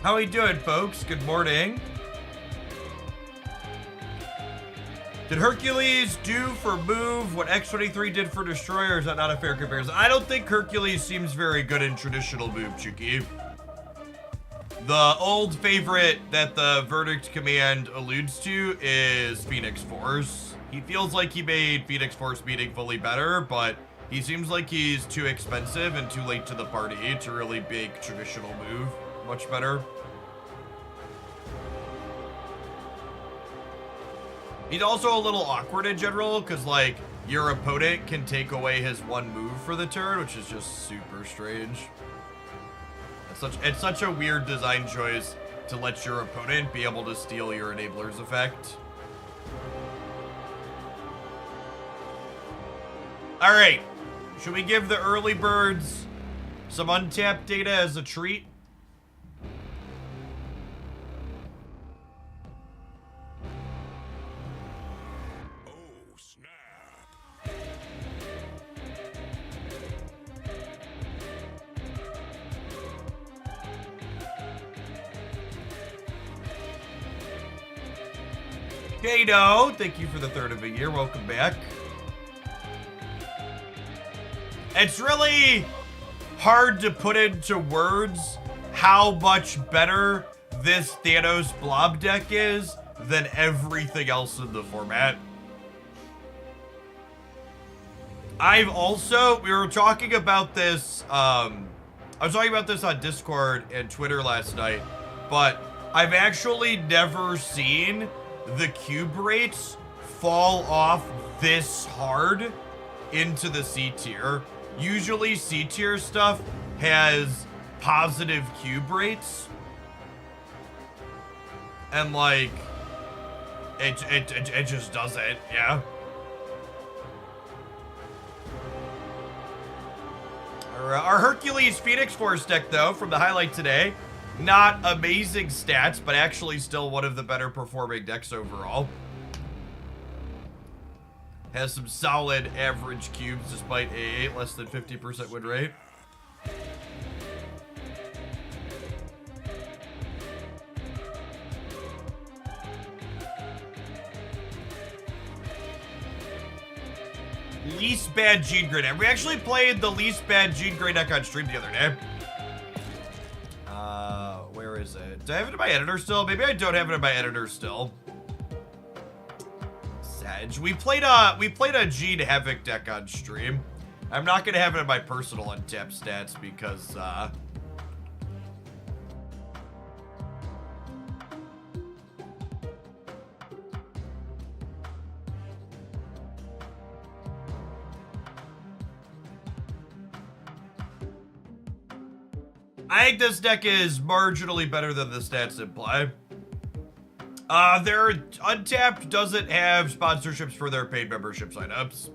How we doing, folks? Good morning. Did Hercules do for move what X-23 did for destroyer? Is that not a fair comparison? I don't think Hercules seems very good in traditional move, Chuki. The old favorite that the Verdict command alludes to is Phoenix Force. He feels like he made Phoenix Force meaningfully better, but he seems like he's too expensive and too late to the party to really make traditional move much better. He's also a little awkward in general, because, like, your opponent can take away his one move for the turn, which is just super strange. It's such a weird design choice to let your opponent be able to steal your enabler's effect. Alright, should we give the early birds some untapped data as a treat? Kato, thank you for the third of a year. Welcome back. It's really hard to put into words how much better this Thanos Blob deck is than everything else in the format. We were talking about this, I was talking about this on Discord and Twitter last night, but I've actually never seen the cube rates fall off this hard into the C tier. Usually C tier stuff has positive cube rates. And like, it just doesn't, yeah. Our Hercules Phoenix Force deck, though, from the highlight today, not amazing stats, but actually still one of the better performing decks overall. Has some solid average cubes despite a less than 50% win rate. Least bad Jean Grey deck. We actually played the least bad Jean Grey deck on stream the other day. Where is it? Do I have it in my editor still? Maybe I don't have it in my editor still. Sag. We played a Jean Havoc deck on stream. I'm not gonna have it in my personal untapped stats because I think this deck is marginally better than the stats imply. Their Untapped doesn't have sponsorships for their paid membership signups.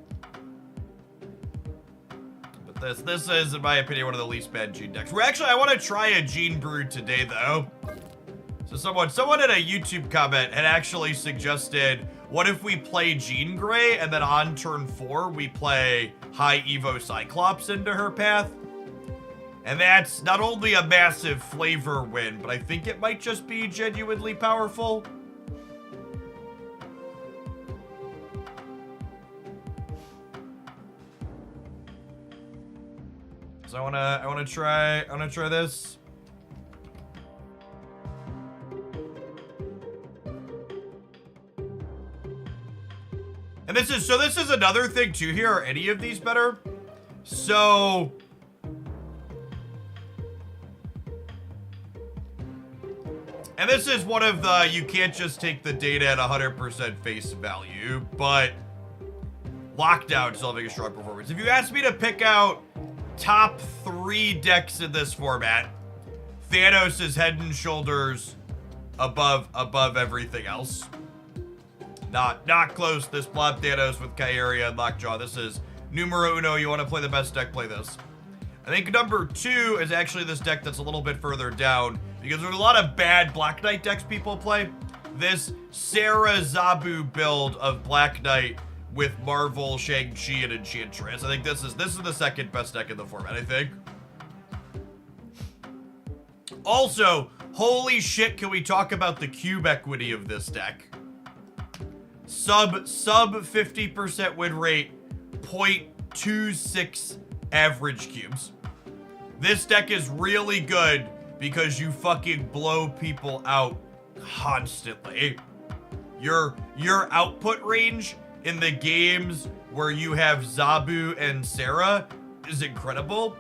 But this is, in my opinion, one of the least bad Gene decks. I want to try a Gene Brew today, though. So someone in a YouTube comment had actually suggested, what if we play Jean Grey, and then on turn 4, we play High Evo Cyclops into her path? And that's not only a massive flavor win, but I think it might just be genuinely powerful. So I wanna try this. And this is another thing too here. Are any of these better? So and this is one of the, you can't just take the data at 100% face value, but Lockdown still having a strong performance. If you asked me to pick out top 3 decks in this format, Thanos is head and shoulders above everything else. Not close. This Blob Thanos with Kyria and Lockjaw. This is numero uno. You want to play the best deck, play this. I think number 2 is actually this deck that's a little bit further down, because there's a lot of bad Black Knight decks people play. This Sarah Zabu build of Black Knight with Marvel, Shang-Chi, and Enchantress. I think this is the second best deck in the format, I think. Also, Holy shit, can we talk about the cube equity of this deck? Sub 50% win rate, 0.26 average cubes. This deck is really good because you fucking blow people out constantly. Your output range in the games where you have Zabu and Sarah is incredible.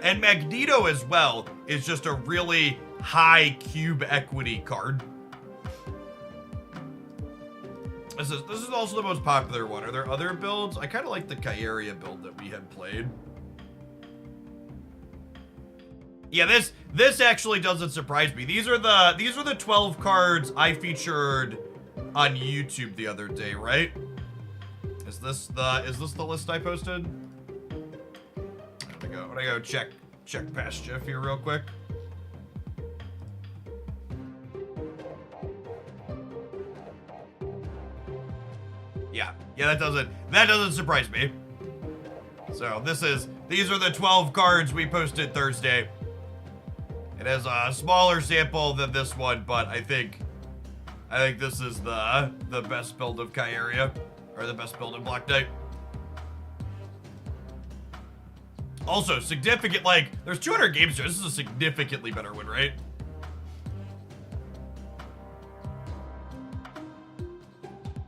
And Magneto as well is just a really high cube equity card. This is also the most popular one. Are there other builds? I kind of like the Kyeria build that we had played. Yeah, this actually doesn't surprise me. These are the 12 cards I featured on YouTube the other day, right? Is this the list I posted? I'm gonna go check past Jeff here real quick. Yeah, that doesn't surprise me. So these are the 12 cards we posted Thursday. It has a smaller sample than this one, but I think this is the best build of Kyeria, or the best build of Black Knight. Also, significant, like, there's 200 games here. This is a significantly better win rate.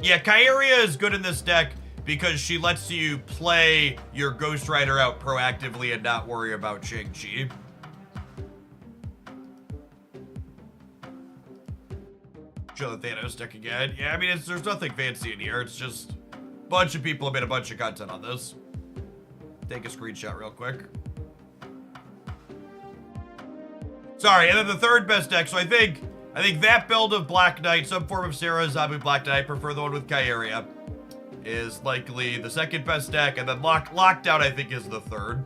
Yeah, Kyeria is good in this deck because she lets you play your Ghost Rider out proactively and not worry about Shang-Chi. Show the Thanos deck again. Yeah, I mean, there's nothing fancy in here. It's just a bunch of people have made a bunch of content on this. Take a screenshot real quick. Sorry, and then the third best deck. So I think that build of Black Knight, some form of Sarah, Zabu, Black Knight, I prefer the one with Kyeria, is likely the second best deck, and then Lockdown I think is the third.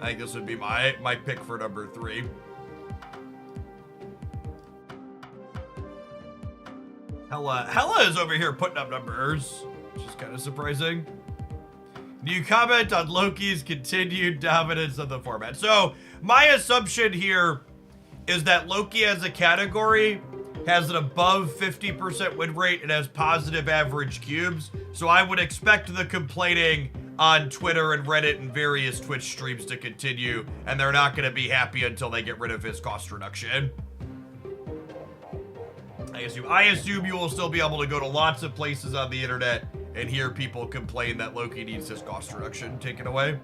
I think this would be my pick for number 3. Hella is over here putting up numbers, which is kind of surprising. Do you comment on Loki's continued dominance of the format? So my assumption here is that Loki as a category has an above 50% win rate and has positive average cubes. So I would expect the complaining on Twitter and Reddit and various Twitch streams to continue, and they're not going to be happy until they get rid of his cost reduction. I assume you will still be able to go to lots of places on the internet and hear people complain that Loki needs his cost reduction taken away.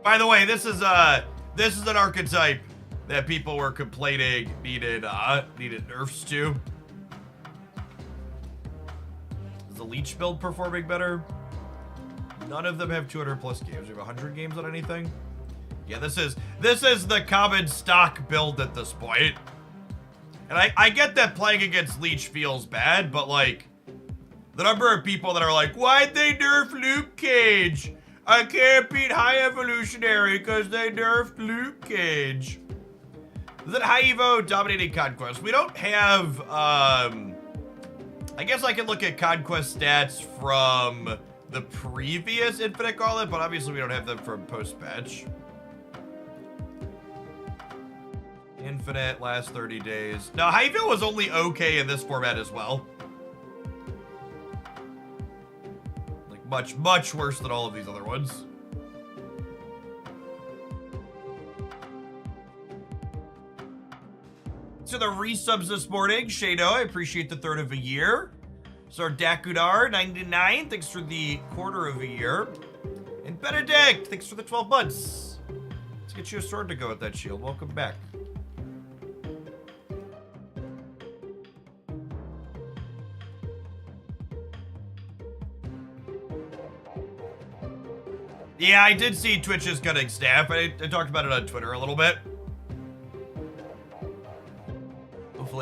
By the way, this is an archetype that people were complaining needed nerfs to. Is the Leech build performing better? None of them have 200 plus games. We have 100 games on anything. Yeah, this is the common stock build at this point. And I get that playing against Leech feels bad, but like the number of people that are like, why'd they nerf Luke Cage? I can't beat High Evolutionary because they nerfed Luke Cage. Is it High Evo dominating Conquest? We don't have, I guess I can look at Conquest stats from the previous Infinite Gauntlet, but obviously we don't have them from post-patch. Infinite, last 30 days. Now, High Evo was only okay in this format as well. Like, much worse than all of these other ones. So the resubs this morning. Shado, I appreciate the third of a year. Sardakudar, 99, thanks for the quarter of a year. And Benedict, thanks for the 12 months. Let's get you a sword to go with that shield. Welcome back. Yeah, I did see Twitch is cutting staff. I talked about it on Twitter a little bit.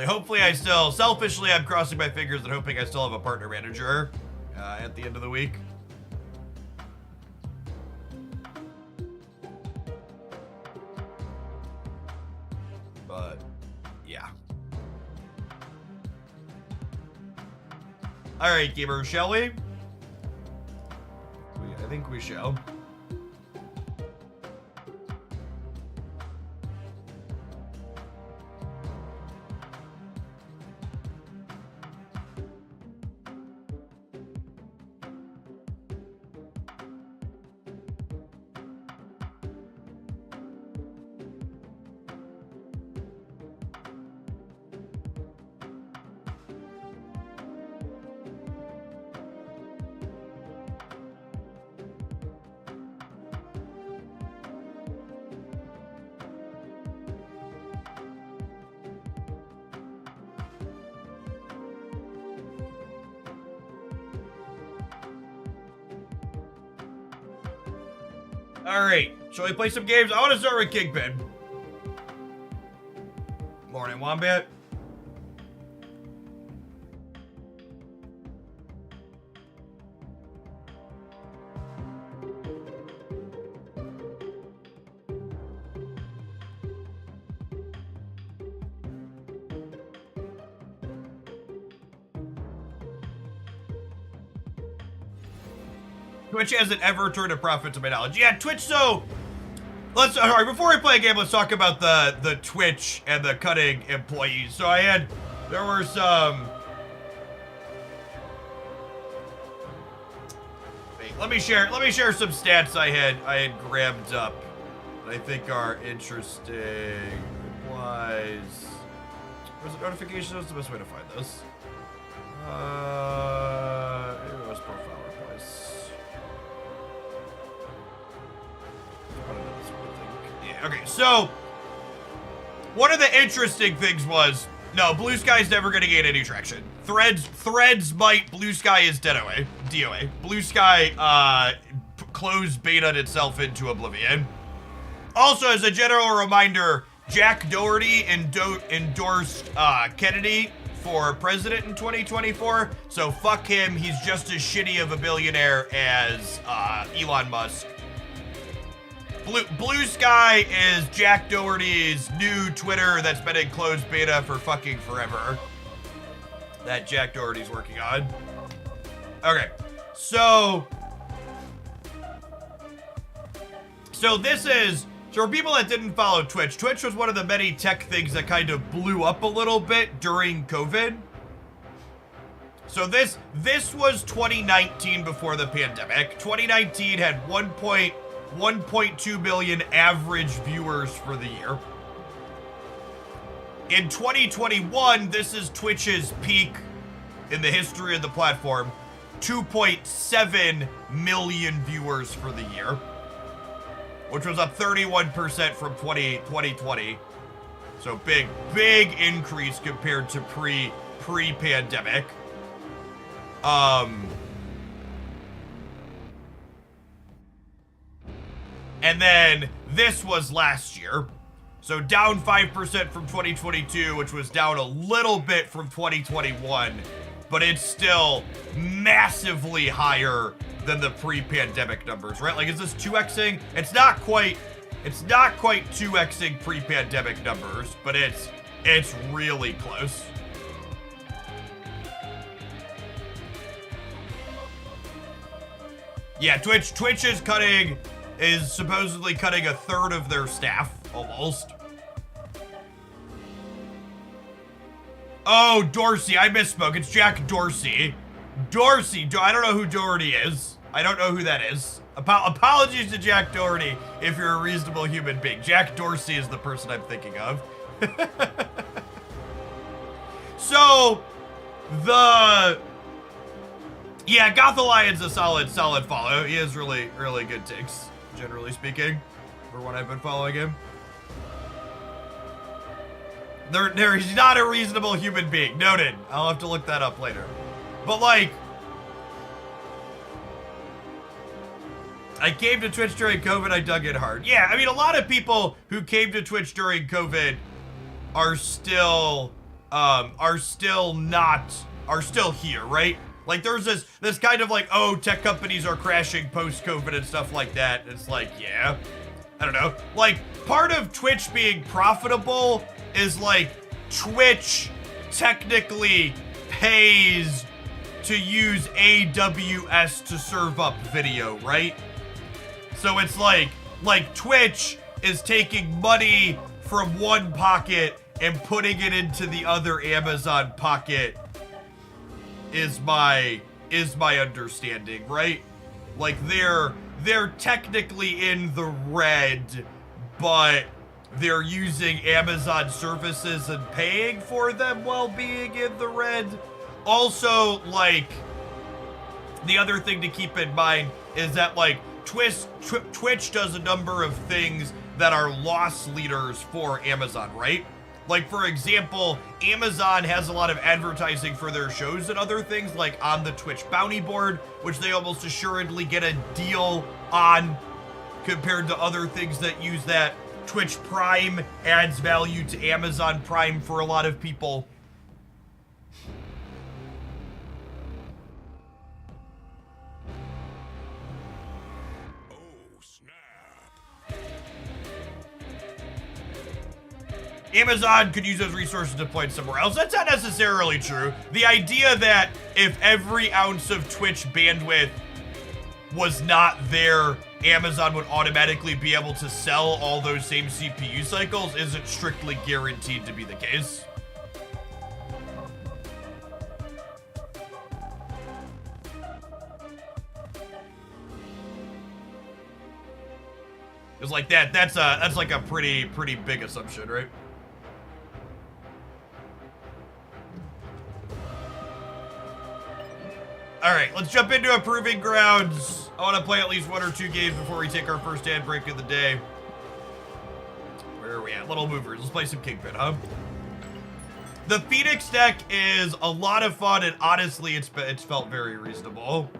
Hopefully I still, selfishly, I'm crossing my fingers and hoping I still have a partner manager at the end of the week. But, yeah. All right, gamers, shall we? I think we shall. Alright, shall we play some games? I want to start with Kingpin. Morning, Wombat. Twitch hasn't ever turned a profit to my knowledge. Yeah, Twitch, so let's, all right, before we play a game, let's talk about the Twitch and the cutting employees. So there were some, wait, let me share some stats I had grabbed up that I think are interesting. Was it notifications? What's the best way to find this? It was profile replace. Yeah, okay, so one of the interesting things was, no, Blue Sky's never gonna gain any traction. Threads might, Blue Sky is DOA. Blue Sky closed beta'd itself into oblivion. Also, as a general reminder, Jack Doherty endorsed Kennedy for president in 2024, so fuck him. He's just as shitty of a billionaire as Elon Musk. Blue Sky is Jack Doherty's new Twitter that's been in closed beta for fucking forever. That Jack Doherty's working on. Okay, so this is, so for people that didn't follow Twitch, Twitch was one of the many tech things that kind of blew up a little bit during COVID. So this was 2019 before the pandemic. 2019 had 1.2 billion average viewers for the year. In 2021, this is Twitch's peak in the history of the platform. 2.7 million viewers for the year, which was up 31% from 2020. So big increase compared to pre-pandemic. And then this was last year. So down 5% from 2022, which was down a little bit from 2021, but it's still massively higher than the pre-pandemic numbers, right? Like, is this 2xing? It's not quite 2xing pre-pandemic numbers, but it's really close. Yeah, Twitch is supposedly cutting a third of their staff, almost. Oh, Dorsey, I misspoke. It's Jack Dorsey. Dorsey, I don't know who Doherty is. I don't know who that is. Apologies to Jack Doherty if you're a reasonable human being. Jack Dorsey is the person I'm thinking of. So, yeah, Goth Lion's a solid follow. He has really good takes, generally speaking, for what I've been following him. He's not a reasonable human being. Noted. I'll have to look that up later. But, like, I came to Twitch during COVID, I dug in hard. Yeah, I mean, a lot of people who came to Twitch during COVID are still here, right? Like, there's this kind of like, oh, tech companies are crashing post-COVID and stuff like that. It's like, yeah, I don't know. Like, part of Twitch being profitable is, like, Twitch technically pays to use AWS to serve up video, right? So it's like Twitch is taking money from one pocket and putting it into the other Amazon pocket is my understanding, right? Like they're technically in the red, but they're using Amazon services and paying for them while being in the red. Also, like, the other thing to keep in mind is that, like, Twitch does a number of things that are loss leaders for Amazon, right? Like, for example, Amazon has a lot of advertising for their shows and other things, like on the Twitch bounty board, which they almost assuredly get a deal on compared to other things that use that. Twitch Prime adds value to Amazon Prime for a lot of people. Amazon could use those resources deployed somewhere else. That's not necessarily true. The idea that if every ounce of Twitch bandwidth was not there, Amazon would automatically be able to sell all those same CPU cycles isn't strictly guaranteed to be the case. It's like that's like a pretty big assumption, right? All right, let's jump into Proving Grounds. I want to play at least 1 or 2 games before we take our first ad break of the day. Where are we at? Little movers. Let's play some Kingpin, huh? The Phoenix deck is a lot of fun, and honestly, it's felt very reasonable.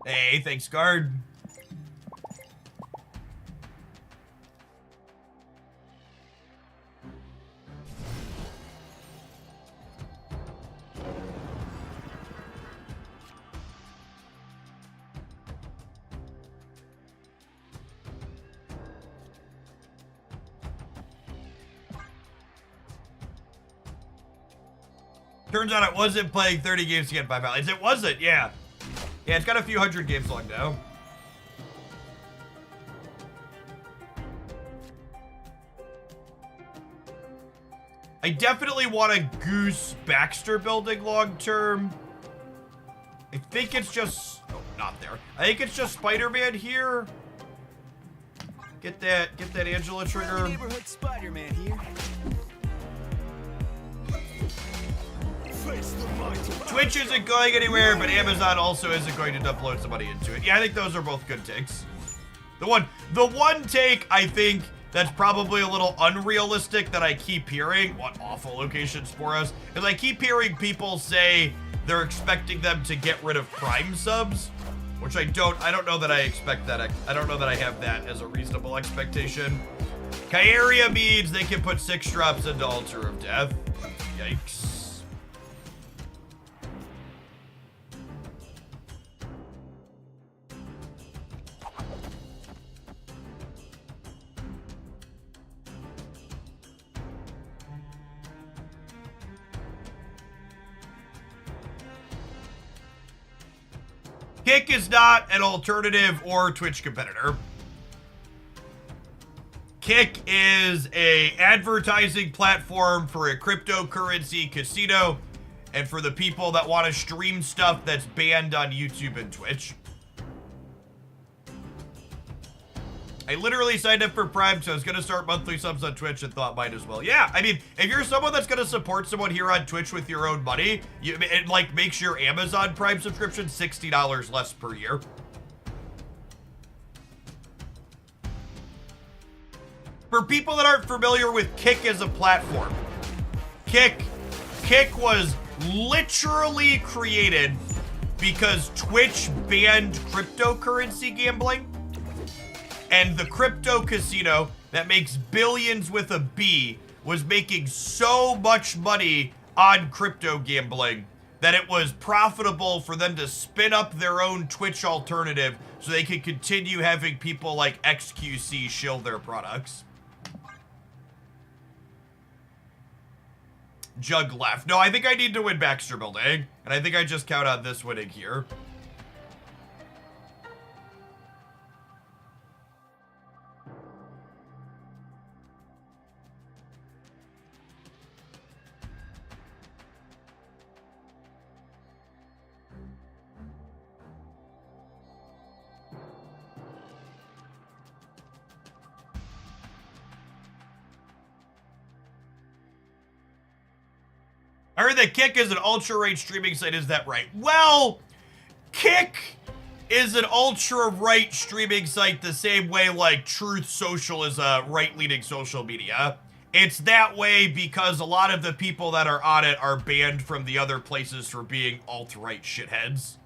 Hey, thanks, guard. Turns out it wasn't playing 30 games to get 5 valleys. It wasn't, yeah. Yeah, it's got a few hundred games long now. I definitely want a Goose Baxter building long term. I think it's just... Oh, not there. I think it's just Spider-Man here. Get that Angela trigger. Neighborhood Spider-Man here. Twitch isn't going anywhere, but Amazon also isn't going to upload somebody into it. Yeah, I think those are both good takes. The one take I think that's probably a little unrealistic that I keep hearing, what awful locations for us, is I keep hearing people say they're expecting them to get rid of Prime subs, which I don't know that I expect that. I don't know that I have that as a reasonable expectation. Kairia means they can put 6 drops into Altar of Death. Yikes. Kick is not an alternative or Twitch competitor. Kick is an advertising platform for a cryptocurrency casino and for the people that want to stream stuff that's banned on YouTube and Twitch. I literally signed up for Prime, so I was going to start monthly subs on Twitch and thought might as well. Yeah, I mean, if you're someone that's going to support someone here on Twitch with your own money, it like makes your Amazon Prime subscription $60 less per year. For people that aren't familiar with Kick as a platform, Kick was literally created because Twitch banned cryptocurrency gambling. And the crypto casino that makes billions with a B was making so much money on crypto gambling that it was profitable for them to spin up their own Twitch alternative so they could continue having people like XQC shill their products. Jug left. No, I think I need to win Baxter Building, and I think I just count on this winning here. I heard that Kick is an ultra-right streaming site. Is that right? Well, Kick is an ultra-right streaming site the same way like Truth Social is a right-leaning social media. It's that way because a lot of the people that are on it are banned from the other places for being alt-right shitheads.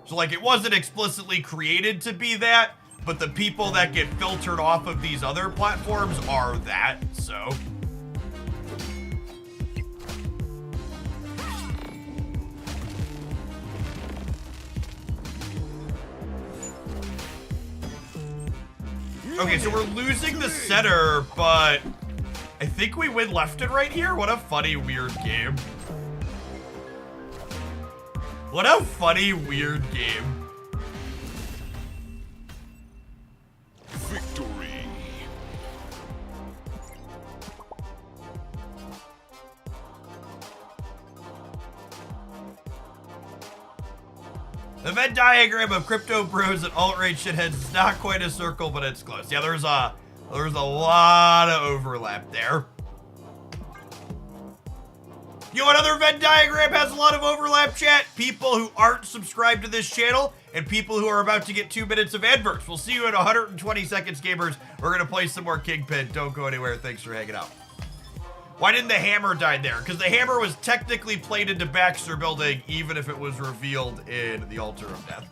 So like it wasn't explicitly created to be that, but the people that get filtered off of these other platforms are that, so. Okay, so we're losing the center, but I think we win left and right here. What a funny, weird game. What a funny, weird game. Victory. The Venn diagram of crypto bros and alt-right shitheads is not quite a circle, but it's close. Yeah, there's a lot of overlap there. You know what other Venn diagram has a lot of overlap, chat? People who aren't subscribed to this channel and people who are about to get 2 minutes of adverts. We'll see you in 120 seconds, gamers. We're going to play some more Kingpin. Don't go anywhere. Thanks for hanging out. Why didn't the hammer die there? Because the hammer was technically played into Baxter Building, even if it was revealed in the Altar of Death.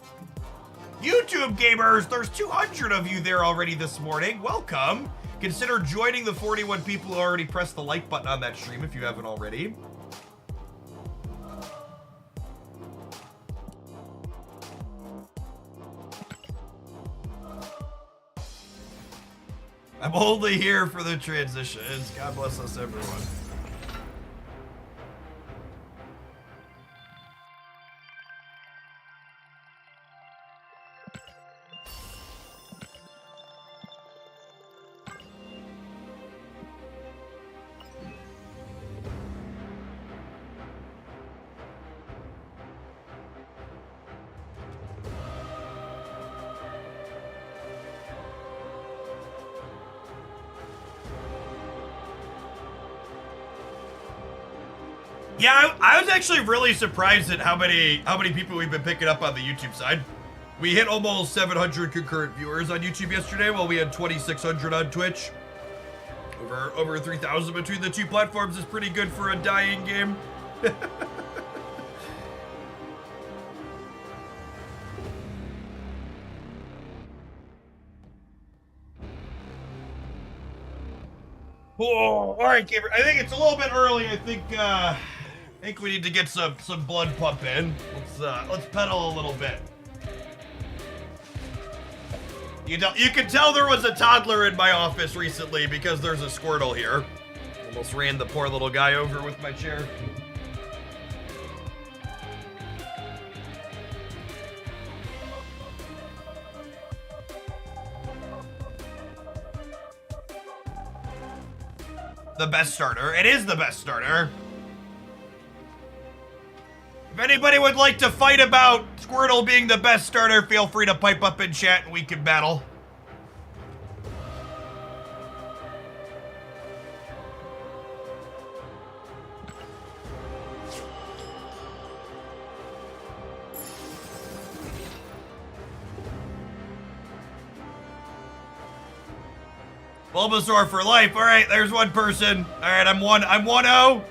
YouTube gamers, there's 200 of you there already this morning. Welcome. Consider joining the 41 people who already pressed the like button on that stream if you haven't already. I'm only here for the transitions. God bless us, everyone. Yeah, I was actually really surprised at how many people we've been picking up on the YouTube side. We hit almost 700 concurrent viewers on YouTube yesterday, while we had 2,600 on Twitch. Over 3,000 between the two platforms is pretty good for a dying game. Oh, all right, gamer. I think it's a little bit early. I think we need to get some blood pump in. Let's pedal a little bit. You can tell there was a toddler in my office recently because there's a Squirtle here. Almost ran the poor little guy over with my chair. The best starter. It is the best starter. If anybody would like to fight about Squirtle being the best starter, feel free to pipe up in chat and we can battle. Bulbasaur for life. All right, there's one person. All right, I'm 1-0.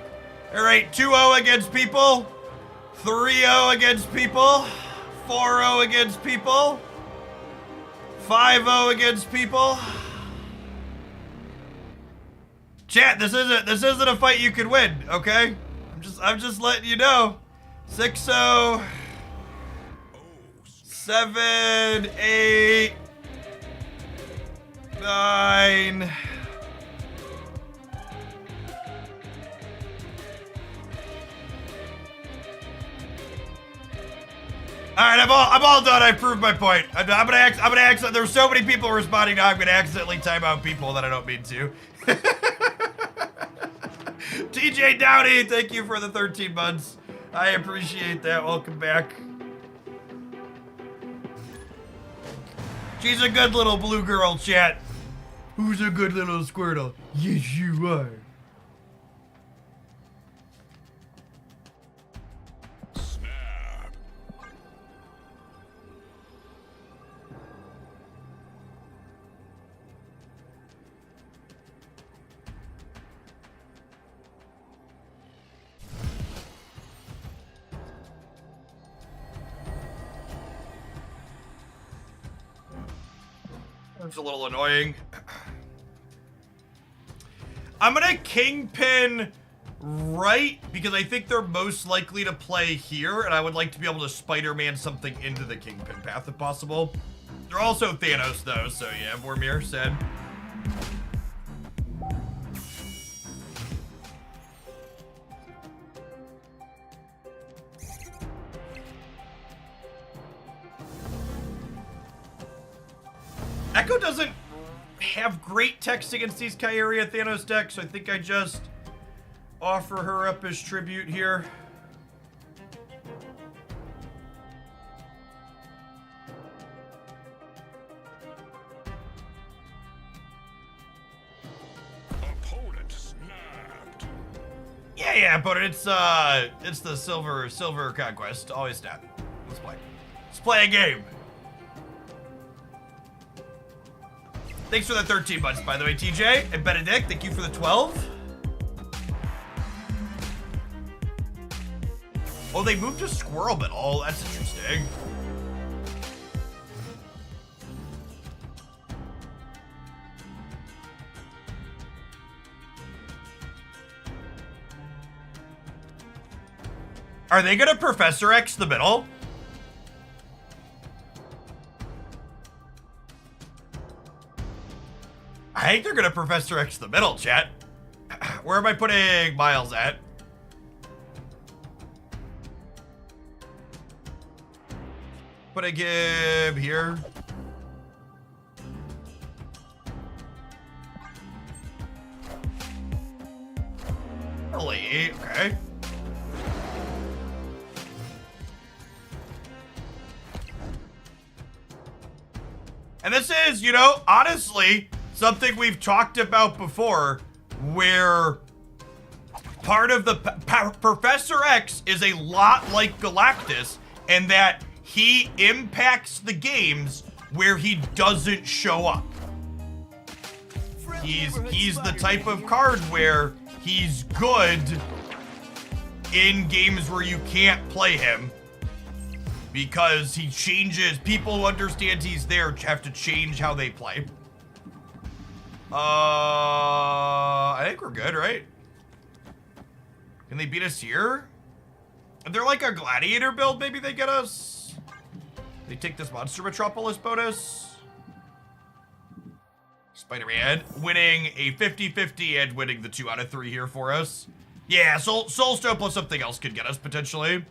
All right, 2-0 against people. 3-0 against people. 4-0 against people. 5-0 against people. Chat, this isn't a fight you can win, okay? I'm just letting you know. 6-0. 7, 8, 9. All right, I'm all done. I proved my point. I'm gonna accidentally. There's so many people responding now. I'm gonna accidentally time out people that I don't mean to. TJ Downey, thank you for the 13 months. I appreciate that. Welcome back. She's a good little blue girl, chat. Who's a good little Squirtle? Yes, you are. It's a little annoying. I'm gonna Kingpin right because I think they're most likely to play here, and I would like to be able to Spider-Man something into the Kingpin path if possible. They're also Thanos though, so yeah, Vormir said. Echo doesn't have great text against these Kyria Thanos decks, so I think I just offer her up as tribute here. Opponent snapped. Yeah, opponent. It's the silver conquest. Always snap. Let's play. Let's play a game. Thanks for the 13 months, by the way, TJ. And Benedict, thank you for the 12. Oh, they moved to Squirrel Bit. Oh, that's interesting. Are they gonna Professor X the middle? I think they're gonna Professor X the middle, chat. Where am I putting Miles at? Putting him here. Really? Okay. And this is, you know, honestly, something we've talked about before, where part of the Professor X is a lot like Galactus, and that he impacts the games where he doesn't show up. He's the type of card where he's good in games where you can't play him, because he changes. People who understand he's there have to change how they play. I think we're good, right? Can they beat us here? If they're like a gladiator build, maybe they get us. They take this Monster Metropolis bonus. Spider-Man winning a 50-50 and winning the 2 out of 3 here for us. Yeah, Soulstone plus something else could get us potentially.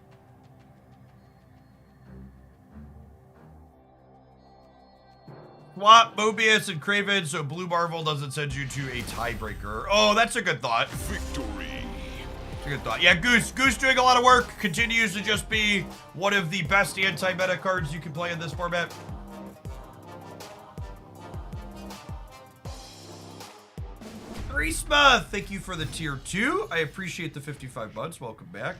Swap Mobius and Kraven so Blue Marvel doesn't send you to a tiebreaker. Oh, that's a good thought. Victory. That's a good thought. Yeah, Goose doing a lot of work. Continues to just be one of the best anti-meta cards you can play in this format. Grisma, thank you for the tier 2. I appreciate the 55 months. Welcome back.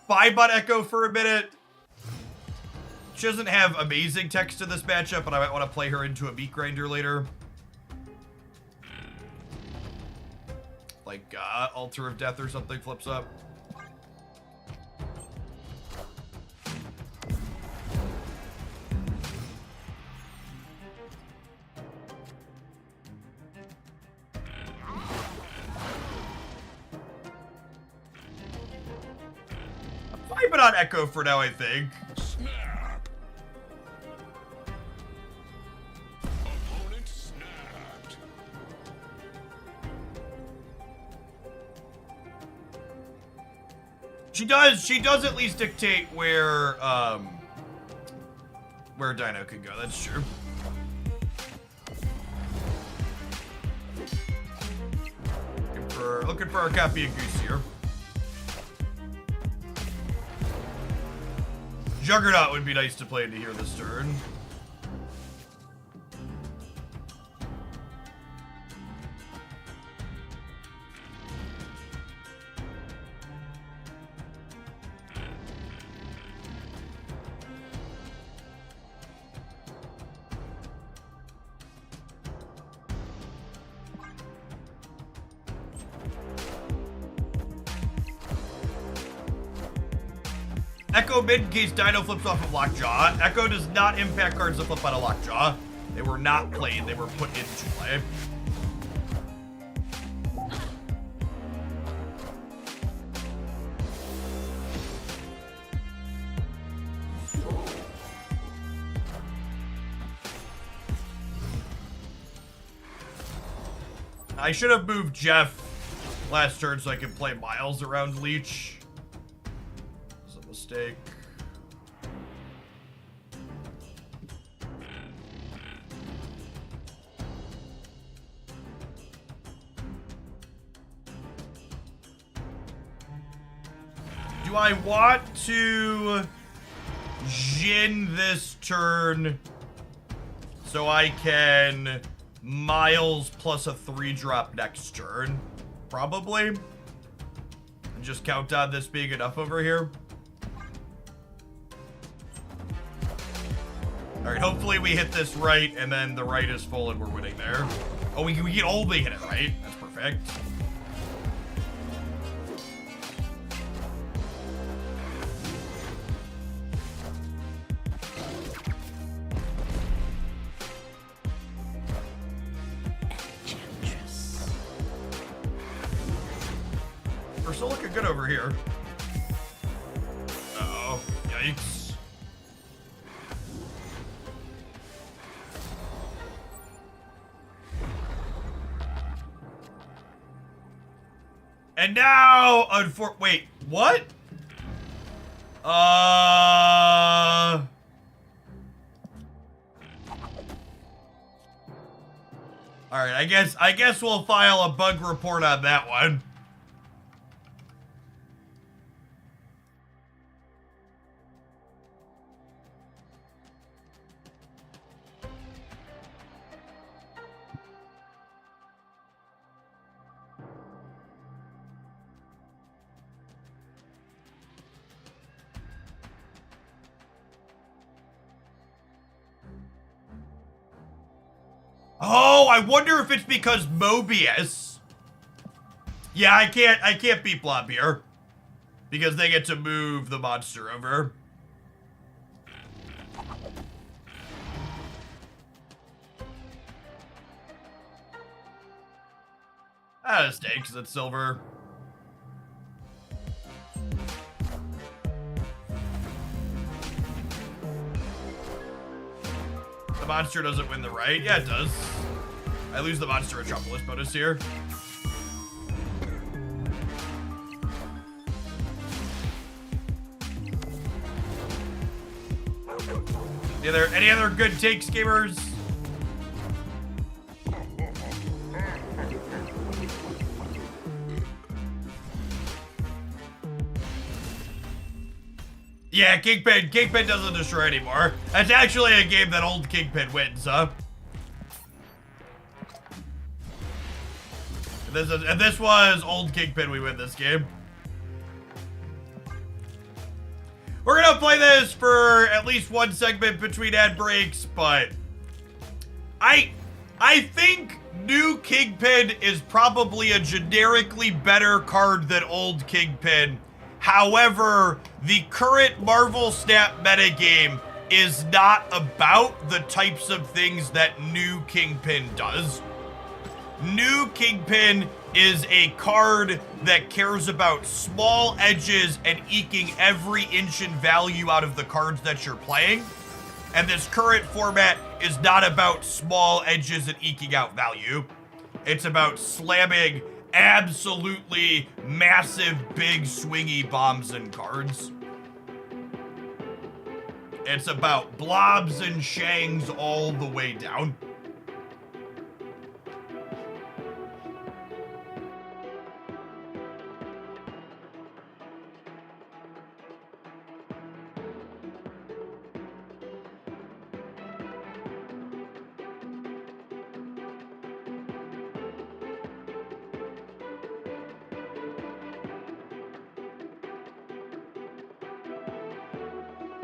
Bye, Butt Echo, for a minute. She doesn't have amazing text in this matchup, but I might want to play her into a meat grinder later. like Altar of Death or something flips up. I'm vibing on Echo for now, I think. Snap. Opponent snapped. She does at least dictate where Dino can go, that's true. Looking for our Cappy and Goose here. Juggernaut would be nice to play into here this turn. Echo mid in case Dino flips off of Lockjaw. Echo does not impact cards that flip out of Lockjaw. They were not played, they were put into play. I should have moved Jeff last turn so I could play Miles around Leech. Mistake. Do I want to Jin this turn so I can Miles plus a 3-drop next turn? Probably. And just count on this being enough over here. Alright, hopefully we hit this right, and then the right is full and we're winning there. Oh, we can only hit it right. That's perfect. We're still looking good over here. Uh-oh. Yikes. And now, wait, what? Alright, I guess we'll file a bug report on that one. Oh, I wonder if it's because Mobius. Yeah, I can't beat Blob here. Because they get to move the monster over. That is stay, because it's silver. The monster doesn't win the right. Yeah, it does. I lose the monster Metropolis bonus here. Any other good takes, gamers? Yeah, Kingpin doesn't destroy anymore. That's actually a game that old Kingpin wins, huh? And this was old Kingpin, we win this game. We're gonna play this for at least one segment between ad breaks, but I think new Kingpin is probably a generically better card than old Kingpin. However, the current Marvel Snap metagame is not about the types of things that new Kingpin does. New Kingpin is a card that cares about small edges and eking every inch in value out of the cards that you're playing. And this current format is not about small edges and eking out value. It's about slamming absolutely massive, big, swingy bombs and cards. It's about blobs and shangs all the way down.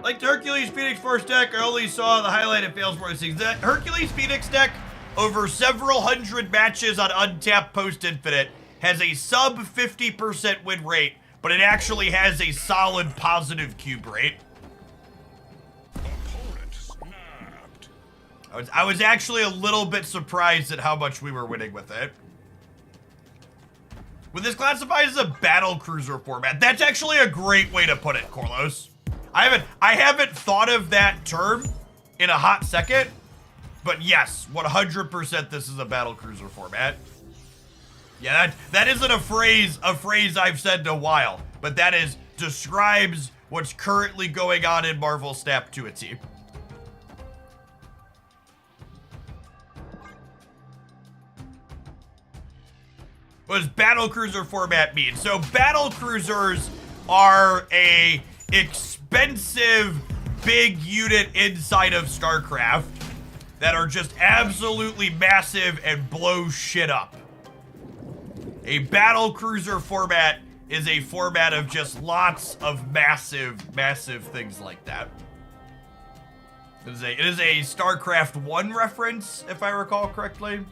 Like the Hercules Phoenix Force deck, I only saw the highlight of fails more things. The Hercules Phoenix deck, over several hundred matches on Untapped Post Infinite, has a sub 50% win rate, but it actually has a solid positive cube rate. Opponent snapped. I was actually a little bit surprised at how much we were winning with it. Would this classify as a battle cruiser format? That's actually a great way to put it, Corlos. I haven't thought of that term in a hot second, but yes, 100% this is a battle cruiser format. Yeah, that isn't a phrase I've said in a while, but that describes what's currently going on in Marvel Snap to a T. What does battle cruiser format mean? So battle cruisers are a expensive big unit inside of StarCraft that are just absolutely massive and blow shit up. A battle cruiser format is a format of just lots of massive things like that. It is a StarCraft 1 reference, if I recall correctly.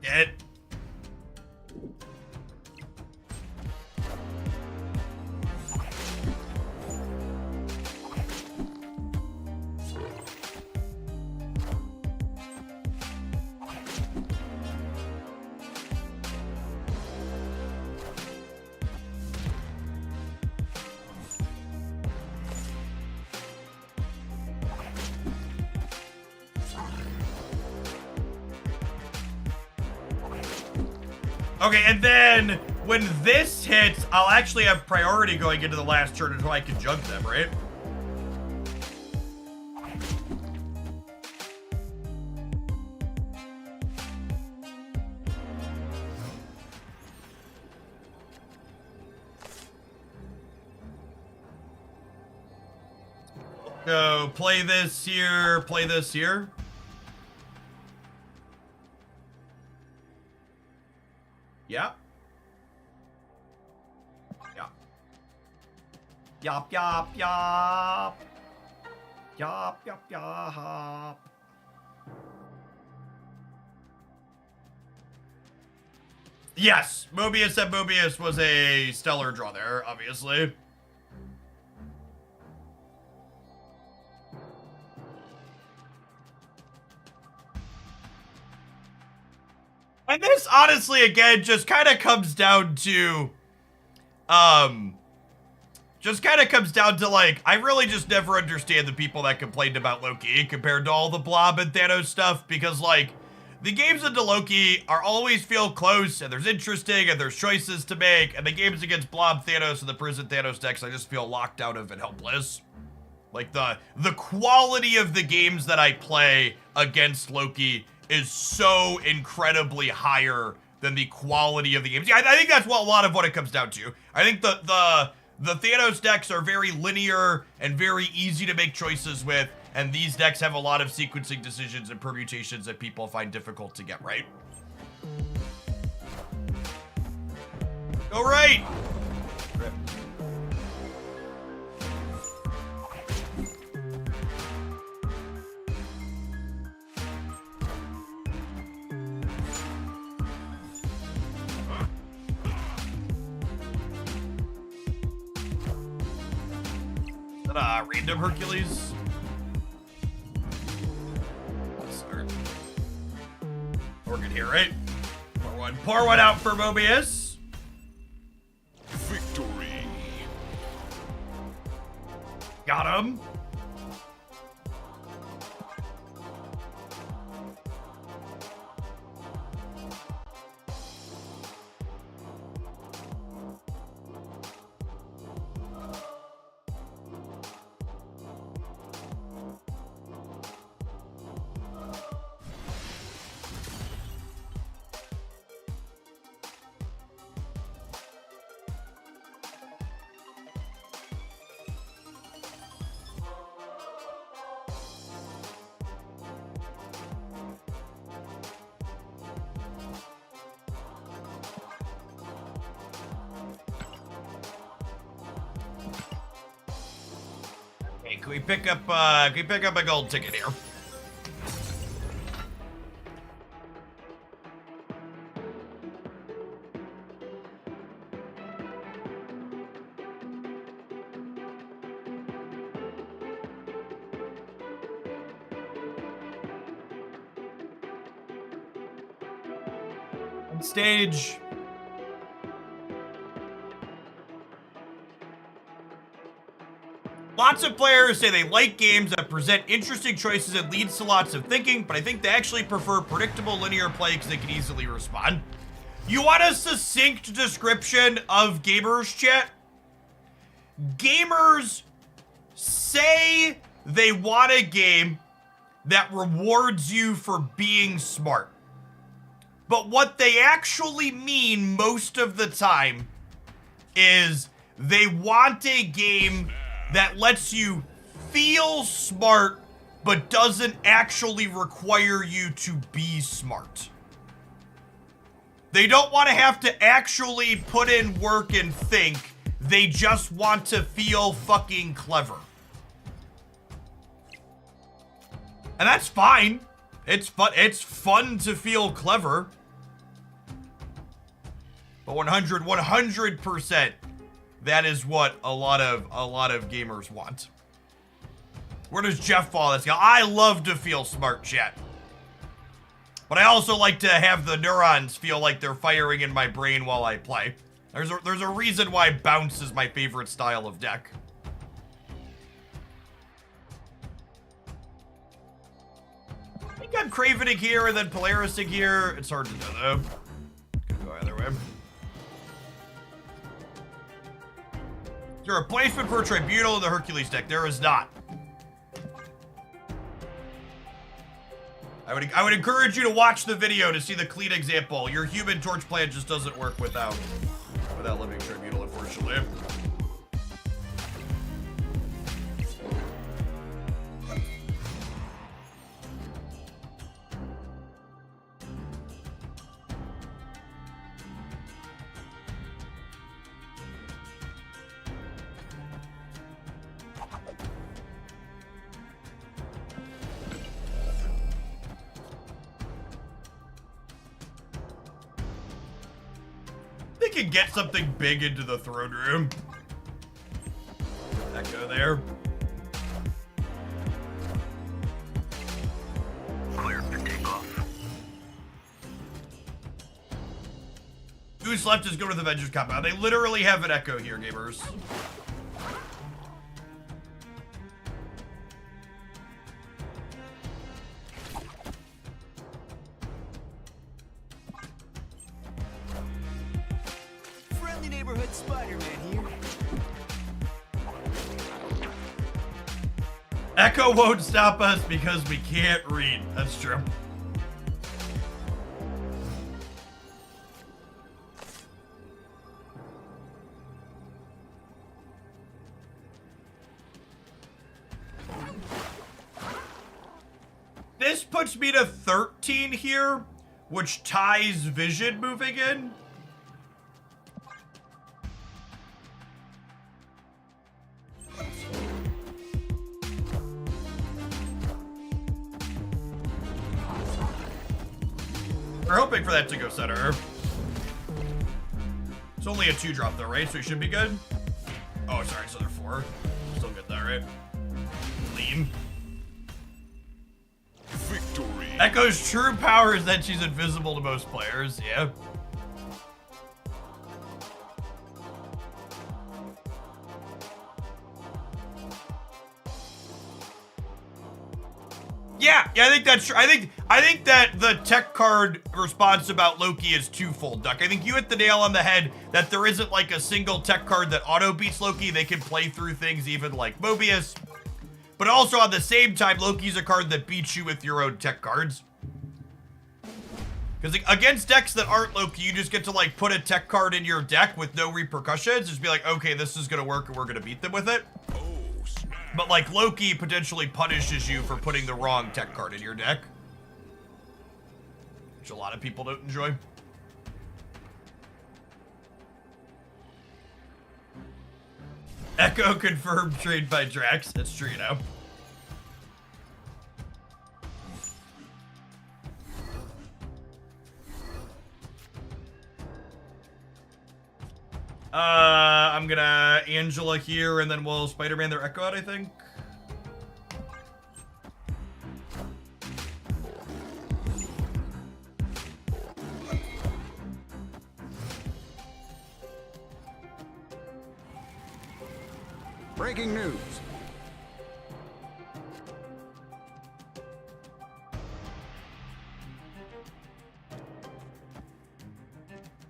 It. Okay, and then when this hits, I'll actually have priority going into the last turn until I can jug them, right? So play this here, play this here. Yeah. Yeah. Yop, yop, yop. Yop, yop, yop. Yes, Mobius and Mobius was a stellar draw there, obviously. And this, honestly, again, just kind of comes down to, like, I really just never understand the people that complained about Loki compared to all the Blob and Thanos stuff, because, like, the games into Loki are always feel close, and there's interesting, and there's choices to make, and the games against Blob Thanos and the Prison Thanos decks, I just feel locked out of and helpless. Like, the quality of the games that I play against Loki is so incredibly higher than the quality of the games. Yeah, I think that's what a lot of what it comes down to. I think the Thanos decks are very linear and very easy to make choices with, and these decks have a lot of sequencing decisions and permutations that people find difficult to get right. All right. Rip. Is that a random Hercules? We're good here, right? Pour one out for Mobius. Victory. Got him. Can we pick up a gold ticket here? On stage. Lots of players say they like games that present interesting choices and leads to lots of thinking, but I think they actually prefer predictable linear play because they can easily respond. You want a succinct description of gamers, chat? Gamers say they want a game that rewards you for being smart. But what they actually mean most of the time is they want a game that lets you feel smart, but doesn't actually require you to be smart. They don't want to have to actually put in work and think. They just want to feel fucking clever. And that's fine. It's fun to feel clever. But 100%, that is what a lot of gamers want. Where does Jeff fall? That's I love to feel smart, chat. But I also like to have the neurons feel like they're firing in my brain while I play. There's a reason why bounce is my favorite style of deck. I think I'm Cravening here and then Polarising here. It's hard to know though. Could go either way. Is there a replacement for Tribunal in the Hercules deck? There is not. I would encourage you to watch the video to see the clean example. Your Human Torch plan just doesn't work without Living Tribunal, unfortunately. can get something big into the throne room. Echo there. Clear for takeoff. Who's left is go to the Avengers compound. They literally have an Echo here, gamers. Friendly neighborhood Spider-Man here. Echo won't stop us because we can't read. That's true. This puts me to 13 here, which ties Vision moving in. We're hoping for that to go center. It's only a 2-drop though, right? So we should be good. Oh, sorry, so they're 4. Still good though, right? Lean. Victory. Echo's true power is that she's invisible to most players, yeah. Yeah, I think that's true. I think that the tech card response about Loki is twofold, Duck. I think you hit the nail on the head that there isn't like a single tech card that auto beats Loki. They can play through things even like Mobius. But also at the same time, Loki's a card that beats you with your own tech cards. Because against decks that aren't Loki, you just get to like put a tech card in your deck with no repercussions. Just be like, okay, this is gonna work and we're gonna beat them with it. Oh, snap. But like Loki potentially punishes you for putting the wrong tech card in your deck. Which a lot of people don't enjoy. Echo confirmed trade by Drax. That's true, you know. I'm gonna Angela here, and then we'll Spider-Man their Echo out, I think. Breaking news.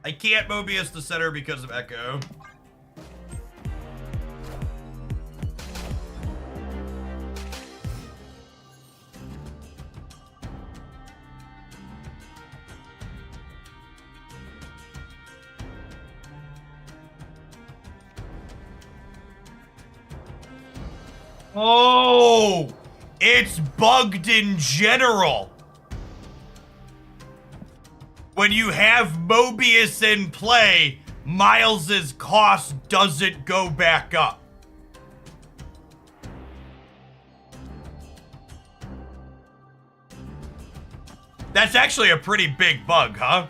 I can't Mobius the center because of Echo. Oh, it's bugged in general. When you have Mobius in play, Miles's cost doesn't go back up. That's actually a pretty big bug, huh?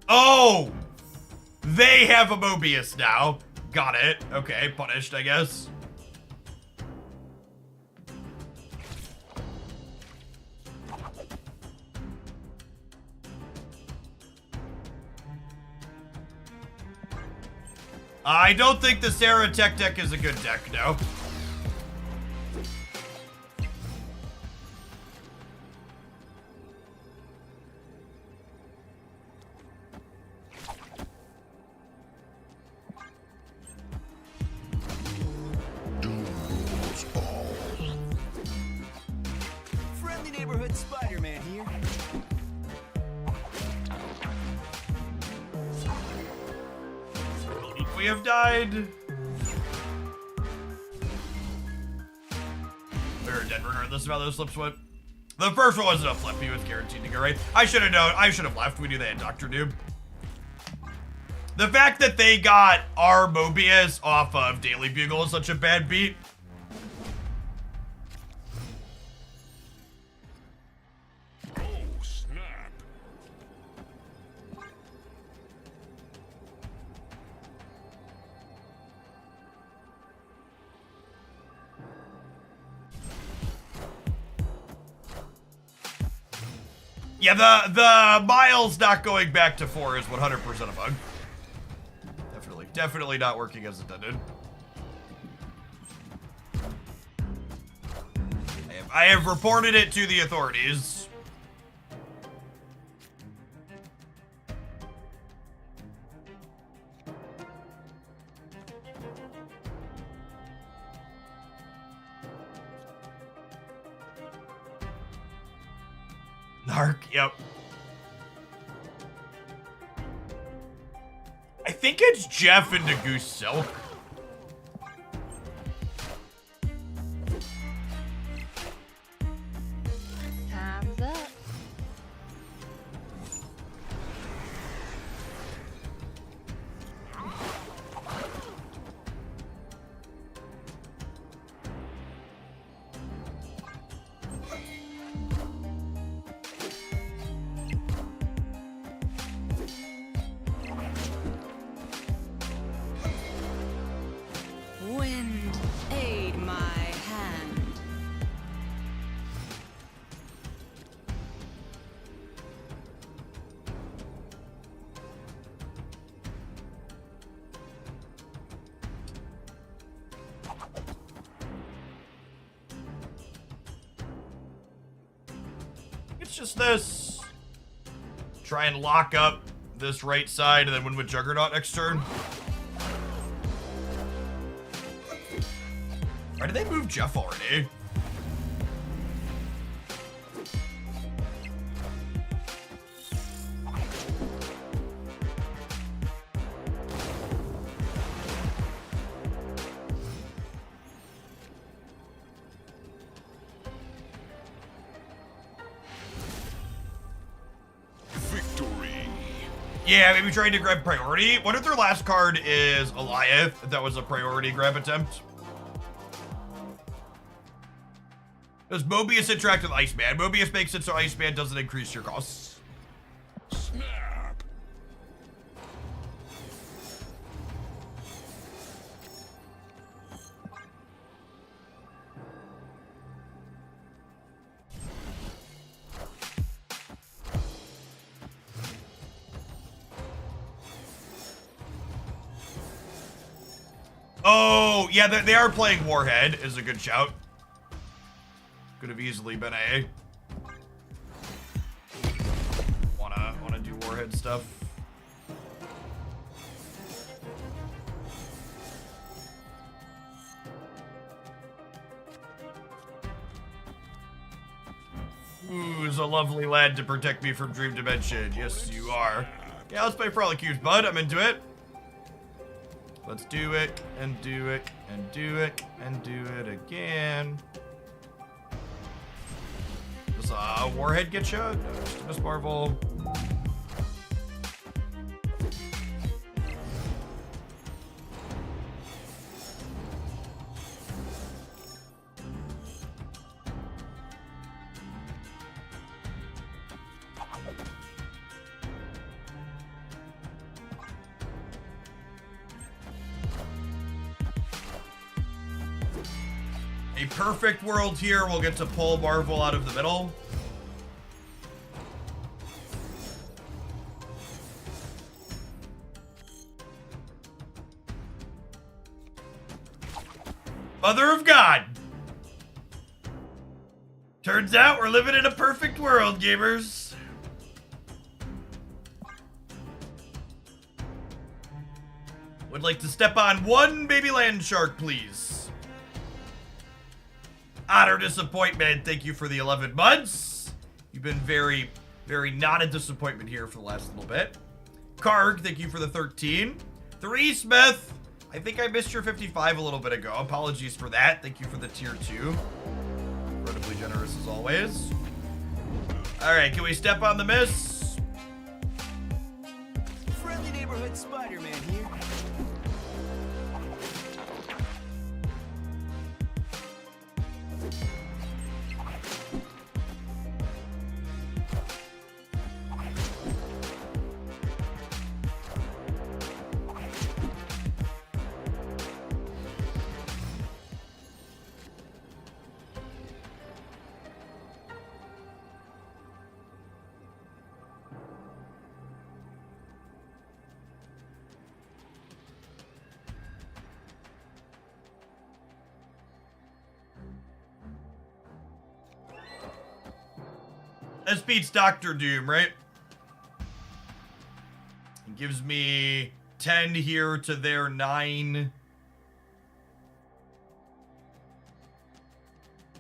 Oh! They have a Mobius now. Got it. Okay, punished, I guess. I don't think the Sarah Tech deck is a good deck, no. Friendly neighborhood Spider-Man here. We have died. We were dead regardless of how those slips went. The first one wasn't a flip. He was guaranteed to go right. I should have known. I should have left. We knew they had Dr. Doom. The fact that they got our Mobius off of Daily Bugle is such a bad beat. Oh, snap. Yeah, the miles not going back to 4 is 100% a bug. Definitely not working as intended. I have reported it to the authorities. Narc, yep. I think it's Jeff and the Goose Silk. Time's up. Wind, aid my hand. It's just this. Try and lock up this right side and then win with Juggernaut next turn. Why did they move Jeff already? Victory. Yeah, maybe trying to grab priority. What if their last card is Eliath? If that was a priority grab attempt. Does Mobius interact with Iceman? Mobius makes it so Iceman doesn't increase your costs. Snap. Oh, yeah, they are playing Warhead, is a good shout. Could have easily been A. Wanna do Warhead stuff. Who's a lovely lad to protect me from Dream Dimension? Yes, you are. Yeah, let's play Frolic Cubes, bud. I'm into it. Let's do it, and do it, and do it, and do it again. Does Warhead get you? No, just Miss Marvel. A perfect world here, we'll get to pull Marvel out of the middle. Mother of God! Turns out we're living in a perfect world, gamers. Would like to step on one baby land shark, please. Utter disappointment. Thank you for the 11 months. You've been very, very not a disappointment here for the last little bit. Karg, thank you for the 13. 3 Smith. I think I missed your 55 a little bit ago. Apologies for that. Thank you for the tier 2. Incredibly generous as always. Alright, can we step on the miss? Friendly neighborhood Spider-Man here. This beats Doctor Doom, right? It gives me 10 here to their 9.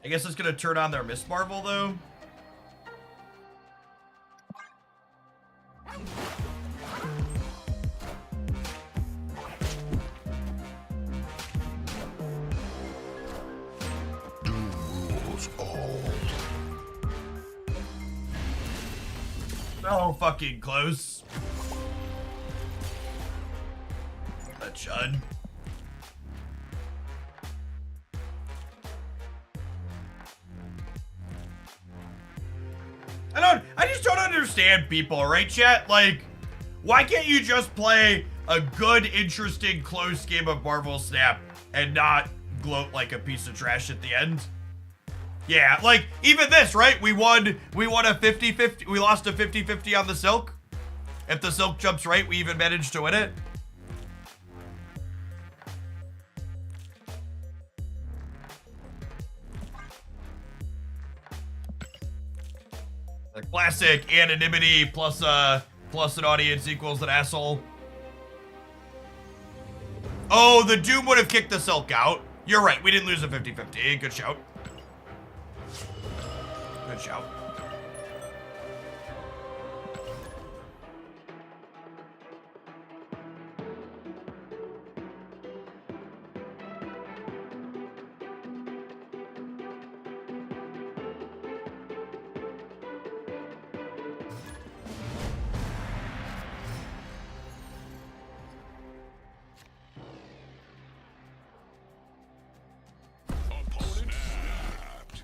I guess it's gonna turn on their Miss Marvel, though. Doom rules all. So fucking close. A chud. I just don't understand people, right, chat? Like, why can't you just play a good, interesting, close game of Marvel Snap and not gloat like a piece of trash at the end? Yeah, like, even this, right? We won a 50-50, we lost a 50-50 on the Silk. If the Silk jumps right, we even managed to win it. The classic anonymity plus an audience equals an asshole. Oh, the Doom would have kicked the Silk out. You're right, we didn't lose a 50-50. Good shout. Good shout. Opponent snapped.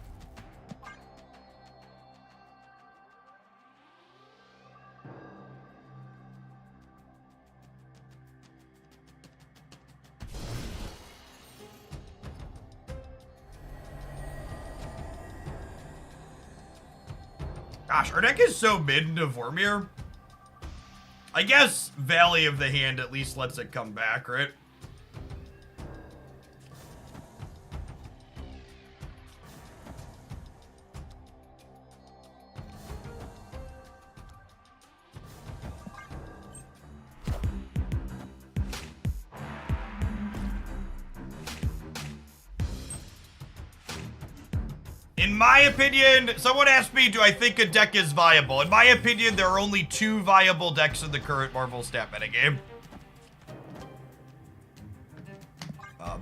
Gosh, our deck is so mid into Vormir. I guess Valley of the Hand at least lets it come back, right? In my opinion, someone asked me, do I think a deck is viable? In my opinion, there are only 2 viable decks in the current Marvel Snap metagame.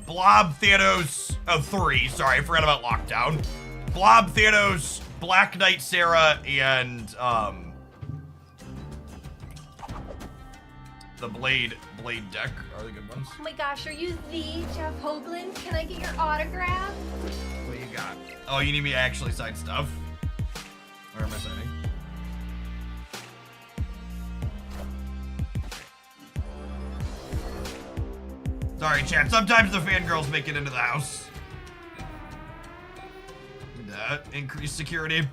Blob, Thanos, 3, sorry, I forgot about Lockdown. Blob, Thanos, Black Knight, Sarah, and, the Blade deck are the good ones. Oh my gosh, are you the Jeff Hoagland? Can I get your autograph? What do you got? Oh, you need me to actually sign stuff? Where am I signing? Sorry, chat. Sometimes the fangirls make it into the house. Increase security.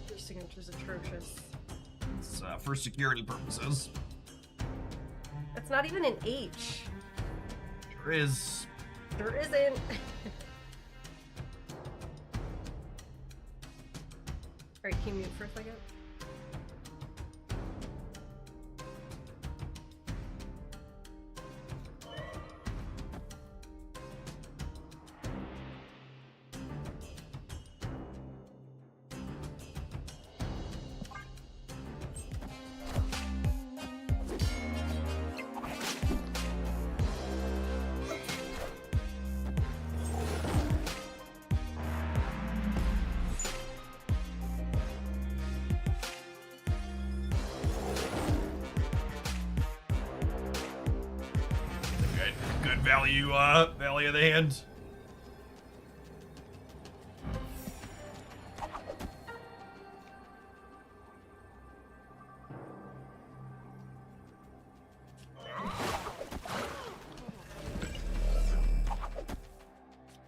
Your signature's atrocious. It's for security purposes. It's not even an H. Sure is. There isn't. Alright, can you mute for a second? value of the hand.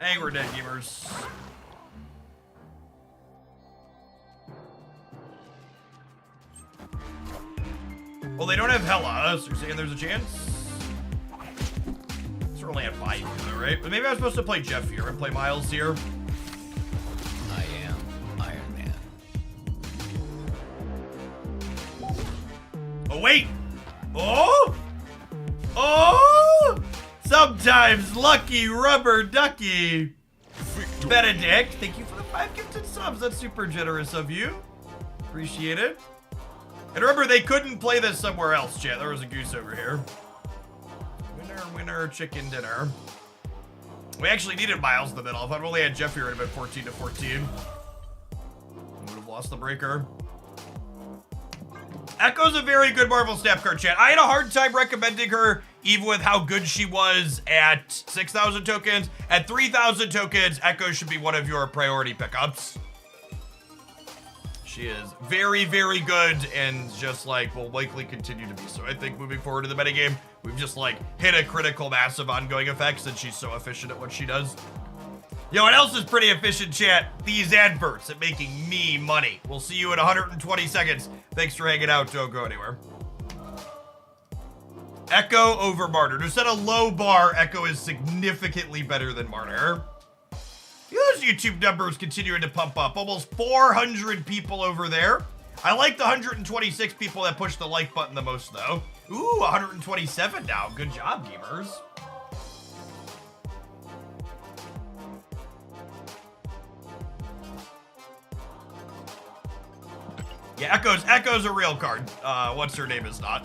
Hey, we're dead gamers. Well, they don't have Hela, so you're saying there's a chance? It's only at 5 though, right? But maybe I'm supposed to play Jeff here and play Miles here. I am Iron Man. Oh, wait! Oh! Oh! Sometimes lucky rubber ducky. Benedict, thank you for the 5 gifted subs. That's super generous of you. Appreciate it. And remember, they couldn't play this somewhere else, chat. There was a goose over here. Winner, winner, chicken dinner. We actually needed Miles in the middle. If I'd only had Jeff here, it would have been 14 to 14. We would have lost the breaker. Echo's a very good Marvel Snap card, chat. I had a hard time recommending her, even with how good she was at 6,000 tokens. At 3,000 tokens, Echo should be one of your priority pickups. She is very, very good and just like will likely continue to be so. I think moving forward to the metagame, we've just like hit a critical mass of ongoing effects and she's so efficient at what she does. You know what else is pretty efficient, chat? These adverts at making me money. We'll see you in 120 seconds. Thanks for hanging out. Don't go anywhere. Echo over Martyr. To set a low bar, Echo is significantly better than Martyr. Those YouTube numbers continuing to pump up. Almost 400 people over there. I like the 126 people that push the like button the most, though. Ooh, 127 now. Good job, gamers. Yeah, Echo's a real card. What's her name is not.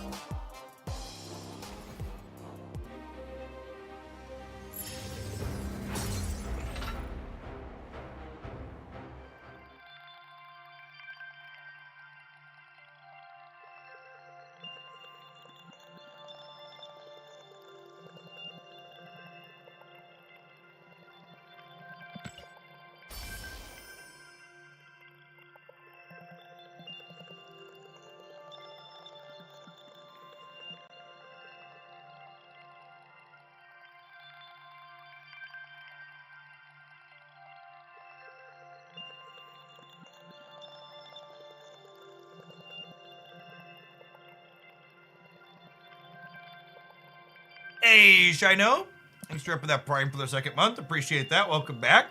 Hey, Shino. Thanks for upping that Prime for the 2nd month. Appreciate that. Welcome back.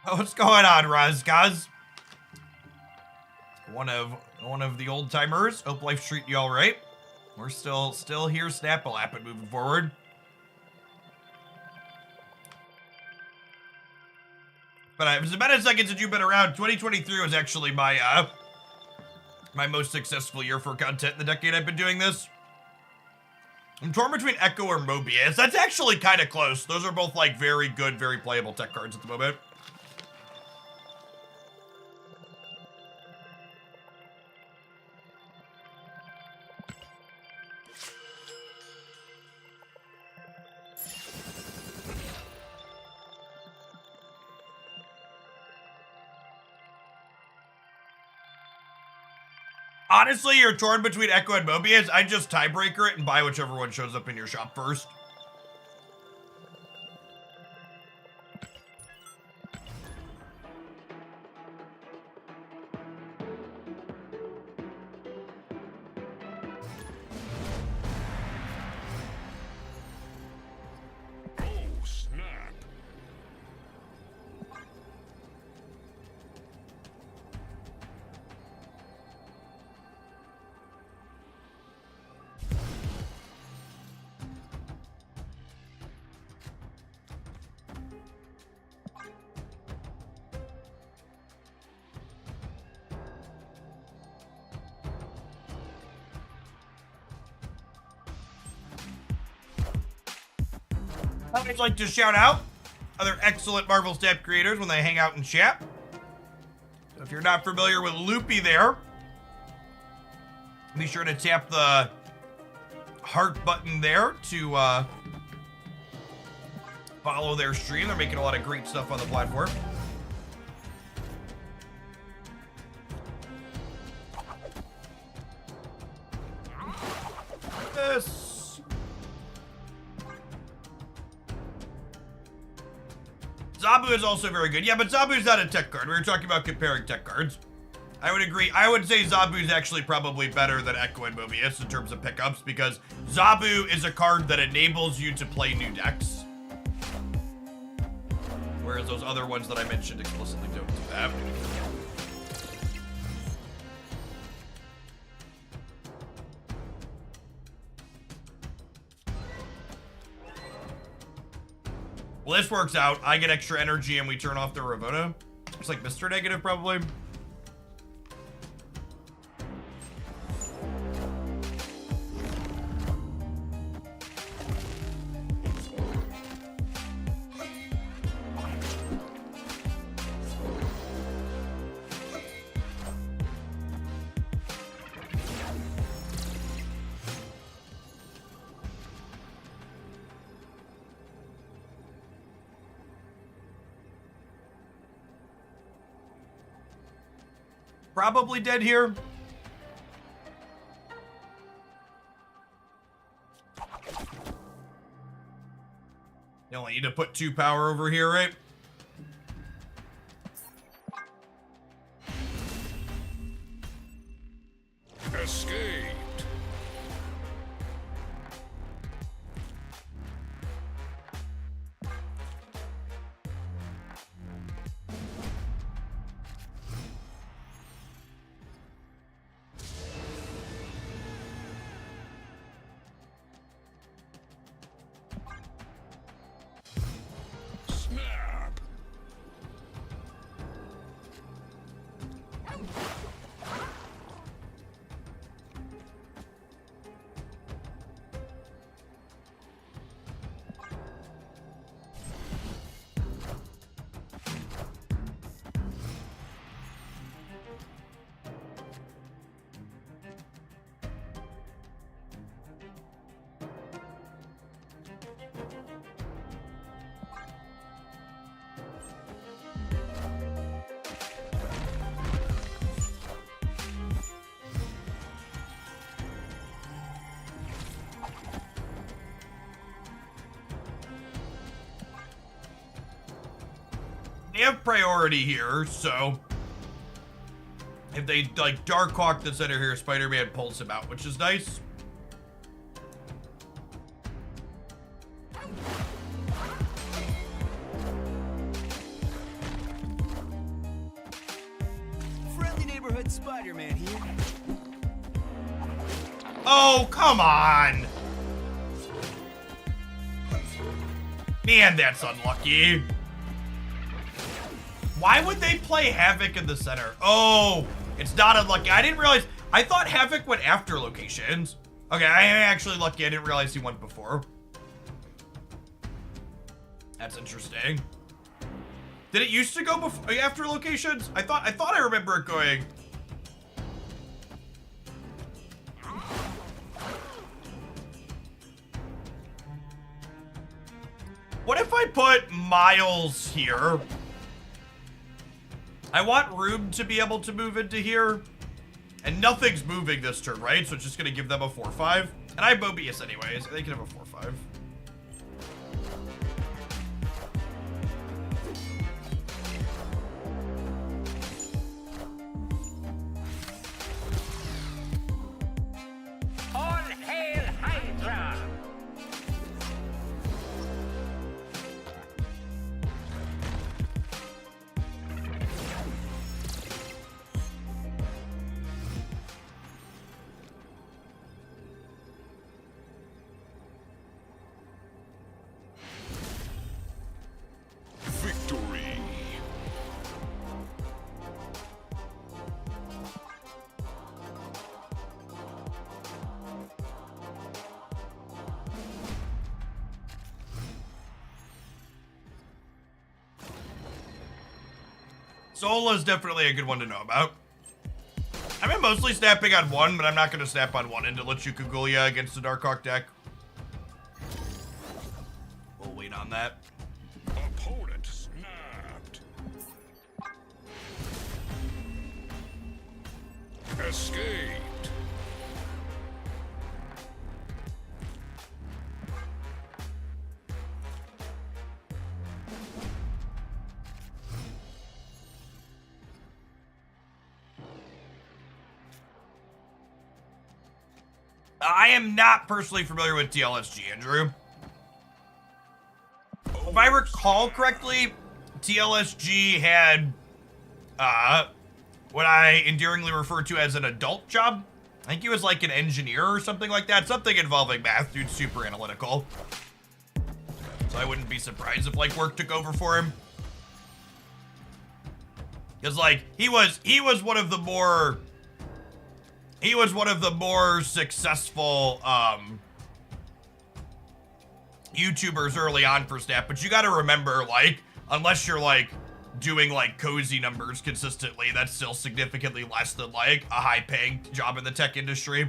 Oh, what's going on, Razgaz? One of the old timers. Hope life's treating you all right. We're still here, snapple-apping, moving forward. But it's about a second since you've been around. 2023 was actually my most successful year for content in the decade I've been doing this. I'm torn between Echo or Mobius. That's actually kind of close. Those are both like very good, very playable tech cards at the moment. Honestly, you're torn between Echo and Mobius. I just tiebreaker it and buy whichever one shows up in your shop first. Oh, snap. I'd like to shout out other excellent Marvel Snap creators when they hang out in chat. So if you're not familiar with Loopy there, Be sure to tap the heart button there to follow their stream. They're making a lot of great stuff on the platform. This. Zabu is also very good. Yeah, but Zabu's not a tech card. We were talking about comparing tech cards. I would agree. I would say Zabu's actually probably better than Echo and Mobius in terms of pickups because Zabu is a card that enables you to play new decks. Whereas those other ones that I mentioned explicitly don't do that. Well, this works out. I get extra energy and we turn off the Ravona. It's like Mr. Negative, probably. Probably dead here. You only need to put 2 power over here, right? Escaped. Snap. They have priority here, so if they like Darkhawk the center here, Spider-Man pulls him out, which is nice. Friendly neighborhood Spider-Man here. Oh, come on! Man, that's unlucky. Why would they play Havoc in the center? Oh, it's not unlucky. I didn't realize. I thought Havoc went after locations. Okay, I am actually lucky. I didn't realize he went before. That's interesting. Did it used to go before after locations? I thought I remember it going. What if I put Miles here? I want room to be able to move into here. And nothing's moving this turn, right? So it's just going to give them a 4-5. And I have Mobius anyways. They can have a 4-5. All hail Hydra! Victory! Sola's definitely a good one to know about. I've been mostly snapping on one, but I'm not going to snap on one into Lechukugulia against the Darkhawk deck. We'll wait on that. Opponent snapped. Escaped. I am not personally familiar with TLSG, Andrew. If I recall correctly, TLSG had what I endearingly refer to as an adult job. I think he was like an engineer or something like that. Something involving math. Dude's super analytical. So I wouldn't be surprised if like work took over for him. Because like he was one of the more successful YouTubers early on for Snap, but you gotta remember, like, unless you're like doing like cozy numbers consistently, that's still significantly less than like a high-paying job in the tech industry.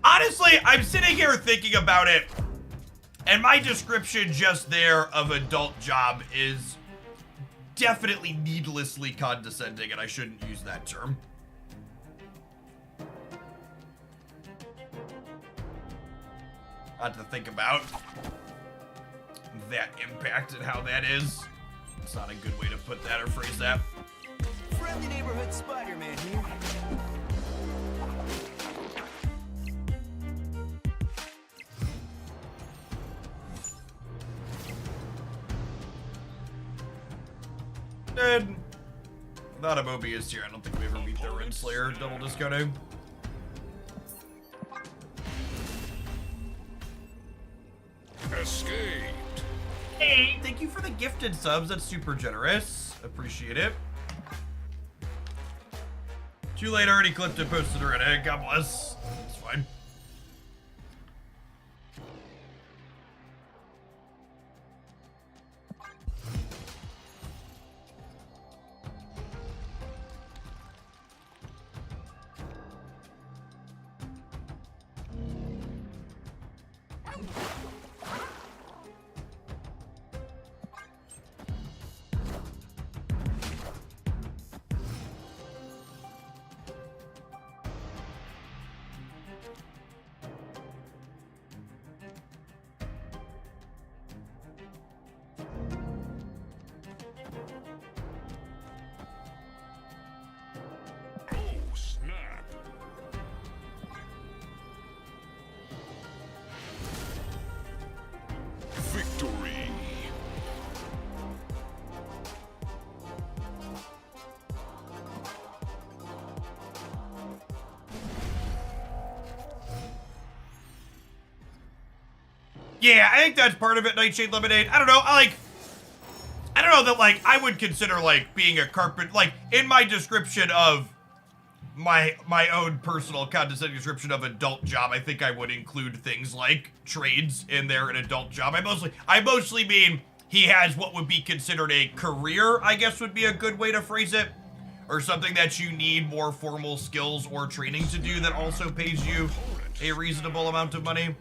Honestly, I'm sitting here thinking about it, and my description just there of adult job is definitely needlessly condescending, and I shouldn't use that term. Not to think about that impact and how that is. It's not a good way to put that or phrase that. Friendly neighborhood Spider-Man here. And without a Mobius here, I don't think we ever beat the Renslayer double discounting. Escaped. Hey, thank you for the gifted subs. That's super generous. Appreciate it. Too late, already clipped and posted already. God bless. It's fine. Oh, snap. Victory. Yeah, I think that's part of it, Nightshade Lemonade. I don't know, I don't know that, like, I would consider, like, being a carpet, like, in my description of my own personal condescending description of adult job, I think I would include things like trades in there, an adult job. I mostly mean he has what would be considered a career, I guess would be a good way to phrase it, or something that you need more formal skills or training to do that also pays you a reasonable amount of money.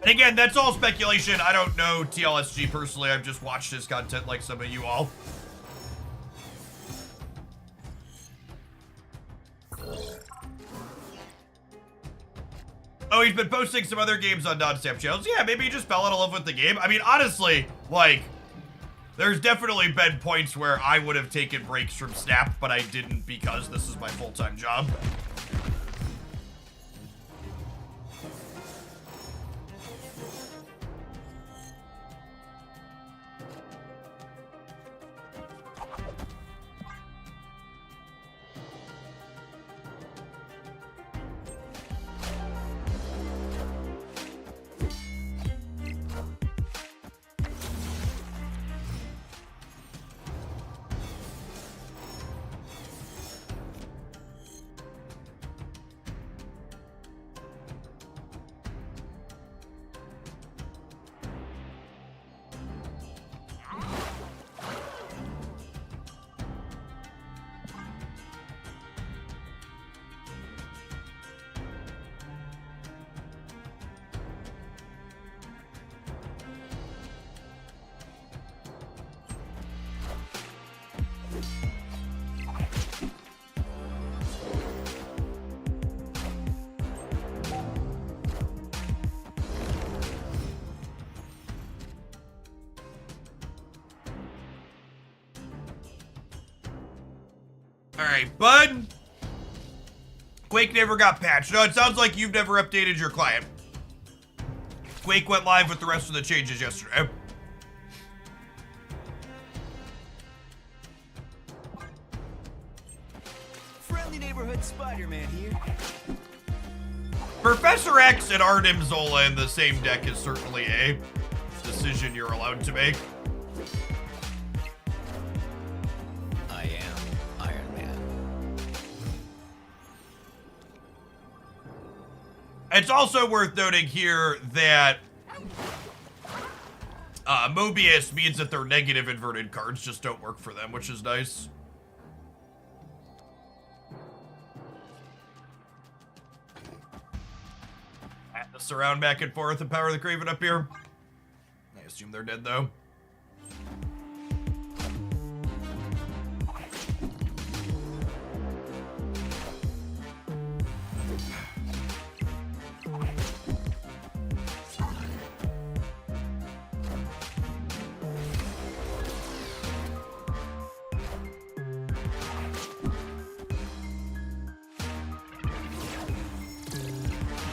And again, that's all speculation. I don't know TLSG personally. I've just watched his content like some of you all. Oh, he's been posting some other games on non-Snap channels. Yeah, maybe he just fell out of love with the game. I mean, honestly, like, there's definitely been points where I would have taken breaks from Snap, but I didn't because this is my full-time job. Alright, bud. Quake never got patched. No, it sounds like you've never updated your client. Quake went live with the rest of the changes yesterday. Friendly neighborhood Spider-Man here. Professor X and Arnim Zola in the same deck is certainly a decision you're allowed to make. I am Iron Man. It's also worth noting here that Mobius means that their negative inverted cards just don't work for them, which is nice. Atlas around back and forth and Power of the Craven up here. I assume they're dead though.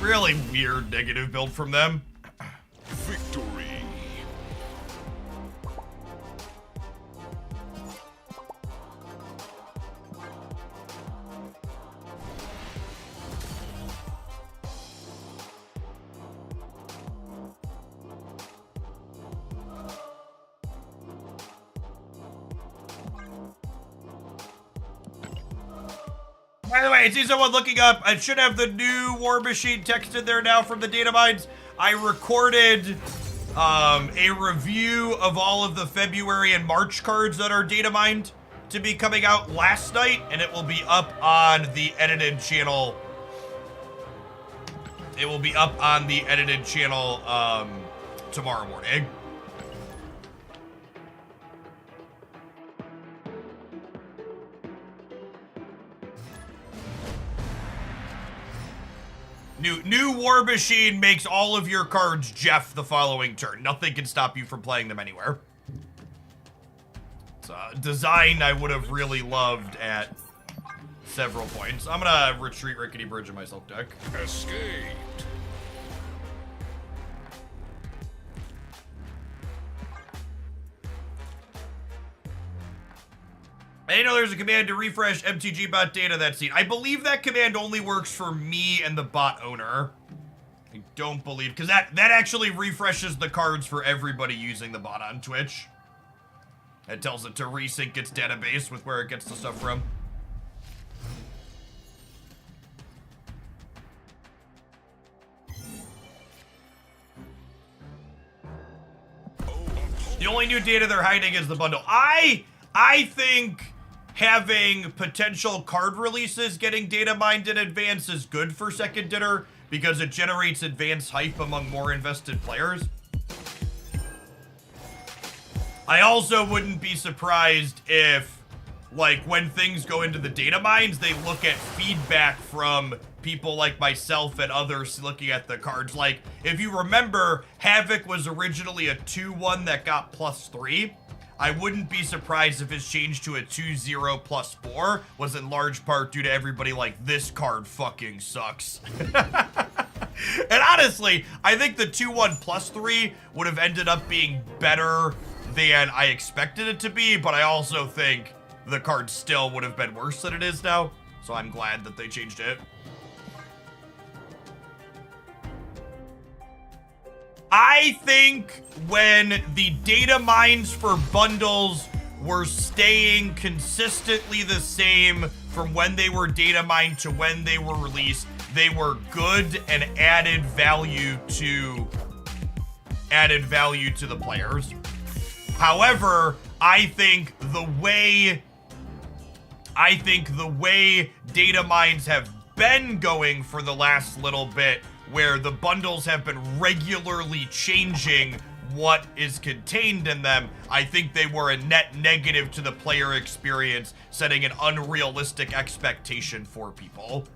Really weird negative build from them. Victory. By the way, I see someone looking up. I should have the new War Machine texted there now from the data mines. I recorded a review of all of the February and March cards that are data mined to be coming out last night, and it will be up on the edited channel. It will be up on the edited channel tomorrow morning. New War Machine makes all of your cards Jeff the following turn. Nothing can stop you from playing them anywhere. It's a design I would have really loved at several points. I'm gonna retreat Rickety Bridge in my self deck. Escaped. I didn't know there's a command to refresh MTG bot data that scene. I believe that command only works for me and the bot owner. I don't believe, because that actually refreshes the cards for everybody using the bot on Twitch. It tells it to resync its database with where it gets the stuff from. The only new data they're hiding is the bundle. I think having potential card releases getting data mined in advance is good for Second Dinner because it generates advanced hype among more invested players. I also wouldn't be surprised if, like, when things go into the data mines, they look at feedback from people like myself and others looking at the cards. Like, if you remember, Havoc was originally a 2-1 that got +3. I wouldn't be surprised if it's changed to a 2-0 +4 was in large part due to everybody like, this card fucking sucks. And honestly, I think the 2-1 +3 would have ended up being better than I expected it to be, but I also think the card still would have been worse than it is now, so I'm glad that they changed it. I think when the data mines for bundles were staying consistently the same from when they were data mined to when they were released, they were good and added value to the players. However, I think the way data mines have been going for the last little bit, where the bundles have been regularly changing what is contained in them, I think they were a net negative to the player experience, setting an unrealistic expectation for people.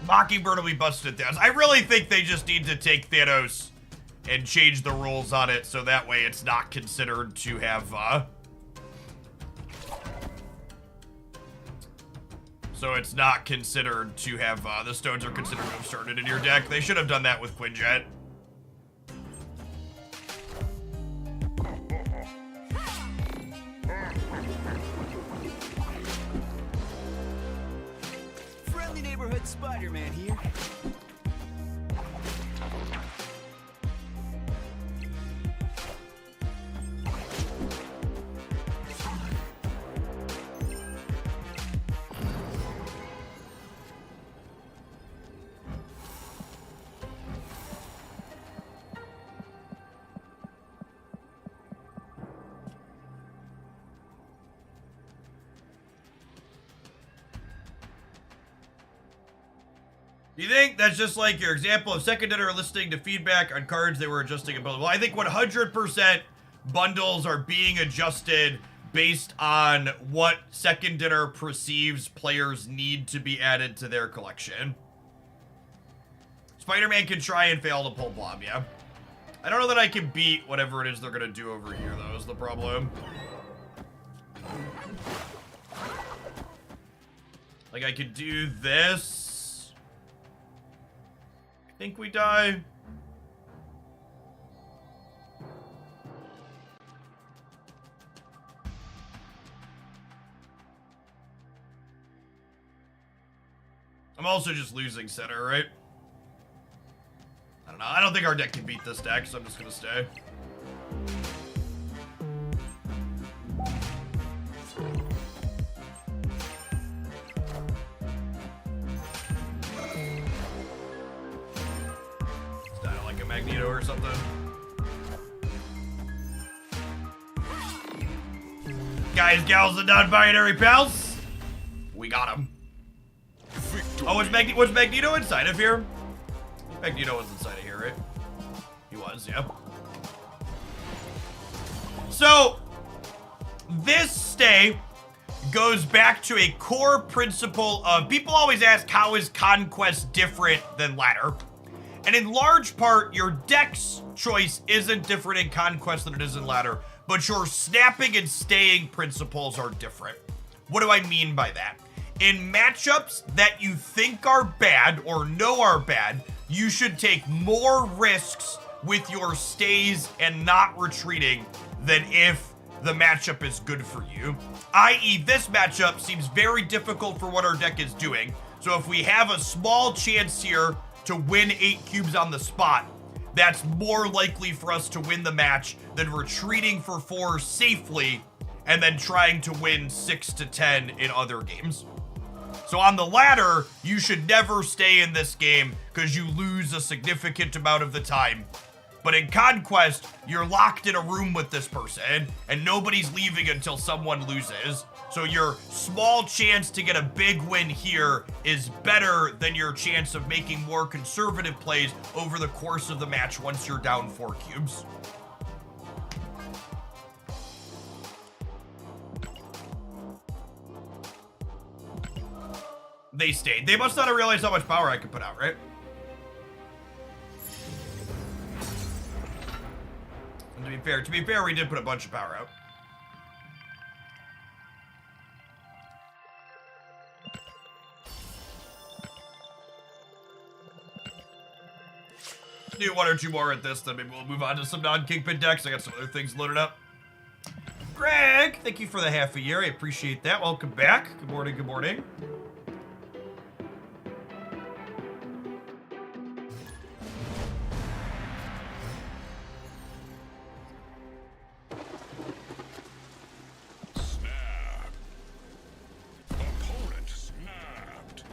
Mockingbird will be busted Thanos. I really think they just need to take Thanos and change the rules on it so that way it's not considered to have, so it's not considered to have, the stones are considered to have started in your deck. They should have done that with Quinjet. Friendly neighborhood Spider-Man here. Do you think that's just like your example of second dinner listening to feedback on cards they were adjusting and building? Well, I think 100% bundles are being adjusted based on what second dinner perceives players need to be added to their collection. Spider-Man can try and fail to pull Blob, yeah. I don't know that I can beat whatever it is they're gonna do over here, though, is the problem. Like, I could do this. I think we die. I'm also just losing center, right? I don't know. I don't think our deck can beat this deck, so I'm just gonna stay. Magneto or something. Guys, gals, and non-binary pals. We got him. Victory. Oh, was Magneto inside of here? Magneto was inside of here, right? He was, yeah. So, this stay goes back to a core principle of, people always ask, how is Conquest different than Ladder? And in large part, your deck's choice isn't different in Conquest than it is in Ladder, but your snapping and staying principles are different. What do I mean by that? In matchups that you think are bad or know are bad, you should take more risks with your stays and not retreating than if the matchup is good for you. i.e., this matchup seems very difficult for what our deck is doing. So if we have a small chance here to win 8 cubes on the spot, that's more likely for us to win the match than retreating for 4 safely and then trying to win 6 to 10 in other games. So on the ladder, you should never stay in this game because you lose a significant amount of the time. But in Conquest, you're locked in a room with this person and nobody's leaving until someone loses. So your small chance to get a big win here is better than your chance of making more conservative plays over the course of the match once you're down 4 cubes. They stayed. They must not have realized how much power I could put out, right? And to be fair, we did put a bunch of power out. Do 1 or 2 more at this, then maybe we'll move on to some non-Kingpin decks. I got some other things loaded up. Greg, thank you for the half a year. I appreciate that. Welcome back. Good morning, good morning. Snap. Opponent snapped.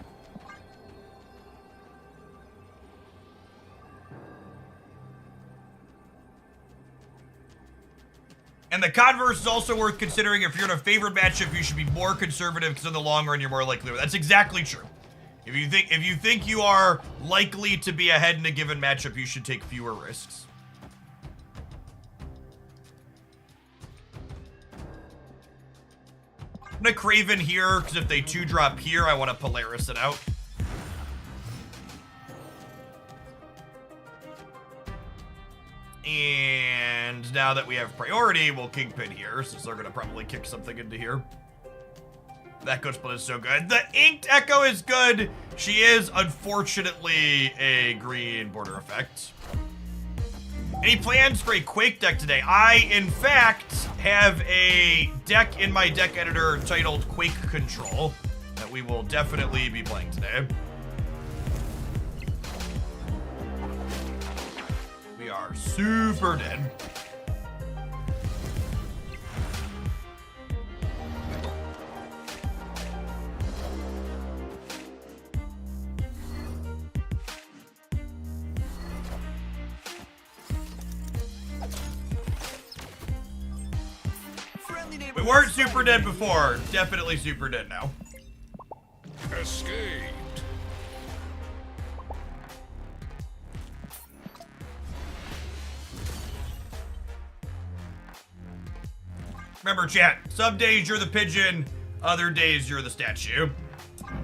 And the converse is also worth considering. If you're in a favored matchup, you should be more conservative because in the long run, you're more likely to win. That's exactly true. If you think you are likely to be ahead in a given matchup, you should take fewer risks. I'm gonna Craven here because if they 2-drop here, I want to Polaris it out. And now that we have priority, we'll Kingpin here, since they're gonna probably kick something into here. That Ghost Blood is so good. The Inked Echo is good. She is, unfortunately, a green border effect. Any plans for a Quake deck today? I, in fact, have a deck in my deck editor titled Quake Control that we will definitely be playing today. We are super dead. We weren't super dead before. Definitely super dead now. Escaped. Remember, chat, some days you're the pigeon, other days you're the statue.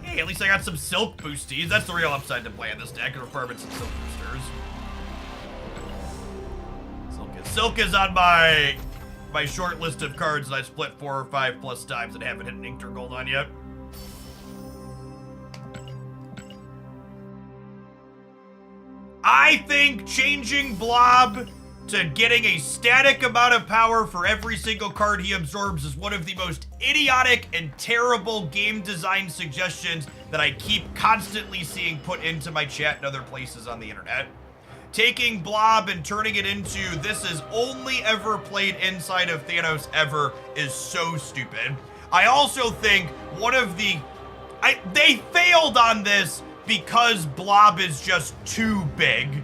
Hey, at least I got some silk boosties. That's the real upside to playing this deck, requirements and silk boosters. Silk is on my short list of cards that I split 4 or 5 plus times and haven't hit an Inked or Gold on yet. I think changing Blob to getting a static amount of power for every single card he absorbs is one of the most idiotic and terrible game design suggestions that I keep constantly seeing put into my chat and other places on the internet. Taking Blob and turning it into this is only ever played inside of Thanos ever is so stupid. I also think one of they failed on this because Blob is just too big,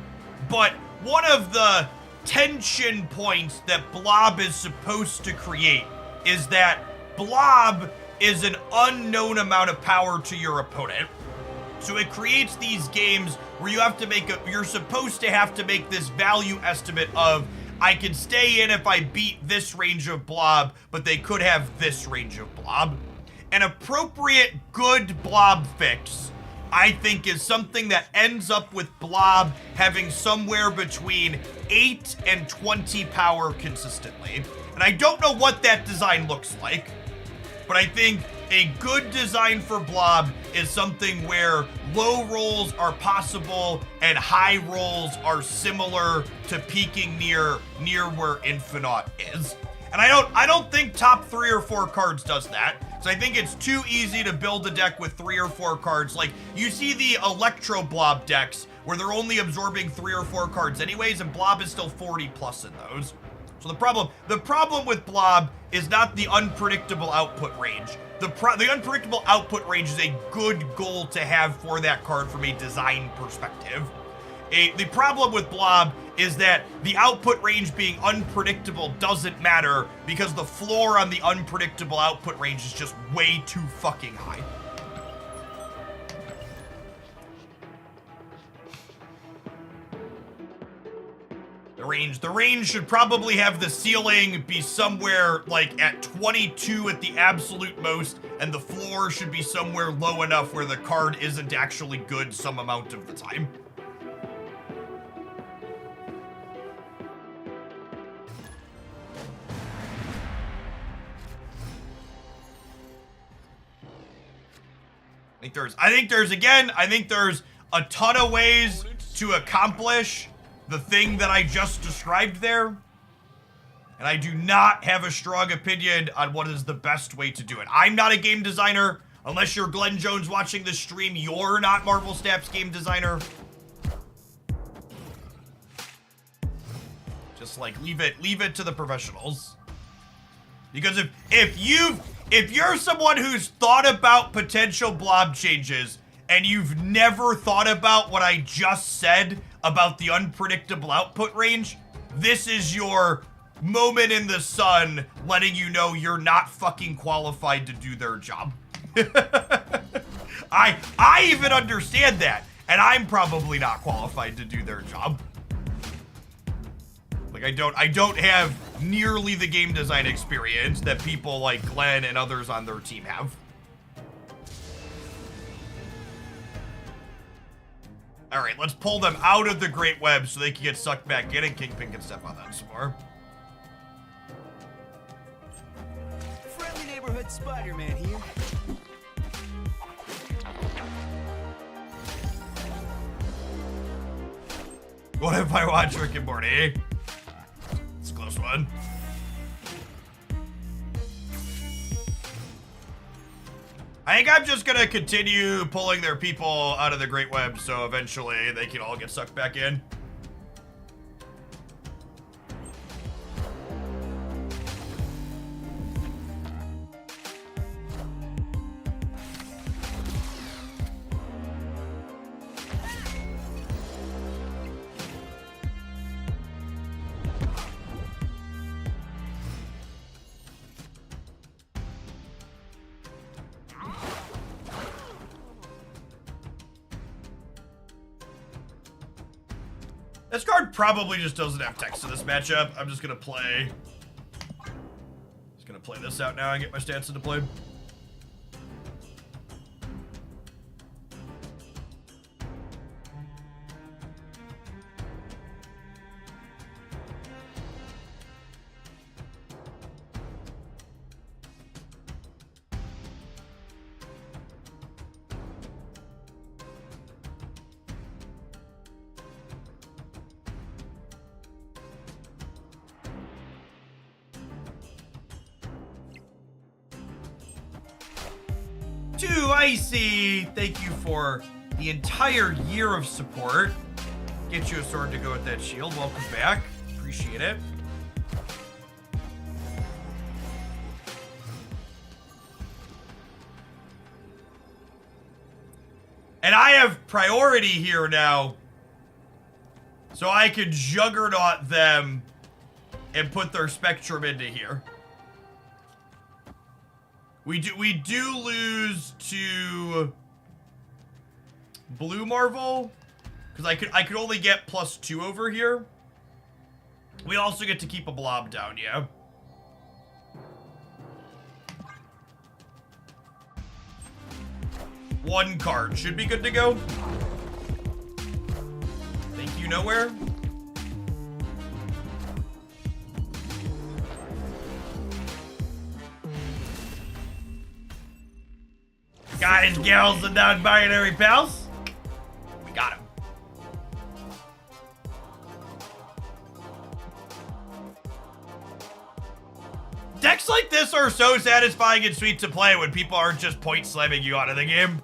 but one of the tension points that Blob is supposed to create is that Blob is an unknown amount of power to your opponent. So it creates these games where you have to you're supposed to have to make this value estimate of, I can stay in if I beat this range of Blob, but they could have this range of Blob. An appropriate good Blob fix, I think, is something that ends up with Blob having somewhere between 8 and 20 power consistently. And I don't know what that design looks like, but I think a good design for Blob is something where low rolls are possible and high rolls are similar to peaking near where Infinite is. And I don't think top 3 or 4 cards does that. So I think it's too easy to build a deck with 3 or 4 cards. Like, you see the Electro Blob decks where they're only absorbing 3 or 4 cards anyways, and Blob is still 40 plus in those. So the problem with Blob is not the unpredictable output range. The unpredictable output range is a good goal to have for that card from a design perspective. The problem with Blob is that the output range being unpredictable doesn't matter because the floor on the unpredictable output range is just way too fucking high. The range should probably have the ceiling be somewhere like at 22 at the absolute most, and the floor should be somewhere low enough where the card isn't actually good some amount of the time. I think there's a ton of ways to accomplish the thing that I just described there, and I do not have a strong opinion on what is the best way to do it. I'm not a game designer. Unless you're Glenn Jones watching this stream, you're not Marvel Snap's game designer. Just like leave it to the professionals. Because if you're someone who's thought about potential Blob changes and you've never thought about what I just said about the unpredictable output range, this is your moment in the sun letting you know you're not fucking qualified to do their job. I even understand that, and I'm probably not qualified to do their job. Like, I don't have nearly the game design experience that people like Glenn and others on their team have. All right, let's pull them out of the Great Web so they can get sucked back in, and Kingpin can step on that some more. Friendly neighborhood Spider-Man here. What if I watch Rick and Morty? It's a close one. I think I'm just gonna continue pulling their people out of the Great Web so eventually they can all get sucked back in. This card probably just doesn't have text in this matchup. I'm just gonna play. Just gonna play this out now and get my stats into play. Too icy. Thank you for the entire year of support. Get you a sword to go with that shield. Welcome back. Appreciate it. And I have priority here now, so I can juggernaut them and put their spectrum into here. We do lose to Blue Marvel, because I could only get +2 over here. We also get to keep a Blob down, yeah. One card should be good to go. Thank you, nowhere. Guys, gals, and non-binary pals. We got him. Decks like this are so satisfying and sweet to play when people aren't just point slamming you out of the game.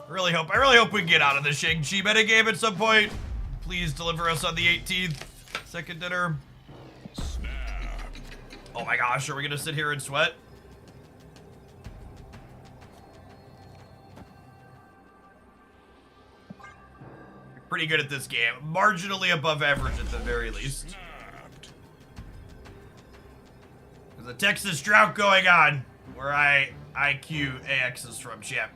I really hope we can get out of the Shang-Chi metagame at some point. Please deliver us on the 18th. Second dinner. Oh my gosh, are we gonna sit here and sweat? Pretty good at this game. Marginally above average at the very least. There's a Texas drought going on where IQ AX is from, champ.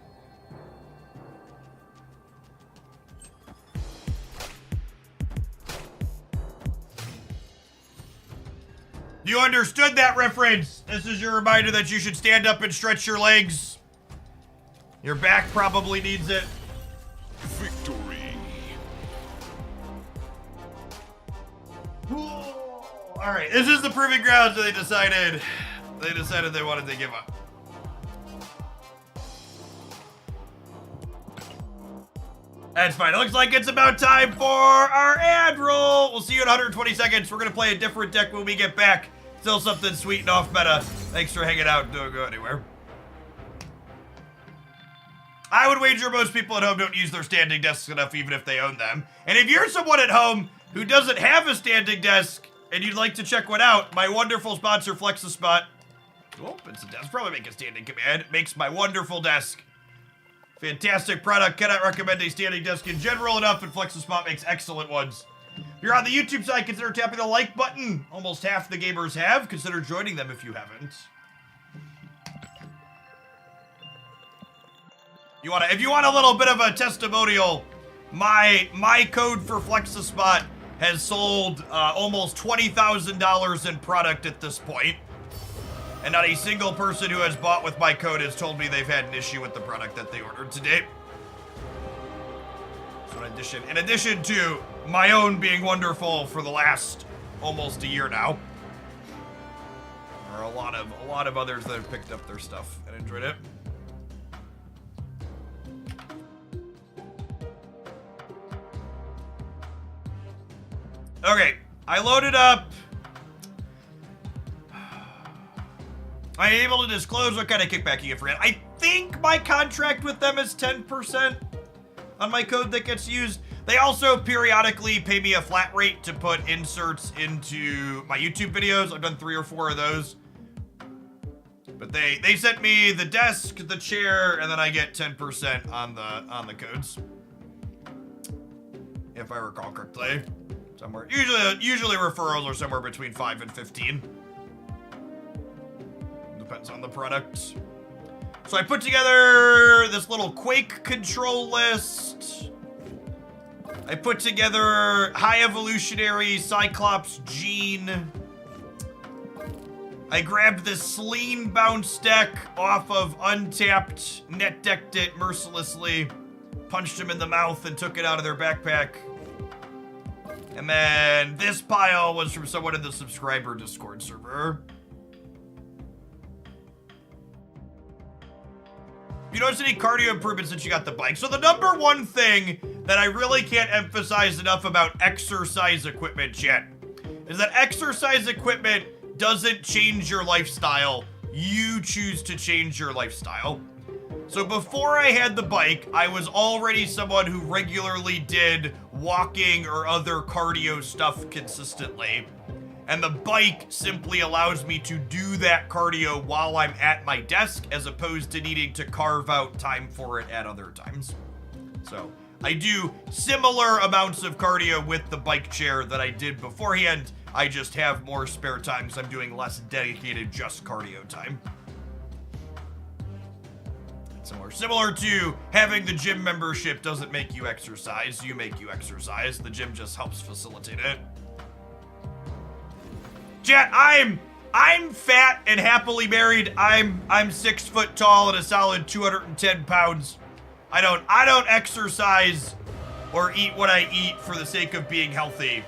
You understood that reference. This is your reminder that you should stand up and stretch your legs. Your back probably needs it. Victory. All right, this is the proving grounds that they decided they wanted to give up. That's fine. It looks like it's about time for our ad roll. We'll see you in 120 seconds. We're gonna play a different deck when we get back. Still something sweet and off meta. Thanks for hanging out. Don't go anywhere. I would wager most people at home don't use their standing desks enough even if they own them. And if you're someone at home who doesn't have a standing desk and you'd like to check one out, my wonderful sponsor, Flexispot, who opens the desk, probably make a standing command, makes my wonderful desk. Fantastic product. Cannot recommend a standing desk in general enough, and Flexispot makes excellent ones. If you're on the YouTube side, consider tapping the like button. Almost half the gamers have. Consider joining them if you haven't. If you want a little bit of a testimonial, my code for Flexispot has sold almost $20,000 in product at this point. And not a single person who has bought with my code has told me they've had an issue with the product that they ordered today. So in addition to my own being wonderful for the last almost a year now, there are a lot of others that have picked up their stuff and enjoyed it. Okay, I loaded up. I'm able to disclose what kind of kickback you get for it. I think my contract with them is 10% on my code that gets used. They also periodically pay me a flat rate to put inserts into my YouTube videos. I've done 3 or 4 of those. But they sent me the desk, the chair, and then I get 10% on the codes. If I recall correctly. Somewhere. Usually referrals are somewhere between 5 and 15. Depends on the product. So I put together this little Quake control list. I put together High Evolutionary Cyclops Gene. I grabbed this Selene bounce deck off of Untapped, net decked it mercilessly, punched him in the mouth and took it out of their backpack. And then this pile was from someone in the subscriber Discord server. You notice any cardio improvements since you got the bike? So the number one thing that I really can't emphasize enough about exercise equipment, chat, is that exercise equipment doesn't change your lifestyle. You choose to change your lifestyle. So before I had the bike, I was already someone who regularly did walking or other cardio stuff consistently. And the bike simply allows me to do that cardio while I'm at my desk, as opposed to needing to carve out time for it at other times. So I do similar amounts of cardio with the bike chair that I did beforehand. I just have more spare time because I'm doing less dedicated just cardio time. Similar to having the gym membership doesn't make you exercise, you make you exercise. The gym just helps facilitate it. Chat, I'm fat and happily married. I'm 6 foot tall and a solid 210 pounds. I don't exercise or eat what I eat for the sake of being healthy.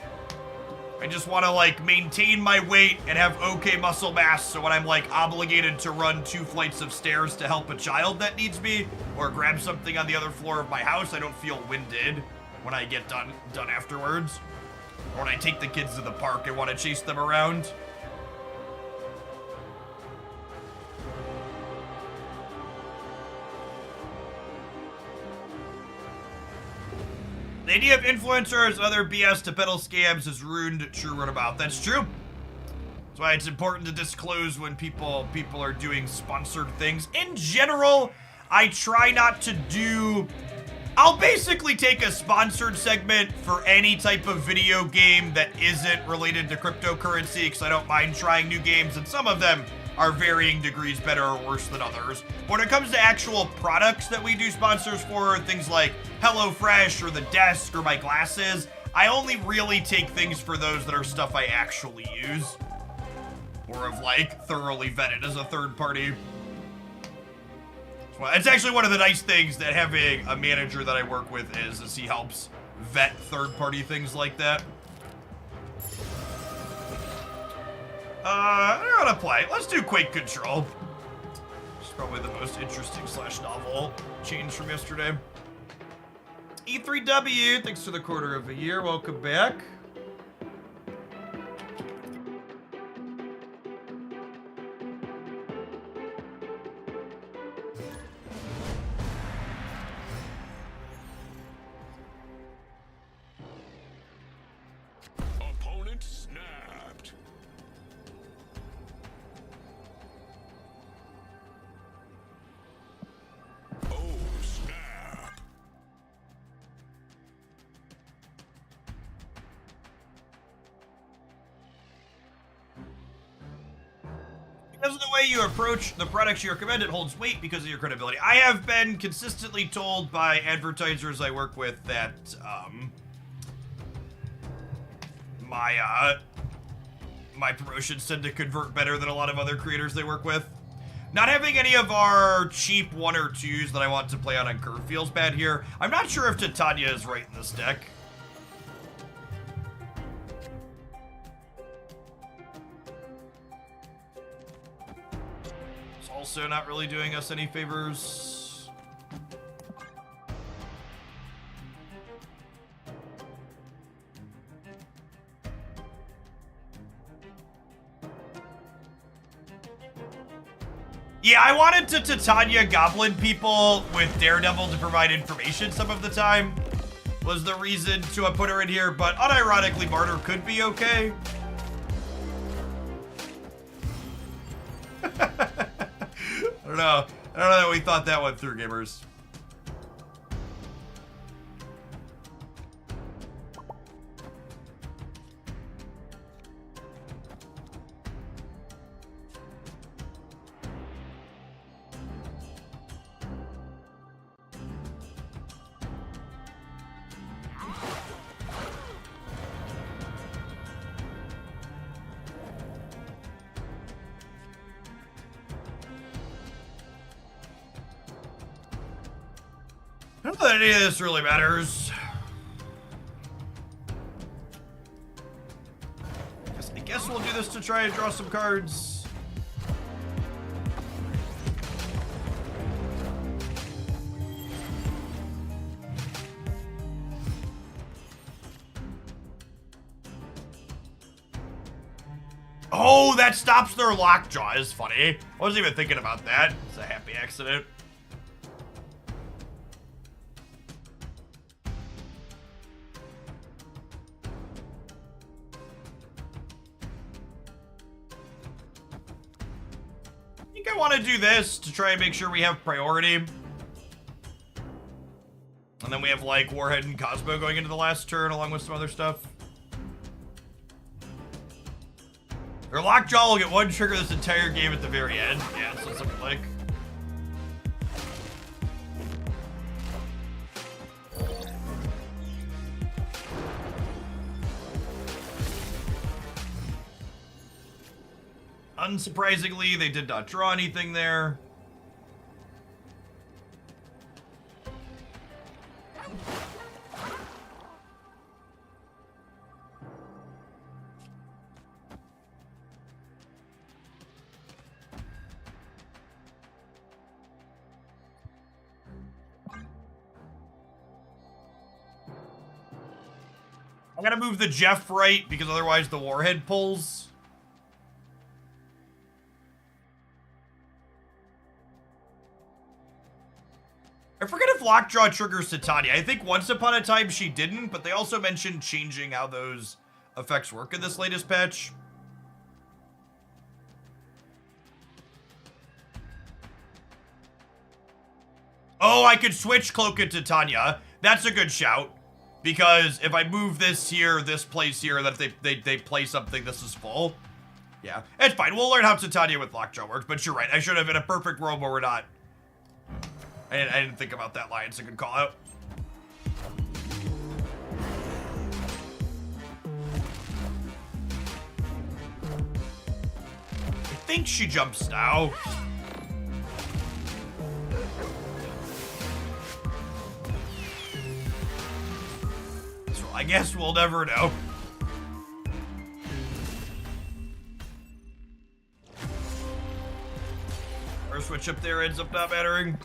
I just want to like maintain my weight and have okay muscle mass, so when I'm like obligated to run 2 flights of stairs to help a child that needs me or grab something on the other floor of my house, I don't feel winded when I get done afterwards. Or when I take the kids to the park and want to chase them around. The idea of influencers and other BS to peddle scams has ruined true runabout. That's true. That's why it's important to disclose when people are doing sponsored things. In general, I try not to do... I'll basically take a sponsored segment for any type of video game that isn't related to cryptocurrency, because I don't mind trying new games, and some of them are varying degrees better or worse than others. But when it comes to actual products that we do sponsors for, things like HelloFresh or the desk or my glasses, I only really take things for those that are stuff I actually use. Or have like thoroughly vetted as a third party. Well, it's actually one of the nice things that having a manager that I work with is he helps vet third-party things like that. I don't know how to play. Let's do Quake Control. It's probably the most interesting / novel change from yesterday. E3W, thanks for the quarter of a year. Welcome back. Opponent snapped. Oh, snap. Because of the way you approach the products you recommend, it holds weight because of your credibility. I have been consistently told by advertisers I work with that my promotions tend to convert better than a lot of other creators they work with. Not having any of our cheap 1 or 2s that I want to play on curve feels bad here. I'm not sure if Titania is right in this deck. It's also not really doing us any favors. Yeah, I wanted to Titania Goblin people with Daredevil to provide information some of the time. Was the reason to put her in here, but unironically, Martyr could be okay. I don't know. I don't know that we thought that one through, gamers. Not that any of this really matters. I guess we'll do this to try and draw some cards. Oh, that stops their lockjaw is funny. I wasn't even thinking about that. It's a happy accident. I want to do this to try and make sure we have priority. And then we have like Warhead and Cosmo going into the last turn along with some other stuff. Their Lockjaw will get 1 trigger this entire game at the very end. Yeah, so something like. Unsurprisingly, they did not draw anything there. I gotta move the Jeff right because otherwise the Warhead pulls. I forget if Lockjaw triggers Titania. I think once upon a time she didn't, but they also mentioned changing how those effects work in this latest patch. Oh, I could switch Cloak and Titania. That's a good shout. Because if I move this here, this place here, that they play something, this is full. Yeah, it's fine. We'll learn how Titania with Lockjaw works, but you're right. I should have in a perfect world where we're not. I didn't think about that line. It's a good call out. I think she jumps now. So I guess we'll never know. Our switch up there ends up not mattering.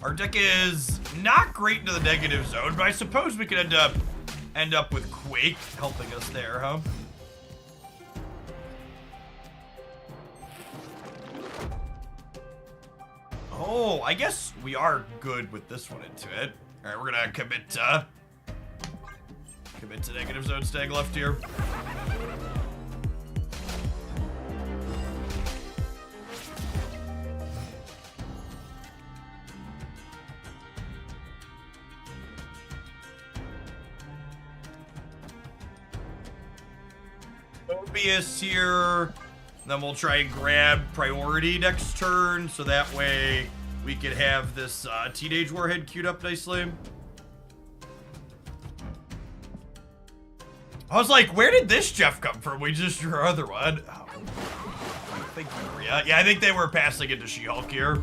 Our deck is not great into the negative zone, but I suppose we could end up with Quake helping us there, huh? Oh, I guess we are good with this one into it. All right, we're gonna commit to negative zone staying left here. Mobius here. Then we'll try and grab priority next turn, so that way we can have this Teenage Warhead queued up nicely. I was like, where did this Jeff come from? We just drew our other one. Oh, thank you, Maria. Yeah, I think they were passing into She-Hulk here.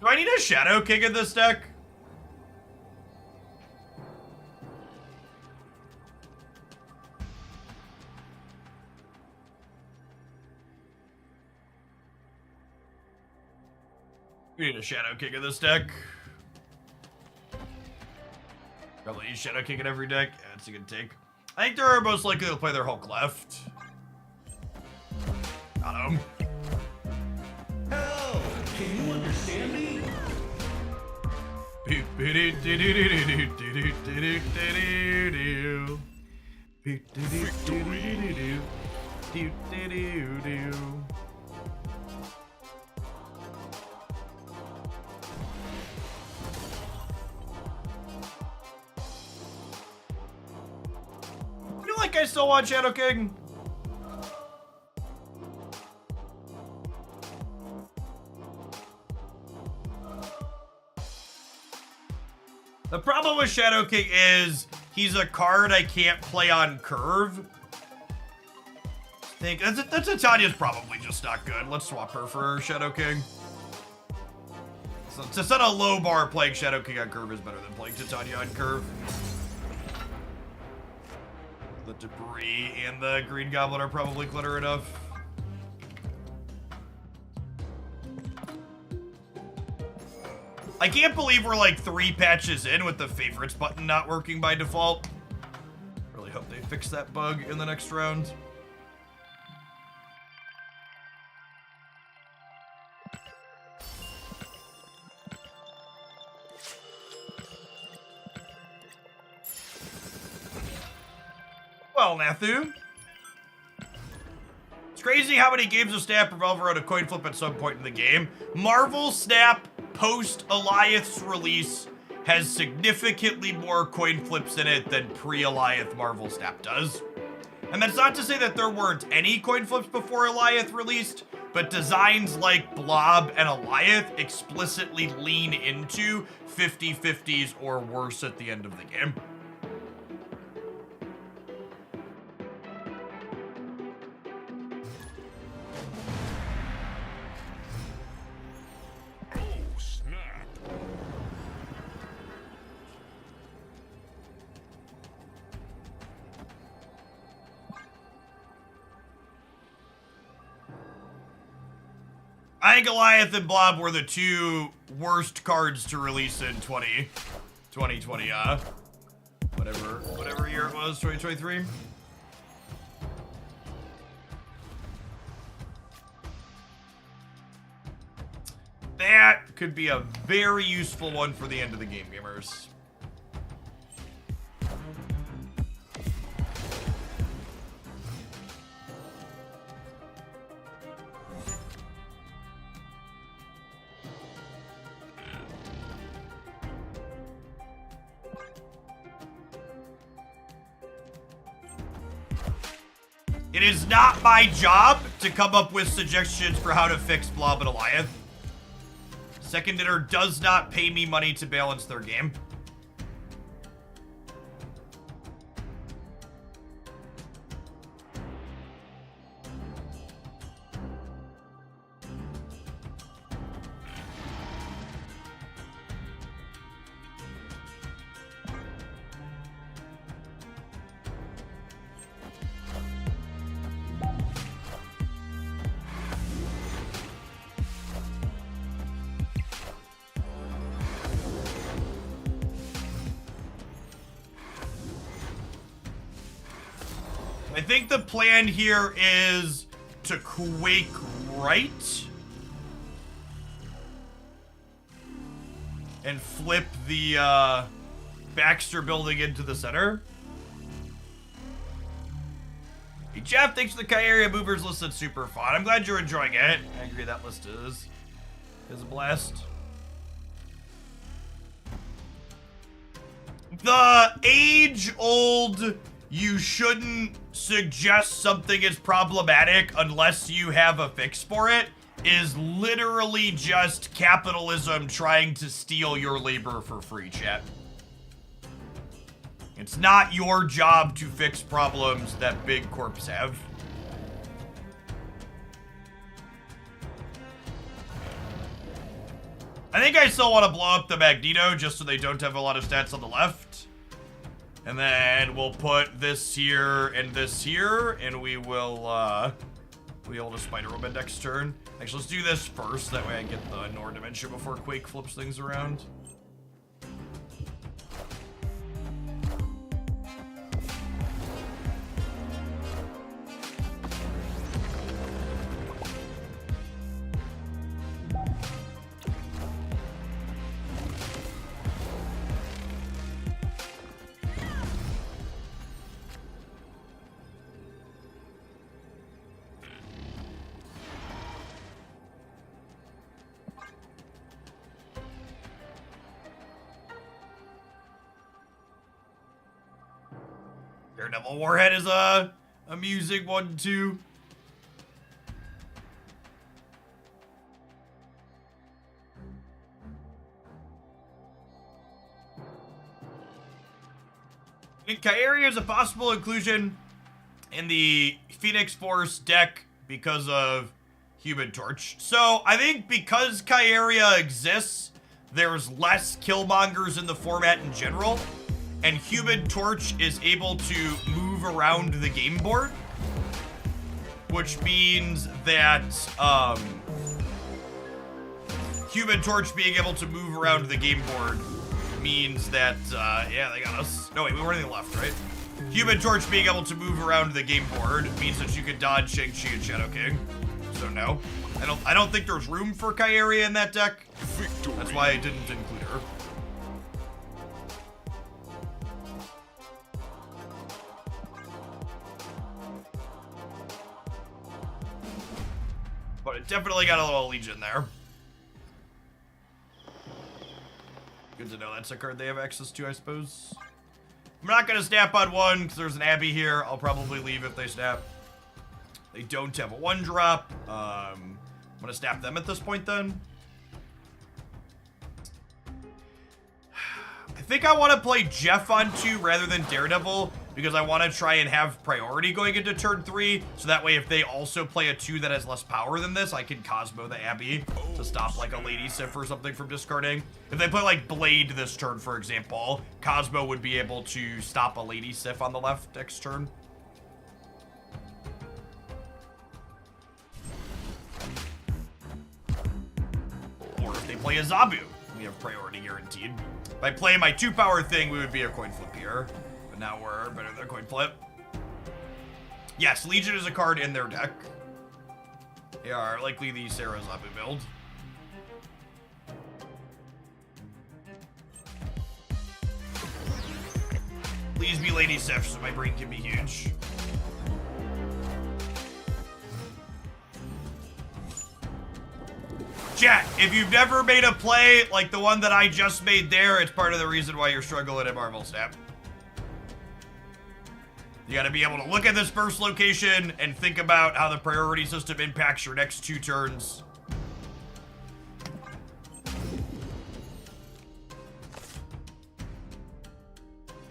Do I need a Shadow King in this deck? We need a Shadow King in this deck. Probably need Shadow King in every deck. Yeah, it's a good take. I think they're most likely to play their Hulk left. Got him. Hell, can you understand me? You like I still want Shadow King? The problem with Shadow King is he's a card I can't play on curve. I think that's a Tanya's probably just not good. Let's swap her for Shadow King. So to set a low bar, playing Shadow King on curve is better than playing Titania on curve. The Debris and the Green Goblin are probably clutter enough. I can't believe we're like 3 patches in with the favorites button not working by default. Really hope they fix that bug in the next round. Well, Nathu. It's crazy how many games of Snap revolve around a coin flip at some point in the game. Marvel Snap post-Eliath's release has significantly more coin flips in it than pre-Eliath Marvel Snap does. And that's not to say that there weren't any coin flips before Eliath released, but designs like Blob and Eliath explicitly lean into 50-50s or worse at the end of the game. I think Goliath and Blob were the 2 worst cards to release in 2020, whatever year it was, 2023. That could be a very useful one for the end of the game, gamers. It is not my job to come up with suggestions for how to fix Blob and Eliath. Second Dinner does not pay me money to balance their game. I think the plan here is to Quake right and flip the Baxter building into the center. Hey Jeff, thanks for the Kai area movers list. It's super fun. I'm glad you're enjoying it. I agree that list is a blast. The age-old you shouldn't suggest something is problematic unless you have a fix for it is literally just capitalism trying to steal your labor for free, chat. It's not your job to fix problems that big corps have. I think I still want to blow up the Magneto just so they don't have a lot of stats on the left. And then we'll put this here and this here, and we will be able to Spider-Woman next turn. Actually, let's do this first. That way I get the Nor Dimension before Quake flips things around. Daredevil Warhead is a amusing one too. I think Kyria is a possible inclusion in the Phoenix Force deck because of Human Torch. So I think because Kyria exists, there's less Killmongers in the format in general. And Human Torch is able to move around the game board, which means that Human Torch being able to move around the game board means that, yeah, they got us. No, wait, we weren't on the left, right? Human Torch being able to move around the game board means that you could dodge Shang-Chi and Shadow King. So no, I don't think there's room for Kyria in that deck. Victory. That's why I didn't include her. But it definitely got a little Legion there. Good to know that's a card they have access to, I suppose. I'm not going to snap on one because there's an Abby here. I'll probably leave if they snap. They don't have a 1-drop. I'm going to snap them at this point then. I think I want to play Jeff on 2 rather than Daredevil because I want to try and have priority going into turn 3. So that way if they also play a 2 that has less power than this, I can Cosmo the Abby to stop like a Lady Sif or something from discarding. If they play like Blade this turn, for example, Cosmo would be able to stop a Lady Sif on the left next turn. Or if they play a Zabu, we have priority guaranteed. If I play my 2-power thing, we would be a coin flip here. But now we're better than a coin flip. Yes, Legion is a card in their deck. They are likely the Sarah Zabu build. Please be Lady Sif so my brain can be huge. Chat, if you've never made a play like the one that I just made there, it's part of the reason why you're struggling at Marvel Snap. You gotta be able to look at this first location and think about how the priority system impacts your next 2 turns.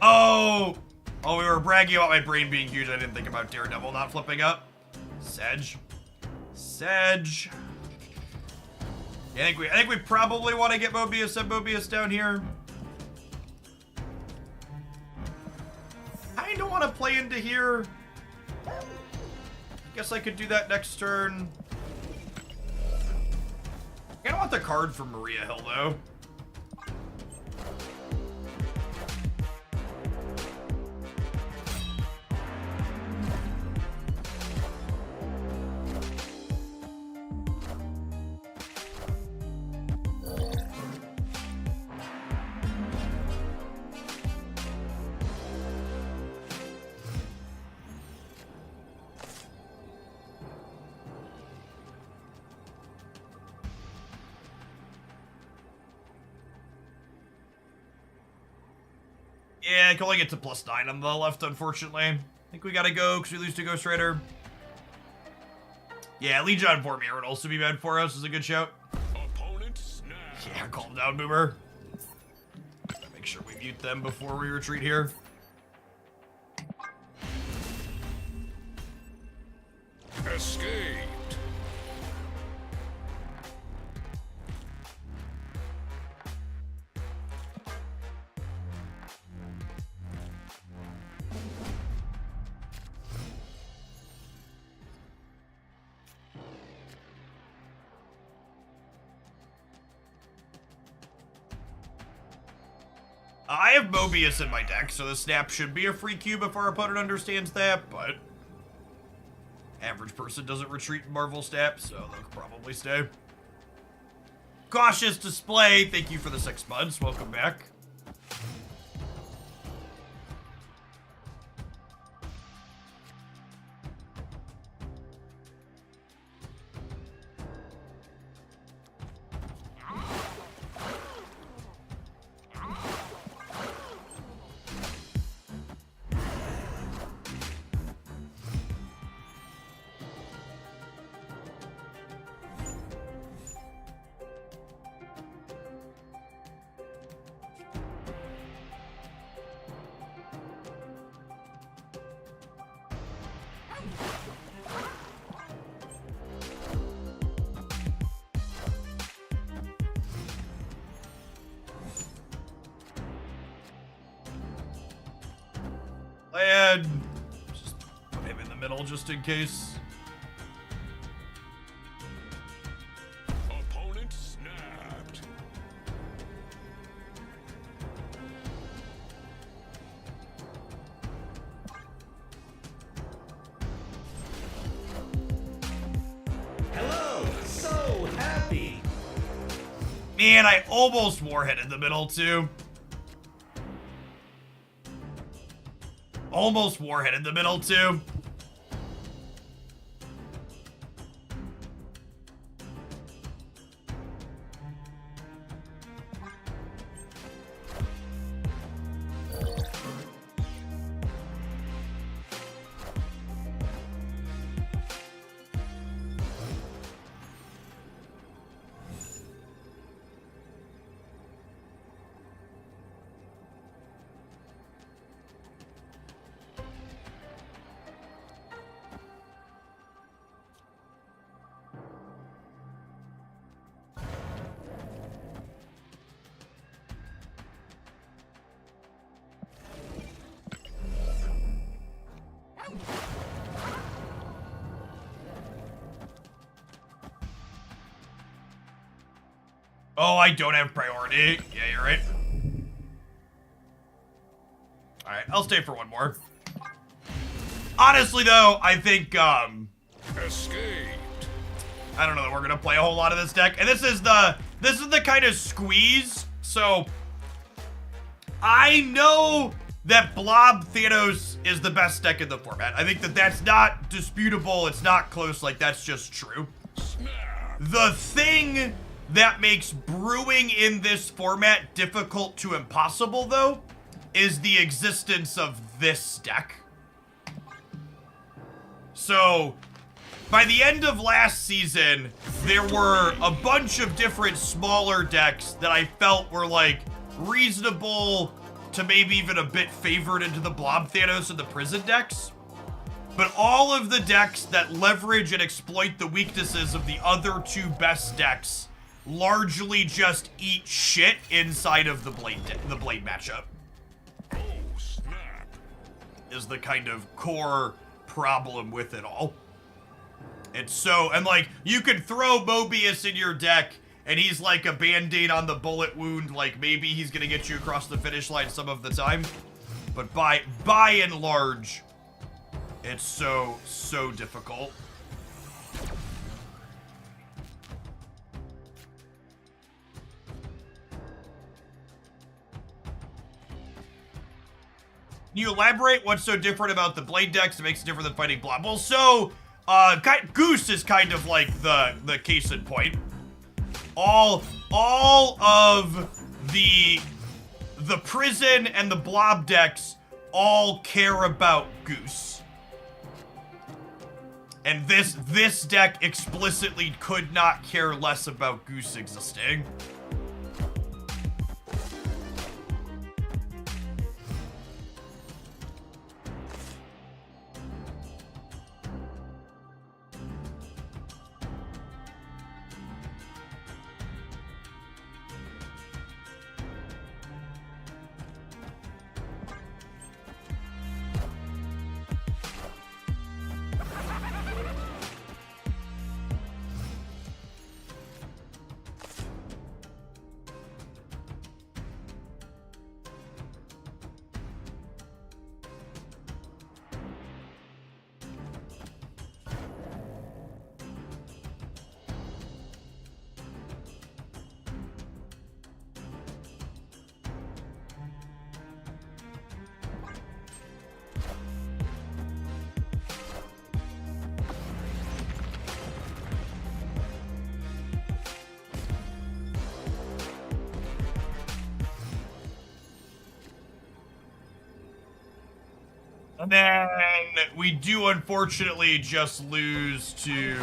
Oh, we were bragging about my brain being huge. I didn't think about Daredevil not flipping up. Sedge. Yeah, I think we probably want to get Mobius and Mobius down here. I don't want to play into here. I guess I could do that next turn. I don't want the card from Maria Hill though. Yeah, I can only get to +9 on the left, unfortunately. I think we gotta go because we lose to Ghost Rider. Yeah, Legion on Vormir would also be bad for us. Is a good shout. Opponent snap. Yeah, calm down, Boomer. Make sure we mute them before we retreat here. Escaped. I have Mobius in my deck, so the snap should be a free cube if our opponent understands that, but average person doesn't retreat Marvel snap, so they'll probably stay. Cautious display, thank you for the 6 months, welcome back. And just put him in the middle just in case. Opponent snapped. Hello, so happy. Man, I almost Warhead in the middle too. Almost Warhead in the middle too. Oh, I don't have priority. Yeah, you're right. Alright, I'll stay for one more. Honestly, though, I think, Escaped. I don't know that we're gonna play a whole lot of this deck. And this is the kind of squeeze. So, I know that Blob Thanos is the best deck in the format. I think that that's not disputable. It's not close. Like, that's just true. Snap. The thing that makes brewing in this format difficult to impossible, though, is the existence of this deck. So, by the end of last season, there were a bunch of different smaller decks that I felt were, like, reasonable to maybe even a bit favored into the Blob Thanos and the Prison decks. But all of the decks that leverage and exploit the weaknesses of the other two best decks largely just eat shit inside of the Blade matchup. Oh, snap. Is the kind of core problem with it all. It's so, and like, you could throw Mobius in your deck, and he's like a band-aid on the bullet wound, like maybe he's gonna get you across the finish line some of the time. But by and large, it's so difficult. Can you elaborate what's so different about the Blade decks that makes it different than fighting Blob? Well, so, Goose is kind of like the case in point. All of the the prison and the blob decks all care about Goose. And this deck explicitly could not care less about Goose existing. And then we do unfortunately just lose to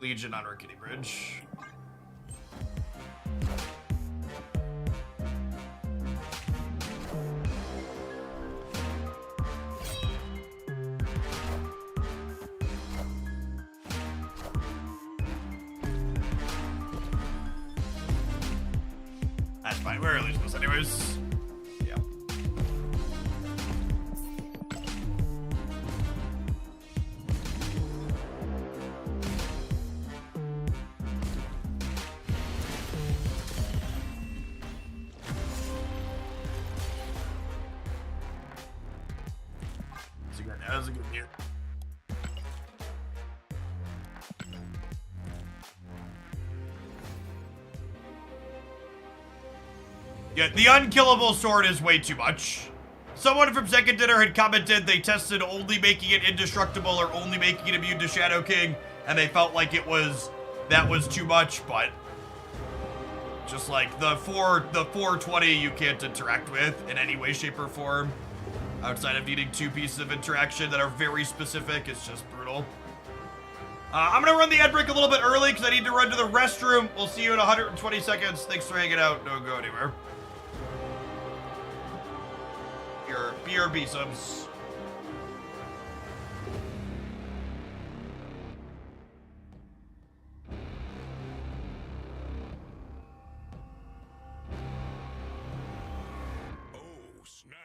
Legion on Rickety Bridge. That's fine, we're losing this anyways. That was a good year. Yeah, the unkillable sword is way too much. Someone from Second Dinner had commented they tested only making it indestructible or only making it immune to Shadow King, and they felt like that was too much, but just like the 420 you can't interact with in any way, shape, or form. Outside of needing 2 pieces of interaction that are very specific, it's just brutal. I'm gonna run the ad break a little bit early because I need to run to the restroom. We'll see you in 120 seconds. Thanks for hanging out. Don't go anywhere. Your BRB subs. Oh, snap.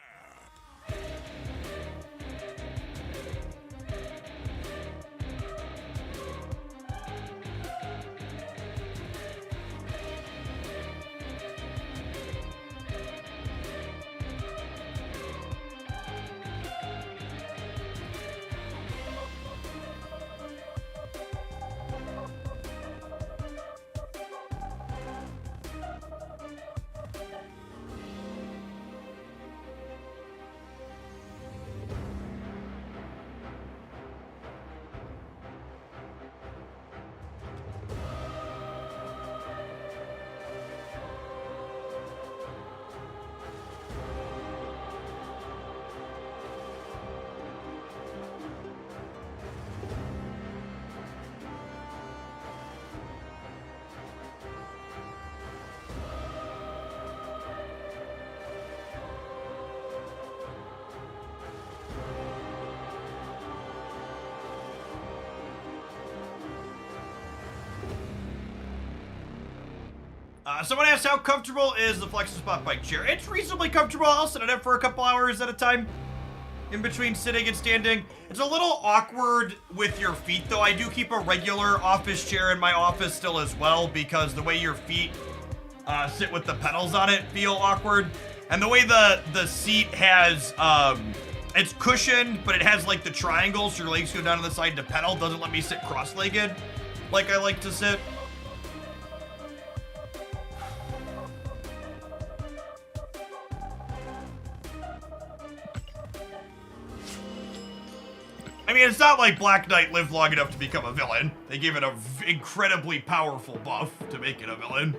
Someone asked how comfortable is the Flexispot bike chair. It's reasonably comfortable. I'll sit in it for a couple hours at a time in between sitting and standing. It's a little awkward with your feet, though. I do keep a regular office chair in my office still as well because the way your feet sit with the pedals on it feel awkward. And the way the seat has, it's cushioned, but it has like the triangle so your legs go down to the side to pedal. Doesn't let me sit cross-legged like I like to sit. I mean, it's not like Black Knight lived long enough to become a villain. They gave it an incredibly powerful buff to make it a villain.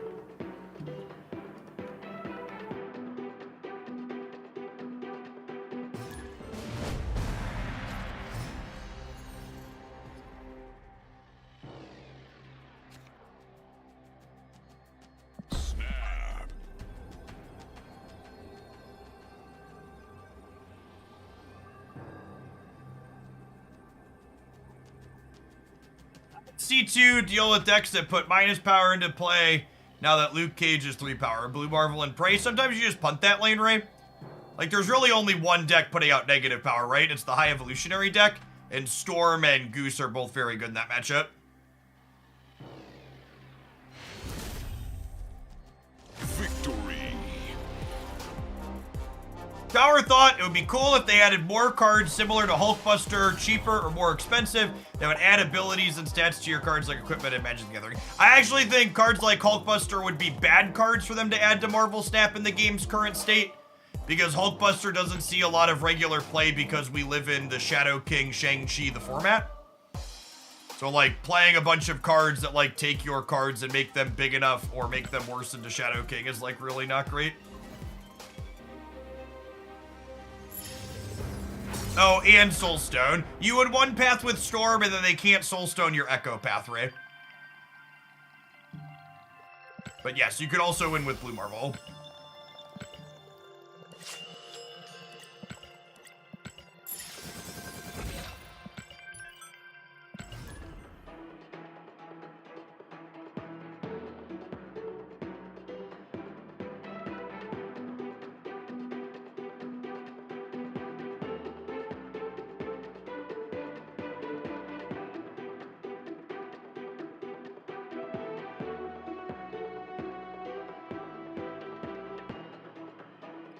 C2, deal with decks that put minus power into play now that Luke Cage is 3 power. Blue Marvel and Prey. Sometimes you just punt that lane, Ray. Like, there's really only one deck putting out negative power, right? It's the High Evolutionary deck, and Storm and Goose are both very good in that matchup. Victory. Tower thought it would be cool if they added more cards similar to Hulkbuster, cheaper or more expensive, that would add abilities and stats to your cards like Equipment and Magic the Gathering. I actually think cards like Hulkbuster would be bad cards for them to add to Marvel Snap in the game's current state, because Hulkbuster doesn't see a lot of regular play because we live in the Shadow King, Shang-Chi, the format. So, like, playing a bunch of cards that, like, take your cards and make them big enough or make them worse into Shadow King is, like, really not great. Oh, and Soulstone. You would one path with Storm, and then they can't Soulstone your Echo path, Ray. But yes, you could also win with Blue Marvel.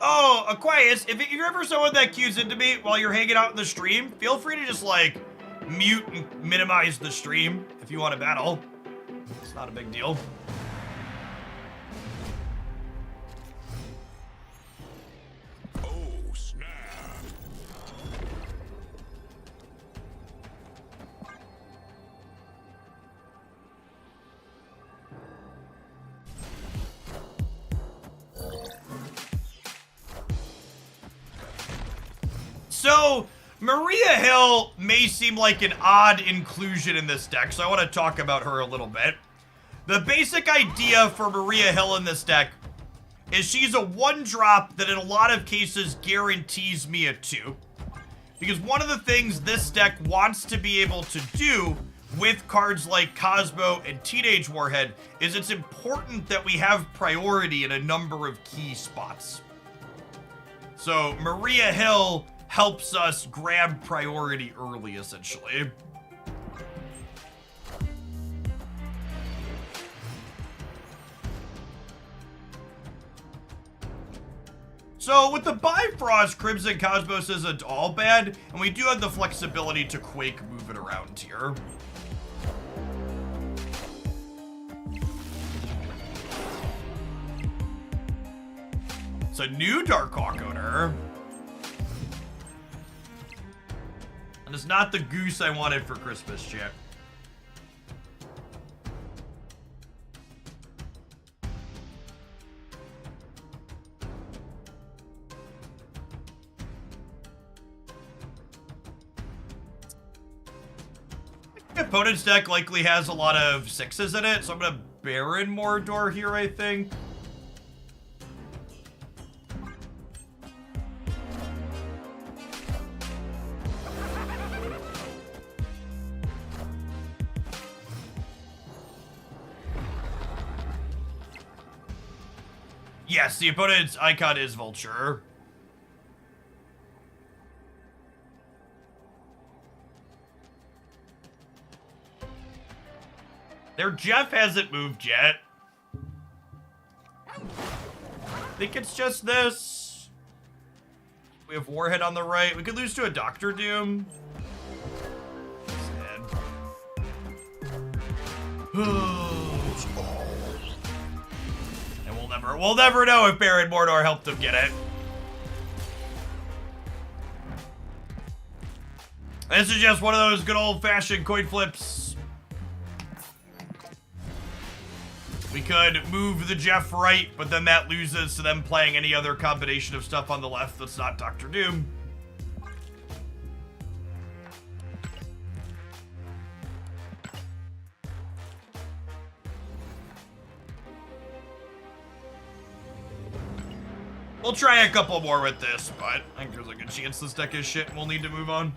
Oh, Aquarius, if you're ever someone that cues into me while you're hanging out in the stream, feel free to just, like, mute and minimize the stream if you want to battle. It's not a big deal. Oh, snap. So, Maria Hill may seem like an odd inclusion in this deck, so I want to talk about her a little bit. The basic idea for Maria Hill in this deck is she's a 1-drop that in a lot of cases guarantees me a 2. Because one of the things this deck wants to be able to do with cards like Cosmo and Teenage Warhead is it's important that we have priority in a number of key spots. So, Maria Hill helps us grab priority early, essentially. So with the Bifrost, Crimson Cosmos isn't all bad, and we do have the flexibility to Quake move it around here. It's a new Darkhawk owner. And it's not the goose I wanted for Christmas, chat. The opponent's deck likely has a lot of 6s in it, so I'm gonna Baron Mordor here, I think. Yes, the opponent's icon is Vulture. Their Jeff hasn't moved yet. I think it's just this. We have Warhead on the right. We could lose to a Doctor Doom. And we'll never know if Baron Mordor helped him get it. This is just one of those good old-fashioned coin flips. We could move the Jeff right, but then that loses to them playing any other combination of stuff on the left that's not Doctor Doom. We'll try a couple more with this, but I think there's a good chance this deck is shit and we'll need to move on.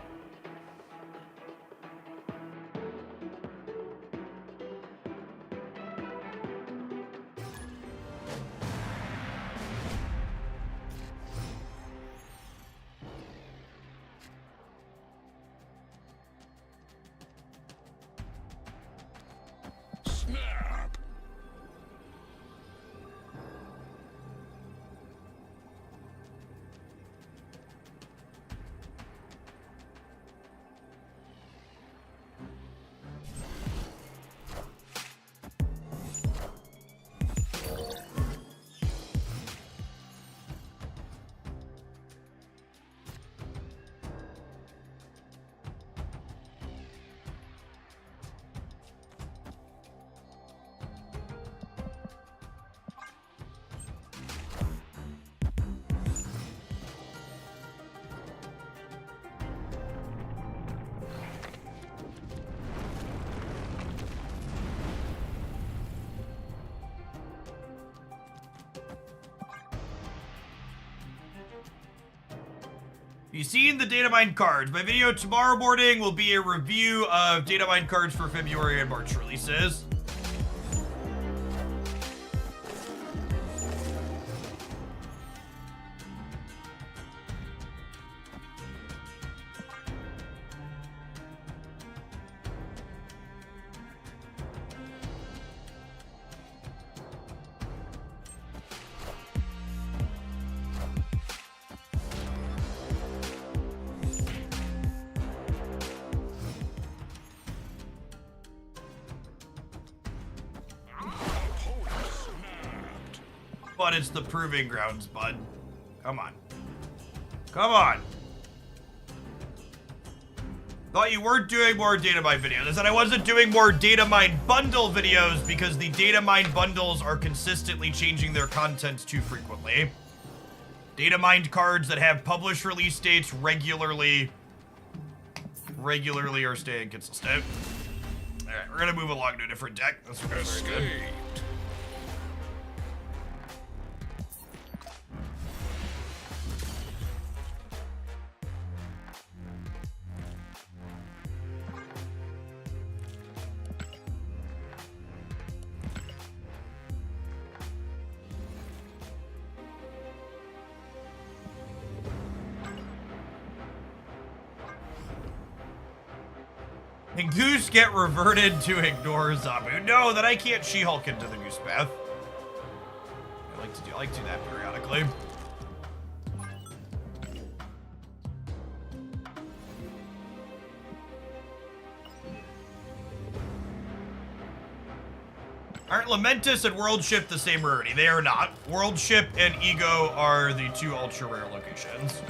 you seen the data mine cards? My video tomorrow morning will be a review of data mine cards for February and March releases. But it's the proving grounds, bud. Come on. Come on. Thought you weren't doing more data mine videos. I said I wasn't doing more data mine bundle videos because the data mine bundles are consistently changing their content too frequently. Data mined cards that have published release dates regularly are staying consistent. Alright, we're gonna move along to a different deck. That's very good. Can Goose get reverted to ignore Zabu? No, that I can't She-Hulk into the Goose path. I like to do that periodically. Aren't Lamentus and World Ship the same rarity? They are not. World Ship and Ego are the two ultra rare locations.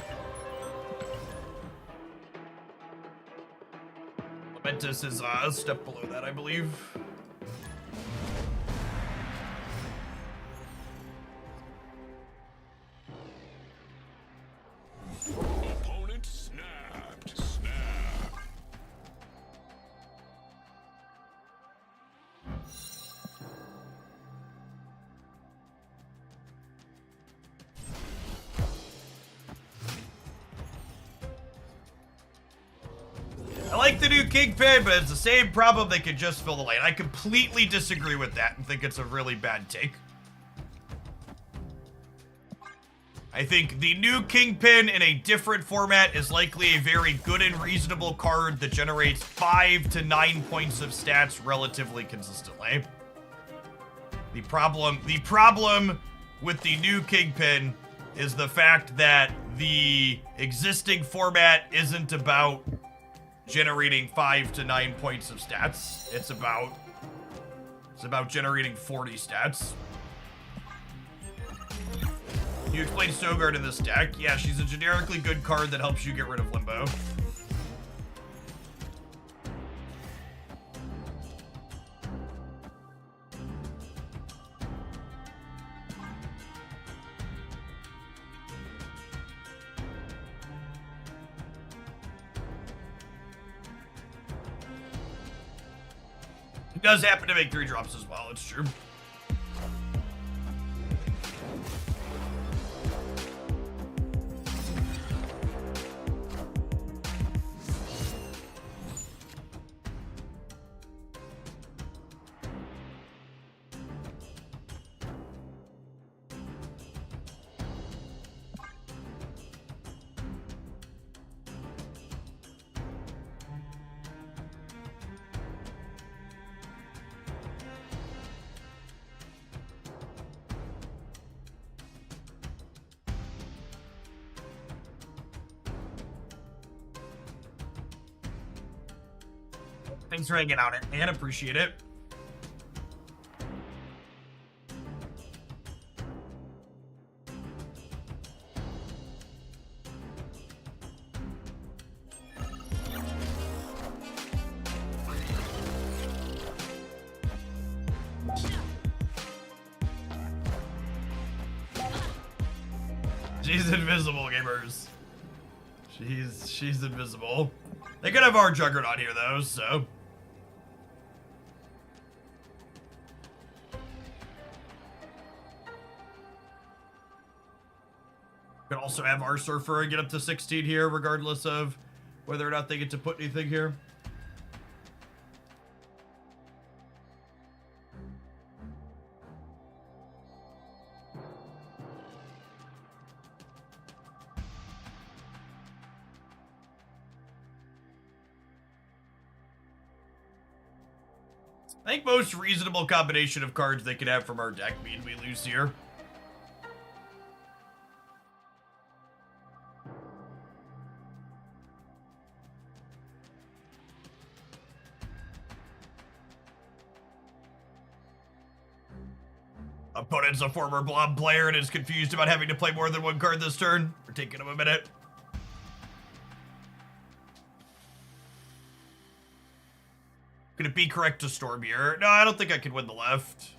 Lamentus is a step below that, I believe. Opponent snapped. Snap. I like the new Kingpin, but it's the same problem. They could just fill the lane. I completely disagree with that and think it's a really bad take. I think the new Kingpin in a different format is likely a very good and reasonable card that generates 5 to 9 points of stats relatively consistently. The problem with the new Kingpin is the fact that the existing format isn't about generating 5 to 9 points of stats. It's about generating 40 stats. You explained Sogard in this deck. Yeah, she's a generically good card that helps you get rid of Limbo. He does happen to make 3 drops as well, it's true. Thanks for hanging out, and appreciate it. She's invisible, gamers. She's invisible. They could have our Juggernaut here, though, so... Could also have our Surfer get up to 16 here, regardless of whether or not they get to put anything here. I think most reasonable combination of cards they could have from our deck mean we lose here. Opponent's a former Blob player and is confused about having to play more than one card this turn. We're taking him a minute. Could it be correct to storm here? No, I don't think I can win the left.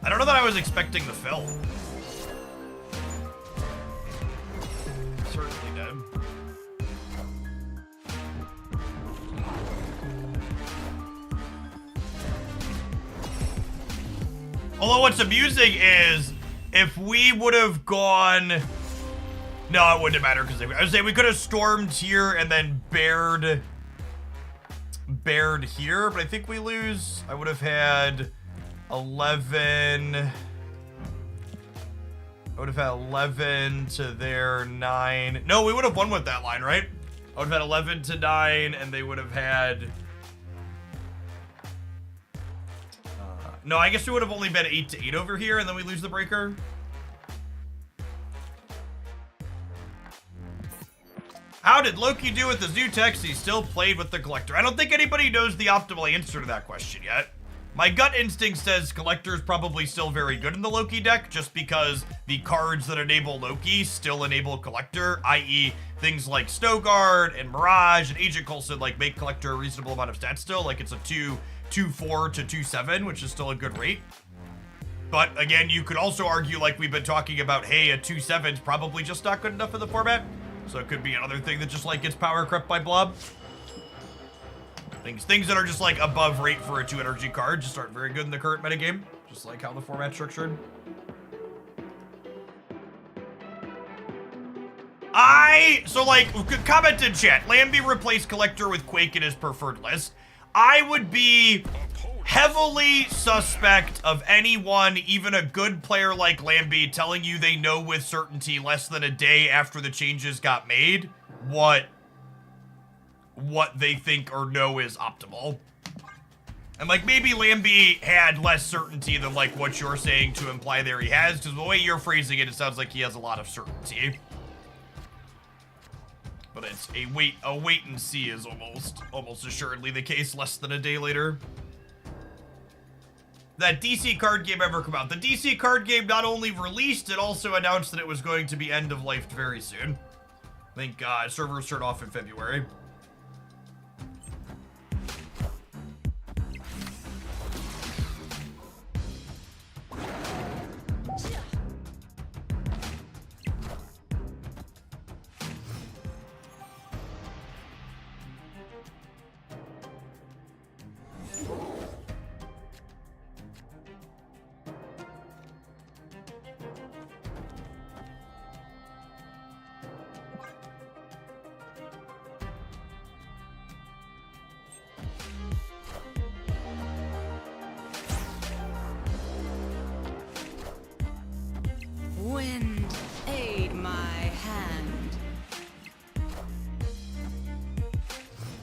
I don't know that I was expecting the fill. Certainly did. Although what's amusing is if we would have gone, no, it wouldn't have mattered because I was saying we could have stormed here and then bared here, but I think we lose. I would have had 11. I would have had 11 to their 9. No, we would have won with that line, right? I would have had 11 to 9, and they would have had. No, I guess it would have only been 8 to 8 over here, and then we lose the breaker. How did Loki do with his new text? He still played with the Collector. I don't think anybody knows the optimal answer to that question yet. My gut instinct says Collector is probably still very good in the Loki deck, just because the cards that enable Loki still enable Collector, i.e. things like Snow Guard and Mirage and Agent Coulson like make Collector a reasonable amount of stats still, like it's a 2-4 to 2-7, which is still a good rate. But again, you could also argue, like we've been talking about, hey, a 2-7 is probably just not good enough for the format. So it could be another thing that just like gets power crept by Blob. Things that are just like above rate for a 2 energy card just aren't very good in the current metagame. Just like how the format's structured. So like, comment in chat. Lambie replaced Collector with Quake in his preferred list. I would be heavily suspect of anyone, even a good player like Lambie, telling you they know with certainty less than a day after the changes got made what they think or know is optimal. And like maybe Lambie had less certainty than like what you're saying to imply there he has, because the way you're phrasing it, it sounds like he has a lot of certainty. But it's a wait and see is almost assuredly the case less than a day later. That DC card game ever come out? The DC card game not only released, it also announced that it was going to be end of life very soon. I think servers turn off in February. Wind, aid my hand.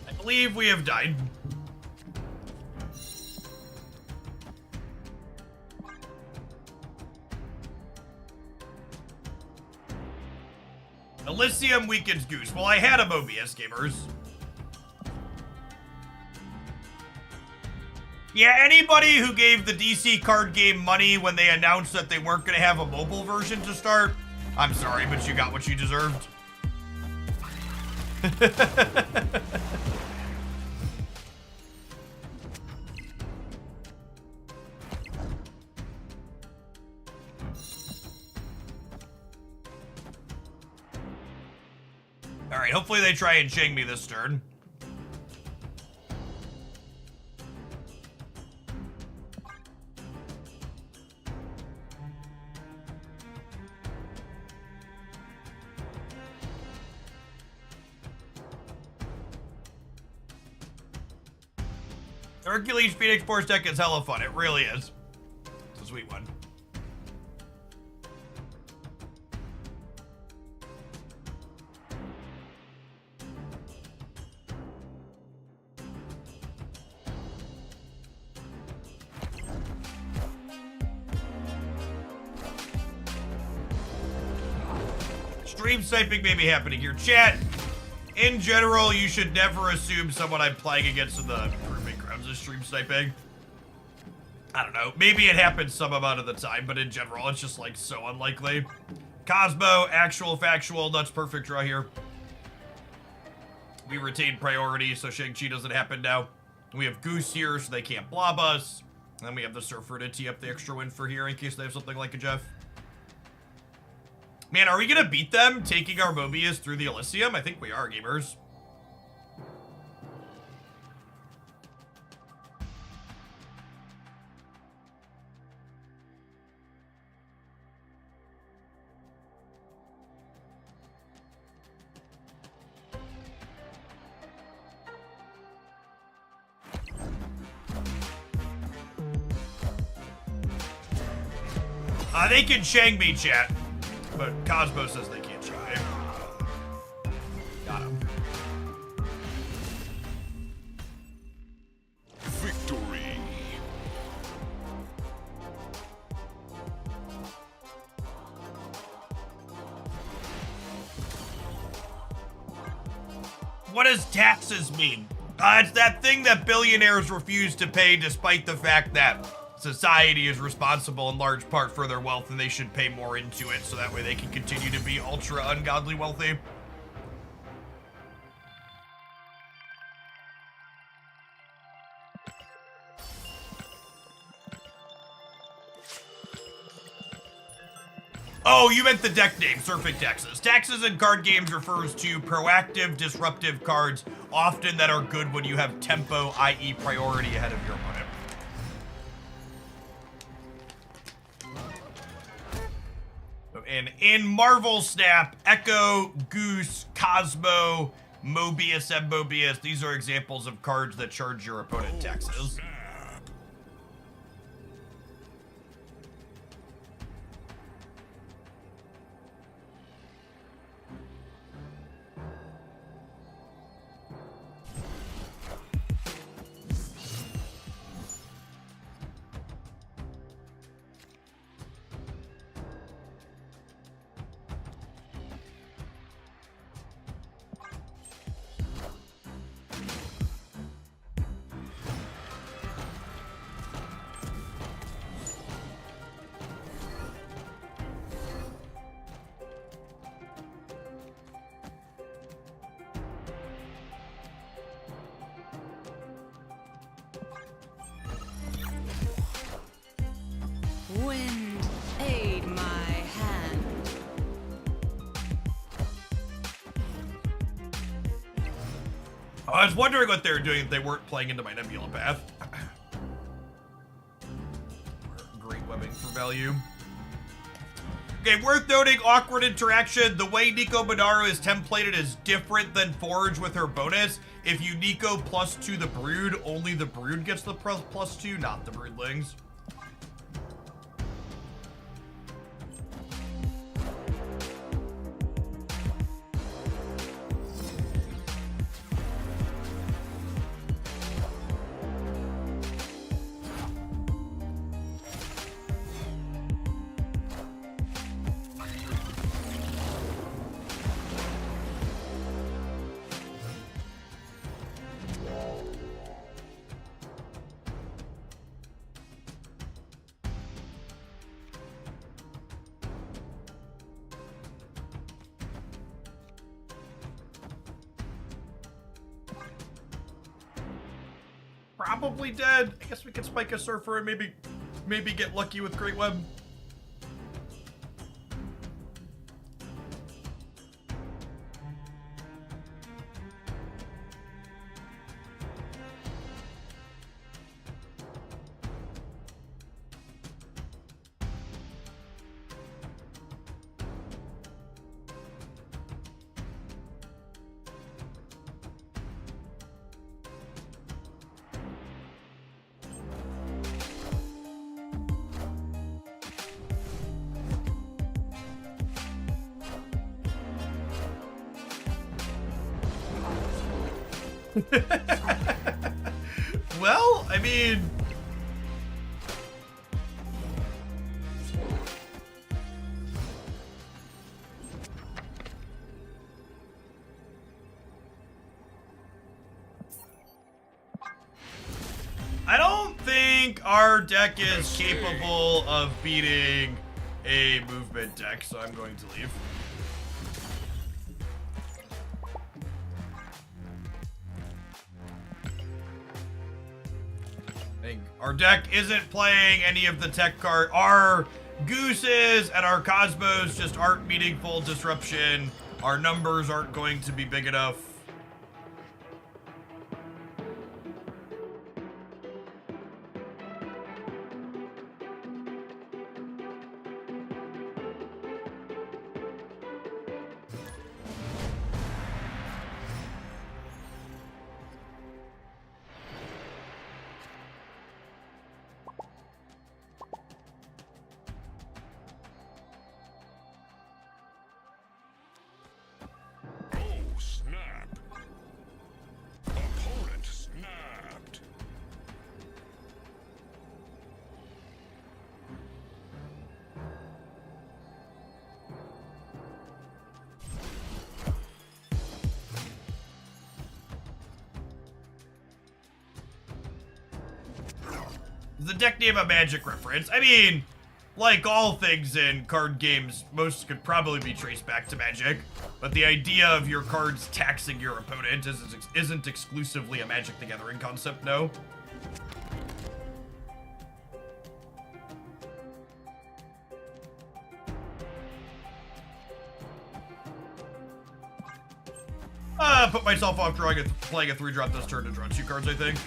I believe we have died. Elysium weakens Goose. Well, I had a Mobius, gamers. Yeah, anybody who gave the DC card game money when they announced that they weren't going to have a mobile version to start, I'm sorry, but you got what you deserved. All right, hopefully they try and Shang me this turn. Hercules Phoenix Force deck is hella fun. It really is. It's a sweet one. Stream sniping may be happening here. Chat, in general, you should never assume someone I'm playing against in the Proving Grounds is stream sniping. I don't know. Maybe it happens some amount of the time, but in general, it's just, like, so unlikely. Cosmo, actual, factual, nuts, perfect draw here. We retain priority, so Shang-Chi doesn't happen now. We have Goose here, so they can't blob us. And then we have the Surfer to tee up the extra win for here in case they have something like a Jeff. Man, are we gonna beat them taking our Mobius through the Elysium? I think we are, gamers. They can Shang me, chat. But Cosmo says they can't Shang me. Got him. Victory. What does taxes mean? It's that thing that billionaires refuse to pay despite the fact that society is responsible in large part for their wealth and they should pay more into it so that way they can continue to be ultra ungodly wealthy. Oh, you meant the deck name, Surfing Taxes. Taxes in card games refers to proactive, disruptive cards, often that are good when you have tempo, i.e. priority ahead of your opponent. And in Marvel Snap, Echo, Goose, Cosmo, Mobius, and Mobius, these are examples of cards that charge your opponent taxes. Wind, aid my hand. I was wondering what they were doing if they weren't playing into my Nebula path. Great webbing for value. Okay, worth noting, awkward interaction. The way Nico Monaro is templated is different than Forge with her bonus. If you Nico +2 the Brood, only the Brood gets the +2, not the Broodlings. Probably dead. I guess we could spike a Surfer and maybe get lucky with Great Web. Well, I mean... I don't think our deck is capable of beating a movement deck, so I'm going to leave. I think our deck isn't playing any of the tech card. Our Gooses and our Cosmos just aren't meaningful disruption. Our numbers aren't going to be big enough. Oh, snap. Opponent snapped. Is the deck name a Magic reference? I mean, like all things in card games, most could probably be traced back to Magic, but the idea of your cards taxing your opponent isn't exclusively a Magic the Gathering concept, no. Put myself off playing a 3-drop this turn to draw 2 cards, I think.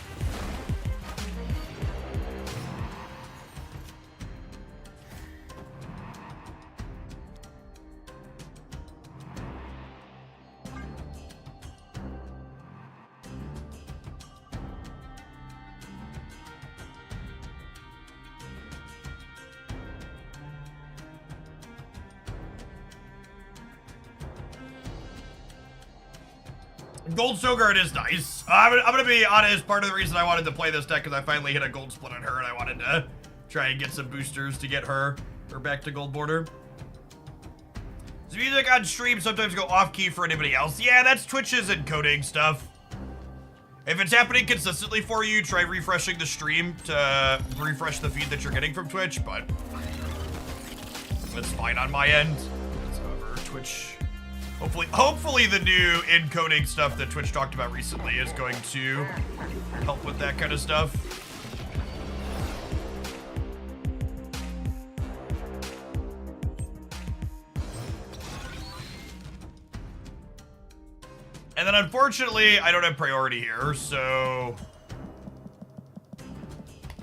Gold Sogard is nice. I'm gonna be honest, part of the reason I wanted to play this deck is I finally hit a gold split on her and I wanted to try and get some boosters to get her back to gold border. Does music on stream sometimes go off key for anybody else? Yeah, that's Twitch's encoding stuff. If it's happening consistently for you, try refreshing the stream to refresh the feed that you're getting from Twitch, but that's fine on my end. However, Twitch... Hopefully the new encoding stuff that Twitch talked about recently is going to help with that kind of stuff. And then unfortunately, I don't have priority here, so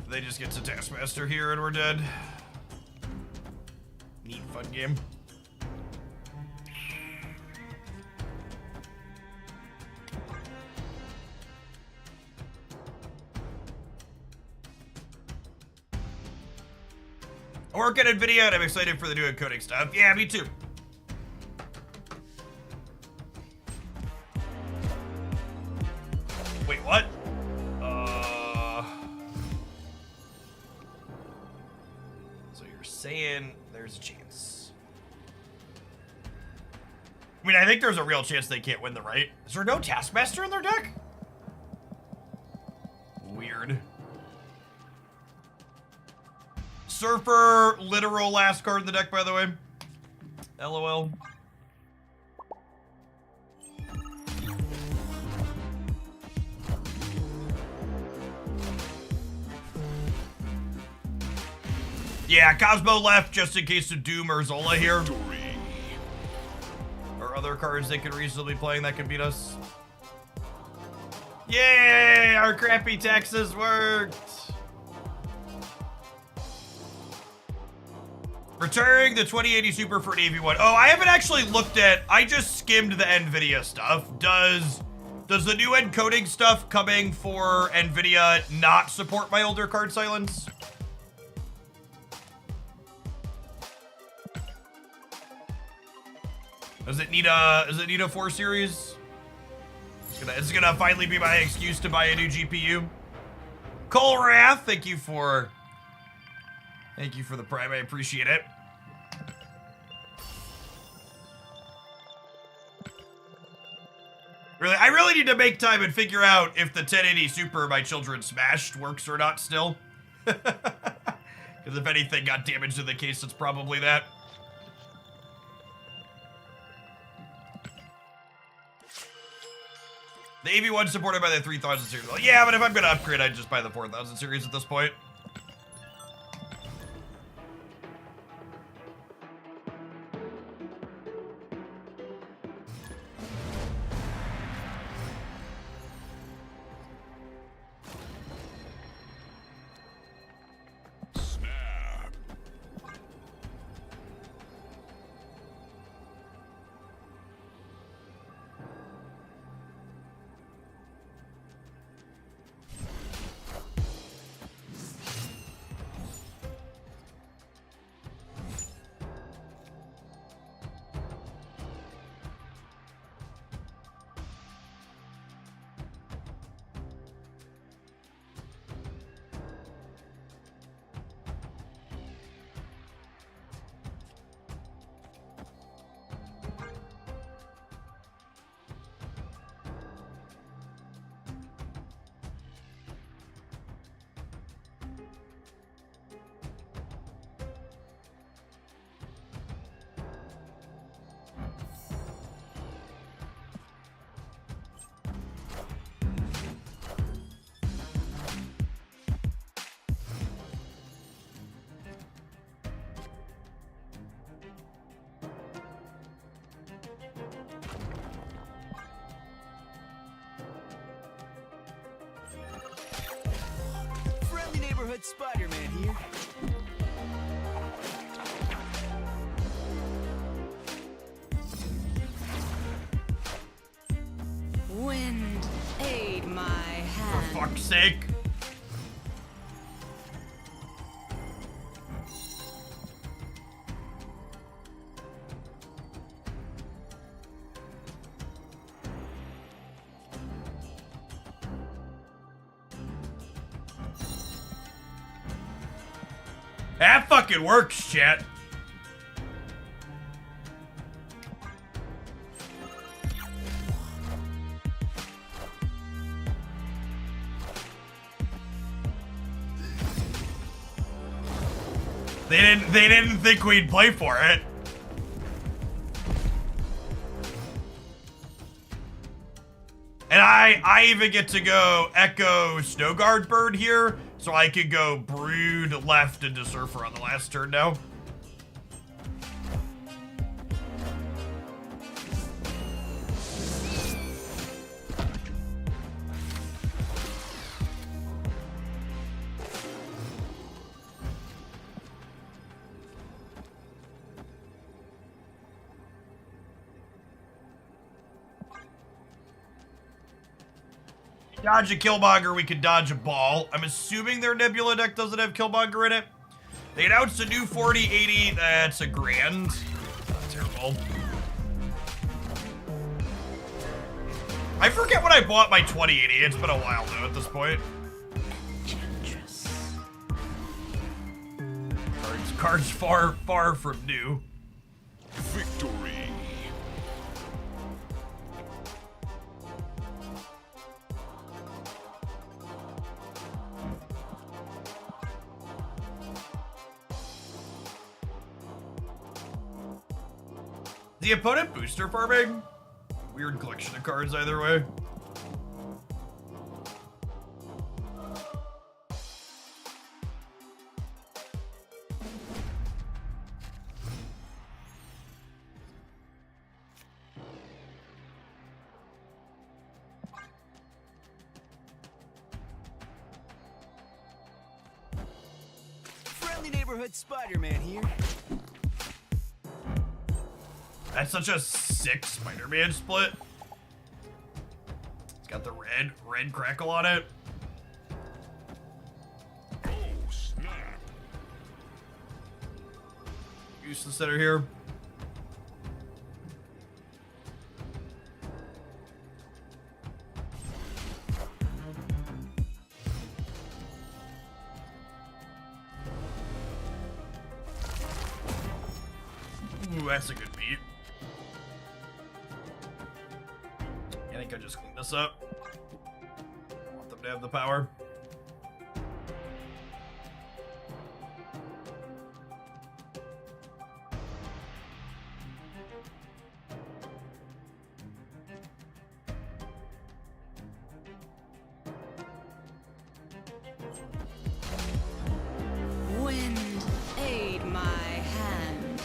they just get to Taskmaster here and we're dead. Neat, fun game. I work at NVIDIA and I'm excited for the new encoding stuff. Yeah, me too. Wait, what? So you're saying there's a chance. I mean, I think there's a real chance they can't win the right. Is there no Taskmaster in their deck? Weird. Surfer, literal last card in the deck, by the way. LOL. Yeah, Cosmo left just in case of Doom or Zola here. Or other cards they could reasonably play that could beat us. Yay! Our crappy taxes worked! Retiring the 2080 Super for an AV1. Oh, I haven't actually looked at... I just skimmed the NVIDIA stuff. Does the new encoding stuff coming for NVIDIA not support my older card silence? Does it need a 4 series? It's gonna finally be my excuse to buy a new GPU. Cole Wrath, thank you for the prime. I appreciate it. Really, I really need to make time and figure out if the 1080 Super my children smashed works or not still. Because if anything got damaged in the case, it's probably that. The AV1 supported by the 3000 series. Well, yeah, but if I'm gonna upgrade, I'd just buy the 4000 series at this point. Neighborhood Spider-Man here. Wind, aid my hand. For fuck's sake. That fucking works, chat. They didn't think we'd play for it. And I even get to go Echo Snowguard Bird here, so I could go Brood left into Surfer on the last turn now. Dodge a Killmonger, we could dodge a ball. I'm assuming their Nebula deck doesn't have Killmonger in it. They announced a new 4080, that's a grand. Not terrible. I forget when I bought my 2080, it's been a while though at this point. Cards far from new. Victory. The opponent booster farming? Weird collection of cards either way. Friendly Neighborhood Spider-Man here. That's such a sick Spider-Man split. It's got the red crackle on it. Oh, snap. Use the center here. Ooh, that's a good beat. I think I just cleaned this up. I want them to have the power. Wind, aid my hand.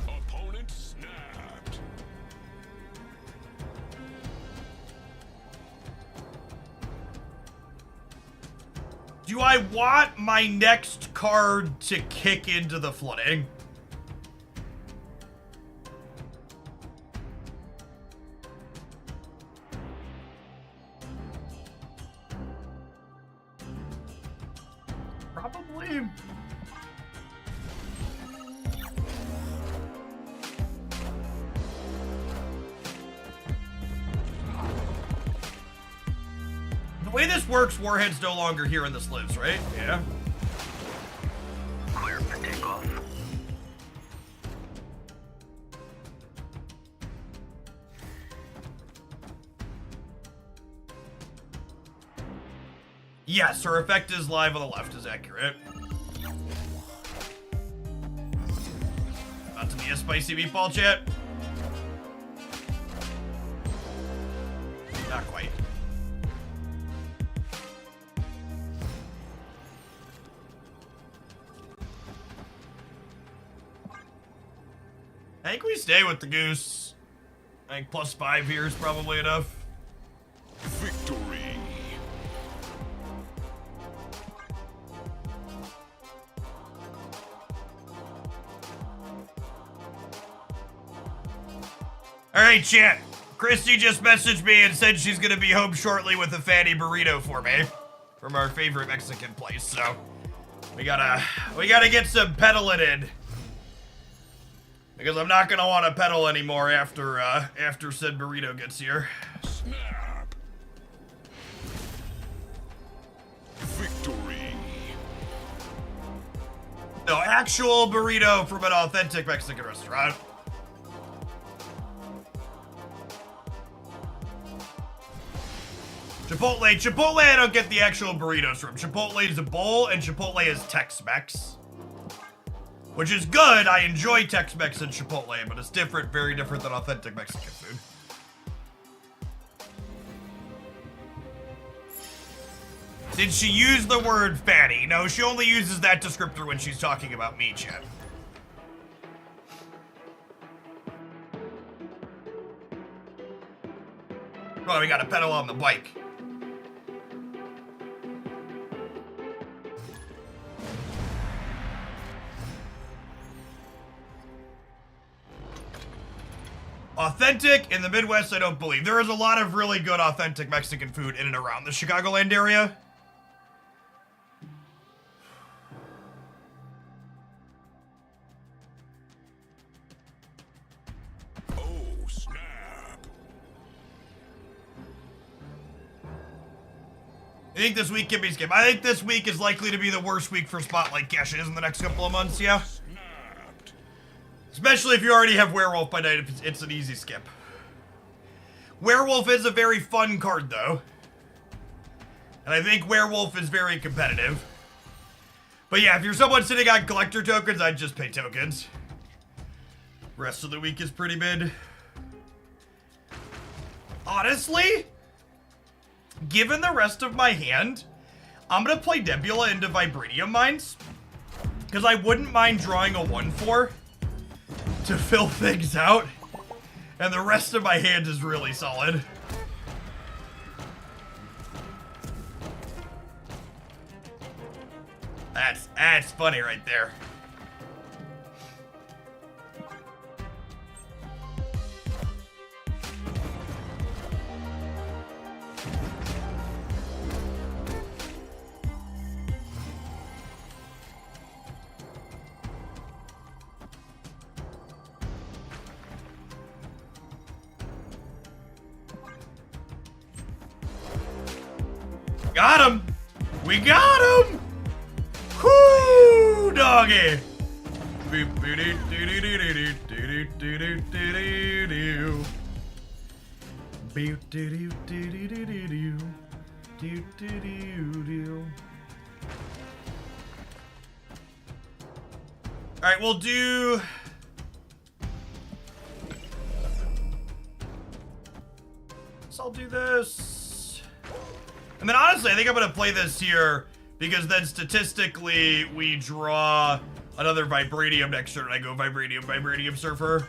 Opponent snapped. Do I want my next card to kick into the flooding? Probably. The way this works, Warhead's no longer here and this lives, right? Yeah. Clear for takeoff. Yes, her effect is live on the left, is accurate. About to be a spicy meatball, chat. Not quite. I think we stay with the goose. I think +5 here is probably enough. Victory. Alright, chat. Christy just messaged me and said she's gonna be home shortly with a fatty burrito for me. From our favorite Mexican place, so we gotta get some pedaling in. Because I'm not gonna want to pedal anymore after said burrito gets here. Snap. Victory. No, actual burrito from an authentic Mexican restaurant. Chipotle, I don't get the actual burritos from. Chipotle is a bowl, and Chipotle is Tex-Mex. Which is good, I enjoy Tex-Mex and Chipotle, but it's different, very different than authentic Mexican food. Did she use the word fatty? No, she only uses that descriptor when she's talking about me, chat. Oh, we gotta pedal on the bike. Authentic in the Midwest, I don't believe. There is a lot of really good authentic Mexican food in and around the Chicagoland area. Oh, snap. I think this week can be skipped. I think this week is likely to be the worst week for Spotlight caches in the next couple of months, yeah? Snapped. Especially if you already have Werewolf by night, it's an easy skip. Werewolf is a very fun card, though. And I think Werewolf is very competitive. But yeah, if you're someone sitting on collector tokens, I'd just pay tokens. Rest of the week is pretty mid. Honestly, given the rest of my hand, I'm gonna play Nebula into Vibranium Mines. Because I wouldn't mind drawing a 1/4 to fill things out. And the rest of my hand is really solid. That's funny right there. Got him! We got him! doggy. All right, we'll do. So I'll do this. And then honestly, I think I'm gonna play this here because then statistically we draw another Vibranium next turn and I go Vibranium, Vibranium Surfer.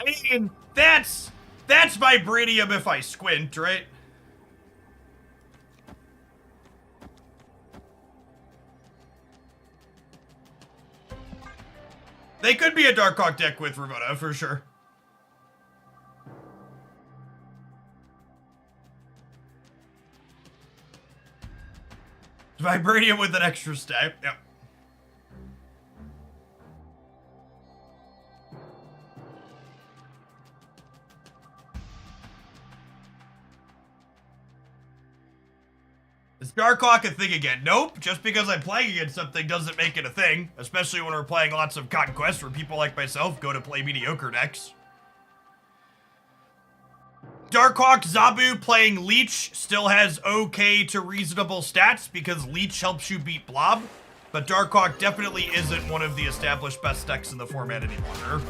I mean, that's Vibranium if I squint, right? They could be a Darkhawk deck with Ramona, for sure. Vibranium with an extra step, yep. Is Darkhawk a thing again? Nope. Just because I'm playing against something doesn't make it a thing. Especially when we're playing lots of Conquest where people like myself go to play mediocre decks. Darkhawk Zabu playing Leech still has okay to reasonable stats because Leech helps you beat Blob. But Darkhawk definitely isn't one of the established best decks in the format any longer.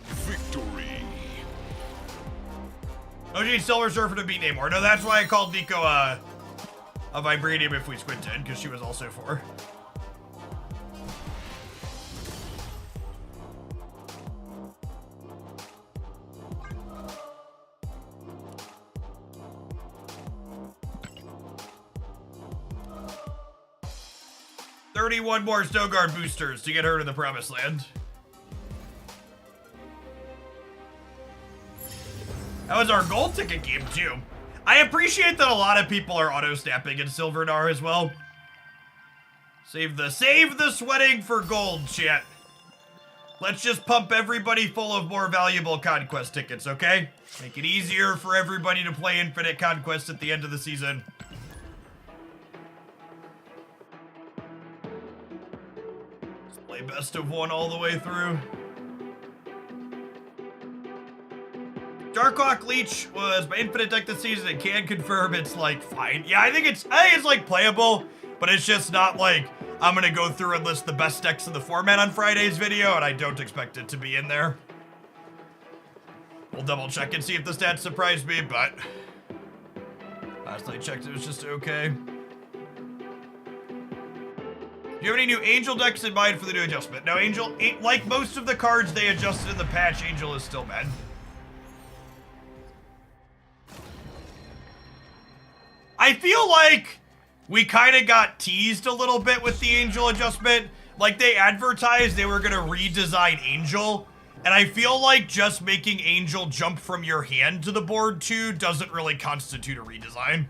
Victory. OG Silver Surfer to beat Namor. No, that's why I called Nico a Vibranium if we squinted, because she was also 4. "31 more Snowguard boosters to get her to the Promised Land." That was our gold ticket game, too. I appreciate that a lot of people are auto-snapping in Silvernar as well. Save the sweating for gold, chat. Let's just pump everybody full of more valuable Conquest tickets, okay? Make it easier for everybody to play Infinite Conquest at the end of the season. Just play best of 1 all the way through. Darkhawk Leech was my Infinite deck this season and can confirm it's like fine. Yeah, I think it's like playable, but it's just not like I'm gonna go through and list the best decks in the format on Friday's video, and I don't expect it to be in there. We'll double check and see if the stats surprised me, but last I checked it was just okay. Do you have any new Angel decks in mind for the new adjustment? No, Angel, like most of the cards they adjusted in the patch, Angel is still bad. I feel like we kind of got teased a little bit with the Angel adjustment. Like, they advertised they were going to redesign Angel, and I feel like just making Angel jump from your hand to the board too doesn't really constitute a redesign.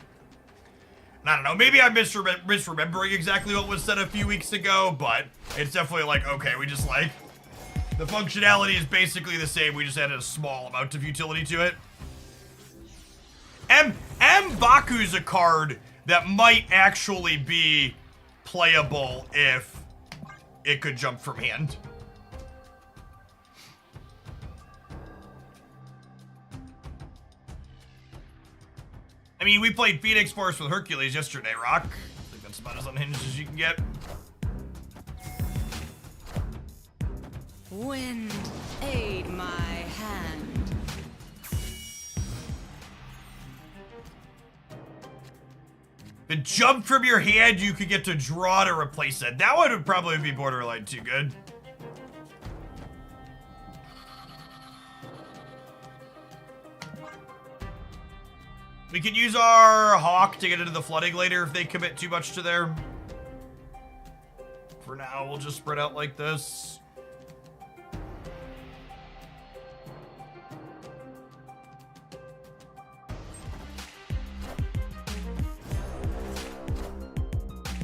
And I don't know, maybe I'm misremembering exactly what was said a few weeks ago, but it's definitely like, okay, we just like, the functionality is basically the same, we just added a small amount of utility to it. Baku's a card that might actually be playable if it could jump from hand. I mean, we played Phoenix Force with Hercules yesterday, Rock. I think that's about as unhinged as you can get. Wind, aid my hand. The jump from your hand, you could get to draw to replace it. That one would probably be borderline too good. We could use our Hawk to get into the flooding later if they commit too much to their for now. We'll just spread out like this.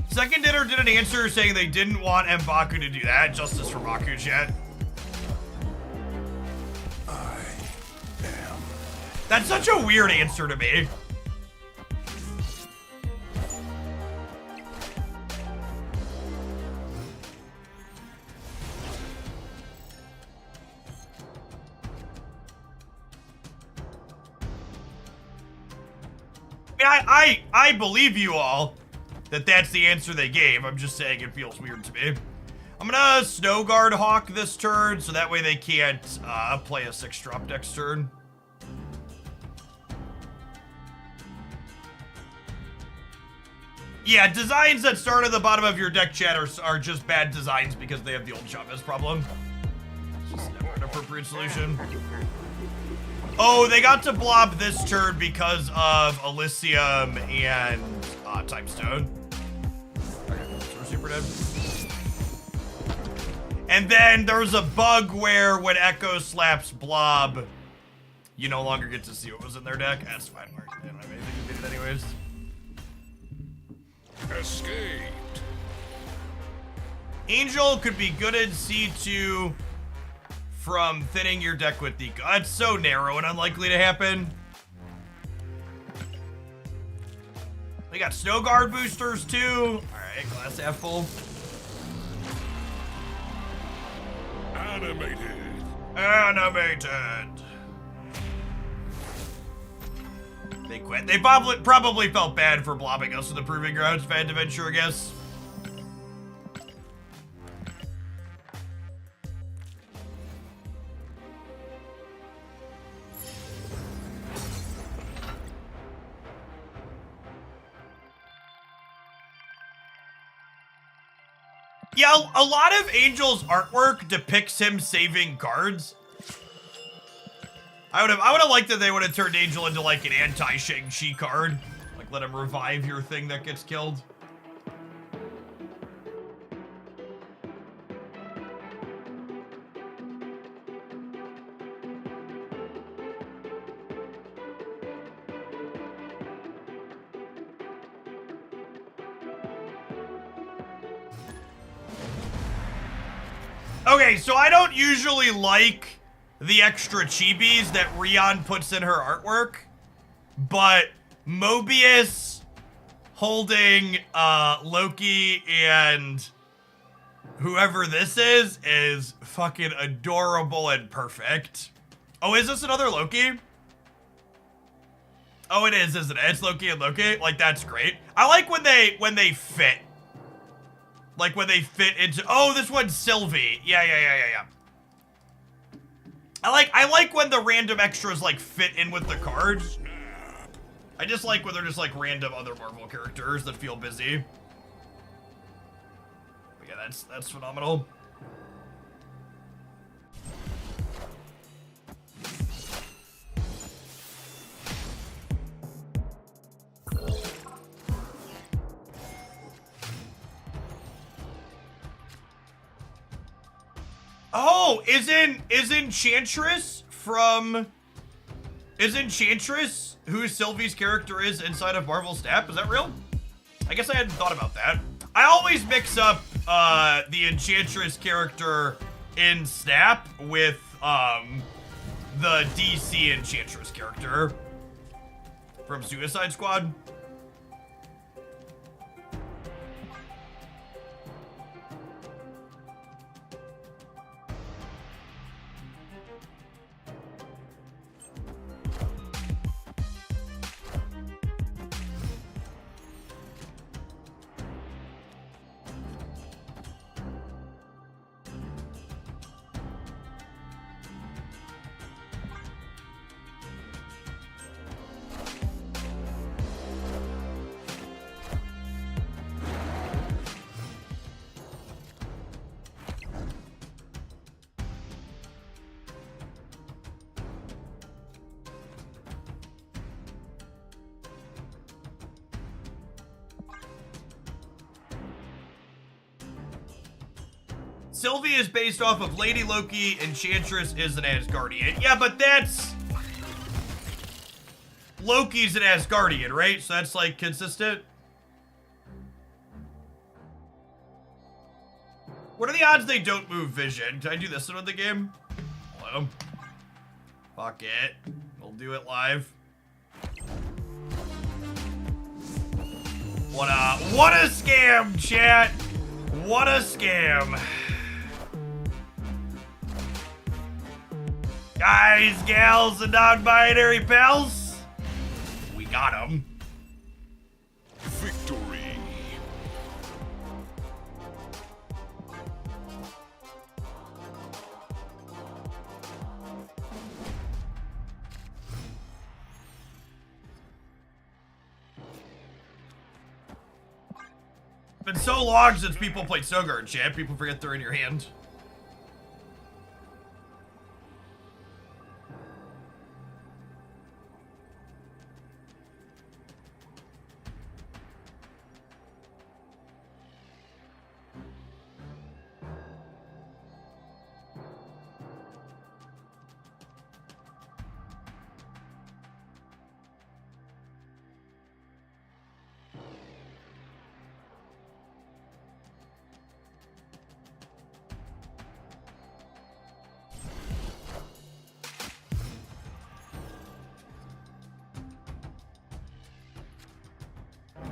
Second Dinner did an answer saying they didn't want M'Baku to do that. Justice for Baku, chat. That's such a weird answer to me. I believe you all that that's the answer they gave. I'm just saying it feels weird to me. I'm gonna Snow Guard Hawk this turn, so that way they can't play a 6-drop next turn. Yeah, designs that start at the bottom of your deck, chat, are just bad designs because they have the old Chavez problem. It's just never an appropriate solution. Oh, they got to Blob this turn because of Elysium and Time Stone. Okay, so we're super dead. And then there's a bug where when Echo slaps Blob, you no longer get to see what was in their deck. That's fine, Mark. They don't have anything to beat it anyways. Escaped. Angel could be good at C2 from thinning your deck with Deco. That's so narrow and unlikely to happen. We got Snow Guard boosters too. Alright, glass half full. Animated. Animated. They quit. They probably felt bad for blobbing us to the Proving Grounds fan to venture, I guess. Yeah, a lot of Angel's artwork depicts him saving cards. I would have liked that they would have turned Angel into like an anti-Shang-Chi card. Like let him revive your thing that gets killed. Okay, so I don't usually like the extra chibis that Rion puts in her artwork, but Mobius holding Loki and whoever this is fucking adorable and perfect. Oh, is this another Loki? Oh, it is, isn't it? It's Loki and Loki. Like, that's great. I like when they fit. Like when they fit into, oh, this one's Sylvie. Yeah. I like when the random extras like fit in with the cards. I just like when they're just like random other Marvel characters that feel busy. But yeah, that's phenomenal. Oh, is Enchantress who Sylvie's character is inside of Marvel Snap? Is that real? I guess I hadn't thought about that. I always mix up the Enchantress character in Snap with the DC Enchantress character from Suicide Squad. Sylvie is based off of Lady Loki, Enchantress is an Asgardian. Yeah, but that's... Loki's an Asgardian, right? So that's, like, consistent? What are the odds they don't move Vision? Can I do this one in the game? Hello? Fuck it. We'll do it live. What a scam, chat! What a scam. Guys, gals, and non-binary pals, we got him. Victory. It's been so long since people played Sogard, chat. People forget they're in your hand.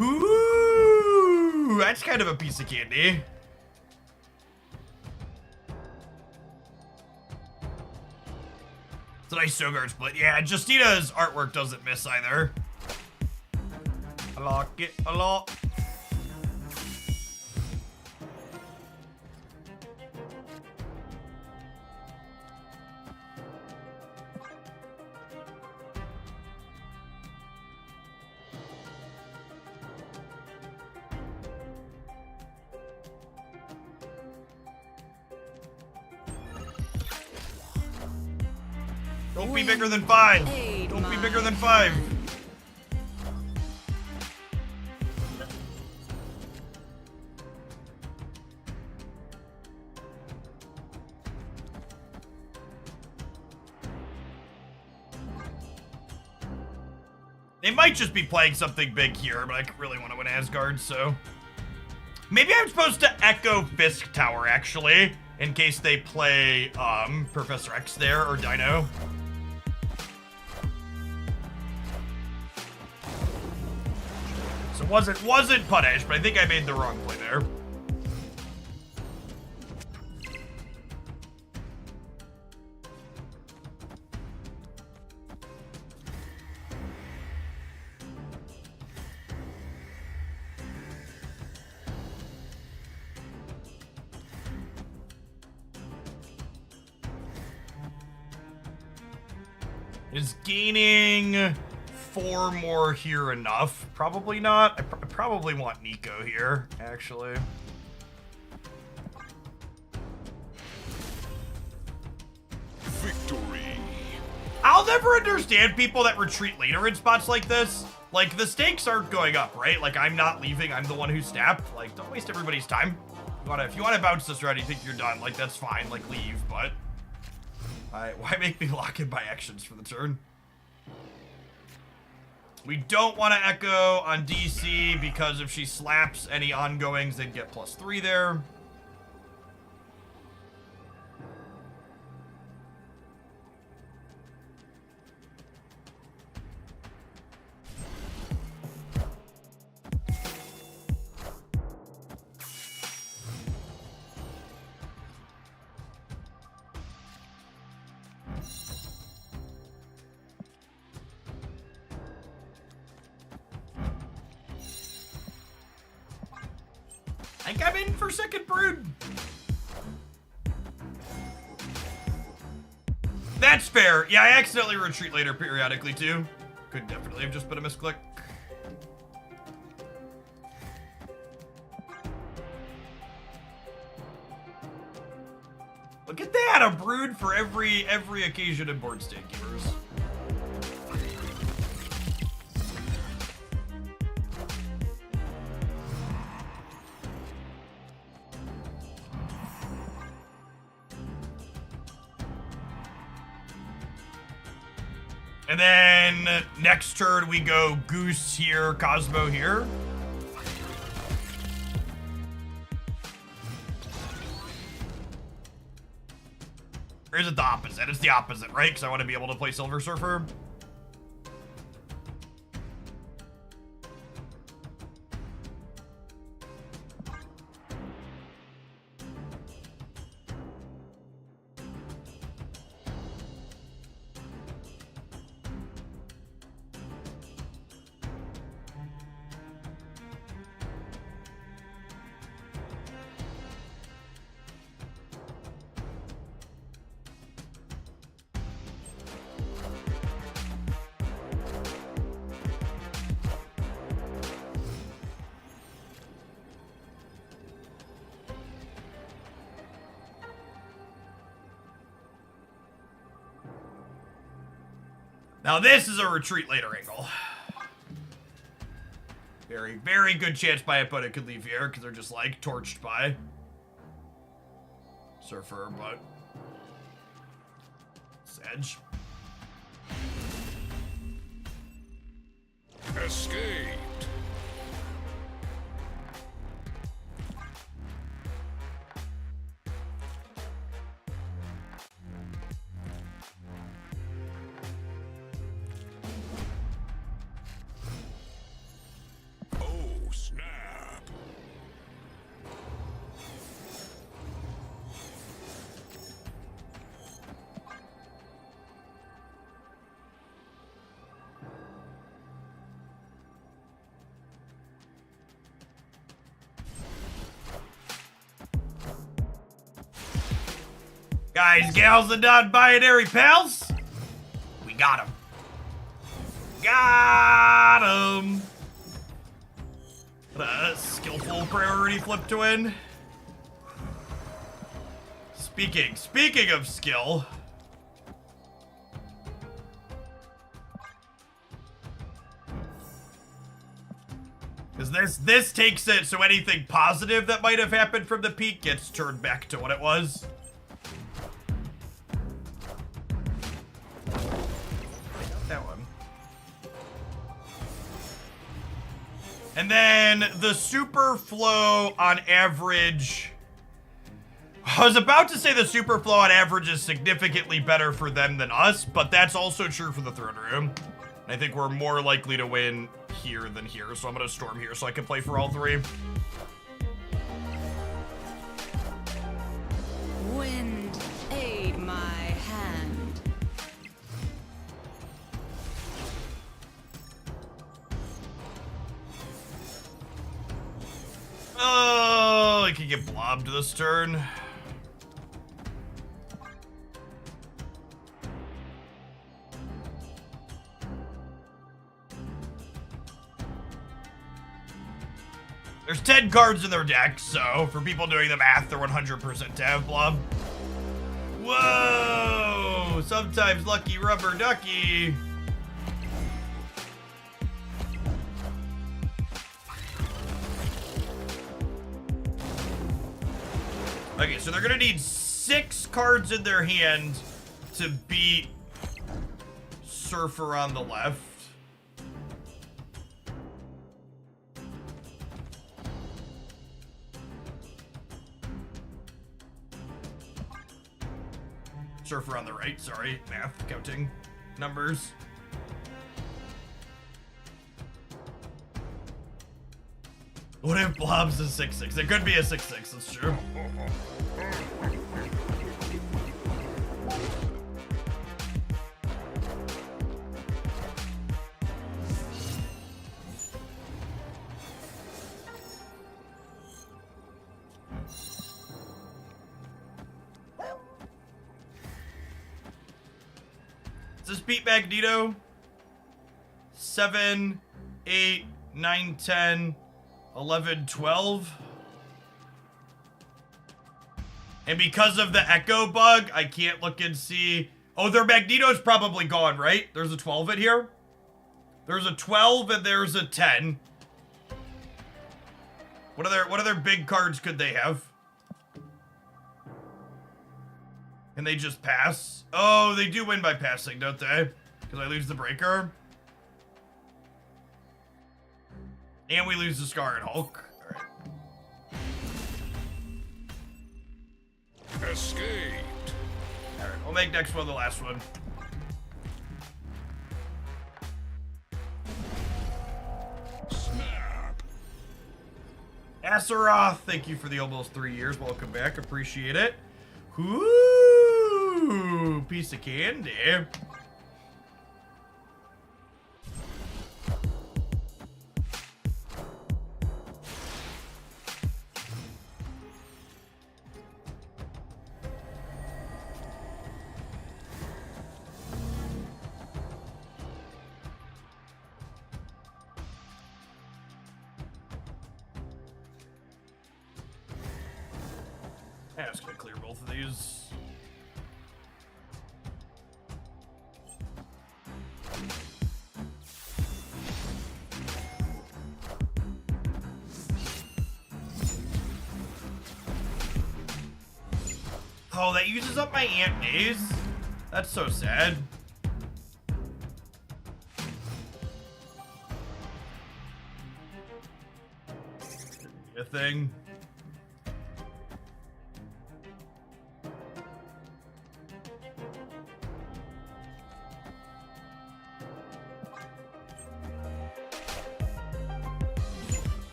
Ooh, that's kind of a piece of candy. It's a nice Sogard split. Yeah, Justina's artwork doesn't miss either. I like it a lot. Don't be bigger than 5. Don't be bigger than 5. They might just be playing something big here, but I really want to win Asgard, so... Maybe I'm supposed to echo Fisk Tower, actually, in case they play, Professor X there, or Dino. So wasn't punished, but I think I made the wrong play there. Is gaining 4 more here enough? Probably not. I probably want Nico here, actually. Victory. I'll never understand people that retreat later in spots like this. Like, the stakes aren't going up, right? Like, I'm not leaving, I'm the one who snapped. Like, don't waste everybody's time. If you wanna bounce this round, you think you're done, like, that's fine, like, leave, but... why make me lock in my actions for the turn? We don't want to echo on DC because if she slaps any ongoings, they'd get +3 there. I think I'm in for second brood. That's fair. Yeah, I accidentally retreat later periodically too. Could definitely have just been a misclick. Look at that, a brood for every occasion in board state gamers. And then next turn we go Goose here, Cosmo here. Or is it the opposite? It's the opposite, right? Because I want to be able to play Silver Surfer. Now this is a retreat later angle. Very, very good chance my opponent could leave here because they're just like torched by Surfer, but Sedge. Escaped. Oh, snap. Guys, gals, and non-binary pals, we got him. Got him. What a skillful priority flip to win. Speaking of skill. Because this takes it so anything positive that might have happened from the peak gets turned back to what it was. That one. And then the super flow on average. I was about to say the super flow on average is significantly better for them than us, but that's also true for the throne room. And I think we're more likely to win here than here, so I'm gonna storm here so I can play for all three. Wind, aid my hand. Oh, I can get blobbed this turn. There's 10 cards in their deck, so for people doing the math, they're 100% to have Blob. Whoa! Sometimes lucky rubber ducky. Okay, so they're gonna need 6 cards in their hand to beat Surfer on the left. Surfer on the right, sorry, math, counting numbers. What if Blob's a 6/6? It could be a 6/6, that's true. Does this beat Magneto? 7, 8, 9, 10, 11, 12. And because of the echo bug, I can't look and see. Oh, their Magneto's probably gone, right? There's a 12 in here. There's a 12 and there's a 10. What other big cards could they have? And they just pass? Oh, they do win by passing, don't they? Because I lose the breaker. And we lose the Scar and Hulk. Alright. Escaped. Alright, we'll make next one the last one. Snap. Asaroth, thank you for the almost 3 years. Welcome back. Appreciate it. Ooh, piece of candy. Yeah, I'm just gonna clear both of these. Oh, that uses up my Ant Maze? That's so sad. A thing.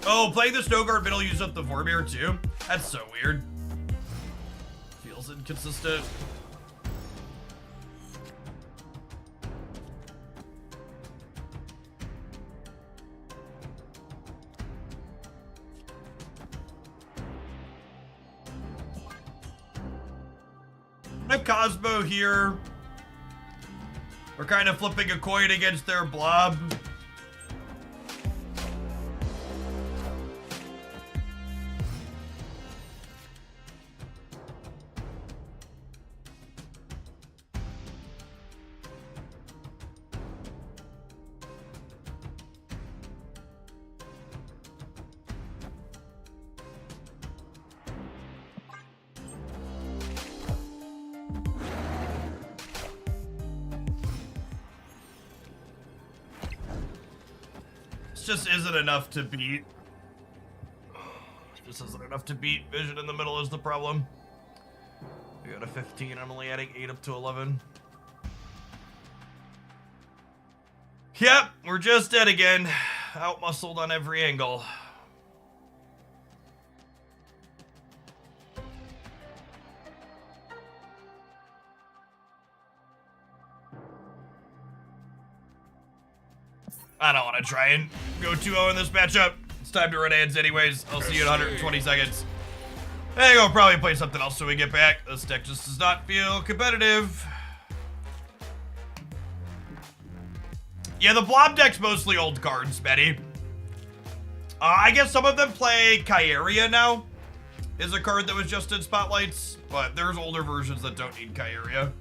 Oh, playing the Snowguard middle uses up the Vormir too? That's so weird. Feels inconsistent. I have Cosmo here. We're kind of flipping a coin against their Blob. Just isn't enough to beat. Just isn't enough to beat. Vision in the middle is the problem. We got a 15. I'm only adding 8 up to 11. Yep, we're just dead again. Outmuscled on every angle. I don't want to try and go 2-0 in this matchup. It's time to run ads anyways. I'll see you in 120 seconds. Hey, I'll probably play something else when we get back. This deck just does not feel competitive. Yeah, the Blob deck's mostly old cards, Betty. I guess some of them play Kyeria now. Is a card that was just in Spotlights, but there's older versions that don't need Kyeria.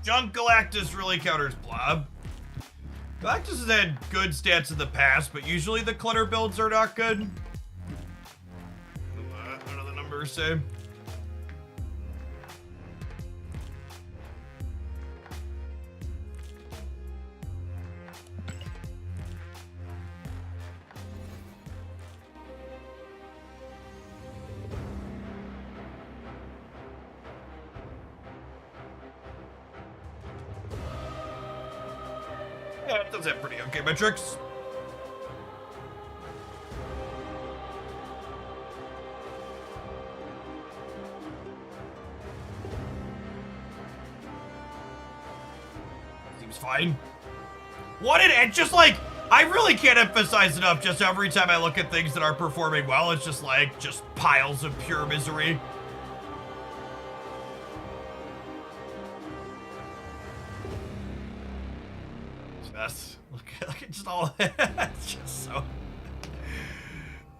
Junk Galactus really counters Blob. Galactus has had good stats in the past, but usually the clutter builds are not good. What do the numbers say? Yeah, it does have pretty okay metrics. Seems fine. What an edge, just like, I really can't emphasize enough, just every time I look at things that are performing well, it's just like, just piles of pure misery. mess. Look at just all it's just so.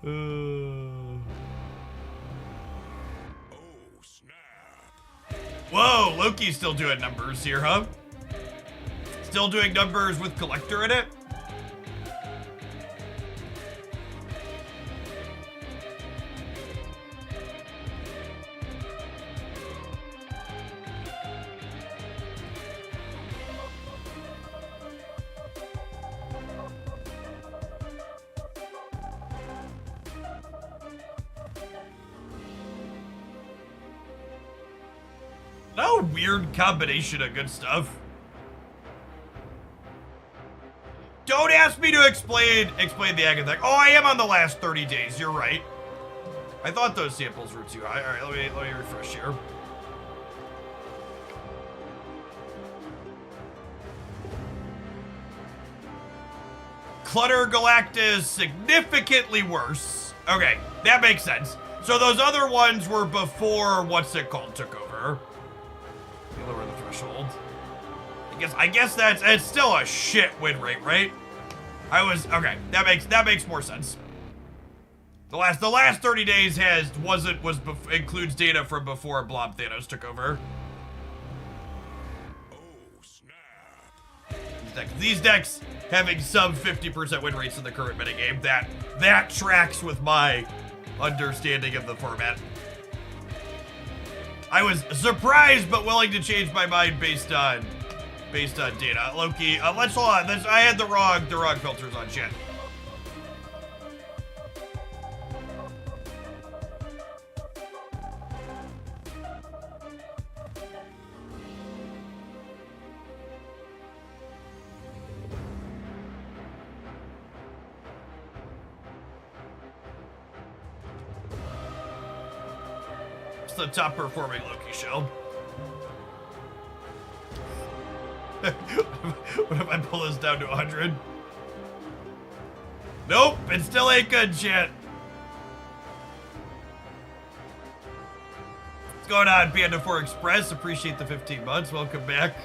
Oh, snap. Whoa, Loki's still doing numbers here, huh? Still doing numbers with Collector in it? No weird combination of good stuff. Don't ask me to explain the Agathek. Oh, I am on the last 30 days. You're right. I thought those samples were too high. All right, let me refresh here. Clutter Galactus significantly worse. Okay, that makes sense. So those other ones were before what's it called took over. Lower the threshold. I guess it's still a shit win rate, right? Okay. That makes more sense. The last 30 days includes data from before Blob Thanos took over. Oh, snap. These decks having sub 50% win rates in the current metagame, that tracks with my understanding of the format. I was surprised but willing to change my mind based on data. Loki, let's hold on. I had the wrong filters on shit. The top performing Loki show. What if I pull this down to 100? Nope, it still ain't good shit. What's going on, Panda 4 Express? Appreciate the 15 months. Welcome back.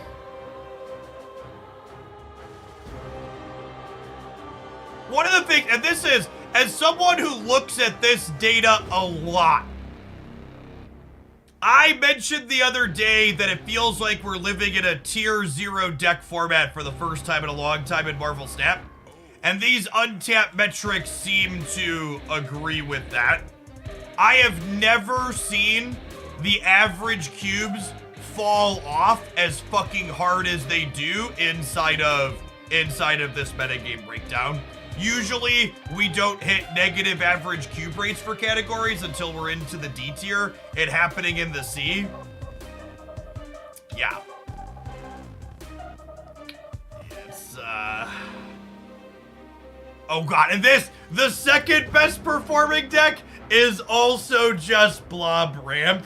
One of the things, and this is, as someone who looks at this data a lot, I mentioned the other day that it feels like we're living in a tier 0 deck format for the first time in a long time in Marvel Snap. And these untapped metrics seem to agree with that. I have never seen the average cubes fall off as fucking hard as they do inside of this metagame breakdown. Usually, we don't hit negative average cube rates for categories until we're into the D tier. It happening in the C. Yeah. It's, oh god, and the second best performing deck is also just Blob Ramp.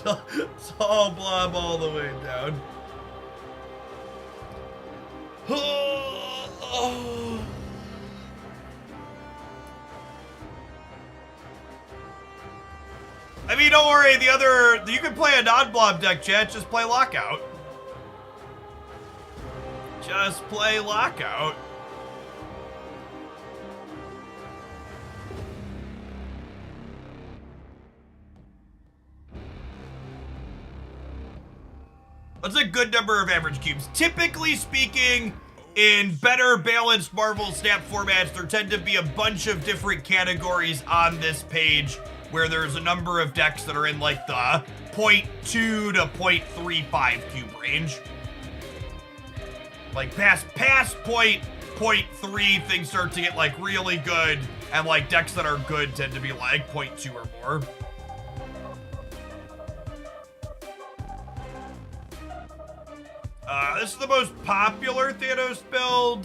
It's all Blob all the way down. I mean, don't worry, you can play a non-Blob deck, chat, just play Lockout. Just play Lockout. That's a good number of average cubes. Typically speaking, in better balanced Marvel Snap formats, there tend to be a bunch of different categories on this page where there's a number of decks that are in like the 0.2 to 0.35 cube range. Like past 0.3, things start to get like really good, and like decks that are good tend to be like 0.2 or more. This is the most popular Thanos build.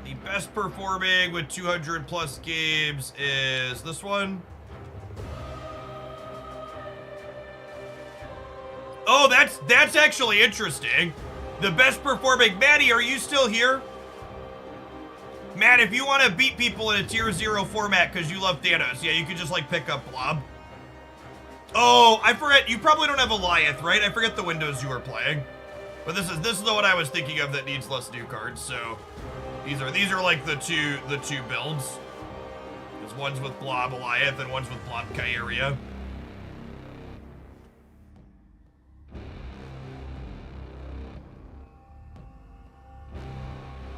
The best performing with 200 plus games is this one. Oh, that's actually interesting. The best performing, Maddie, are you still here? Matt, if you want to beat people in a tier 0 format because you love Thanos, yeah, you can just like pick up Blob. Oh, I forget. You probably don't have Goliath, right? I forget the windows you were playing. But this is the one I was thinking of that needs less new cards. So these are like the two builds. There's one's with Blob Goliath and one's with Blob Kyria.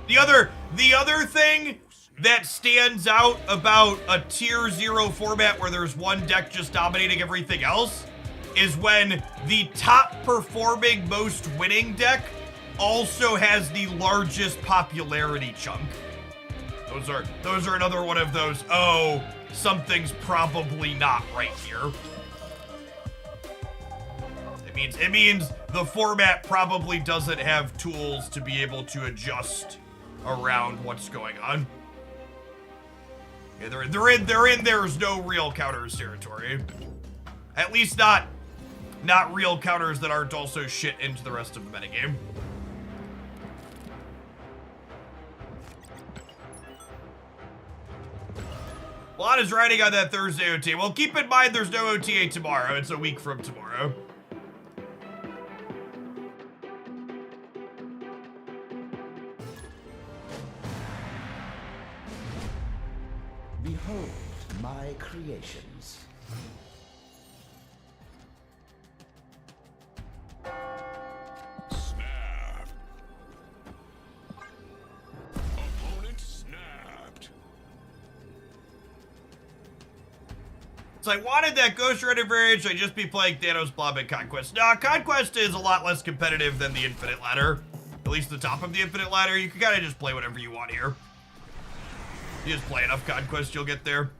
The other thing that stands out about a tier 0 format where there's one deck just dominating everything else is when the top performing most winning deck also has the largest popularity chunk. Those are another one of those, oh, something's probably not right here. It means the format probably doesn't have tools to be able to adjust around what's going on. Yeah, they're in there's no real counters territory. At least not real counters that aren't also shit into the rest of the metagame. Blot is riding on that Thursday OTA. Well, keep in mind there's no OTA tomorrow. It's a week from tomorrow. Behold my creations. Snap. Opponent snapped. So I wanted that Ghost Rider variant, should I just be playing Thanos, Blob, and Conquest? Nah, Conquest is a lot less competitive than the Infinite Ladder. At least the top of the Infinite Ladder. You can kind of just play whatever you want here. You just play enough Conquest, you'll get there.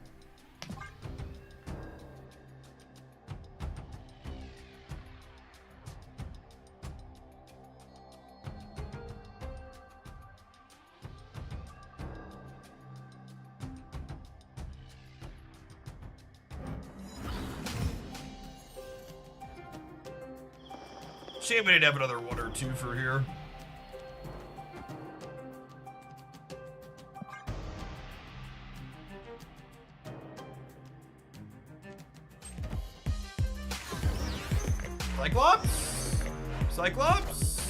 Shame we didn't have another 1 or 2 for here. Cyclops? Cyclops?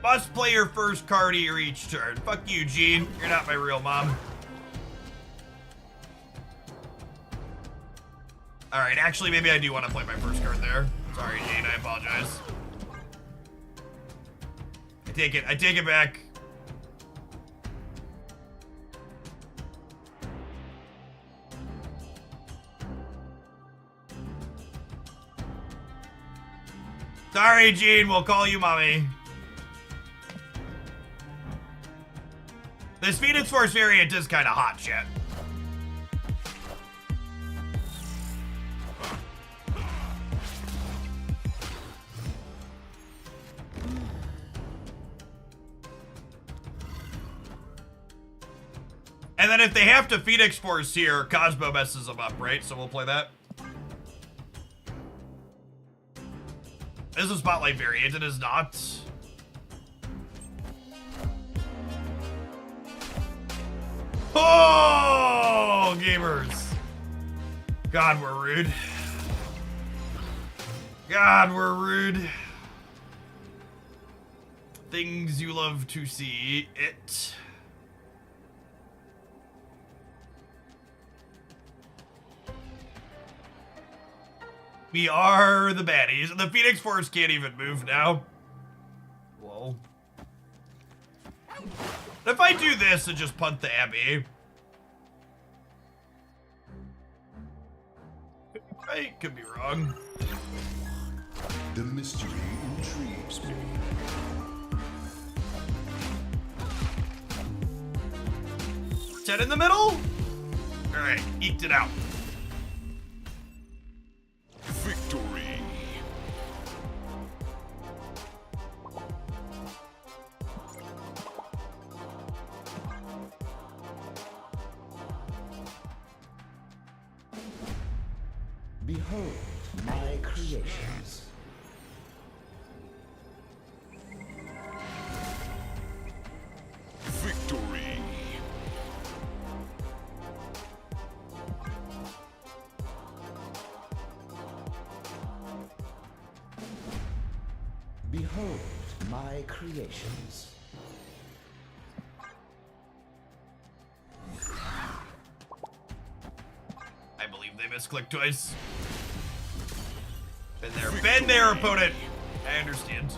Must play your first card here each turn. Fuck you, Gene. You're not my real mom. Alright, actually, maybe I do want to play my first card there. Sorry, Gene, I apologize. I take it back. Sorry, Gene, we'll call you mommy. This Phoenix Force variant is kind of hot shit. And then if they have to Phoenix Force here, Cosmo messes them up, right? So we'll play that. This is a Spotlight variant, it is not. Oh, gamers. God, we're rude. God, we're rude. Things you love to see, it. We are the baddies. And the Phoenix Force can't even move now. Whoa. If I do this and just punt the Abbey. I could be wrong. The mystery intrigues me. Ten in the middle? Alright, eked it out. Victory. Behold my creations. Behold my creations. I believe they misclicked twice. Been there, opponent. I understand.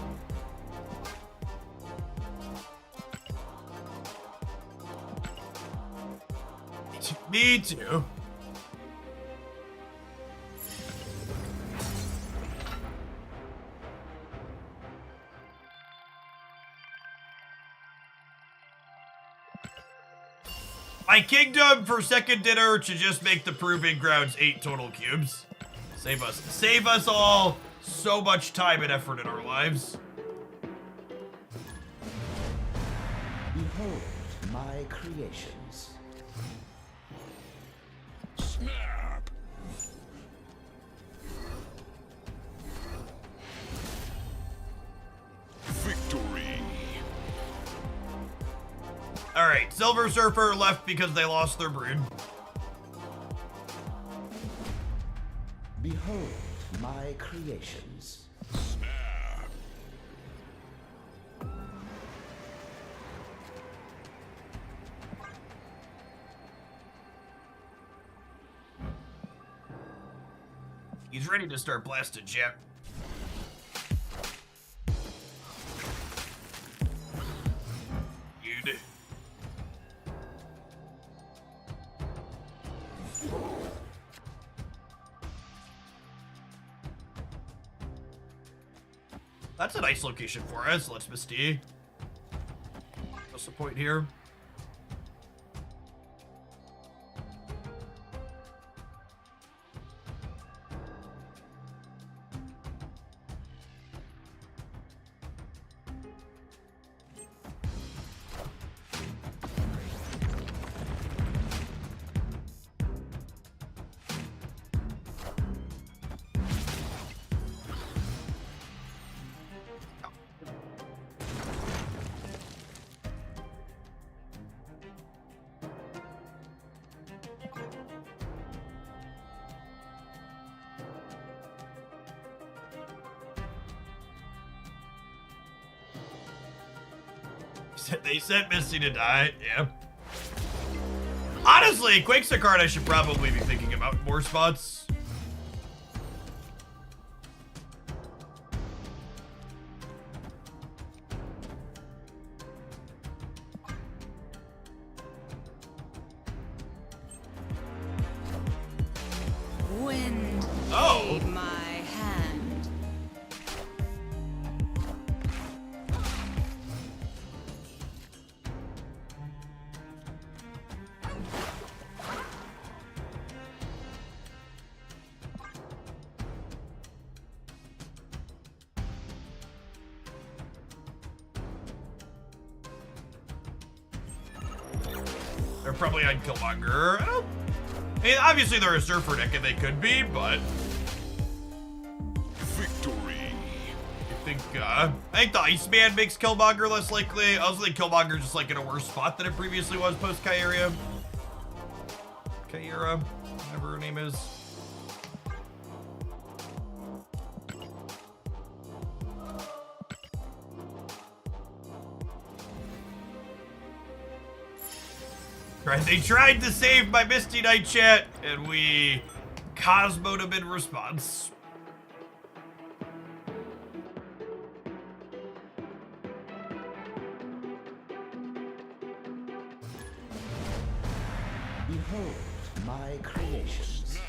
Me too. My kingdom for second dinner to just make the proving grounds 8 total cubes. Save us all so much time and effort in our lives. Behold my creations. Snap. Victory. All right, Silver Surfer left because they lost their brood. Behold my creations. Snap. He's ready to start blasting chat. Dude. That's a nice location for us. Let's Misty. What's the point here? They sent Misty to die, yeah. Honestly, Quake's a card I should probably be thinking about more spots. Wind. Oh. Aid my hand. They're probably on Killmonger. I mean, obviously they're a Surfer deck and they could be, but Victory. I think the Iceman makes Killmonger less likely. I also think Killmonger's just like in a worse spot than it previously was post Kyria. Kyira, whatever her name is. Right, they tried to save my Misty Knight chat, and we Cosmo'd them in response. Behold my creations.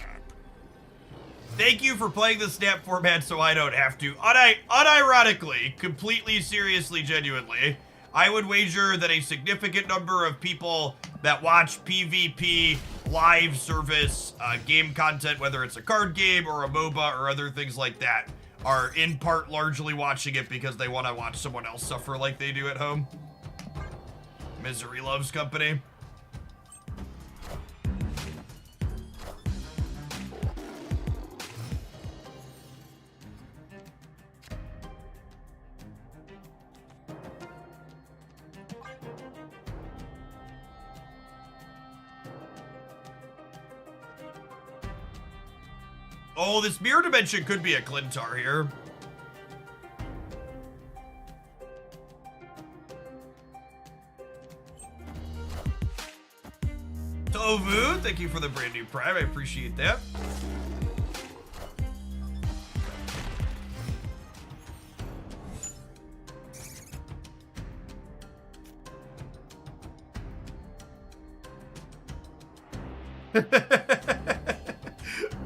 Thank you for playing the snap format so I don't have to. Unironically, completely seriously, genuinely, I would wager that a significant number of people that watch PvP live service game content, whether it's a card game or a MOBA or other things like that, are in part largely watching it because they want to watch someone else suffer like they do at home. Misery loves company. Oh, this mirror dimension could be a Clintar here. Ovu, thank you for the brand new Prime. I appreciate that.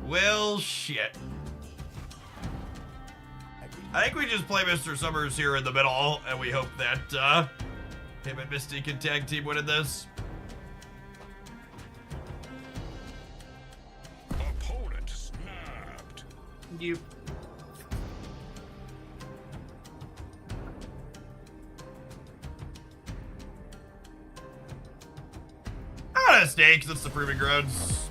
Well, shit. I think we just play Mr. Summers here in the middle, and we hope that him and Misty can tag team winning this. Opponent snapped. You. I'm gonna stay because it's the Proving Grounds.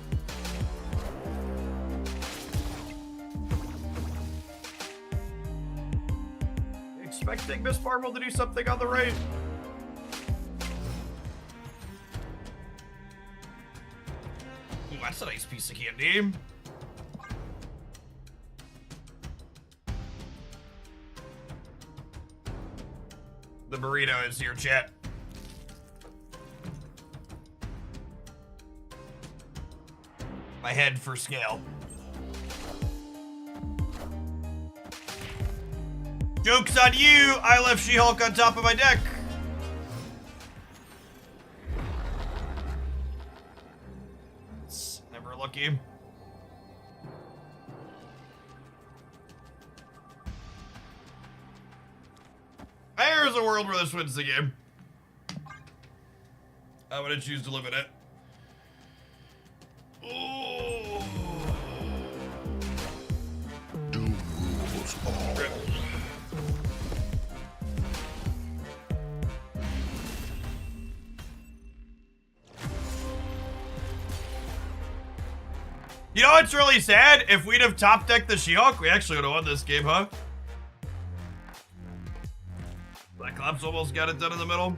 Expecting Miss Marvel to do something on the right. Ooh, that's a nice piece of candy. The burrito is here, chat. My head for scale. Joke's on you! I left She-Hulk on top of my deck. It's never lucky. There's a world where this wins the game. I'm gonna choose to live in it. Oh. Do rules all. You know what's really sad? If we'd have top decked the She-Hulk, we actually would have won this game, huh? Cyclops almost got it done in the middle.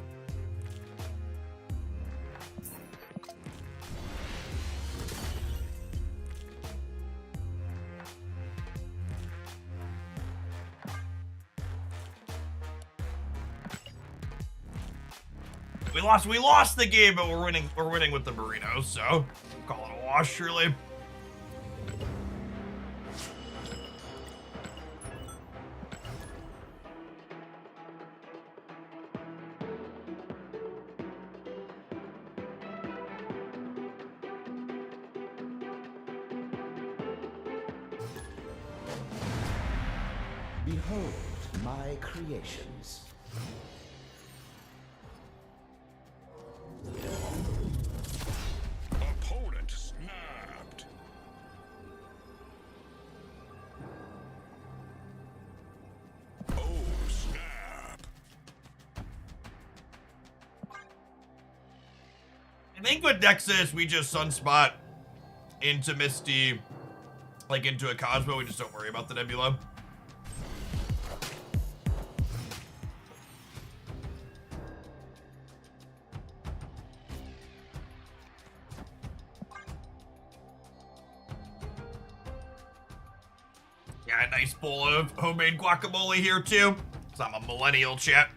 We lost the game, but we're winning with the burritos, so call it a wash, surely. Behold my creations. Opponent snapped. Oh, snap. I think with Nexus, we just Sunspot into Misty, like into a Cosmo. We just don't worry about the Nebula. Yeah, a nice bowl of homemade guacamole here too, because I'm a millennial, chat.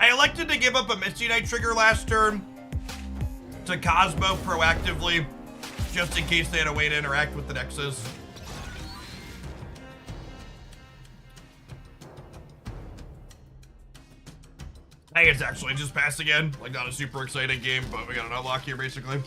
I elected to give up a Misty Knight trigger last turn to Cosmo proactively, just in case they had a way to interact with the Nexus. I think it's actually just pass again. Like, not a super exciting game, but we got an unlock here, basically.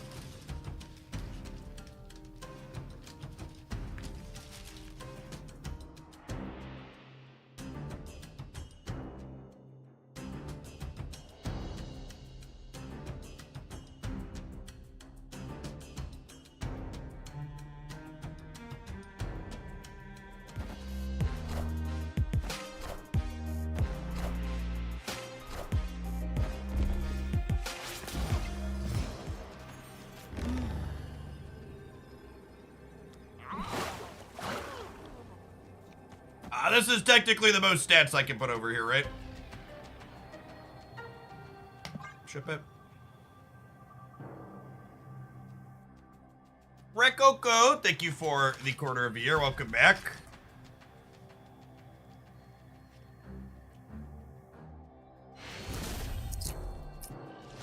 This is technically the most stats I can put over here, right? Ship it. Rekoko, thank you for the quarter of a year. Welcome back.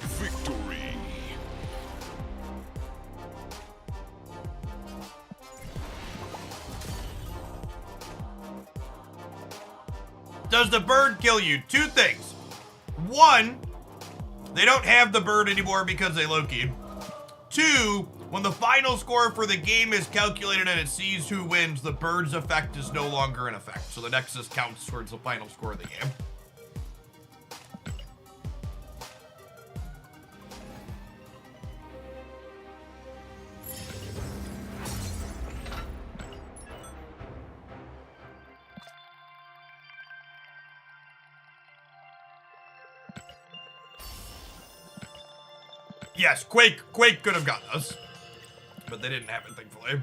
Victory. Does the bird kill you? Two things. One, they don't have the bird anymore because they Loki'd. Two, when the final score for the game is calculated and it sees who wins, the bird's effect is no longer in effect. So the Nexus counts towards the final score of the game. Yes, Quake could have gotten us, but they didn't have it, thankfully.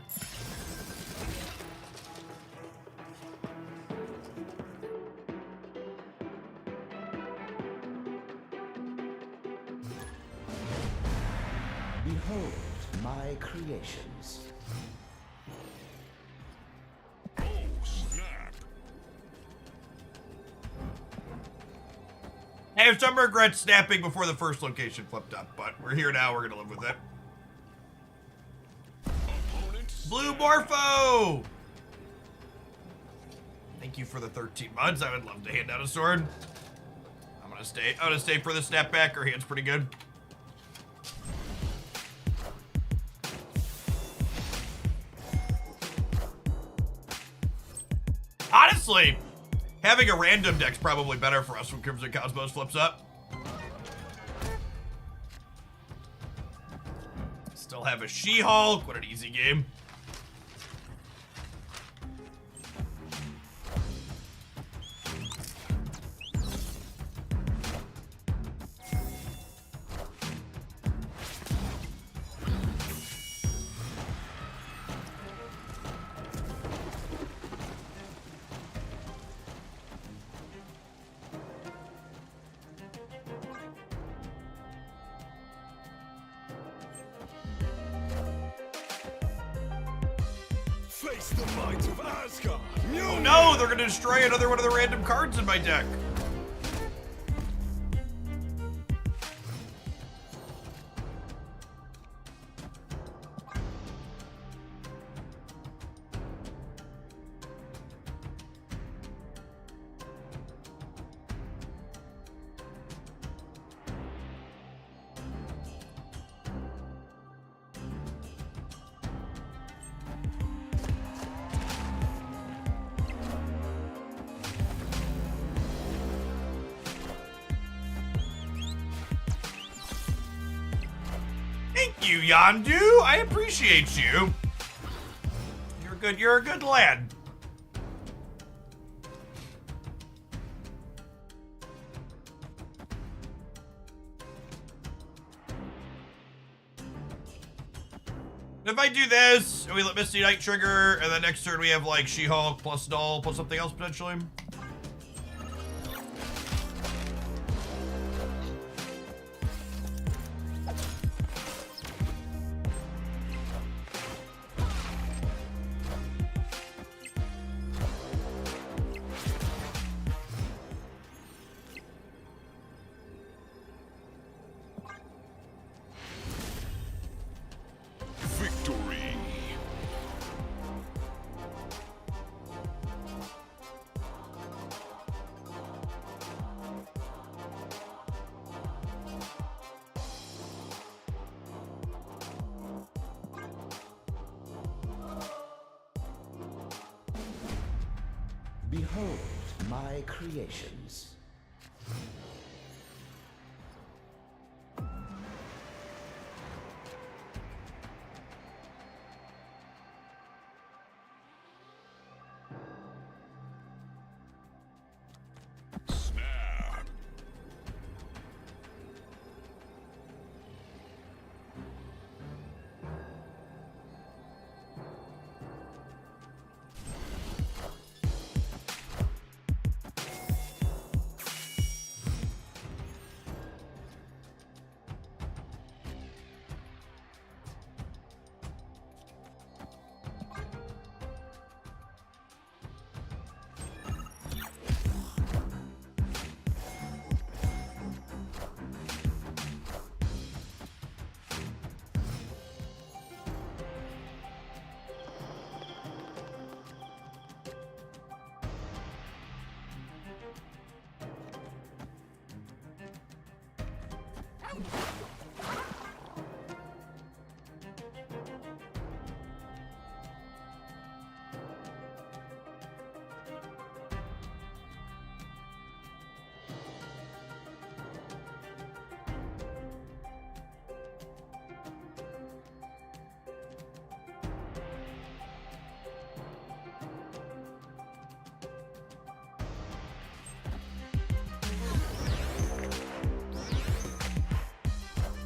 Behold my creations. Oh, snap. I have some regrets snapping before the first location flipped up, but we're here now. We're gonna live with it. Opponent Blue Morpho! Thank you for the 13 months. I would love to hand out a sword. I'm gonna stay for the snapback. Our hand's pretty good. Honestly, having a random deck's probably better for us when Crimson Cosmos flips up. Still have a She-Hulk. What an easy game. Face the might of Asgard. Oh no, they're gonna destroy another one of the random cards in my deck. Thank you, Yandu. I appreciate you. You're a good lad. If I do this, and we let Misty Knight trigger, and then next turn we have like She-Hulk plus Null plus something else potentially. Victory. Behold my creations. Snap.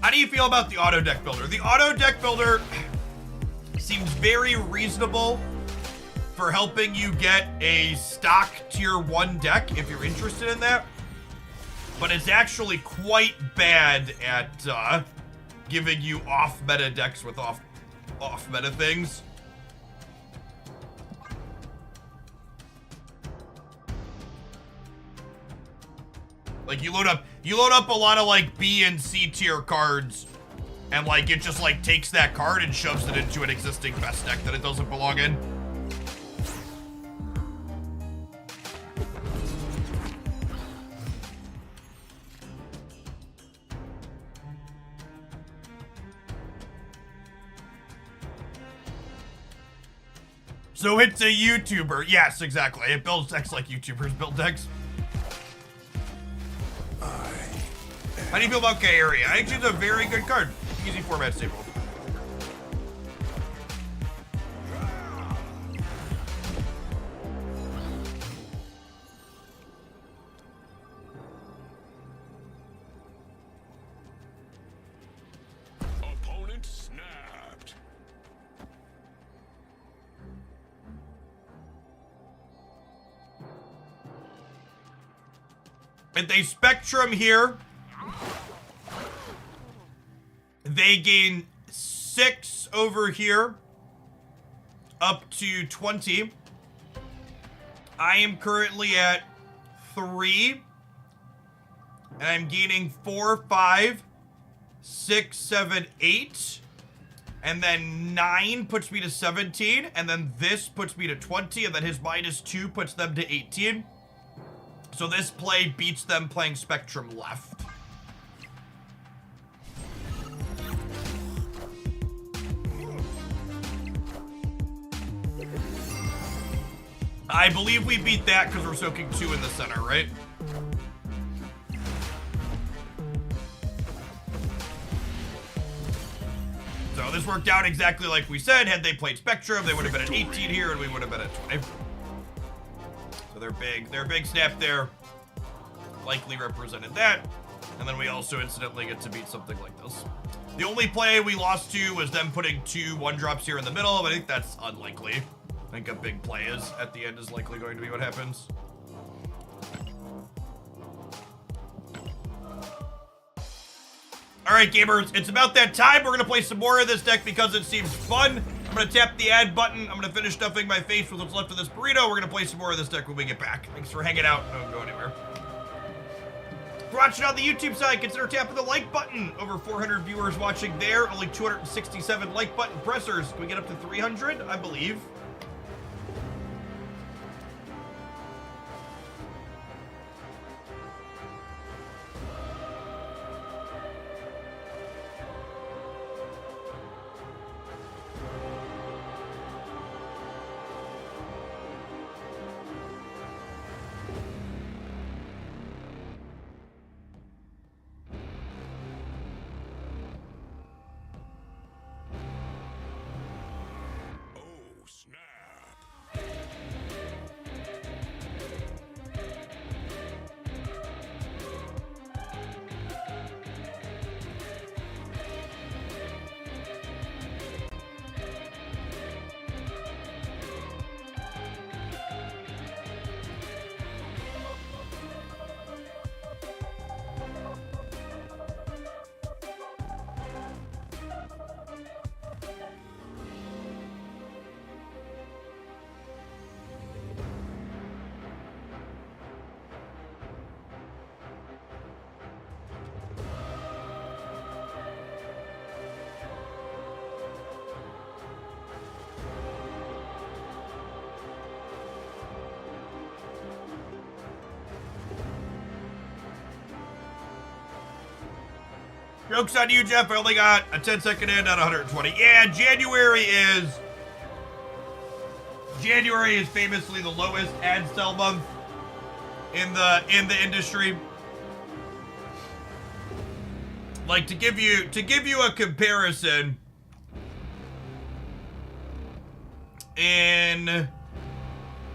How do you feel about the auto deck builder? The auto deck builder seems very reasonable for helping you get a stock tier 1 deck if you're interested in that. But it's actually quite bad at giving you off-meta decks with off-meta things. Like you load up a lot of like B and C tier cards, and like it just like takes that card and shoves it into an existing best deck that it doesn't belong in. So it's a YouTuber. Yes, exactly. It builds decks like YouTubers build decks. How do you feel about Kairi? I think she's a very good card. Easy format staple. Opponent snapped. If they Spectrum here, they gain 6 over here, up to 20. I am currently at 3, and I'm gaining 4, 5, 6, 7, 8, and then 9 puts me to 17, and then this puts me to 20, and then his -2 puts them to 18. So this play beats them playing Spectrum left. I believe we beat that because we're soaking 2 in the center, right? So this worked out exactly like we said. Had they played Spectrum, they would have been at 18 here, and we would have been at 20. So their big snap there likely represented that. And then we also incidentally get to beat something like this. The only play we lost to was them putting 2 1-drops here in the middle, but I think that's unlikely. I think a big play is at the end is likely going to be what happens. All right, gamers, it's about that time. We're gonna play some more of this deck because it seems fun. I'm gonna tap the add button. I'm gonna finish stuffing my face with what's left of this burrito. We're gonna play some more of this deck when we get back. Thanks for hanging out. Don't go anywhere. If you're watching on the YouTube side, consider tapping the like button. Over 400 viewers watching there. Only 267 like button pressers. Can we get up to 300? I believe. Joke's on you, Jeff. I only got a 10-second in on 120. Yeah, January is famously the lowest ad sell month in the industry. Like to give you a comparison, in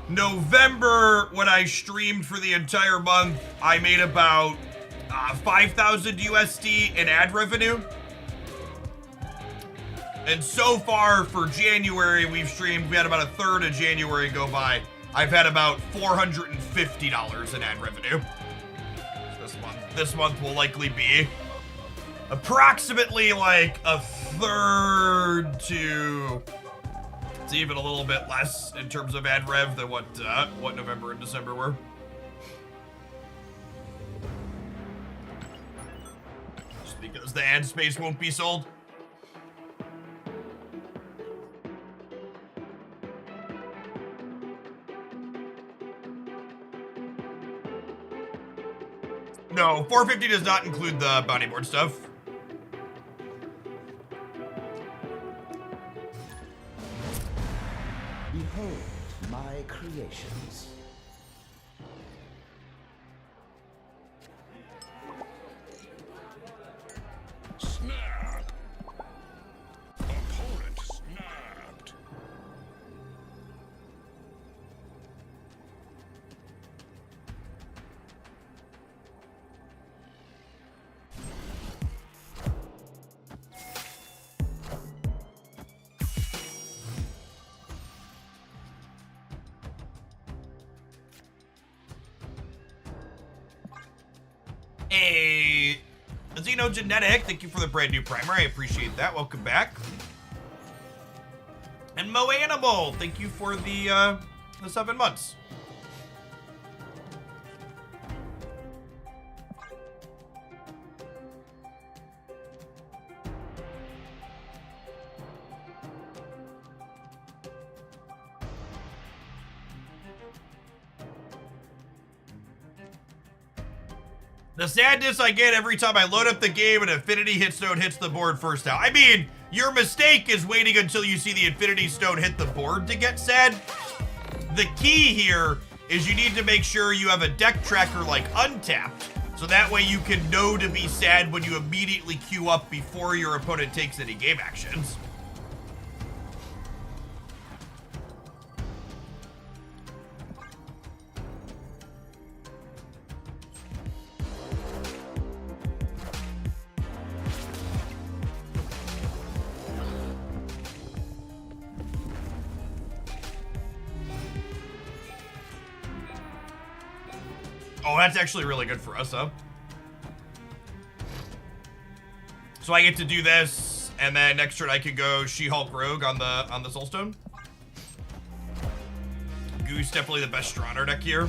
November when I streamed for the entire month, I made about 5,000 USD in ad revenue. And so far for January, we had about a third of January go by. I've had about $450 in ad revenue. So this month will likely be approximately like a third to it's even a little bit less in terms of ad rev than what November and December were. Just because the ad space won't be sold. No, 450 does not include the bounty board stuff. Behold my creations. Snap. Opponent snapped. Hey, Xenogenetic, thank you for the brand new primer. I appreciate that. Welcome back. And Mo Animal, thank you for the 7 months. The sadness I get every time I load up the game and Infinity Hitstone hits the board first out. I mean, your mistake is waiting until you see the Infinity Stone hit the board to get sad. The key here is you need to make sure you have a deck tracker like Untapped, so that way you can know to be sad when you immediately queue up before your opponent takes any game actions. Oh, that's actually really good for us, though. So I get to do this, and then next turn I could go She-Hulk Rogue on the Soulstone. Goose definitely the best straw in our deck here.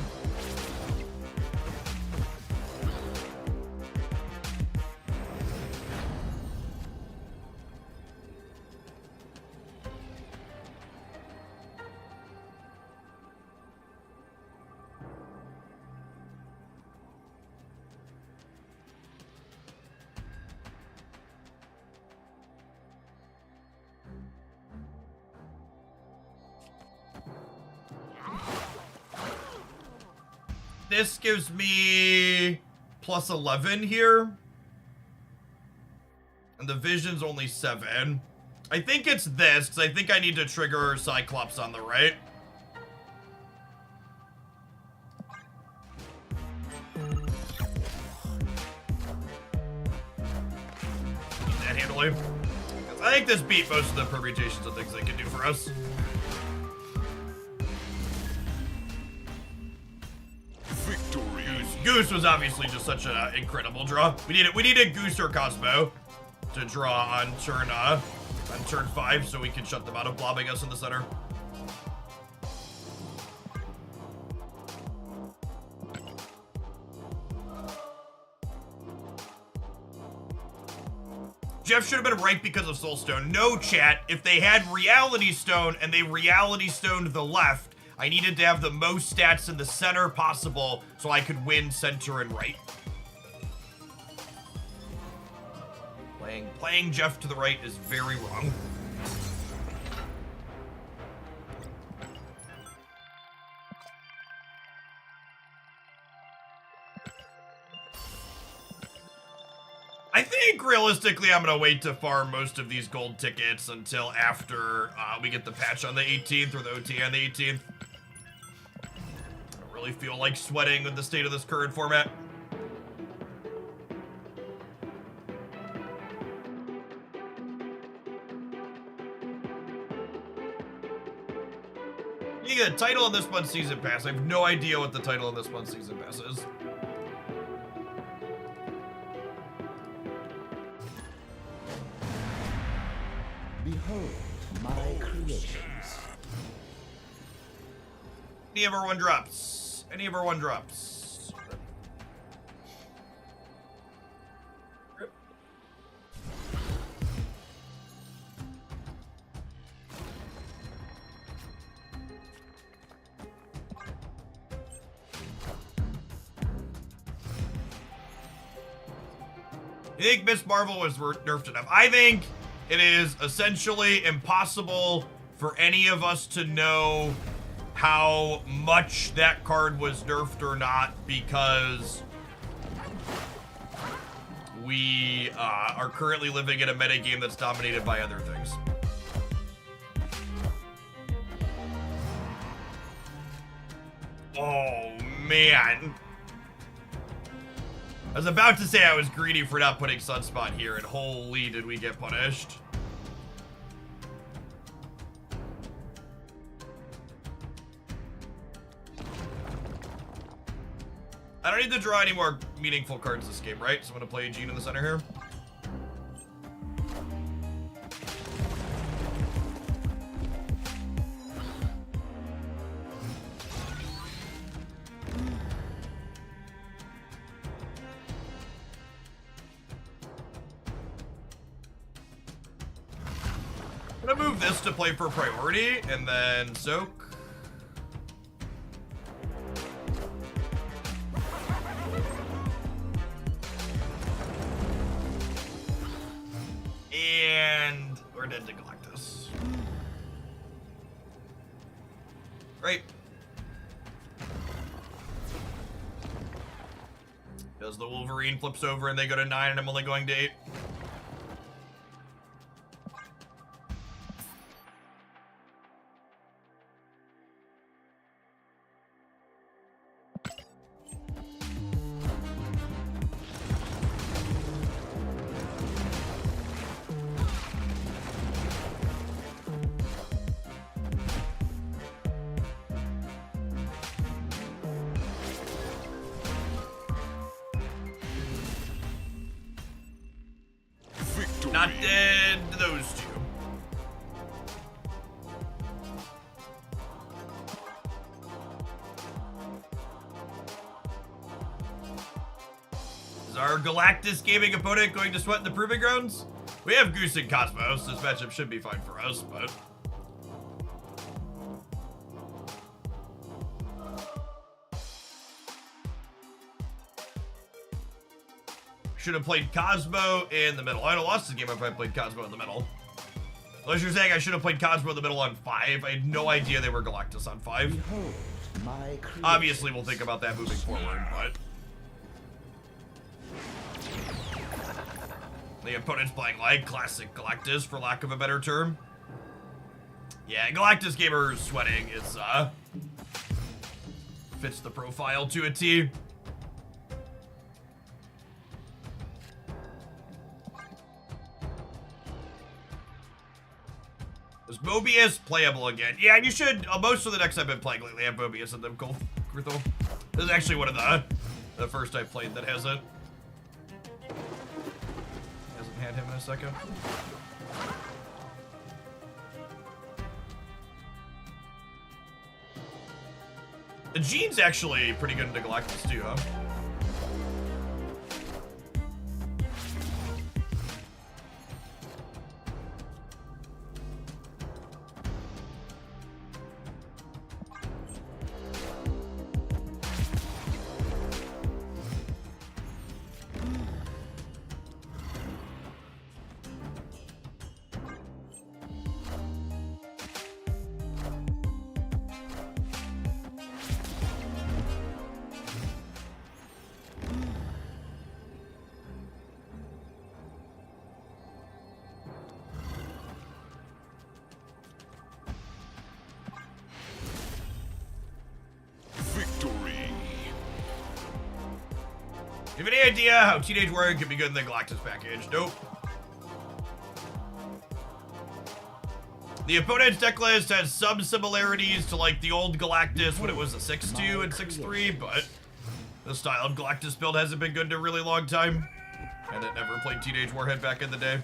This gives me plus 11 here. And the vision's only 7. I think it's this, because I think I need to trigger Cyclops on the right. Use that handily. I think this beat most of the permutations of things they can do for us. Goose was obviously just such an incredible draw. We needed Goose or Cosmo to draw on turn 5, so we can shut them out of Blob, I guess, in the center. Jeff should have been right because of Soulstone. No, chat. If they had Reality Stone and they Reality Stoned the left, I needed to have the most stats in the center possible so I could win center and right. Playing Jeff to the right is very wrong. I think realistically I'm gonna wait to farm most of these gold tickets until after we get the patch on the 18th or the OT on the 18th. I don't really feel like sweating with the state of this current format. You get a title in this month's season pass. I have no idea what the title in this month's season pass is. Behold my creations. Any of our one drops. Any of our one drops. You think Miss Marvel was nerfed enough? I think it is essentially impossible for any of us to know how much that card was nerfed or not, because we are currently living in a metagame that's dominated by other things. Oh, man. I was about to say I was greedy for not putting Sunspot here, and holy did we get punished. I don't need to draw any more meaningful cards this game, right? So I'm gonna play Gene in the center here. I'm gonna move this to play for priority, and then soak. And we're dead to Galactus. Great. Does the Wolverine flips over and they go to 9 and I'm only going to 8. Not dead to those two. Is our Galactus gaming opponent going to sweat the Proving Grounds? We have Goose and Cosmos. This matchup should be fine for us, but... should have played Cosmo in the middle. I'd have lost the game if I played Cosmo in the middle. Unless you're saying I should have played Cosmo in the middle on 5. I had no idea they were Galactus on 5. Behold my creations. Obviously, we'll think about that moving forward, but... the opponent's playing like classic Galactus, for lack of a better term. Yeah, Galactus gamer sweating is, fits the profile to a T. Is Mobius playable again? Yeah, you should. Most of the decks I've been playing lately have Mobius in them. Cool. This is actually one of the first I played that has it. Hasn't had him in a second. The Gene's actually pretty good into Galactus too, huh? Do you have any idea how Teenage Warrior could be good in the Galactus package? Nope. The opponent's deck list has some similarities to like the old Galactus when it was a 6-2 and 6-3, but the style of Galactus build hasn't been good in a really long time. And it never played Teenage Warhead back in the day.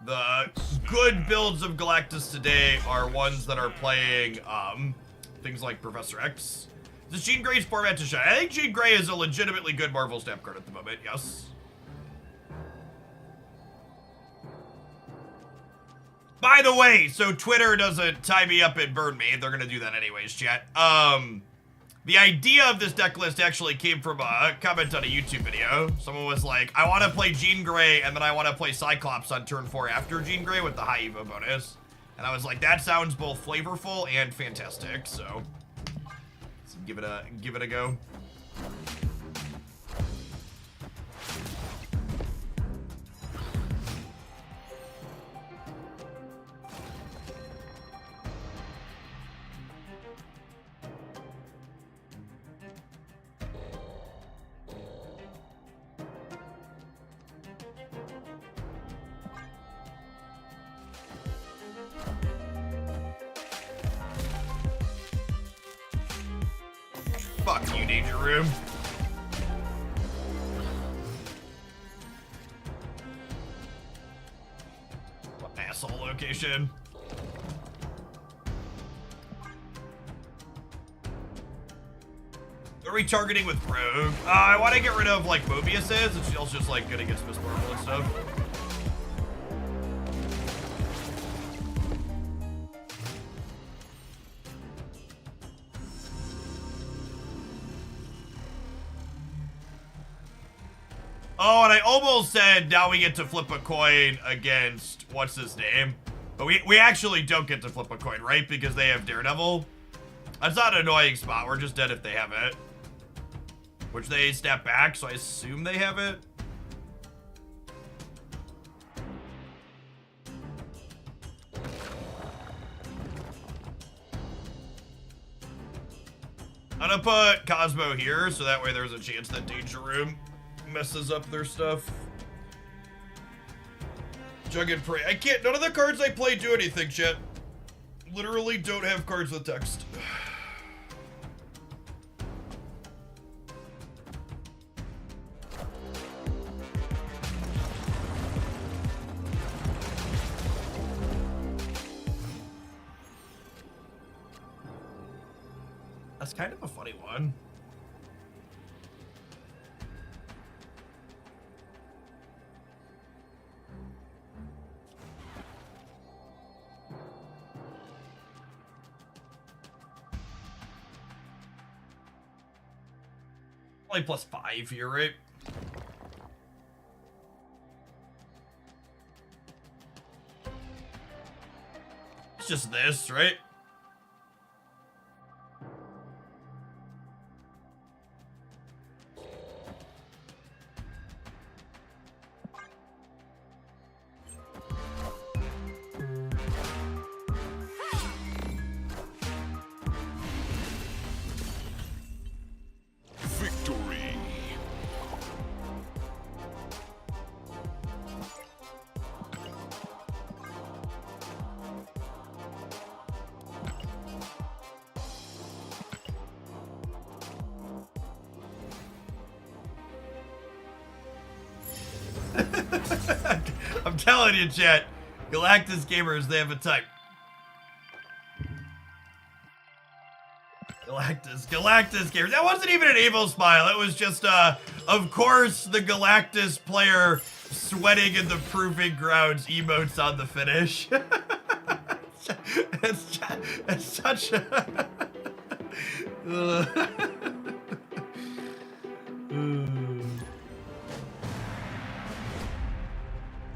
The good builds of Galactus today are ones that are playing things like Professor X. This Jean Grey's format to shine. I think Jean Grey is a legitimately good Marvel Snap card at the moment, yes. By the way, so Twitter doesn't tie me up and burn me. They're gonna do that anyways, chat. The idea of this deck list actually came from a comment on a YouTube video. Someone was like, I want to play Jean Grey, and then I want to play Cyclops on turn 4 after Jean Grey with the high Evo bonus. And I was like, that sounds both flavorful and fantastic, so let's give it a go. Fuck you, Danger Room. What asshole location. Are we targeting with Rogue? I want to get rid of, like, Mobius's. It's also just, like, good against Miss Marvel and stuff. Oh, and I almost said now we get to flip a coin against what's his name. But we actually don't get to flip a coin, right? Because they have Daredevil. That's not an annoying spot. We're just dead if they have it. Which they step back, so I assume they have it. I'm gonna put Cosmo here, so that way there's a chance that Danger Room messes up their stuff. Jug and Pray. I can't. None of the cards I play do anything, chat. Literally don't have cards with text. That's kind of a funny one. Only +5 here, right? It's just this, right? Victory. I'm telling you, chat. Galactus gamers, they have a type. Galactus gamers. That wasn't even an evil smile. It was just, of course, the Galactus player sweating in the proving grounds emotes on the finish. it's such a...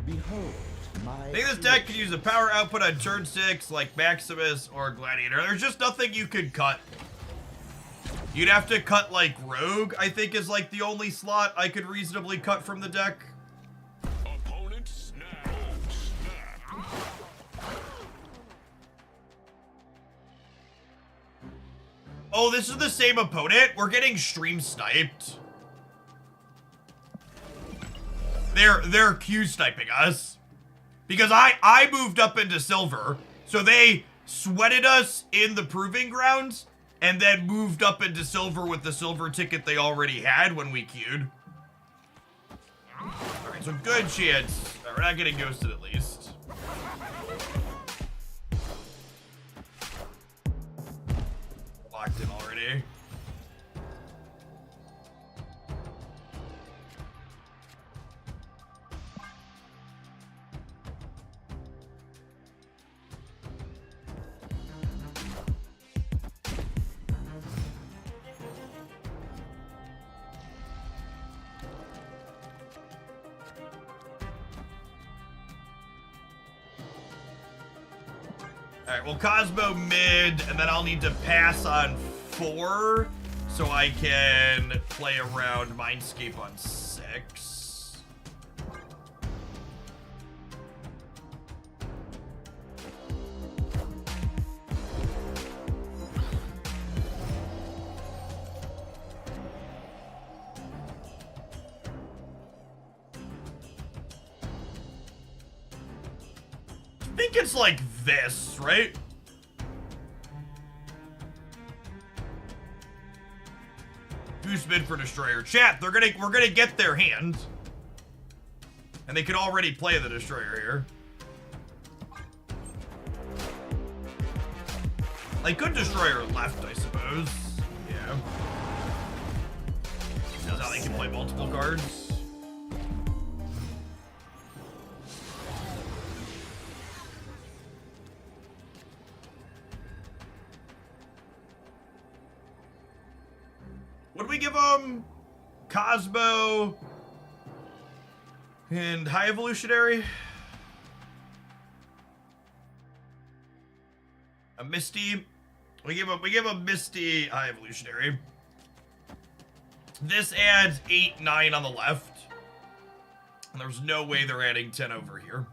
Behold my I think this deck could use a power output on turn 6, like Maximus or Gladiator. There's just nothing you could cut. You'd have to cut, like, Rogue, I think, is, like, the only slot I could reasonably cut from the deck. Opponent snap. Oh, this is the same opponent? We're getting stream sniped. They're Q sniping us. Because I moved up into silver, so they sweated us in the proving grounds, and then moved up into silver with the silver ticket they already had when we queued. Alright, so good chance. We're not getting ghosted at least. Locked in already. Alright, well, Cosmo mid, and then I'll need to pass on 4 so I can play around Mindscape on 6. I think it's like this, right? Goose mid for Destroyer. Chat, we're gonna get their hand. And they could already play the Destroyer here. Like, good Destroyer left, I suppose. Yeah. That's how they can play multiple cards. What do we give them? Cosmo and High Evolutionary? A Misty. We give a Misty High Evolutionary. This adds 8, 9 on the left. And there's no way they're adding 10 over here.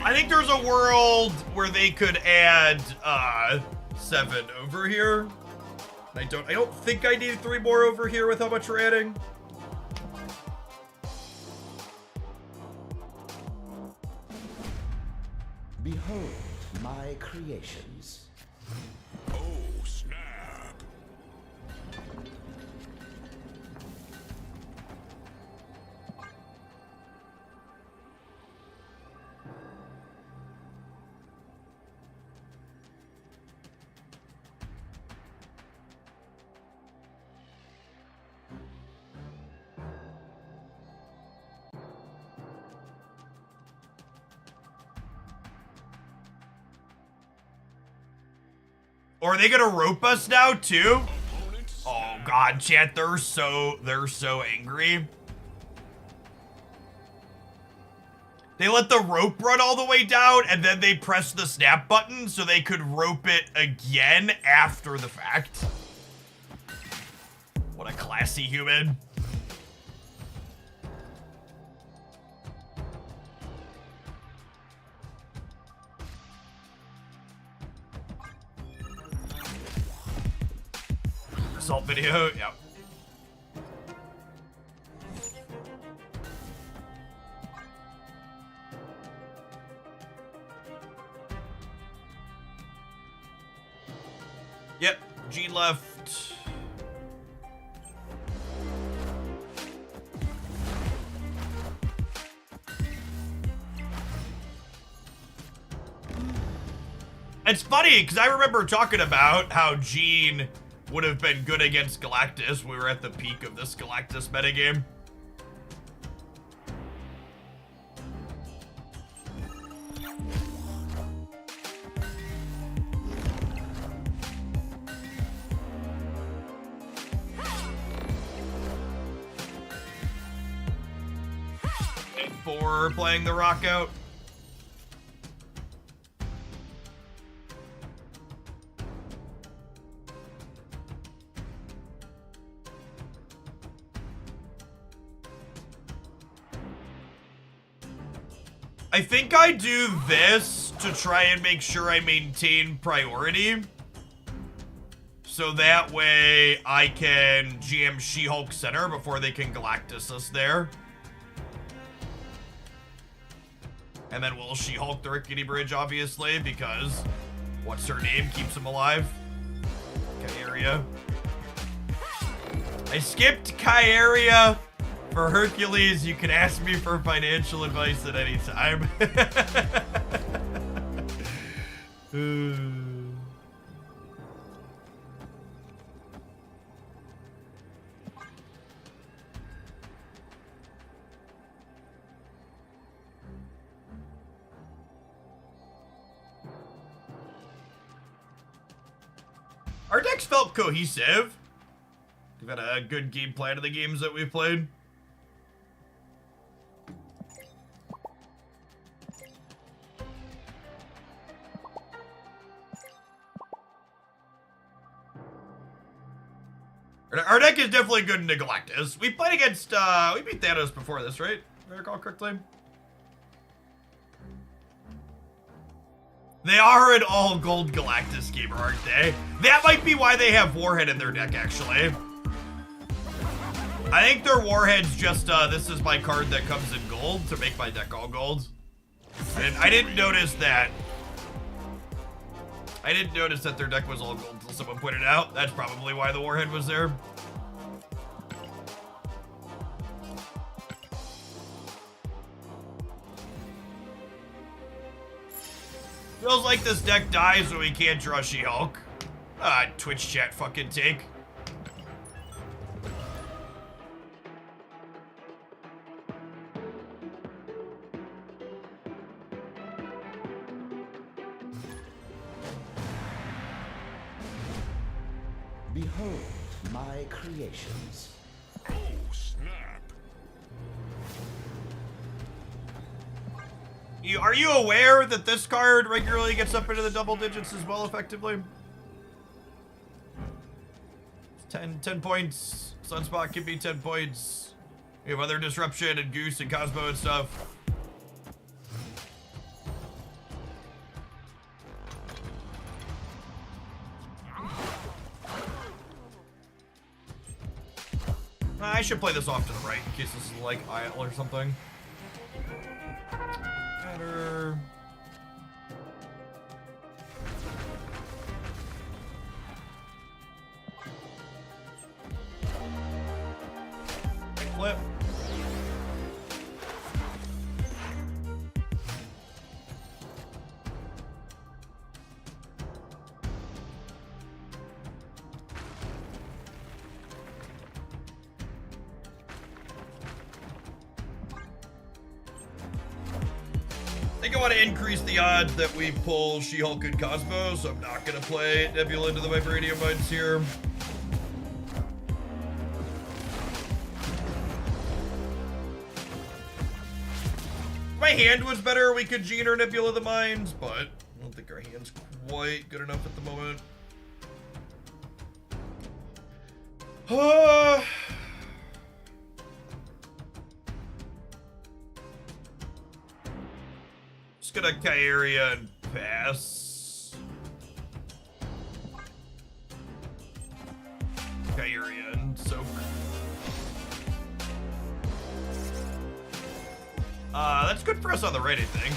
I think there's a world where they could add 7 over here. I don't think I need 3 more over here with how much we're adding. Behold my creations. Oh, snap. Or are they gonna rope us now too? Oh god, chat, they're so angry. They let the rope run all the way down and then they press the snap button so they could rope it again after the fact. What a classy human. Assault video, yep. Yep, G left. It's funny, because I remember talking about how Gene would have been good against Galactus. We were at the peak of this Galactus metagame. For playing the rock out. I think I do this to try and make sure I maintain priority. So that way I can GM She-Hulk Center before they can Galactus us there. And then we'll She-Hulk the Rickety Bridge, obviously, because what's her name keeps him alive? Kyaria. I skipped Kyaria for Hercules. You can ask me for financial advice at any time. Our decks felt cohesive. We've had a good game plan of the games that we've played. Our deck is definitely good in Galactus. We played against, we beat Thanos before this, right? If I recall correctly. They are an all-gold Galactus gamer, aren't they? That might be why they have Warhead in their deck, actually. I think their Warhead's just, this is my card that comes in gold to make my deck all gold. And I didn't notice that. I didn't notice that their deck was all gold until someone pointed it out. That's probably why the Warhead was there. Feels like this deck dies when we can't draw She-Hulk. Twitch chat fucking take. Behold my creations. Oh, snap. Are you aware that this card regularly gets up into the double digits as well, effectively? 10 points. Sunspot can be 10 points. We have other Disruption and Goose and Cosmo and stuff. I should play this off to the right in case this is like Isle or something. Better. Flip. I think I want to increase the odds that we pull She-Hulk and Cosmo, so I'm not going to play Nebula into the Vibranium Mines here. If my hand was better, we could Gene or Nebula the Mines, but I don't think our hand's quite good enough at the moment. Just gonna Kyaria and pass. Kyaria and soak. That's good for us on the right, I think.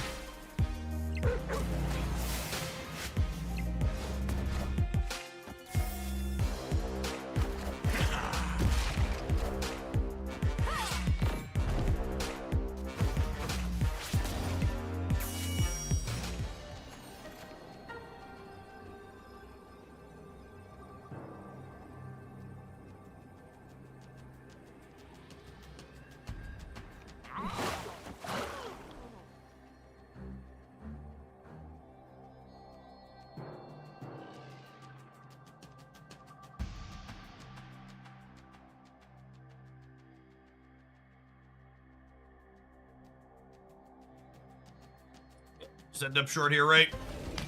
End up short here, right?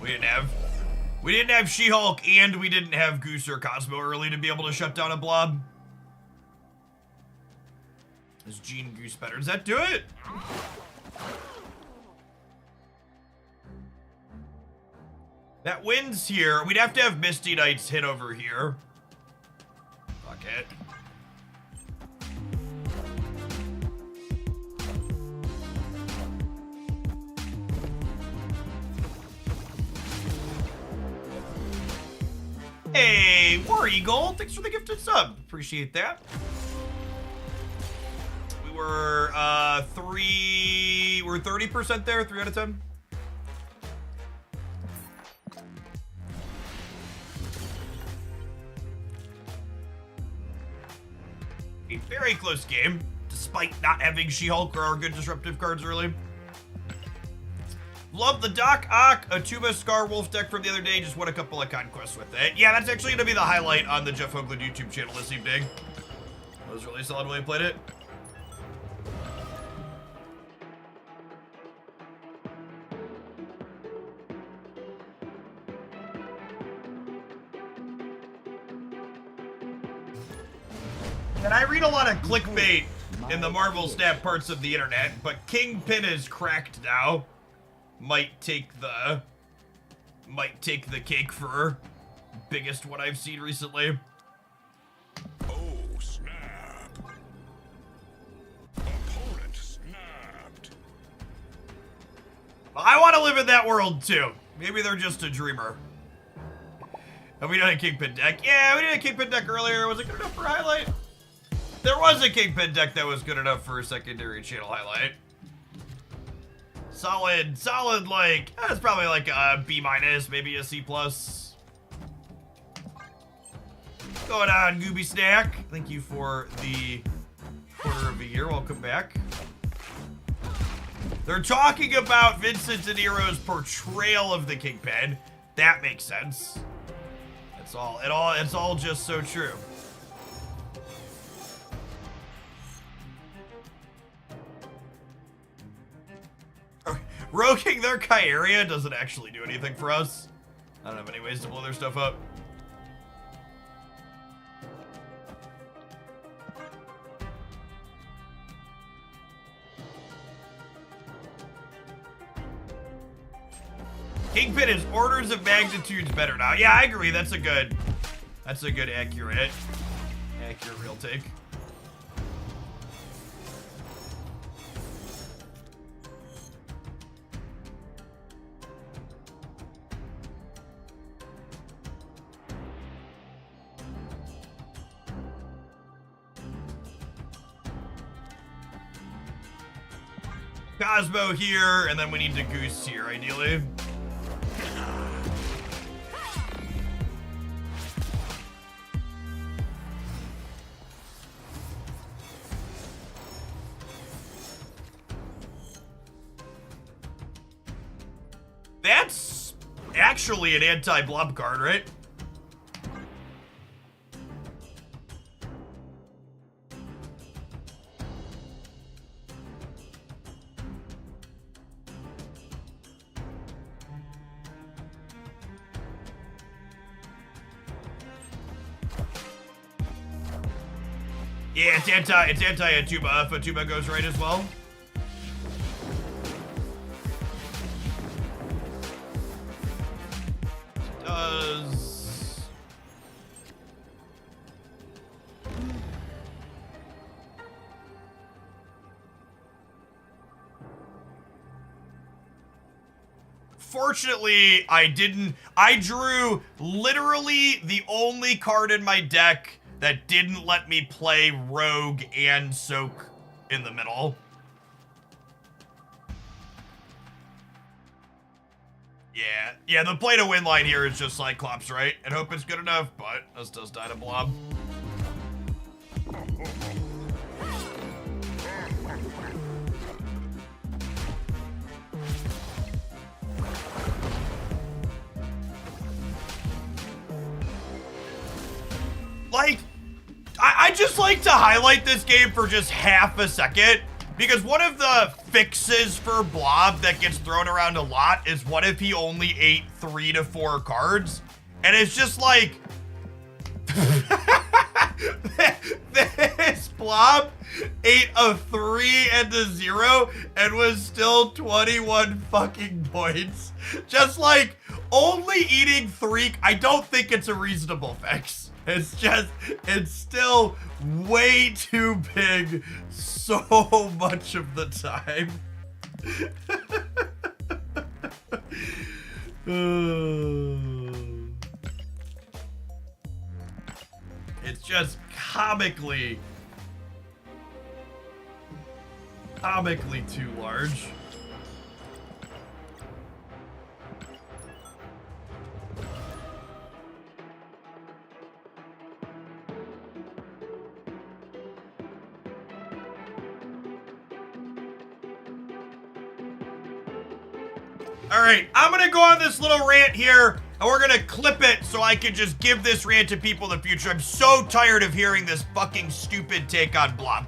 We didn't have She-Hulk and we didn't have Goose or Cosmo early to be able to shut down a Blob. Is Gene Goose better? Does that do it? That wins here. We'd have to have Misty Knights hit over here. Fuck it. Hey, War Eagle, thanks for the gifted sub. Appreciate that. We're 30% there, 3 out of 10. A very close game, despite not having She-Hulk or our good disruptive cards early. Love the Doc Ock, a Tuba Scar Wolf deck from the other day. Just won a couple of conquests with it. Yeah, that's actually going to be the highlight on the Jeff Hoagland YouTube channel this evening. That was really solid when he played it. And I read a lot of clickbait in the Marvel Snap parts of the internet, but Kingpin is cracked now. Might take the cake for biggest one I've seen recently. Oh, snap. Opponent snapped. I want to live in that world too. Maybe they're just a dreamer. Have we done a Kingpin deck? Yeah, we did a Kingpin deck earlier. Was it good enough for highlight? There was a Kingpin deck that was good enough for a secondary channel highlight. Solid, like, that's probably like a B-, maybe a C+. Going on, Gooby Snack. Thank you for the quarter of a year. Welcome back. They're talking about Vincent D'Oniro's portrayal of the Kingpin. That makes sense. It's all just so true. Roguing their Kyaria doesn't actually do anything for us. I don't have any ways to blow their stuff up. Kingpin is orders of magnitudes better now. Yeah, I agree. That's a good accurate real take. Cosmo here, and then we need to Goose here, ideally. That's actually an anti-blob card, right? Yeah, it's anti-Atuba if Atuba goes right as well. It does. Fortunately, I didn't. I drew literally the only card in my deck that didn't let me play Rogue and Soak in the middle. Yeah, the play to win line here is just Cyclops, right? And hope it's good enough, but this does die to Blob. Like, I just like to highlight this game for just half a second, because one of the fixes for Blob that gets thrown around a lot is what if he only ate 3 to 4 cards? And it's just like, this Blob ate a 3 and a 0 and was still 21 fucking points. Just like, only eating 3, I don't think it's a reasonable fix. It's still way too big so much of the time. It's just comically too large. All right, I'm gonna go on this little rant here, and we're gonna clip it so I can just give this rant to people in the future. I'm so tired of hearing this fucking stupid take on Blob.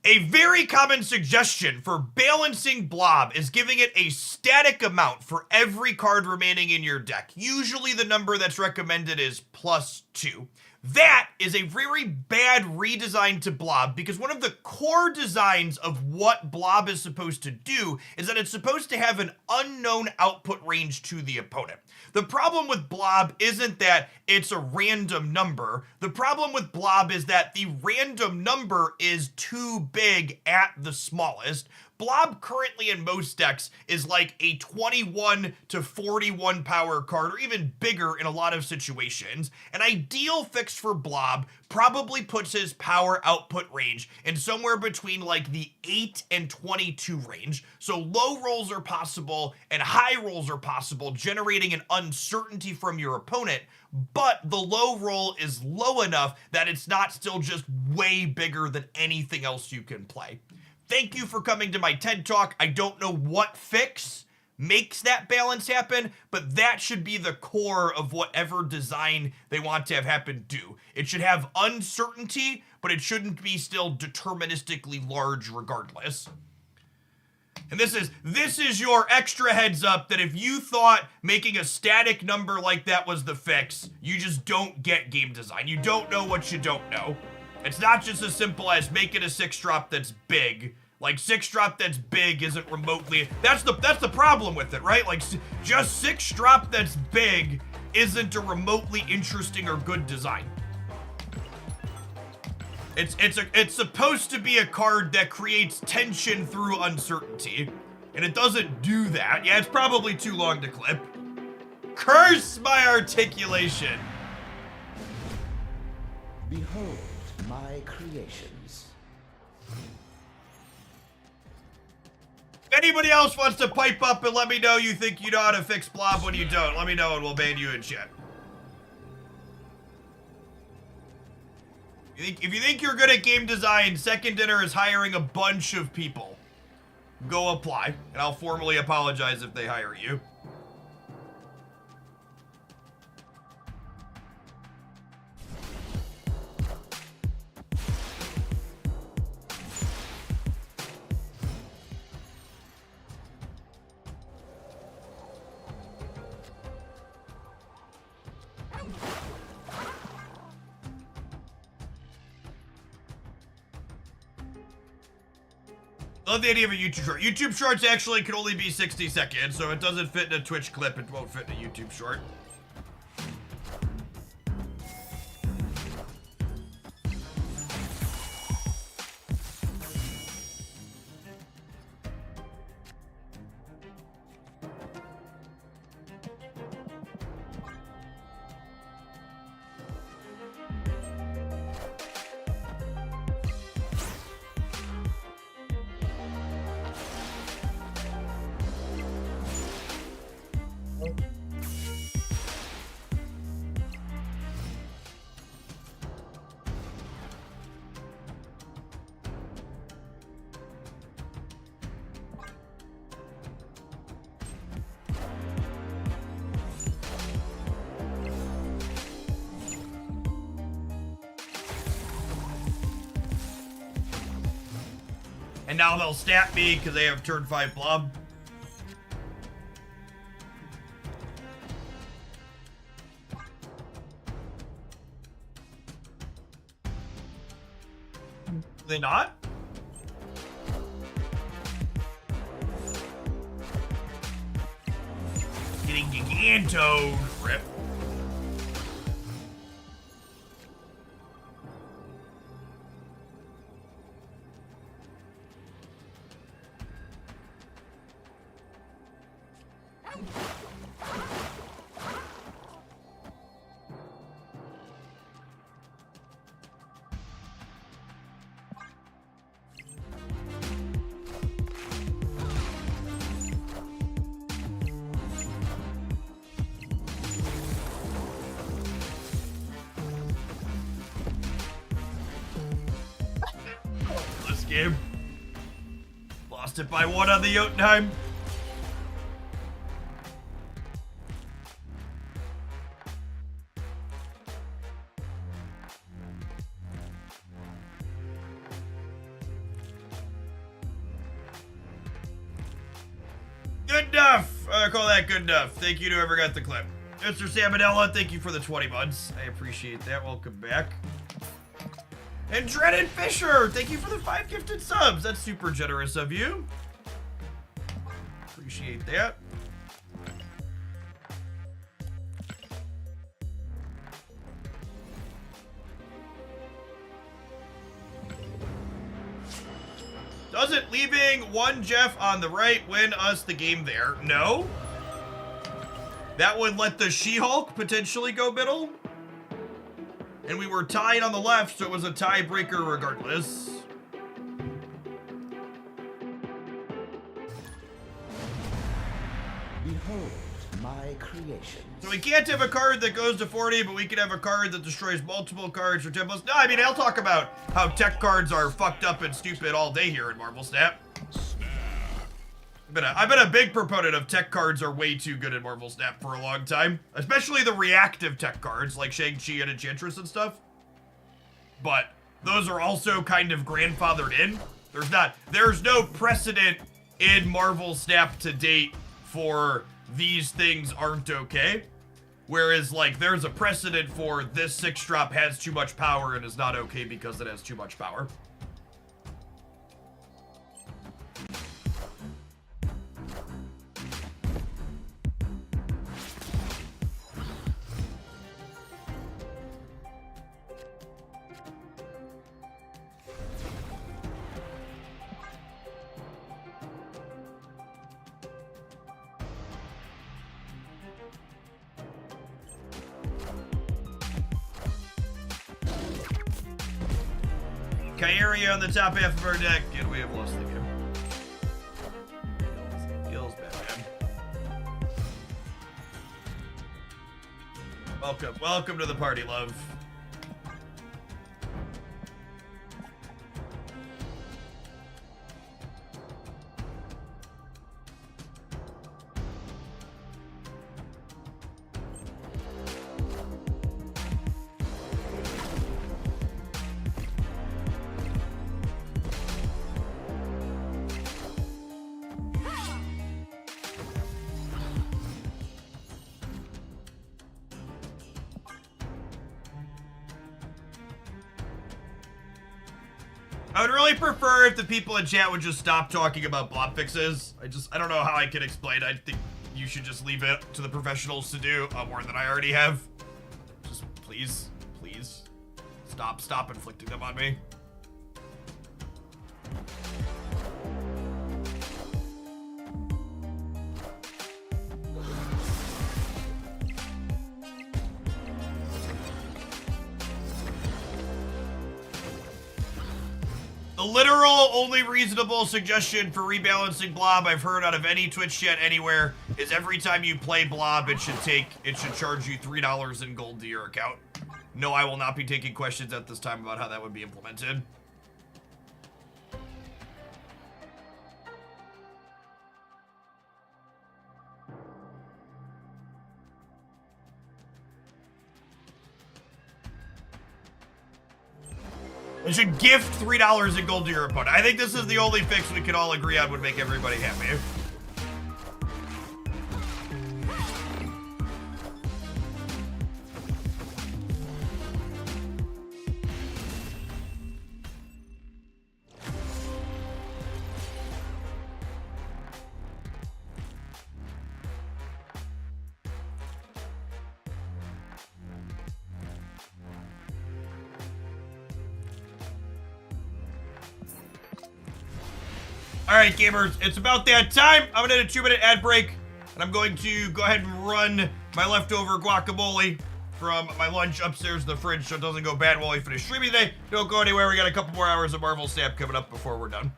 A very common suggestion for balancing Blob is giving it a static amount for every card remaining in your deck. Usually the number that's recommended is +2. That is a very bad redesign to Blob because one of the core designs of what Blob is supposed to do is that it's supposed to have an unknown output range to the opponent. The problem with Blob isn't that it's a random number. The problem with Blob is that the random number is too big at the smallest. Blob currently in most decks is like a 21 to 41 power card, or even bigger in a lot of situations. An ideal fix for Blob probably puts his power output range in somewhere between like the 8 and 22 range. So low rolls are possible and high rolls are possible, generating an uncertainty from your opponent, but the low roll is low enough that it's not still just way bigger than anything else you can play. Thank you for coming to my TED Talk. I don't know what fix makes that balance happen, but that should be the core of whatever design they want to have happen do. It should have uncertainty, but it shouldn't be still deterministically large regardless. And this is your extra heads up that if you thought making a static number like that was the fix, you just don't get game design. You don't know what you don't know. It's not just as simple as make it a 6-drop that's big. Like 6-drop that's big isn't remotely, that's the problem with it, right? Like just 6-drop that's big isn't a remotely interesting or good design. It's supposed to be a card that creates tension through uncertainty, and it doesn't do that. Yeah, it's probably too long to clip. Curse my articulation. Behold my creations. If anybody else wants to pipe up and let me know you think you know how to fix Blob when you don't, let me know and we'll ban you in chat. If you think you're good at game design, Second Dinner is hiring a bunch of people. Go apply, and I'll formally apologize if they hire you. Love the idea of a YouTube short. YouTube shorts actually can only be 60 seconds, so it doesn't fit in a Twitch clip. It won't fit in a YouTube short. And now they'll stat me because they have turn 5 Blob. Do they not? Anto. Rip. This game. Lost it by 1 on the Jotunheim. Good enough. I call that good enough. Thank you to whoever got the clip. Mr. Salmonella, thank you for the 20 months. I appreciate that. Welcome back. And Dreaded Fisher, thank you for the 5 gifted subs. That's super generous of you. Appreciate that. Doesn't leaving one Jeff on the right win us the game there? No. That would let the She-Hulk potentially go middle. And we were tied on the left, so it was a tiebreaker regardless. Behold my creations. So we can't have a card that goes to 40, but we can have a card that destroys multiple cards or temples. No, I mean, I'll talk about how tech cards are fucked up and stupid all day here in Marvel Snap. I've been a big proponent of tech cards are way too good in Marvel Snap for a long time. Especially the reactive tech cards, like Shang-Chi and Enchantress and stuff. But those are also kind of grandfathered in. There's no precedent in Marvel Snap to date for these things aren't okay. Whereas, like, there's a precedent for this 6-drop has too much power and is not okay because it has too much power. Kyrie on the top half of our deck, and we have lost the game. Gil's Batman. Welcome to the party, love. I would really prefer if the people in chat would just stop talking about blob fixes. I don't know how I can explain. I think you should just leave it to the professionals to do more than I already have. Just please, stop inflicting them on me. The literal only reasonable suggestion for rebalancing Blob I've heard out of any Twitch chat anywhere is every time you play Blob, it should charge you $3 in gold to your account. No, I will not be taking questions at this time about how that would be implemented. You should gift $3 in gold to your opponent. I think this is the only fix we can all agree on would make everybody happy. All right, gamers, it's about that time. I'm gonna hit a 2-minute ad break, and I'm going to go ahead and run my leftover guacamole from my lunch upstairs in the fridge so it doesn't go bad while we finish streaming today. Don't go anywhere. We got a couple more hours of Marvel Snap coming up before we're done.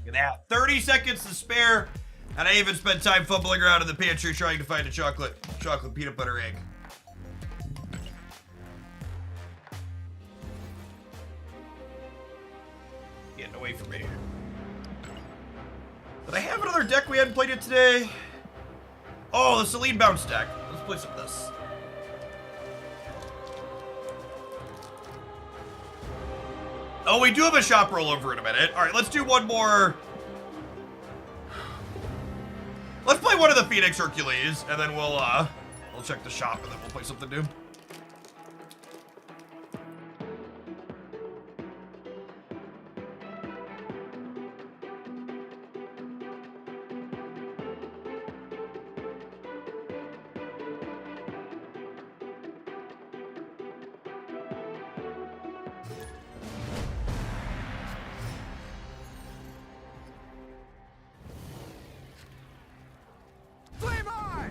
Look at that. 30 seconds to spare, and I even spent time fumbling around in the pantry trying to find a chocolate peanut butter egg. Getting away from me. Did I have another deck we hadn't played it today? Oh, the Celine Bounce deck. Let's play some of this. Oh, we do have a shop rollover in a minute. All right, let's do one more. Let's play one of the Phoenix Hercules, and then we'll check the shop, and then we'll play something new.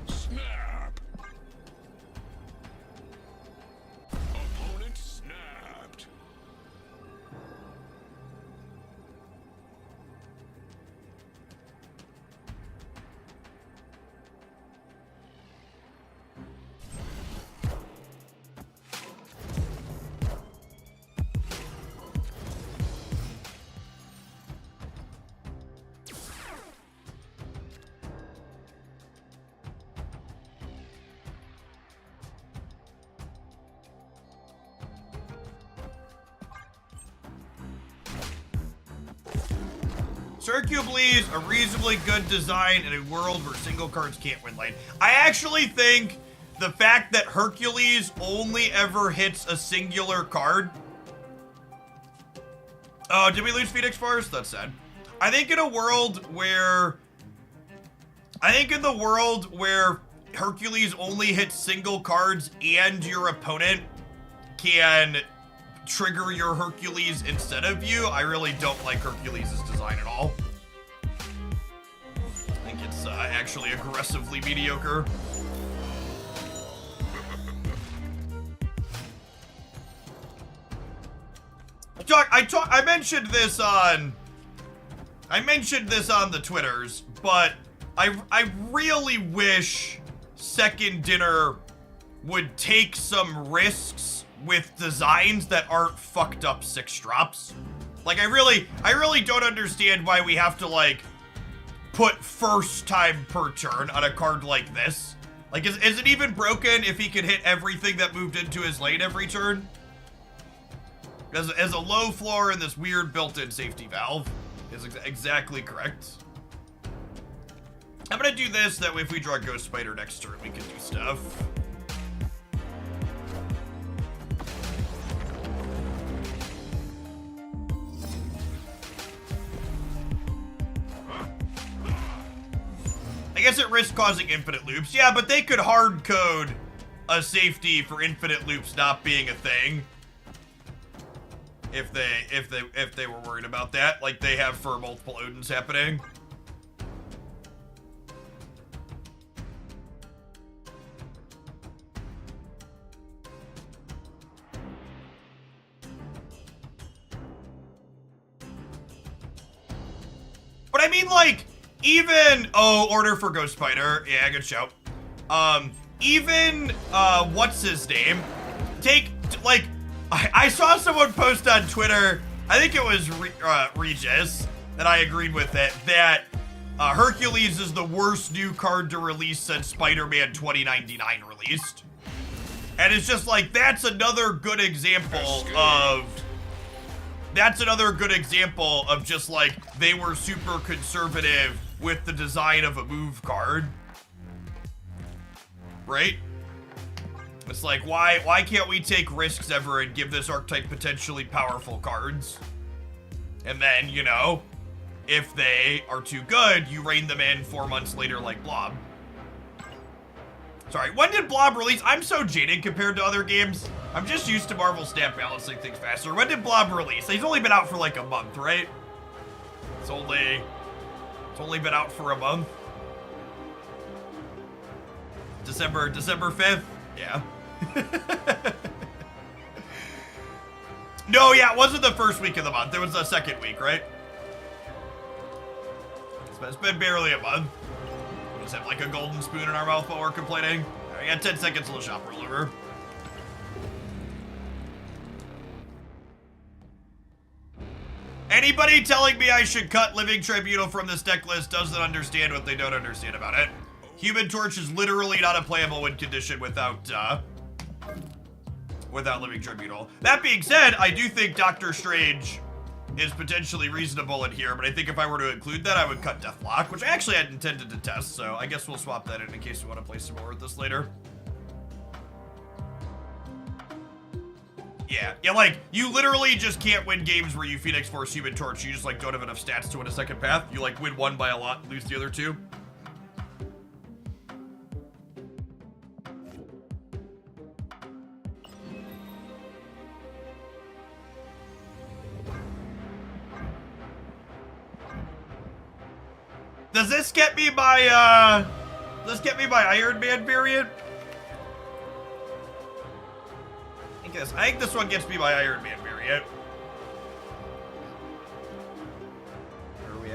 Snap. Opponent snapped. Hercules, a reasonably good design in a world where single cards can't win lane. I actually think the fact that Hercules only ever hits a singular card. Oh, did we lose Phoenix first? That's sad. I think in the world where Hercules only hits single cards and your opponent can trigger your Hercules instead of you, I really don't like Hercules' design at all. I think it's actually aggressively mediocre. I mentioned this on the Twitters, but I really wish Second Dinner would take some risks with designs that aren't fucked up 6-drops. Like, I really don't understand why we have to, like, put first time per turn on a card like this. Like, is it even broken if he could hit everything that moved into his lane every turn? As a low floor and this weird built-in safety valve is exactly correct. I'm gonna do this, that way if we draw Ghost Spider next turn, we can do stuff. guess it risks causing infinite loops. Yeah, but they could hard code a safety for infinite loops not being a thing. If they were worried about that, like they have for multiple Odins happening. But I mean, like, even order for Ghost Spider. Yeah, good shout. Even what's his name? Like, I saw someone post on Twitter, I think it was Regis, that I agreed with it, that Hercules is the worst new card to release since Spider-Man 2099 released. And it's just like, that's another good example of just like, they were super conservative with the design of a move card. Right? It's like, why can't we take risks ever and give this archetype potentially powerful cards? And then, you know, if they are too good, you rein them in 4 months later like Blob. Sorry, when did Blob release? I'm so jaded compared to other games. I'm just used to Marvel stamp balancing things faster. When did Blob release? He's only been out for like a month, right? It's only been out for a month. December 5th? Yeah. No, yeah, it wasn't the first week of the month. It was the second week, right? It's been barely a month. We just have like a golden spoon in our mouth while we're complaining. All right, we got 10 seconds till the shop rollover. Anybody telling me I should cut Living Tribunal from this deck list doesn't understand what they don't understand about it. Human Torch is literally not a playable win condition without Living Tribunal. That being said, I do think Doctor Strange is potentially reasonable in here, but I think if I were to include that, I would cut Deathlock, which I actually had intended to test, so I guess we'll swap that in case we want to play some more with this later. Yeah, like, you literally just can't win games where you Phoenix Force Human Torch. You just, like, don't have enough stats to win a second path. You, like, win one by a lot, lose the other two. Does this get me my, Iron Man variant? I think this one gets me my Iron Man variant.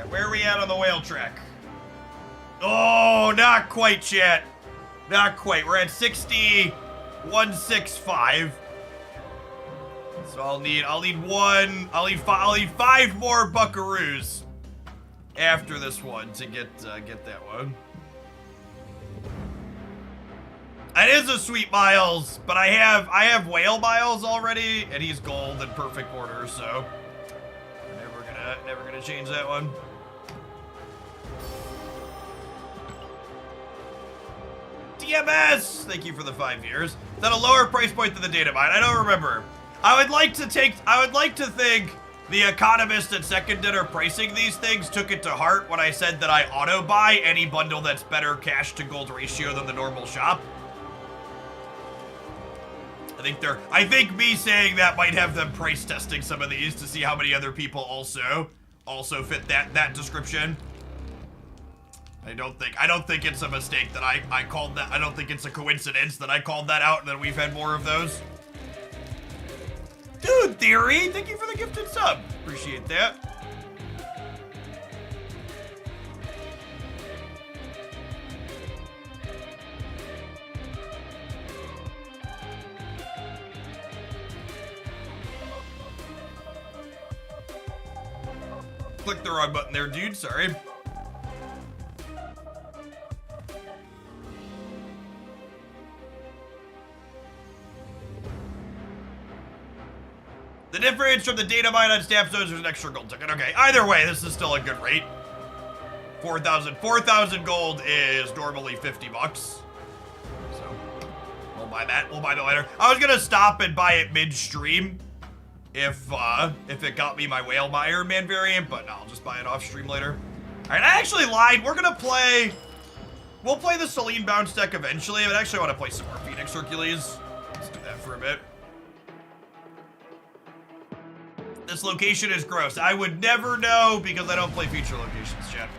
Where are we at on the whale track? Oh, not quite, chat. Not quite. We're at 60,165. So I'll need 5 more buckaroos after this one to get that one. It is a sweet Miles, but I have Whale Miles already, and he's gold in perfect order, so never gonna change that one. DMS, thank you for the 5 years. Is that a lower price point than the data mine? I don't remember. I would like to think the economist at Second Dinner pricing these things took it to heart when I said that I auto buy any bundle that's better cash to gold ratio than the normal shop. I think me saying that might have them price testing some of these to see how many other people also fit that description. I don't think it's a mistake that I called that. I don't think it's a coincidence that I called that out and that we've had more of those. Dude, Theory, thank you for the gifted sub. Appreciate that. Clicked the wrong button there, dude. Sorry. The difference from the data mine on stamp zones is an extra gold ticket. Okay, either way, this is still a good rate. 4,000 gold is normally 50 bucks. So we'll buy that. We'll buy that later. I was gonna stop and buy it midstream if it got me my Iron Man variant, but no, I'll just buy it off stream later. All right, I actually lied. We're gonna play We'll play the Selene bounce deck eventually, but I actually want to play some more Phoenix Hercules. Let's do that for a bit. This location is gross. I would never know because I don't play feature locations, chat.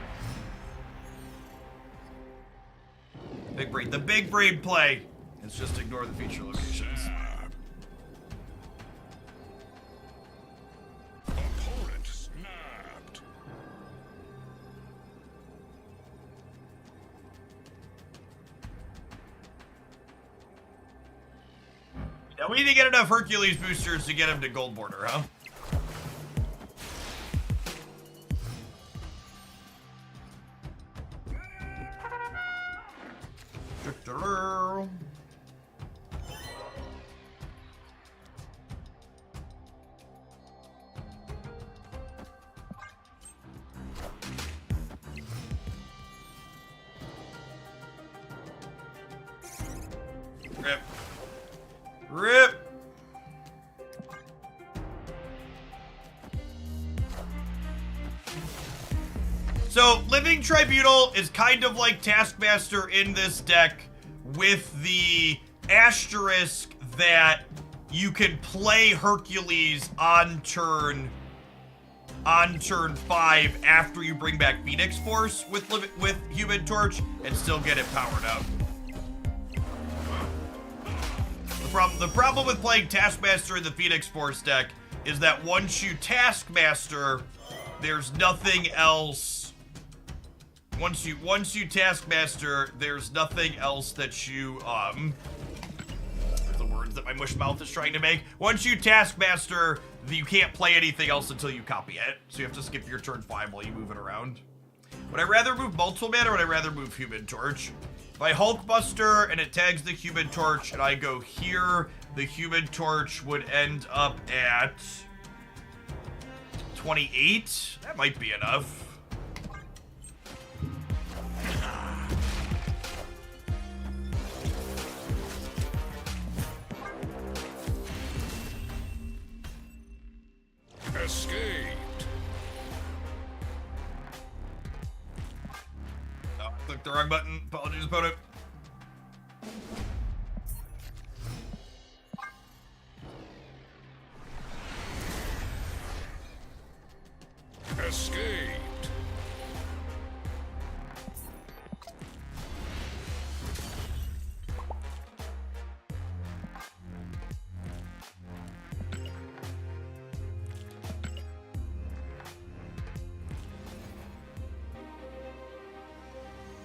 Big brain. The big brain play is just ignore the feature locations. Opponent snapped. Now we need to get enough Hercules boosters to get him to gold border, huh? Rip. Rip. So, Living Tribunal is kind of like Taskmaster in this deck with the asterisk that you can play Hercules on turn 5 after you bring back Phoenix Force with Human Torch and still get it powered up. The problem with playing Taskmaster in the Phoenix Force deck is that once you Taskmaster, there's nothing else. Once you Taskmaster, there's nothing else that you the words that my mush mouth is trying to make. Once you Taskmaster, you can't play anything else until you copy it. So you have to skip your turn 5 while you move it around. Would I rather move Multiple Man or would I rather move Human Torch? If I Hulkbuster and it tags the Human Torch and I go here, the Human Torch would end up at 28. That might be enough. Escaped. Oh, clicked the wrong button. Apologies, opponent. Escaped.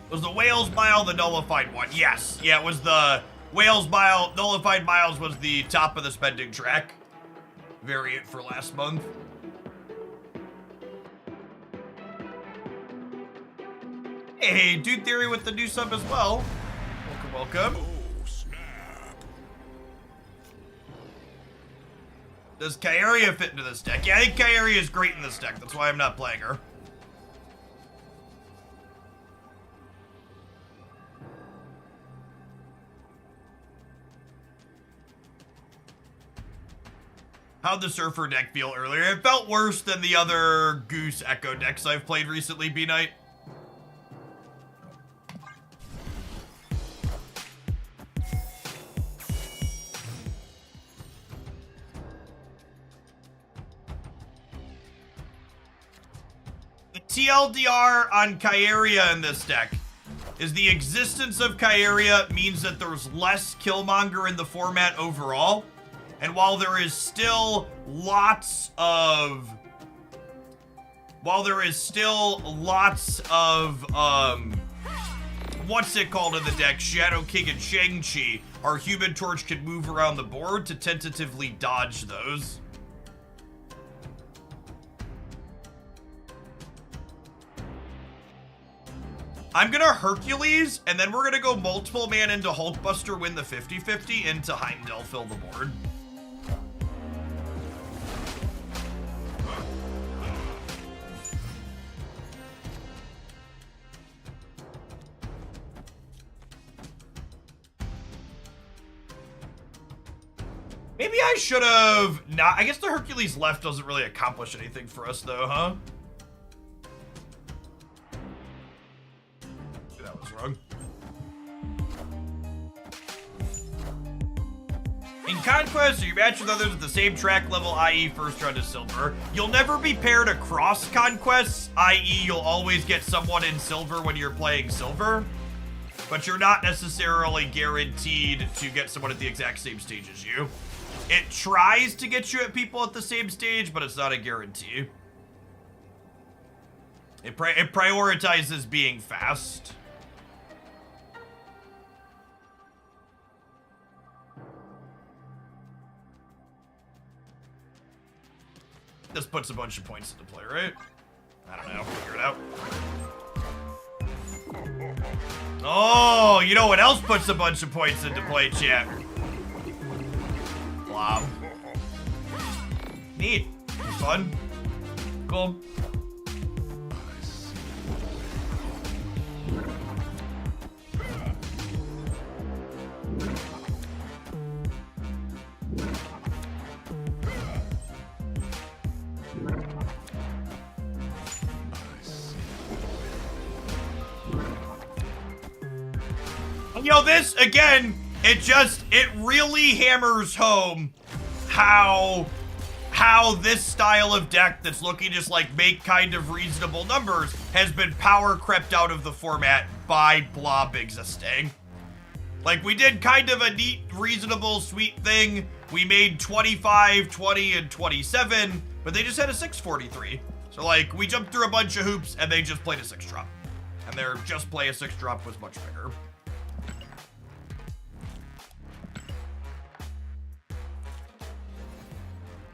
Was the Whales Mile the nullified one? Yes. Yeah, it was the Whales Mile. Nullified Miles was the top of the spending track variant for last month. Hey, Dude Theory with the new sub as well. Welcome, welcome. Oh, snap. Does Kyaria fit into this deck? Yeah, I think Kyaria is great in this deck. That's why I'm not playing her. How'd the Surfer deck feel earlier? It felt worse than the other Goose Echo decks I've played recently, B-Knight. The TLDR on Kyaria in this deck is the existence of Kyaria means that there's less Killmonger in the format overall. And while there is still lots of what's it called in the deck, Shadow King and Shang-Chi, our Human Torch can move around the board to tentatively dodge those. I'm gonna Hercules, and then we're gonna go Multiple Man into Hulkbuster, win the 50-50, into Heimdall, fill the board. Maybe I should have not. I guess the Hercules left doesn't really accomplish anything for us, though, huh? That was wrong. Conquest, or you match with others at the same track level, i.e. first round to silver. You'll never be paired across Conquests, i.e. you'll always get someone in silver when you're playing silver. But you're not necessarily guaranteed to get someone at the exact same stage as you. It tries to get you at people at the same stage, but it's not a guarantee. It prioritizes being fast. This puts a bunch of points into play, right? I don't know. Figure it out. Oh, you know what else puts a bunch of points into play, chat? Blob. Neat. Fun. Cool. You know, this, again, it really hammers home how this style of deck that's looking to just, like, make kind of reasonable numbers has been power crept out of the format by Blob existing. Like, we did kind of a neat, reasonable, sweet thing. We made 25, 20, and 27, but they just had a 643. So, like, we jumped through a bunch of hoops, and they just played a 6-drop. And their just play a 6-drop was much bigger.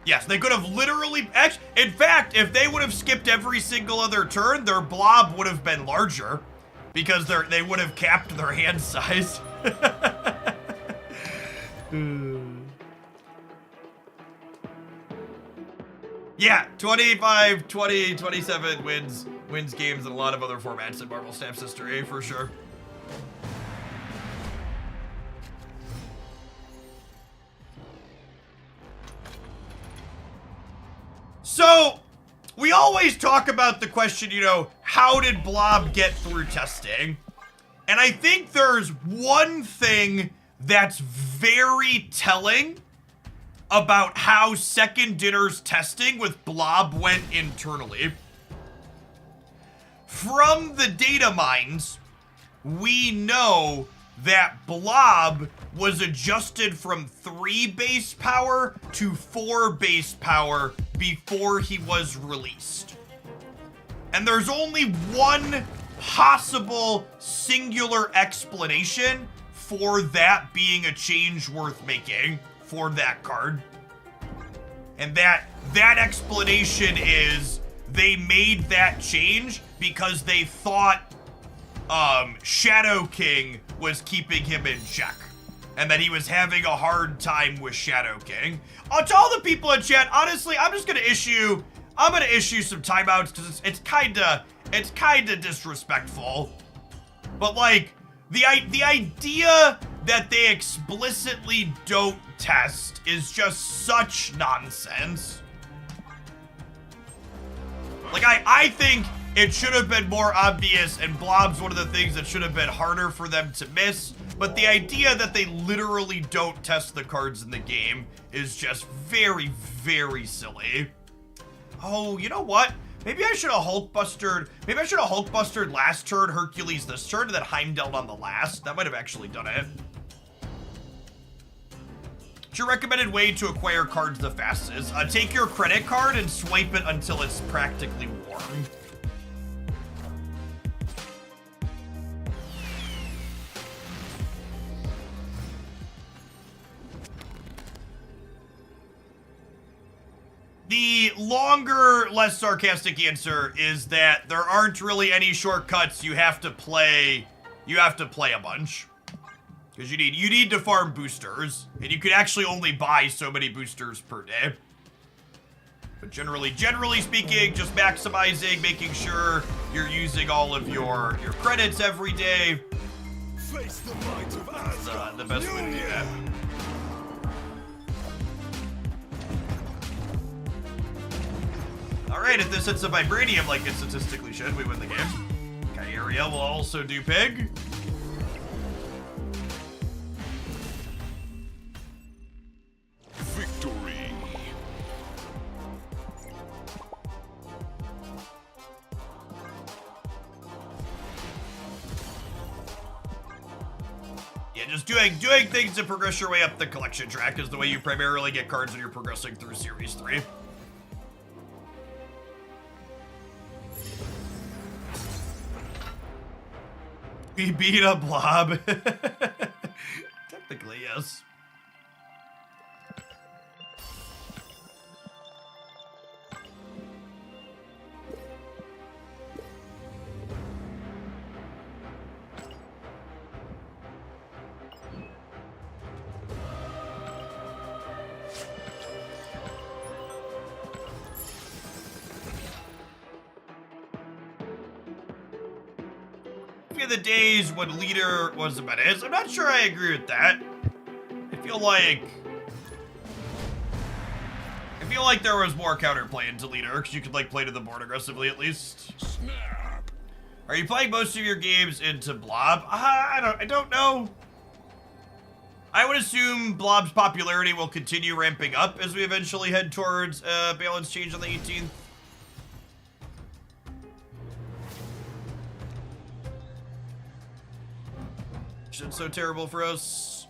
Yes, they could have literally... In fact, if they would have skipped every single other turn, their blob would have been larger. Because they would have capped their hand size. Yeah, 25, 20, 27 wins games in a lot of other formats in Marvel Snap's history, for sure. So, we always talk about the question, you know, how did Blob get through testing? And I think there's one thing that's very telling about how Second Dinner's testing with Blob went internally. From the data mines, we know that Blob was adjusted from 3 base power to 4 base power before he was released. And there's only one possible singular explanation for that being a change worth making for that card. And that explanation is they made that change because they thought Shadow King was keeping him in check. And that he was having a hard time with Shadow King. To all the people in chat, honestly, I'm gonna issue some timeouts because it's kinda disrespectful. But like, the idea that they explicitly don't test is just such nonsense. Like, I think it should have been more obvious, and Blob's one of the things that should have been harder for them to miss. But the idea that they literally don't test the cards in the game is just very, very silly. Oh, you know what? Maybe I should have Hulkbustered last turn, Hercules this turn, and then Heimdall on the last. That might have actually done it. What's your recommended way to acquire cards the fastest? Take your credit card and swipe it until it's practically warm. The longer, less sarcastic answer is that there aren't really any shortcuts. You have to play a bunch. Because you need to farm boosters, and you can actually only buy so many boosters per day. But generally speaking, just maximizing, making sure you're using all of your credits every day. Face the might of That's the best way to do that. Alright, if this hits a Vibranium like it statistically should, we win the game. Kyria will also do Pig. Yeah, just doing things to progress your way up the collection track is the way you primarily get cards when you're progressing through Series 3. We beat a Blob. Technically, yes. The days when leader was the menace. I'm not sure I agree with that. I feel like there was more counterplay into leader because you could like play to the board aggressively at least. Snap. Are you playing most of your games into Blob? I don't know. I would assume Blob's popularity will continue ramping up as we eventually head towards balance change on the 18th. It's so terrible for us.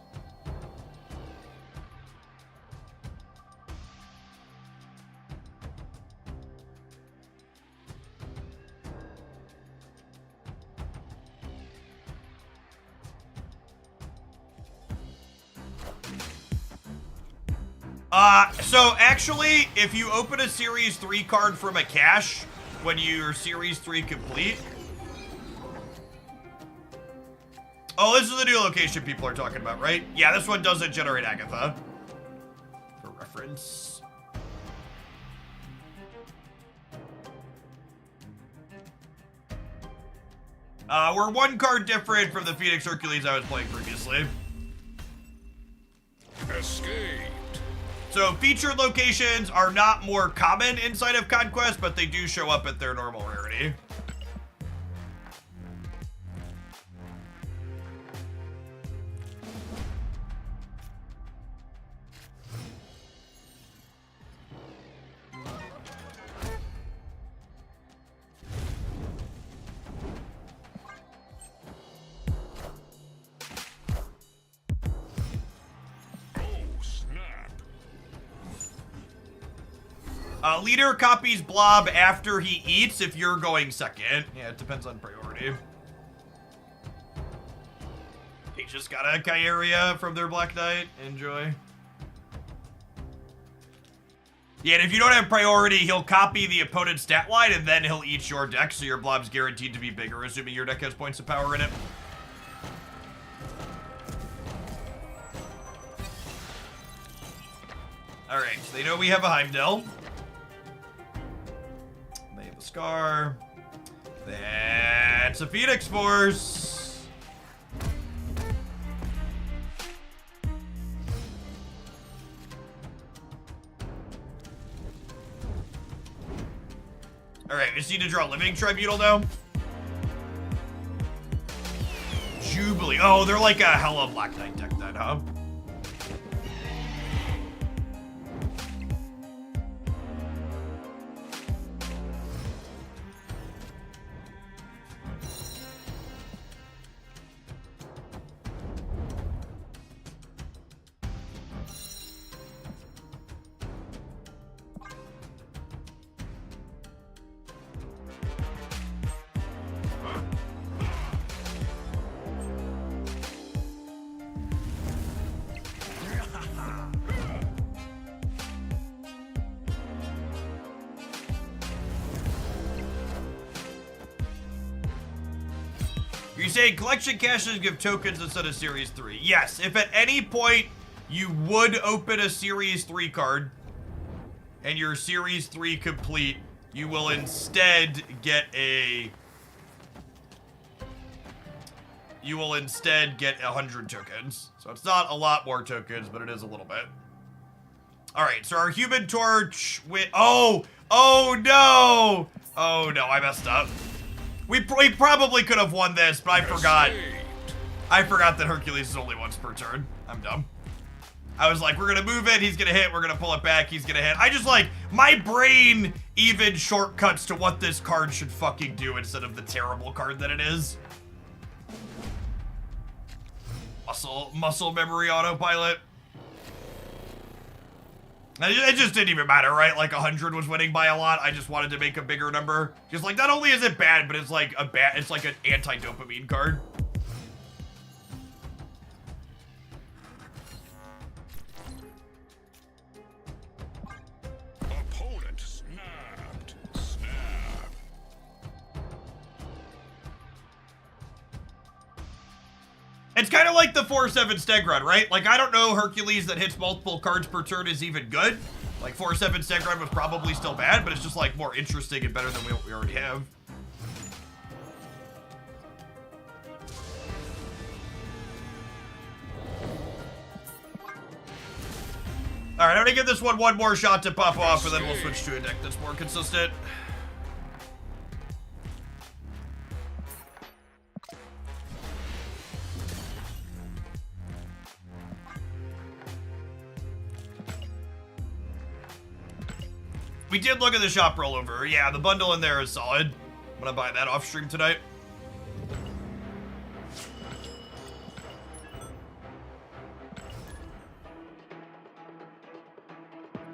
So actually, if you open a Series 3 card from a cache when you're Series 3 complete. Oh, this is the new location people are talking about, right? Yeah, this one doesn't generate Agatha. For reference. We're one card different from the Phoenix Hercules I was playing previously. Escaped. So featured locations are not more common inside of Conquest, but they do show up at their normal rarity. Leader copies Blob after he eats if you're going second. Yeah, it depends on priority. He just got a Kyria from their Black Knight. Enjoy. Yeah, and if you don't have priority, he'll copy the opponent's stat line and then he'll eat your deck, so your Blob's guaranteed to be bigger, assuming your deck has points of power in it. Alright, so they know we have a Heimdall. They have a Scar. That's a Phoenix Force. Alright, we just need to draw Living Tribunal now. Jubilee. Oh, they're like a hella Black Knight deck then, huh? You're saying collection caches give tokens instead of Series 3. Yes, if at any point you would open a Series 3 card and you're Series 3 complete, you will instead get a... You will instead get 100 tokens. So it's not a lot more tokens, but it is a little bit. Alright, so our Human Torch with... Oh no! Oh no, I messed up. We probably could have won this, but I forgot. I forgot that Hercules is only once per turn. I'm dumb. I was like, we're gonna move it, he's gonna hit, we're gonna pull it back, he's gonna hit. I just like, my brain even shortcuts to what this card should fucking do instead of the terrible card that it is. muscle memory autopilot. It just didn't even matter, right? Like 100 was winning by a lot. I just wanted to make a bigger number. Just like, not only is it bad, but it's like it's like an anti-dopamine card. Opponent snapped. Snap. It's kind of like the 4/7 steg run, right? Like, I don't know Hercules that hits multiple cards per turn is even good. Like, 4/7 steg run was probably still bad, but it's just, like, more interesting and better than what we already have. Alright, I'm gonna give this one more shot to pop off, and then we'll switch to a deck that's more consistent. We did look at the shop rollover. Yeah, the bundle in there is solid. I'm gonna buy that off stream tonight.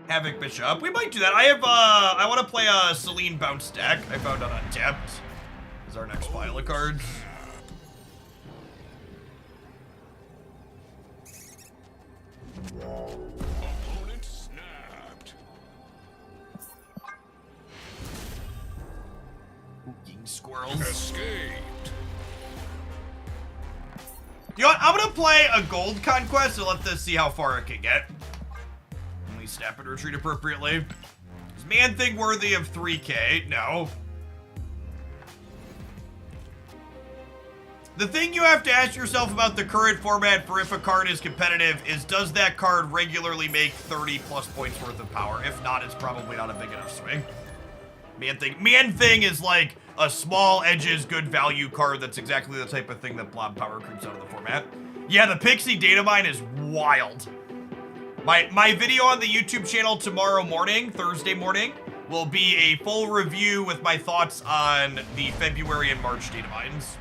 Havoc Bishop. We might do that. I want to play a Celine Bounce deck. I found on Untapped. Is our next pile of cards. Opponent snapped. Fucking squirrels. Escaped. You know what? I'm gonna play a gold conquest and let this see how far it can get. Only snap and retreat appropriately. Is Man Thing worthy of 3K? No. The thing you have to ask yourself about the current format for if a card is competitive is, does that card regularly make 30 plus points worth of power? If not, it's probably not a big enough swing. Man Thing is like a small edges, good value card that's exactly the type of thing that Blob power creeps out of the format. Yeah, the Pixie data mine is wild. My video on the YouTube channel tomorrow morning, Thursday morning, will be a full review with my thoughts on the February and March data mines.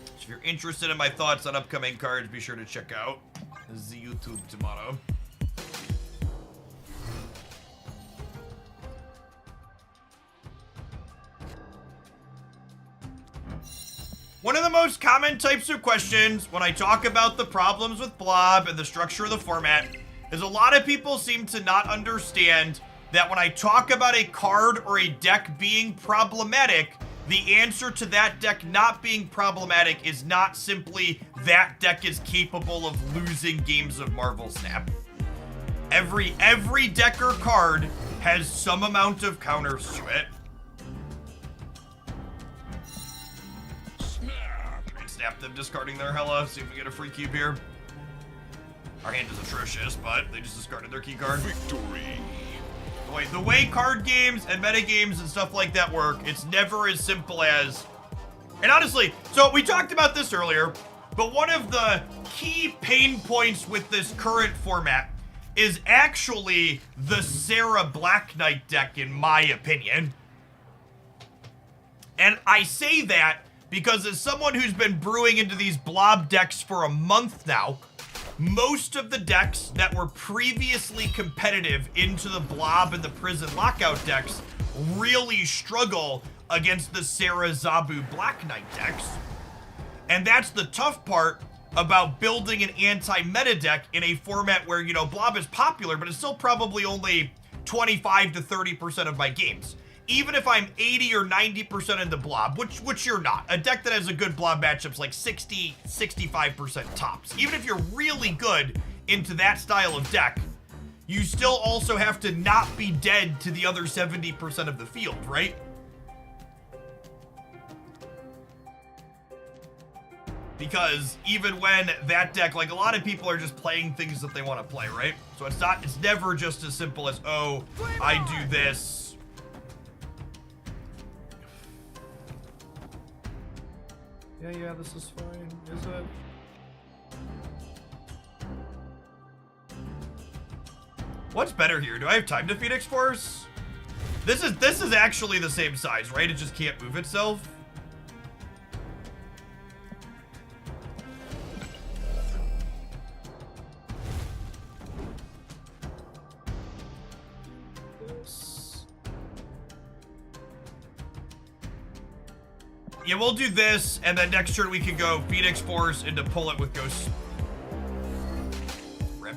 So if you're interested in my thoughts on upcoming cards, be sure to check out the YouTube tomorrow. One of the most common types of questions when I talk about the problems with Blob and the structure of the format is a lot of people seem to not understand that when I talk about a card or a deck being problematic, the answer to that deck not being problematic is not simply that deck is capable of losing games of Marvel Snap. Every deck or card has some amount of counters to it. Snap them, discarding their Hella. See if we get a free cube here. Our hand is atrocious, but they just discarded their key card. Victory. The way card games and meta games and stuff like that work, it's never as simple as... And honestly, so we talked about this earlier, but one of the key pain points with this current format is actually the Sarah Black Knight deck, in my opinion. And I say that because as someone who's been brewing into these Blob decks for a month now, most of the decks that were previously competitive into the Blob and the Prison Lockout decks really struggle against the Sarah Zabu Black Knight decks. And that's the tough part about building an anti-meta deck in a format where, you know, Blob is popular, but it's still probably only 25 to 30% of my games. Even if I'm 80 or 90% into Blob, which you're not. A deck that has a good Blob matchup's like 60, 65% tops. Even if you're really good into that style of deck, you still also have to not be dead to the other 70% of the field, right? Because even when that deck, like a lot of people are just playing things that they want to play, right? So it's never just as simple as, oh, I do this. Yeah, this is fine, is it? What's better here? Do I have time to Phoenix Force? This is actually the same size, right? It just can't move itself. Yeah, we'll do this, and then next turn we can go Phoenix Force into pull it with Ghost. Rip.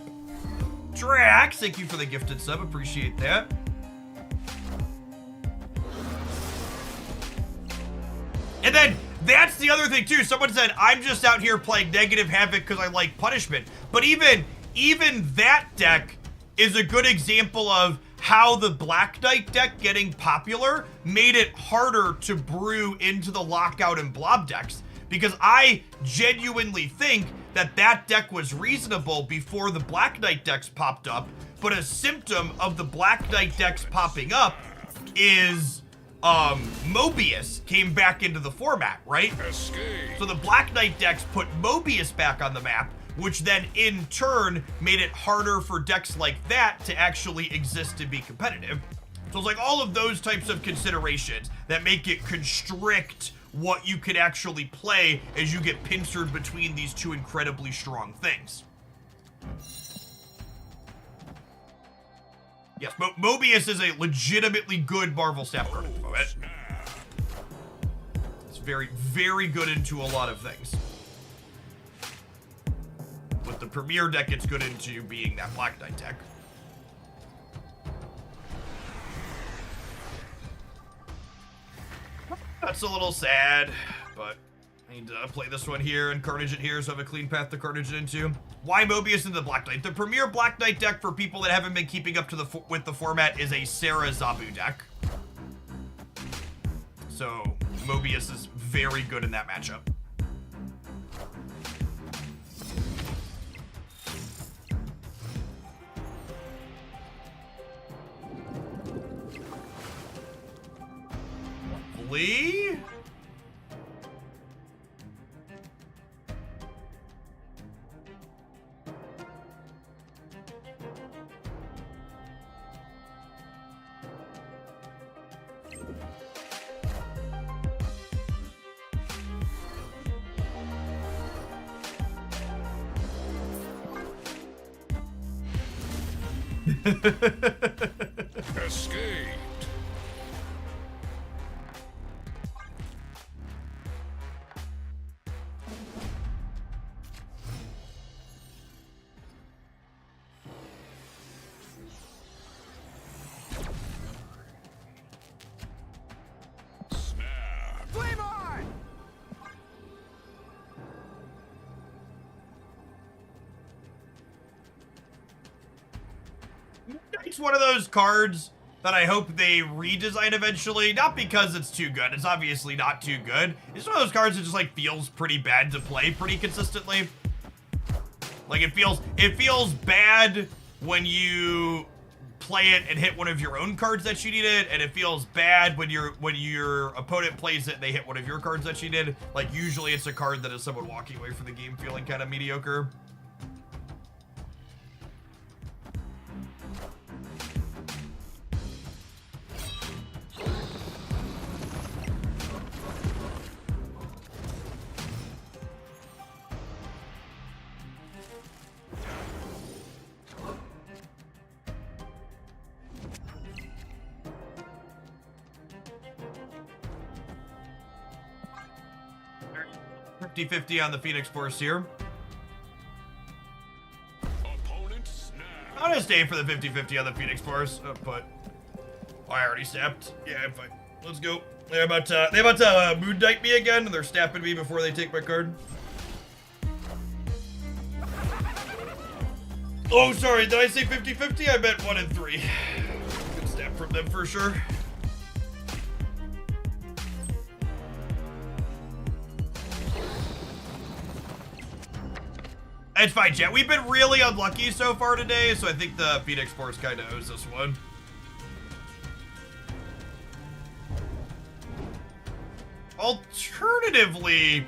Drax, thank you for the gifted sub. Appreciate that. And then that's the other thing too. Someone said, I'm just out here playing negative havoc because I like punishment. But even that deck is a good example of how the Black Knight deck getting popular made it harder to brew into the Lockout and Blob decks. Because I genuinely think that deck was reasonable before the Black Knight decks popped up. But a symptom of the Black Knight decks popping up is Mobius came back into the format, right? Escape. So the Black Knight decks put Mobius back on the map, which then in turn made it harder for decks like that to actually exist and be competitive. So it's like all of those types of considerations that make it constrict what you could actually play as you get pincered between these two incredibly strong things. Yes, Mobius is a legitimately good Marvel Staff card at the moment. It's very, very good into a lot of things. With the Premier deck, it's good into being that Black Knight deck. That's a little sad, but I need to play this one here and Carnage it here so I have a clean path to Carnage it into. Why Mobius into the Black Knight? The Premier Black Knight deck for people that haven't been keeping up to with the format is a Sarah Zabu deck. So Mobius is very good in that matchup. Lee? Escaped. Snap. Flame on! It's one of those cards that I hope they redesign eventually. Not because it's too good. It's obviously not too good. It's one of those cards that just like feels pretty bad to play pretty consistently. Like it feels bad when you play it and hit one of your own cards that you needed, and it feels bad when your opponent plays it and they hit one of your cards that you did. Like usually it's a card that is someone walking away from the game feeling kind of mediocre. $50-50 on the Phoenix Force here. Opponent snap. I'm gonna stay for the 50-50 on the Phoenix Force, but I already snapped. Yeah, I'm fine. Let's go. They're about to Moon Knight me again, and they're snapping me before they take my card. Oh, sorry. Did I say 50-50? I meant 1 and 3. Good snap from them for sure. It's fine, chat. We've been really unlucky so far today, so I think the Phoenix Force kind of owes this one. Alternatively,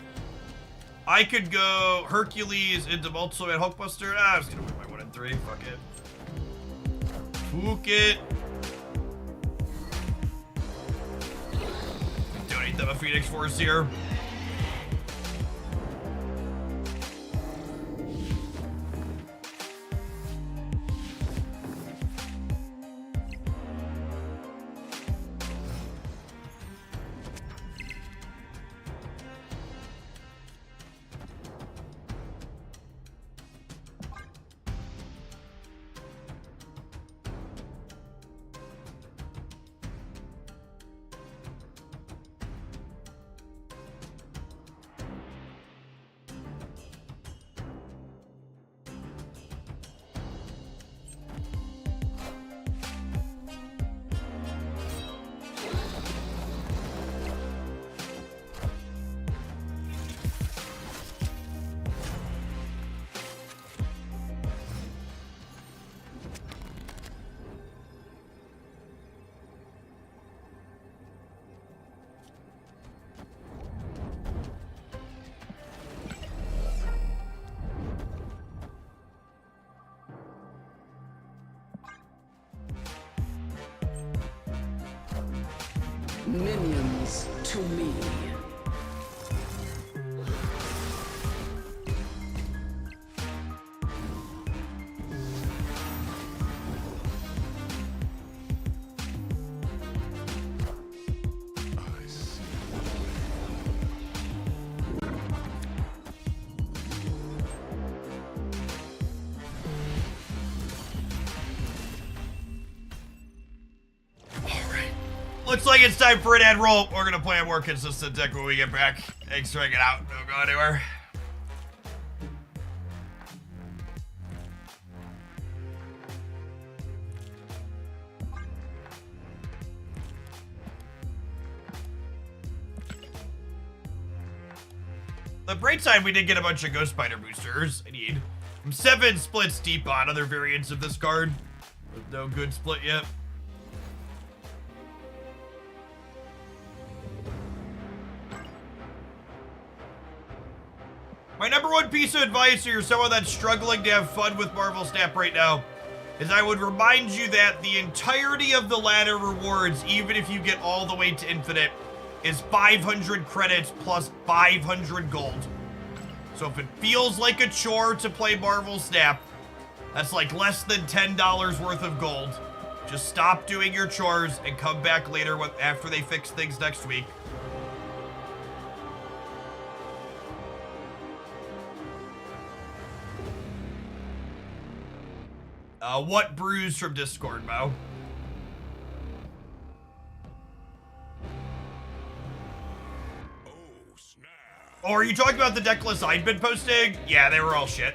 I could go Hercules into Multiple and Hulkbuster. I'm just gonna win my 1 and 3. Fuck it. Fuck it. Donate them a Phoenix Force here. Minions to me. Looks like it's time for an ad roll. We're gonna play a more consistent deck when we get back. Thanks for hanging out. Don't go anywhere. The bright side, we did get a bunch of Ghost Spider boosters. I'm 7 splits deep on other variants of this card. With no good split yet. My number one piece of advice if you're someone that's struggling to have fun with Marvel Snap right now is I would remind you that the entirety of the ladder rewards, even if you get all the way to infinite, is 500 credits plus 500 gold. So if it feels like a chore to play Marvel Snap, that's like less than $10 worth of gold. Just stop doing your chores and come back later after they fix things next week. What Brews from Discord, Mo? Oh, snap. Oh, are you talking about the deck lists I'd been posting? Yeah, they were all shit.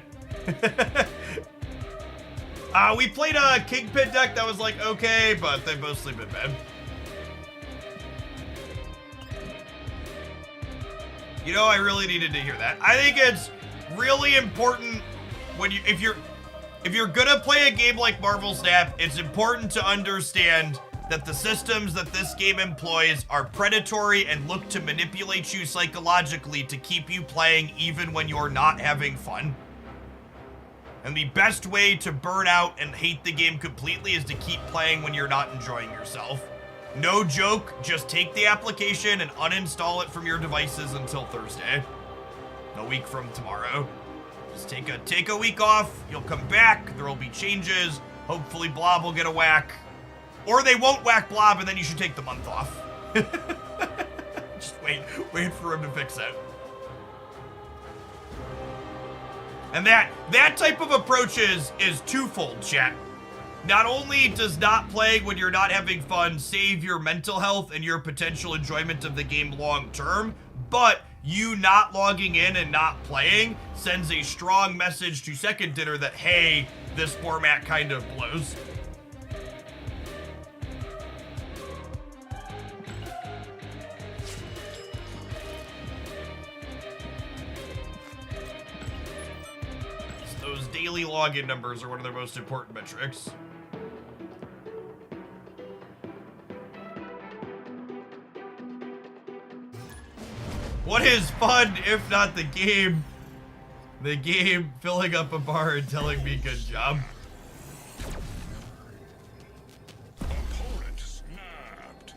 We played a Kingpin deck that was like okay, but they've mostly been bad. You know, I really needed to hear that. I think it's really important when if you're gonna play a game like Marvel Snap, it's important to understand that the systems that this game employs are predatory and look to manipulate you psychologically to keep you playing even when you're not having fun. And the best way to burn out and hate the game completely is to keep playing when you're not enjoying yourself. No joke, just take the application and uninstall it from your devices until Thursday. A week from tomorrow. Just take a week off, you'll come back, there will be changes, hopefully Blob will get a whack. Or they won't whack Blob and then you should take the month off. Just wait for him to fix it. And that type of approach is twofold, chat. Not only does not playing when you're not having fun save your mental health and your potential enjoyment of the game long term, but you not logging in and not playing sends a strong message to Second Dinner that, hey, this format kind of blows. Those daily login numbers are one of their most important metrics. What is fun if not the game? The game filling up a bar and telling me good job. Opponent snapped.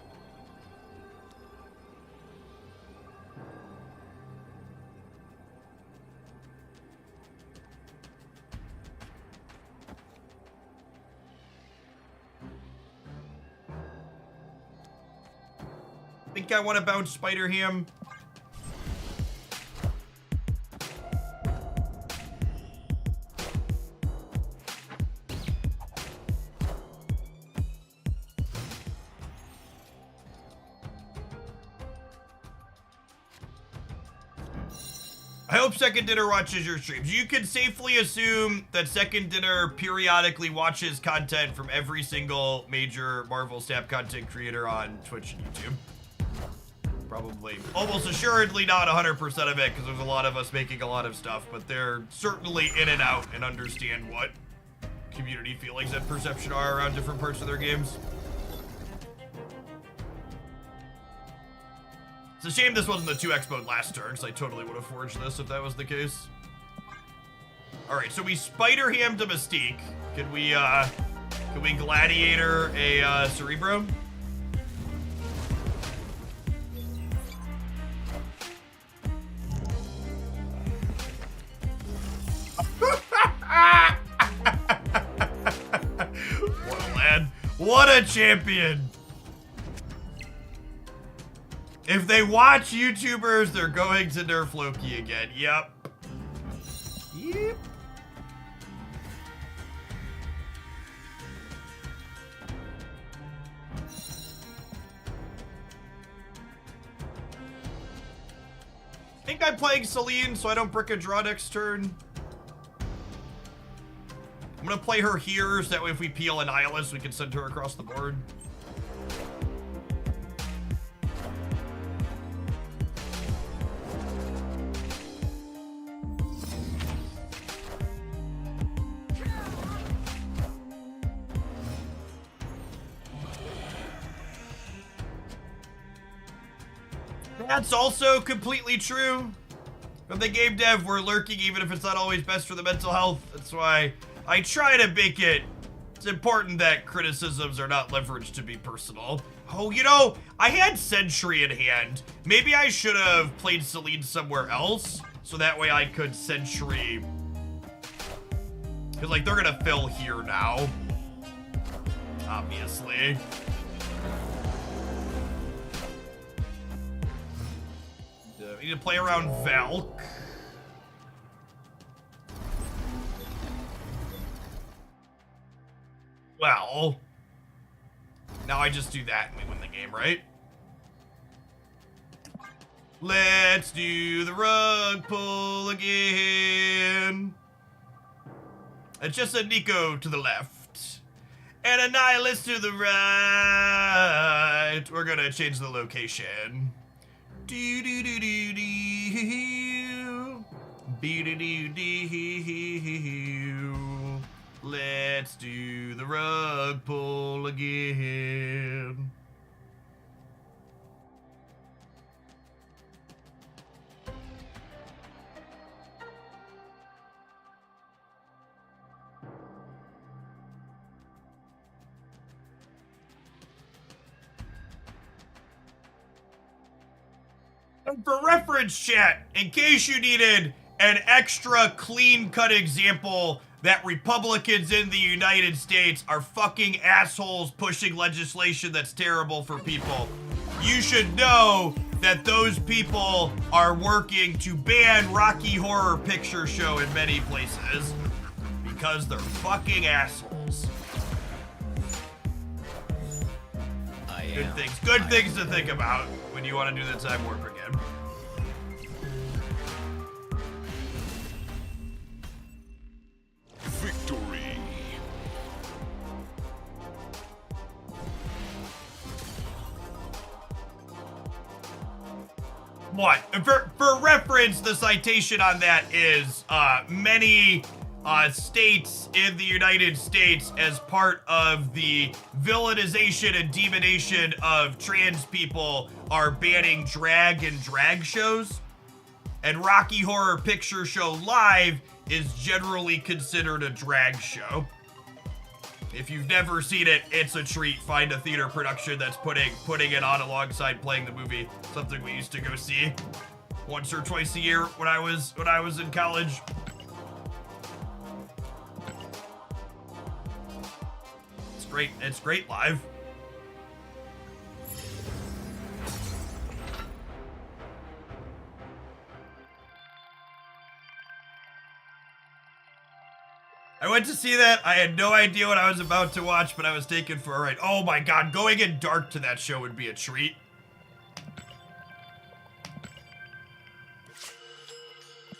Think I want to bounce Spider Ham. I hope Second Dinner watches your streams. You can safely assume that Second Dinner periodically watches content from every single major Marvel Snap content creator on Twitch and YouTube. Probably, almost assuredly not 100% of it, because there's a lot of us making a lot of stuff, but they're certainly in and out and understand what community feelings and perception are around different parts of their games. It's a shame this wasn't the 2x mode last turn, because I totally would have forged this if that was the case. Alright, so we Spider Hammed a Mystique. Can we Gladiator a Cerebro? What a champion. If they watch YouTubers, they're going to nerf Loki again. Yep. Yep. I think I'm playing Celine so I don't brick a draw next turn. I'm gonna play her here so that way if we peel a Nihilist, we can send her across the board. That's also completely true. From the game dev, we're lurking even if it's not always best for the mental health. That's why I try to make it. It's important that criticisms are not leveraged to be personal. Oh, you know, I had Sentry in hand. Maybe I should have played Celine somewhere else, so that way I could Sentry. Because, like, they're gonna fill here now. Obviously. We need to play around Valk. Well, now I just do that and we win the game, right? Let's do the rug pull again. It's just a Nico to the left and a Nihilist to the right. We're gonna change the location. Do do do do do. Be do do do. Let's do the rug pull again. And for reference, chat, in case you needed an extra clean-cut example that Republicans in the United States are fucking assholes pushing legislation that's terrible for people, you should know that those people are working to ban Rocky Horror Picture Show in many places because they're fucking assholes. Good things to think about when you want to do the time warp again. Victory. What? For reference, the citation on that is many states in the United States, as part of the villainization and demonization of trans people, are banning drag and drag shows. And Rocky Horror Picture Show Live is generally considered a drag show. If you've never seen it, it's a treat. Find a theater production that's putting it on alongside playing the movie. Something we used to go see once or twice a year when I was in college. It's great live. I went to see that. I had no idea what I was about to watch, but I was taken for a ride. Oh my god, going in dark to that show would be a treat.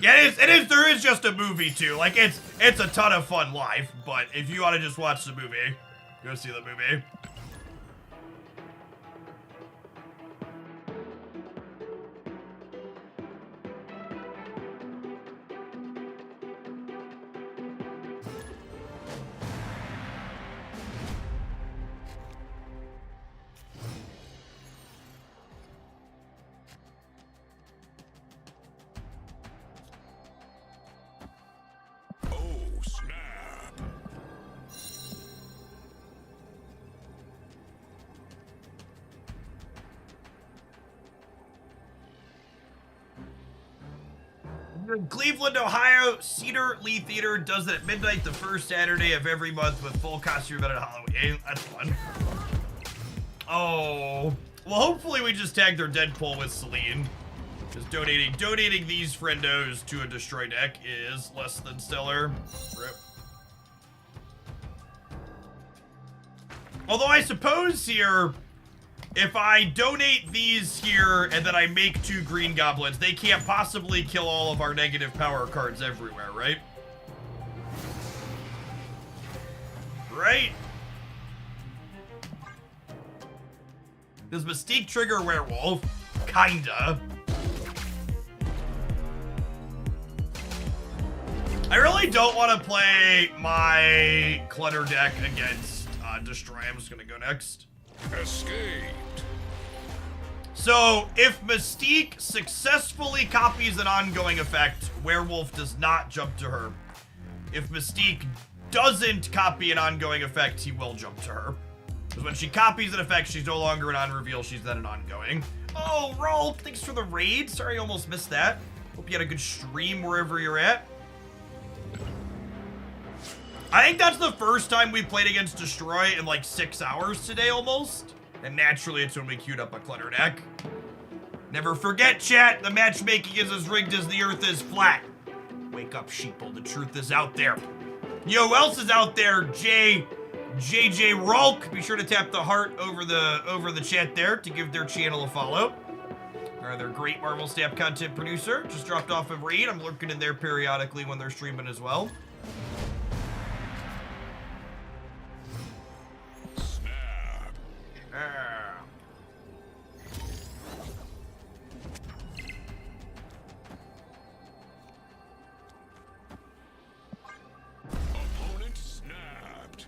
Yeah, it is. There is just a movie too. Like it's a ton of fun live. But if you want to just watch the movie, go see the movie. Cleveland, Ohio, Cedar Lee Theater does it at midnight the first Saturday of every month with full costume event at Halloween. That's fun. Oh, well, hopefully we just tag their Deadpool with Celine. Because donating these friendos to a destroy deck is less than stellar. Rip. Although I suppose here, if I donate these here and then I make 2 green goblins, they can't possibly kill all of our negative power cards everywhere, right? Right? Does Mystique trigger Werewolf? Kinda. I really don't want to play my clutter deck against Destroy. I'm just gonna go next. Escaped. So, if Mystique successfully copies an ongoing effect, Werewolf does not jump to her. If Mystique doesn't copy an ongoing effect, he will jump to her. Because when she copies an effect, she's no longer an on-reveal, she's then an ongoing. Oh, Rolf, thanks for the raid. Sorry I almost missed that. Hope you had a good stream wherever you're at. I think that's the first time we played against Destroy in like 6 hours today almost. And naturally it's when we queued up a clutter deck. Never forget, chat, the matchmaking is as rigged as the earth is flat. Wake up, sheeple, the truth is out there. Yo, who else is out there? JJ Rolk. Be sure to tap the heart over the chat there to give their channel a follow. Their great Marvel Snap content producer. Just dropped off a raid. I'm lurking in there periodically when they're streaming as well. Opponent snapped.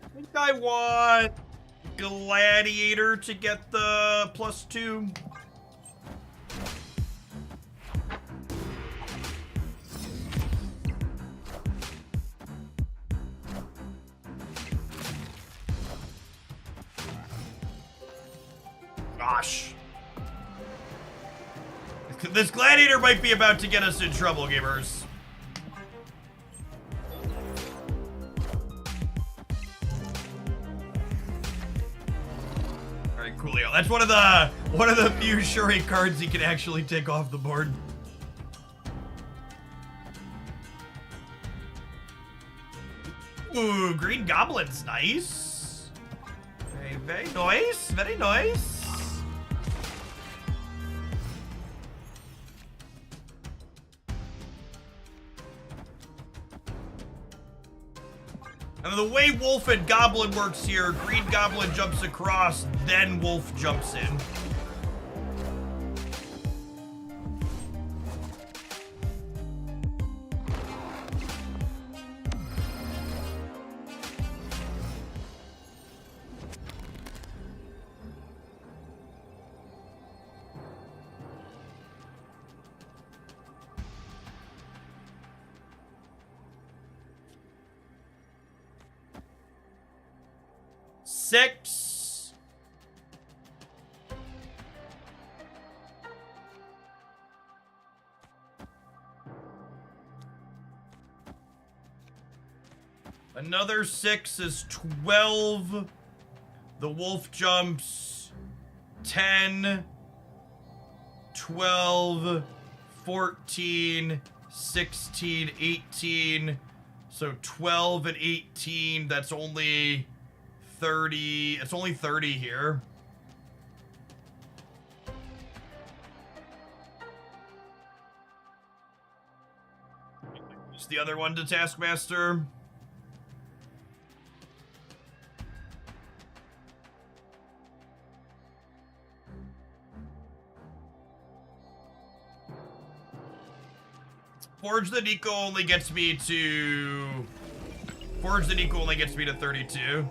I think I want Gladiator to get the +2. Gosh. This Gladiator might be about to get us in trouble, gamers. Alright, coolio. That's one of the few Shuri cards he can actually take off the board. Ooh, Green Goblin's nice. Very, very nice. Very nice. And the way Wolf and Goblin works here, Green Goblin jumps across, then Wolf jumps in. Six. Another 6 is 12. The wolf jumps 10, 12, 14, 16, 18. So 12 and 18, that's only 30. It's only 30 here. Just the other one to Taskmaster. Forge the Nico only gets me to 32.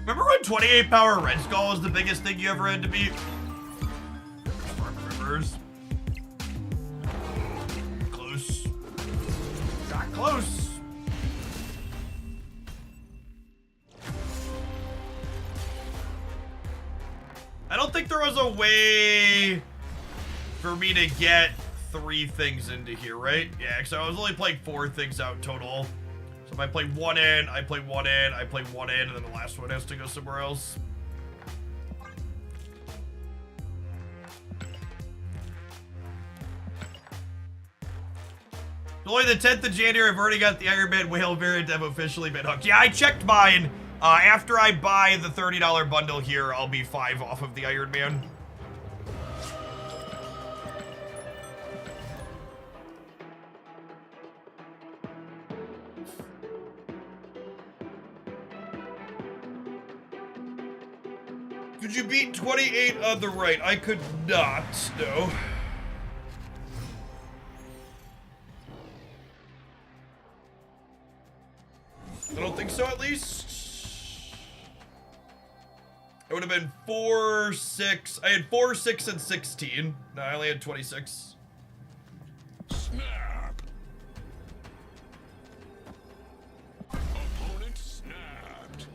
Remember when 28 power Red Skull was the biggest thing you ever had to beat? Rivers. Close. Got close. I don't think there was a way for me to get 3 things into here, right? Yeah, because I was only playing 4 things out total. So if I play 1 in, I play 1 in, I play 1 in, and then the last one has to go somewhere else. Only the 10th of January, I've already got the Iron Man Whale variant. I've officially been hooked. Yeah, I checked mine. After I buy the $30 bundle here, I'll be 5 off of the Iron Man. Could you beat 28 on the right? I could not, no. I don't think so, at least. It would have been 4, 6. I had 4, 6, and 16. No, I only had 26. Snap. Opponent snapped.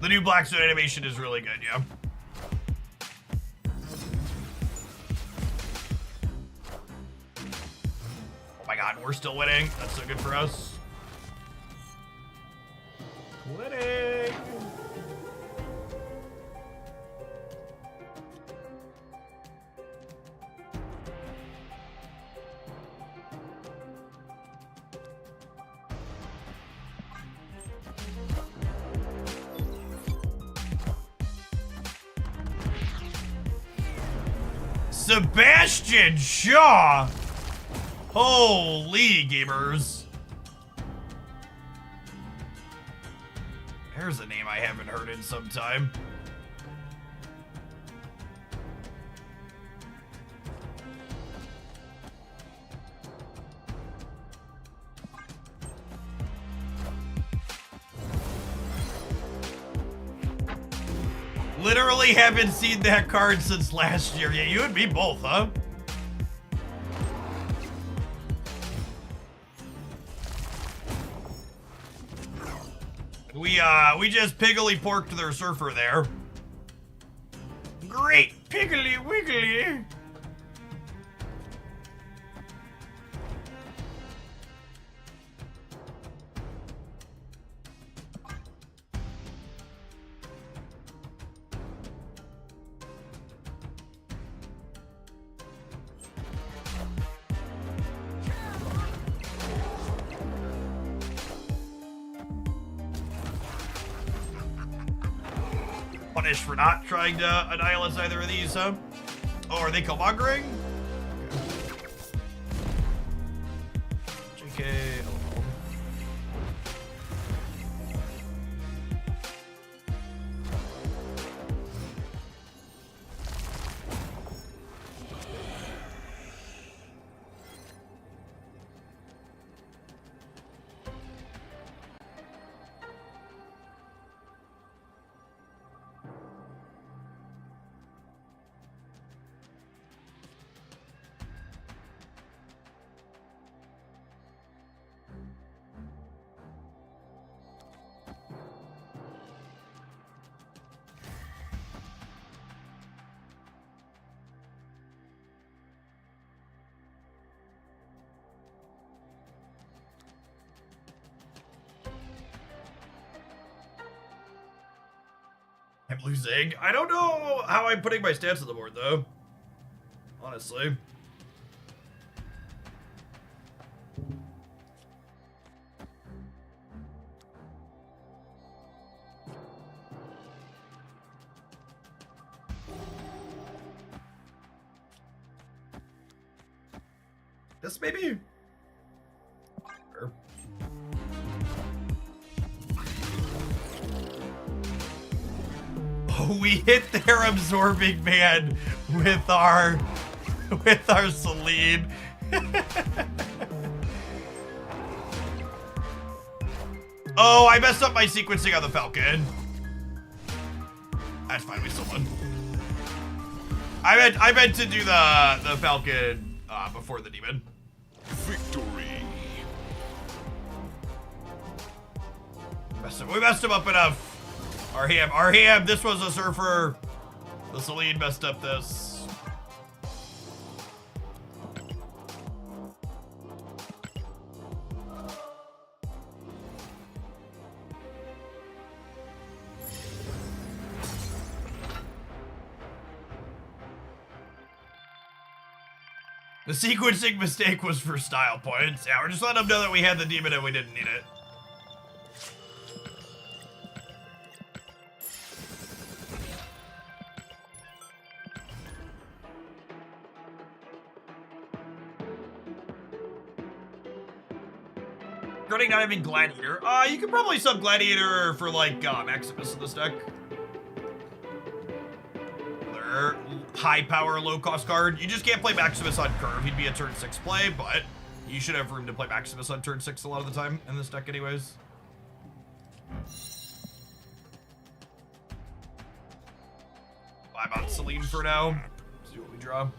The new black suit animation is really good, yeah. Oh my god, we're still winning. That's so good for us. Winning! Sebastian Shaw! Holy gamers. There's a name I haven't heard in some time. Literally haven't seen that card since last year. Yeah, you and me both, huh? We just piggly porked their surfer there. Great piggly wiggly. Punished for not trying to annihilate either of these, huh? Oh, are they co-mongering? JK. Oh. I'm losing. I don't know how I'm putting my stats on the board, though. honestly. This maybe. Sure. Oh, we hit their absorbing man with our Celine. Oh, I messed up my sequencing on the Falcon. That's fine, we still won. I meant to do the Falcon before the demon. Victory. We messed him up enough. Arham, this was a surfer. The Celine messed up this. The sequencing mistake was for style points. Yeah, we're just letting them know that we had the demon and we didn't need it. Running not even Gladiator. You could probably sub Gladiator for like Maximus in this deck. Another high power, low cost card. You just can't play Maximus on curve. He'd be a turn 6 play, but you should have room to play Maximus on turn 6 a lot of the time in this deck anyways. I'm on Celine for now. See what we draw.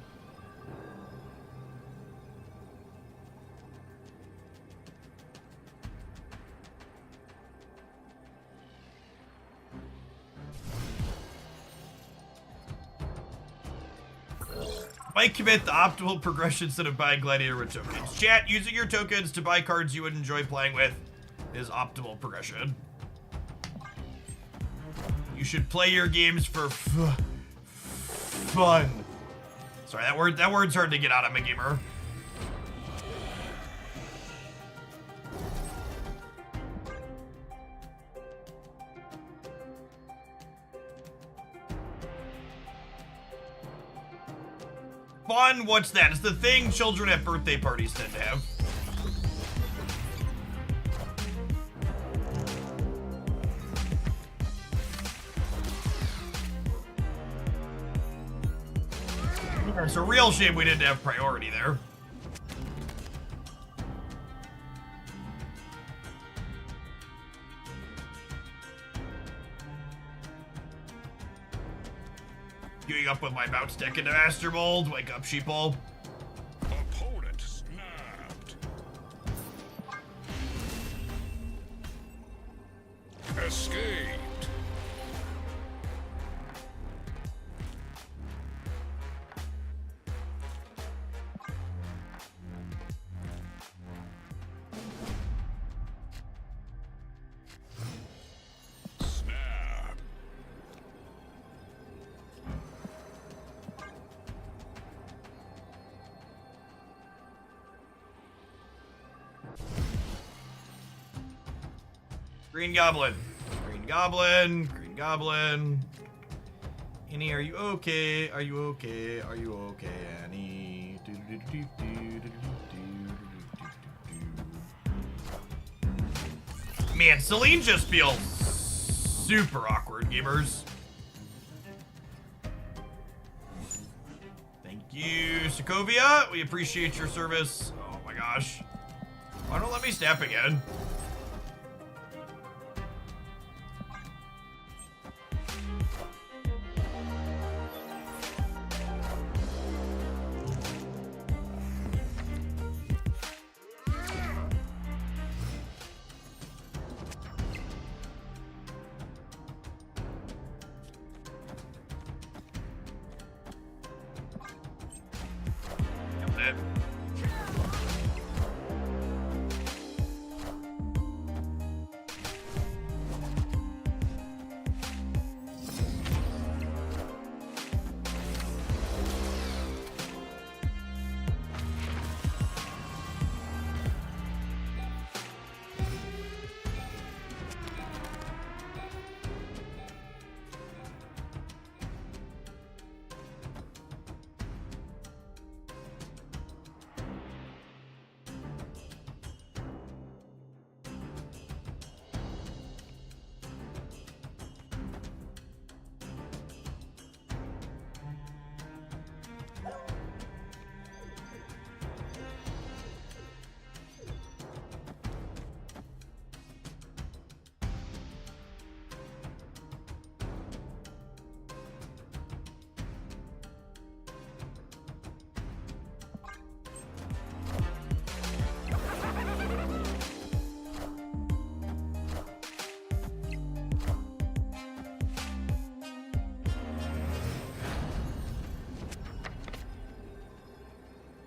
Might commit the optimal progression instead of buying Gladiator with tokens. Chat, using your tokens to buy cards you would enjoy playing with is optimal progression. You should play your games for fun. Sorry, that word's hard to get out. I'm a gamer. Fun? What's that? It's the thing children at birthday parties tend to have. It's a real shame we didn't have priority there. Queuing up with my bounce deck into Master Mold. Wake up, sheeple. Opponent snapped. Escaped. Snap. Green Goblin. Green Goblin. Green Goblin. Annie, are you okay? Are you okay? Are you okay, Annie? Man, Celine just feels super awkward, gamers. Thank you, Sokovia. We appreciate your service. Oh my gosh. Why don't let me snap again?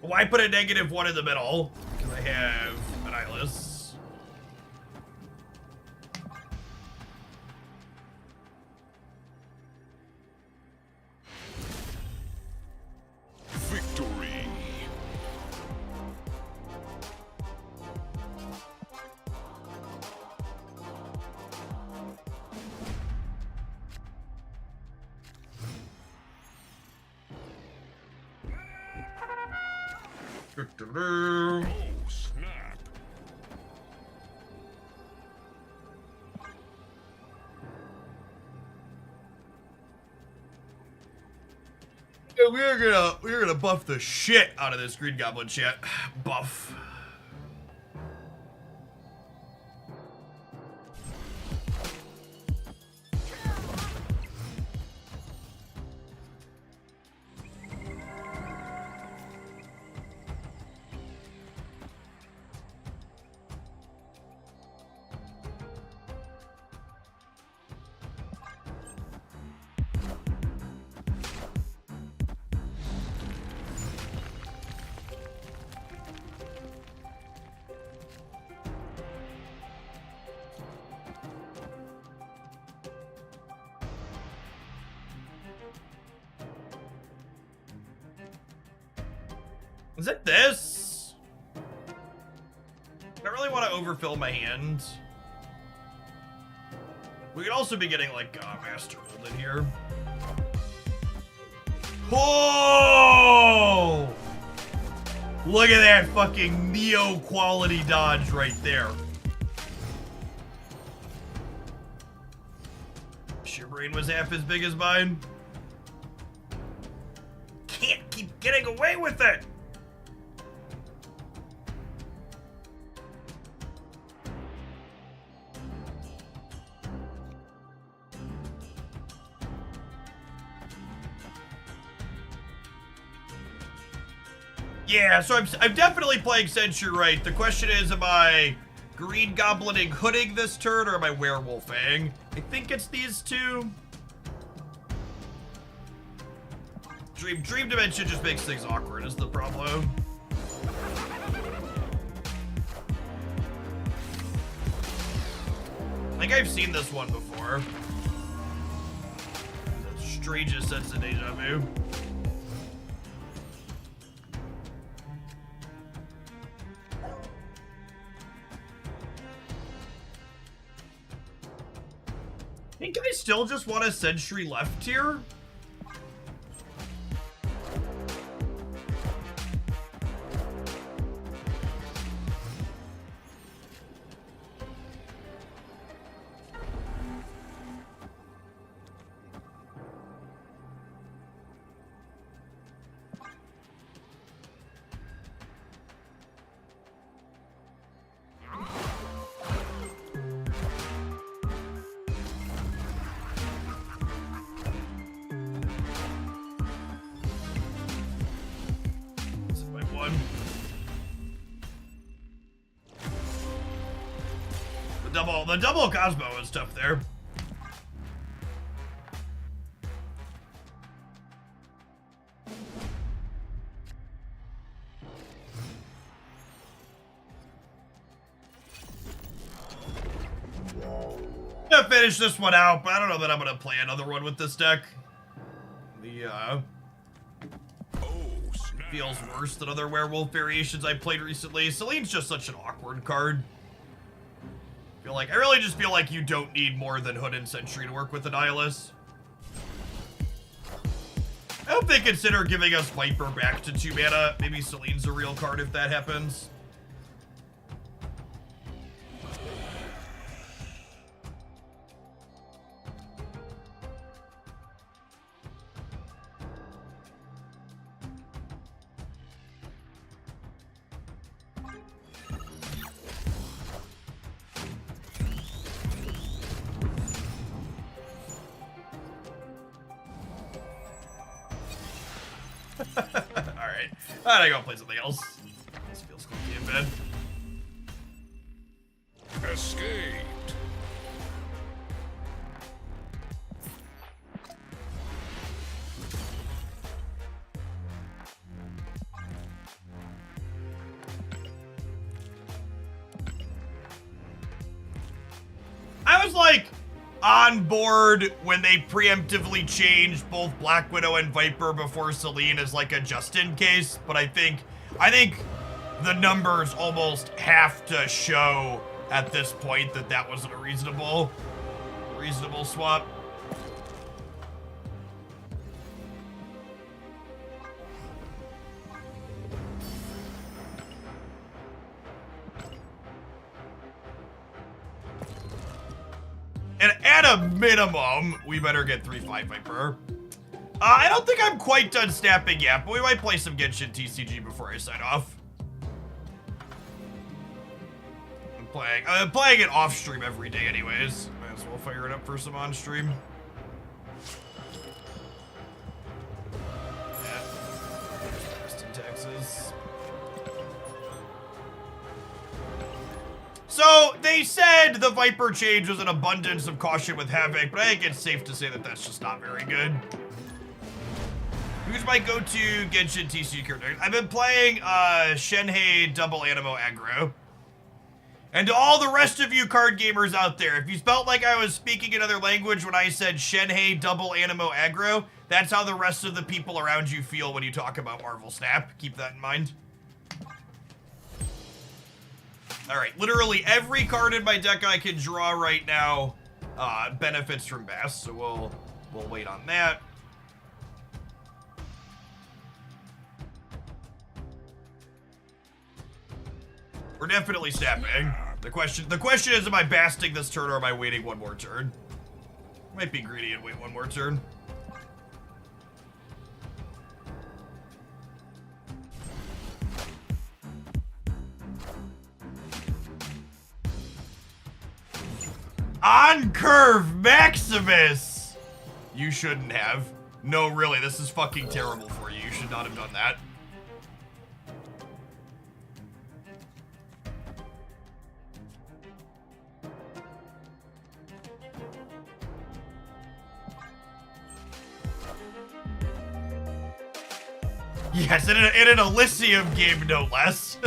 Why put a -1 in the middle? Because I have an eyeless. Victory. Oh, snap. Yeah, we're gonna buff the shit out of this Green Goblin chat. Buff. Is it this? I really want to overfill my hand. We could also be getting like Master Mold in here. Oh! Look at that fucking Neo quality dodge right there. Your brain was half as big as mine. Can't keep getting away with it. Yeah, so I'm definitely playing Sentry right. The question is, am I Green Goblining hooding this turn, or am I werewolfing? I think it's these two. Dream Dimension just makes things awkward, is the problem. I think I've seen this one before. The strangest sense of deja vu. I think I still just want a Sentry left here. The double Cosmo is tough there. I'm gonna finish this one out, but I don't know that I'm gonna play another one with this deck. The feels worse than other werewolf variations I played recently. Celine's just such an awkward card. I really just feel like you don't need more than Hood and Sentry to work with Annihilus. I hope they consider giving us Viper back to 2 mana. Maybe Celine's a real card if that happens. Alright. I gotta go play something else. This feels clunky in bed. Escaped. was like on board when they preemptively changed both Black Widow and Viper before Celine as like a just in case, but I think the numbers almost have to show at this point that that wasn't a reasonable swap. And at a minimum, we better get 3-5 Viper. I don't think I'm quite done snapping yet, but we might play some Genshin TCG before I sign off. I'm playing it off stream every day anyways. Might as well fire it up for some on stream. Yeah. There's taxes. So they said the Viper change was an abundance of caution with Havoc, but I think it's safe to say that that's just not very good. Who's my go-to Genshin TCG character? I've been playing Shenhei double Animo aggro. And to all the rest of you card gamers out there, if you felt like I was speaking another language when I said Shenhei double Animo aggro, that's how the rest of the people around you feel when you talk about Marvel Snap. Keep that in mind. Alright, literally every card in my deck I can draw right now benefits from Bass, so we'll wait on that. We're definitely snapping. The question is, am I basting this turn or am I waiting one more turn? Might be greedy and wait one more turn. On curve, Maximus! You shouldn't have. No, really, this is fucking terrible for you. You should not have done that. Yes, in an Elysium game, no less.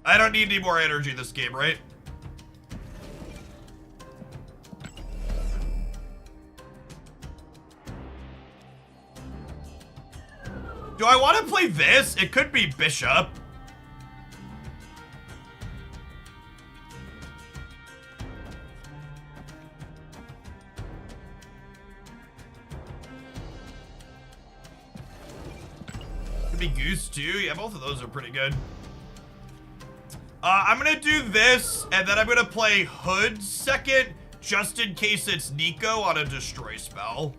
I don't need any more energy this game, right? Do I want to play this? It could be Bishop. Could be Goose too. Yeah, both of those are pretty good. I'm gonna do this, and then I'm gonna play Hood second, just in case it's Nico on a destroy spell.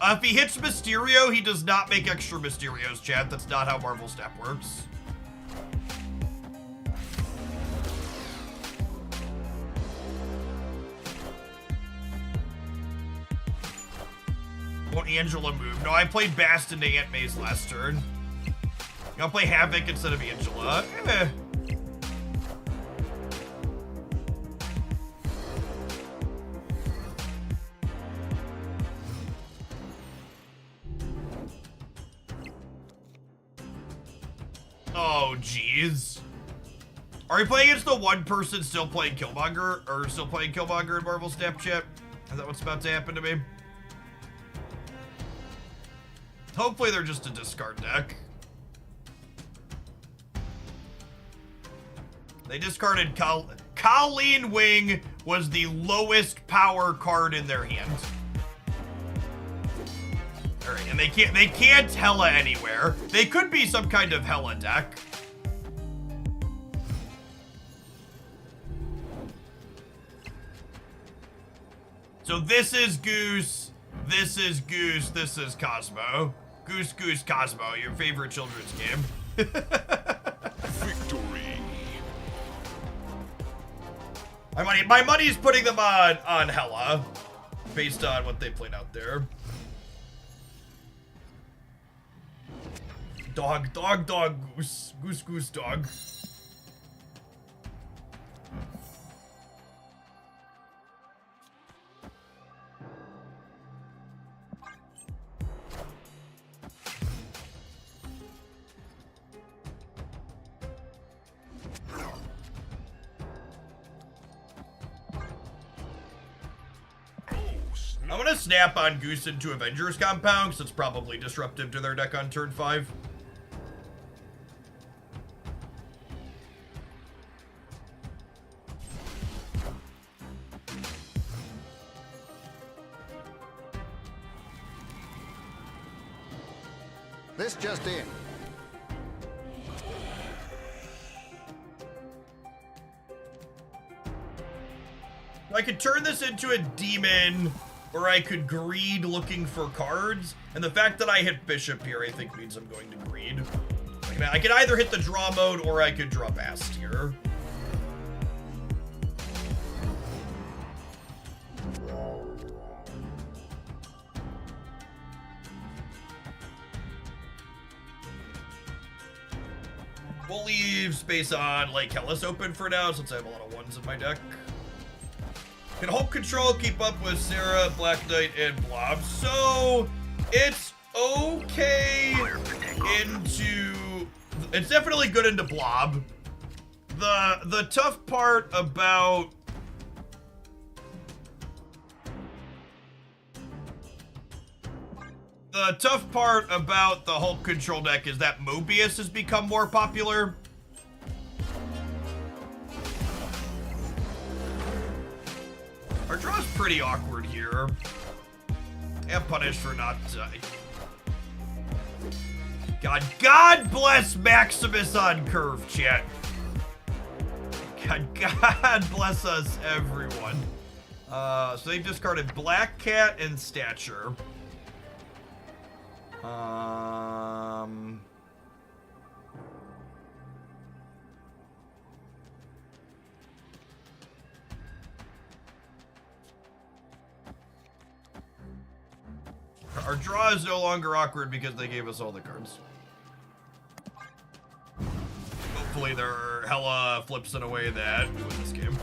If he hits Mysterio, he does not make extra Mysterios, chat. That's not how Marvel Snap works. Won't Angela move? No, I played Bast into Aunt May's last turn. I'll play Havoc instead of Angela. Oh, jeez. Are we playing against the one person still playing Killmonger? Or still playing Killmonger in Marvel Snapchat? Is that what's about to happen to me? Hopefully they're just a discard deck. They discarded Colleen Wing was the lowest power card in their hand. All right, and they can't Hela anywhere. They could be some kind of Hela deck. So this is Goose, this is Goose, this is Cosmo. Goose, Goose, Cosmo, your favorite children's game. Victory. My money's putting them on Hela, based on what they played out there. Dog, dog, dog, goose. Goose, goose, dog. I'm gonna snap on Goose into Avengers Compound, because it's probably disruptive to their deck on turn 5. This just in. I could turn this into a demon, or I could greed looking for cards. And the fact that I hit Bishop here, I think means I'm going to greed. I could either hit the draw mode, or I could draw Bast here. We'll leave space on Lake Hellas open for now, since I have a lot of ones in my deck. Can Hulk Control keep up with Sarah, Black Knight, and Blob? So, it's okay into... It's definitely good into Blob. The tough part about... The tough part about the Hulk Control deck is that Mobius has become more popular. Our draw's pretty awkward here. And punished for not... God bless Maximus on curve, chat. God bless us, everyone. So they discarded Black Cat and Stature. Our draw is no longer awkward because they gave us all the cards. Hopefully their hella flips in a way that we win this game.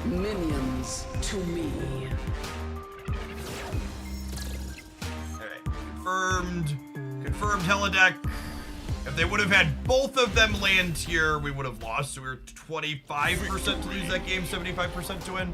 Minions to me. Confirmed helideck. If they would have had both of them land here, we would have lost. So we were 25% to lose that game, 75% to win.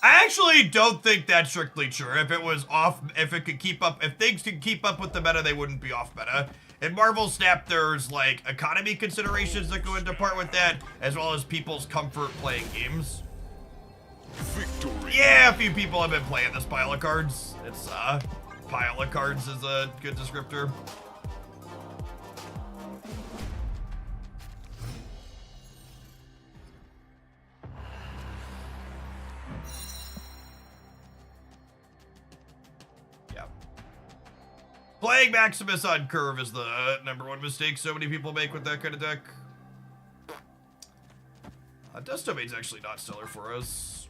I actually don't think that's strictly true. If it was off, if it could keep up, if things could keep up with the meta, they wouldn't be off meta. In Marvel Snap, there's like economy considerations that go into part with that, as well as people's comfort playing games. Victory. Yeah, a few people have been playing this pile of cards. It's pile of cards is a good descriptor. Playing Maximus on curve is the #1 mistake so many people make with that kind of deck. Dust Domain's actually not stellar for us.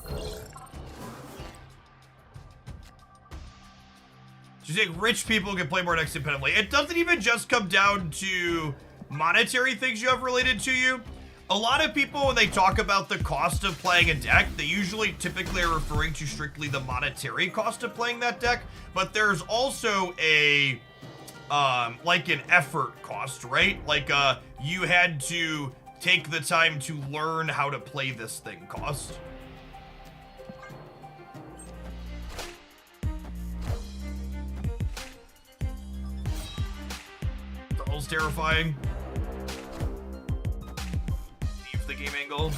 Do you think rich people can play more decks independently? It doesn't even just come down to monetary things you have related to you. A lot of people, when they talk about the cost of playing a deck, they usually typically are referring to strictly the monetary cost of playing that deck, but there's also a, like an effort cost, right? Like, you had to take the time to learn how to play this thing cost. Thrall's terrifying. The game angle.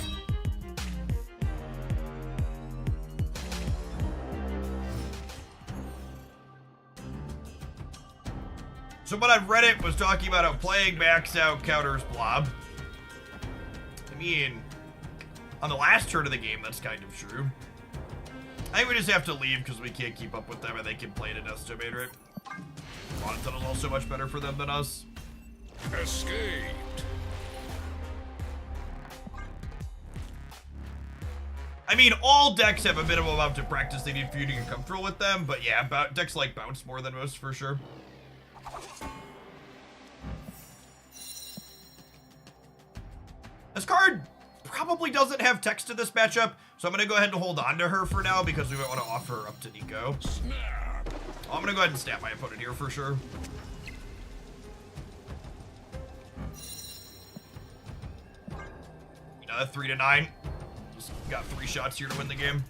Someone on Reddit was talking about how playing max out counters Blob. I mean, on the last turn of the game, that's kind of true. I think we just have to leave because we can't keep up with them and they can play to Dust Domain, right? Monotone is also much better for them than us. Escaped. I mean, all decks have a minimum amount of practice they need for you to get comfortable with them, but yeah, decks like bounce more than most for sure. This card probably doesn't have text in this matchup, so I'm going to go ahead and hold on to her for now because we might want to offer her up to Nico. Snap. I'm going to go ahead and stab my opponent here for sure. Another 3 to 9. Just got 3 shots here to win the game.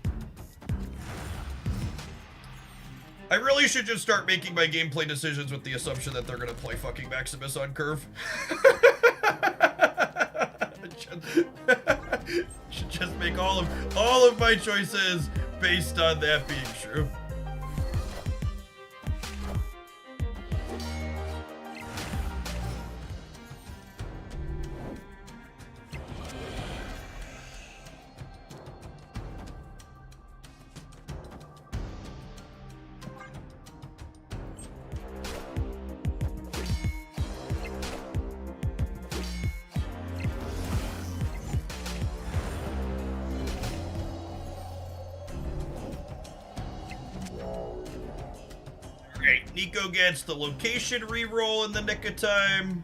I really should just start making my gameplay decisions with the assumption that they're going to play fucking Maximus on curve. Should just make all of my choices based on that being true. Nico gets the location reroll in the nick of time.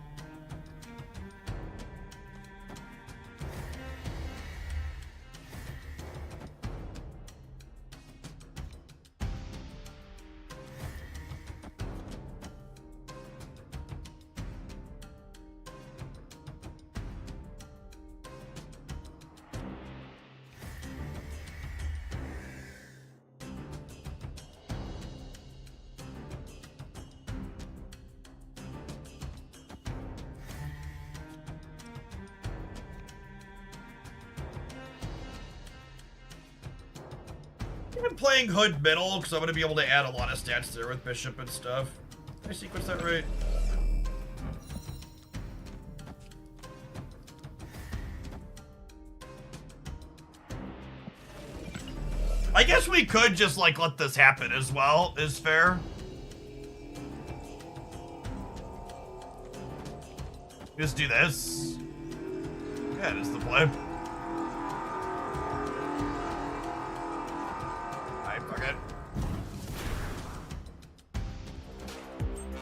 I'm playing Hood middle because I'm going to be able to add a lot of stats there with Bishop and stuff. Did I sequence that right? I guess we could just like let this happen as well, is fair. Just do this. Yeah, it is the play.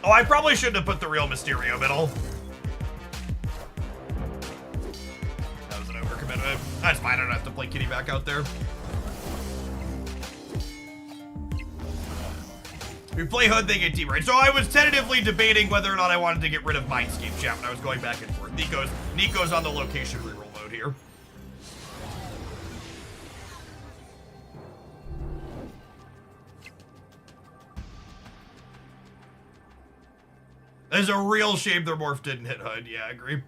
Oh, I probably shouldn't have put the real Mysterio middle. That was an overcommitment. That's fine, I don't have to play Kitty back out there. We play Hood, they get team right. So I was tentatively debating whether or not I wanted to get rid of Mindscape Chat when I was going back and forth. Nico's on the location reroll mode here. There's a real shame their morph didn't hit HUD. Yeah, I agree.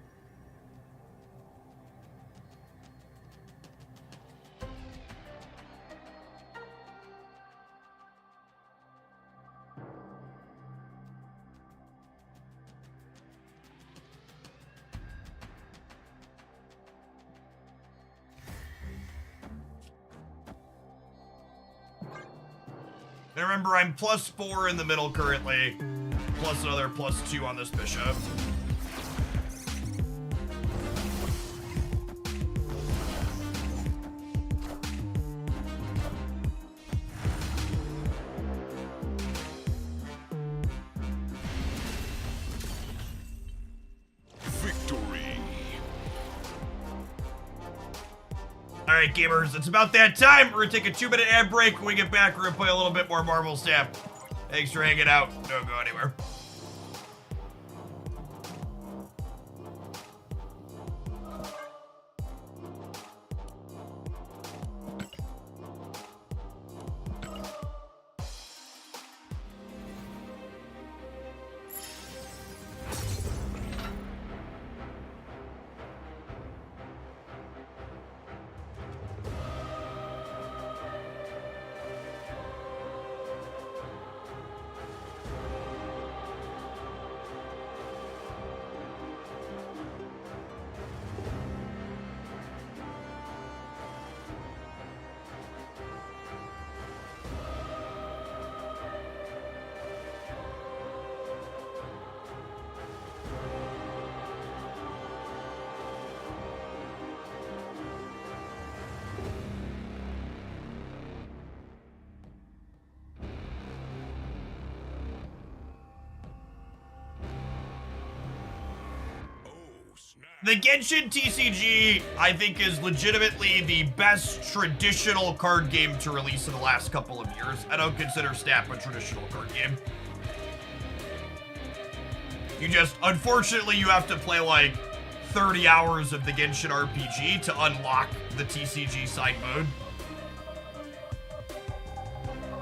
And remember, I'm +4 in the middle currently. Plus another +2 on this bishop. Victory. All right, gamers, it's about that time. We're gonna take a 2-minute ad break. When we get back, we're gonna play a little bit more Marvel Snap. Thanks for hanging out. Don't go anywhere. The Genshin TCG, I think, is legitimately the best traditional card game to release in the last couple of years. I don't consider Snap a traditional card game. You just, unfortunately, you have to play like 30 hours of the Genshin RPG to unlock the TCG side mode.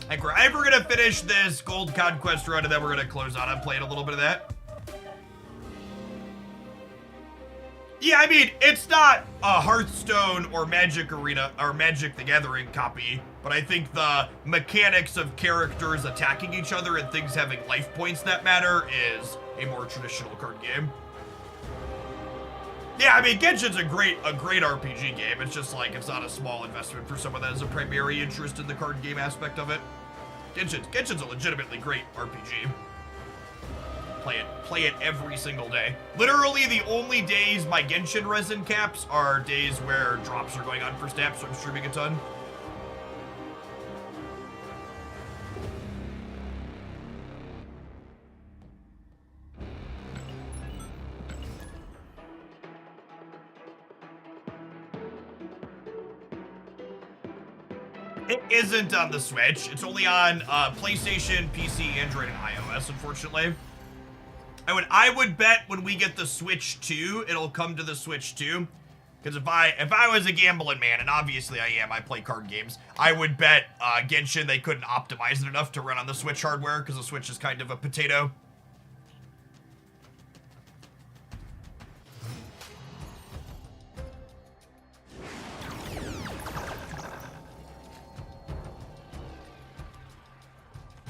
And we're gonna finish this Gold Conquest run, and then we're gonna close out on playing a little bit of that. Yeah, I mean, it's not a Hearthstone or Magic Arena or Magic the Gathering copy, but I think the mechanics of characters attacking each other and things having life points that matter is a more traditional card game. Yeah, I mean, Genshin's a great RPG game. It's just like, it's not a small investment for someone that has a primary interest in the card game aspect of it. Genshin's a legitimately great RPG. Play it every single day. Literally, the only days my Genshin resin caps are days where drops are going on for Snap, so I'm streaming a ton. It isn't on the Switch. It's only on PlayStation, PC, Android, and iOS, unfortunately. I would bet when we get the Switch 2, it'll come to the Switch 2. Because if I was a gambling man, and obviously I am, I play card games, I would bet Genshin they couldn't optimize it enough to run on the Switch hardware, because the Switch is kind of a potato.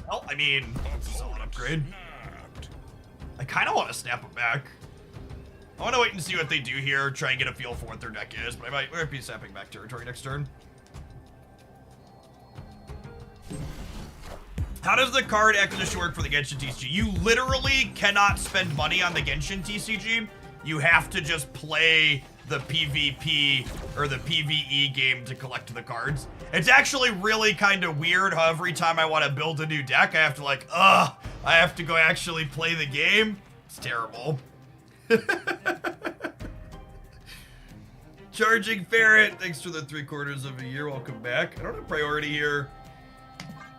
Well, I mean, it's a solid upgrade. I kind of want to snap them back. I want to wait and see what they do here, try and get a feel for what their deck is, but I might be snapping back territory next turn. How does the card acquisition work for the Genshin TCG? You literally cannot spend money on the Genshin TCG. You have to just play the PvP or the PvE game to collect the cards. It's actually really kind of weird how every time I want to build a new deck, I have to like, I have to go actually play the game. It's terrible. Charging Ferret, thanks for the 3/4 of a year. Welcome back. I don't have priority here.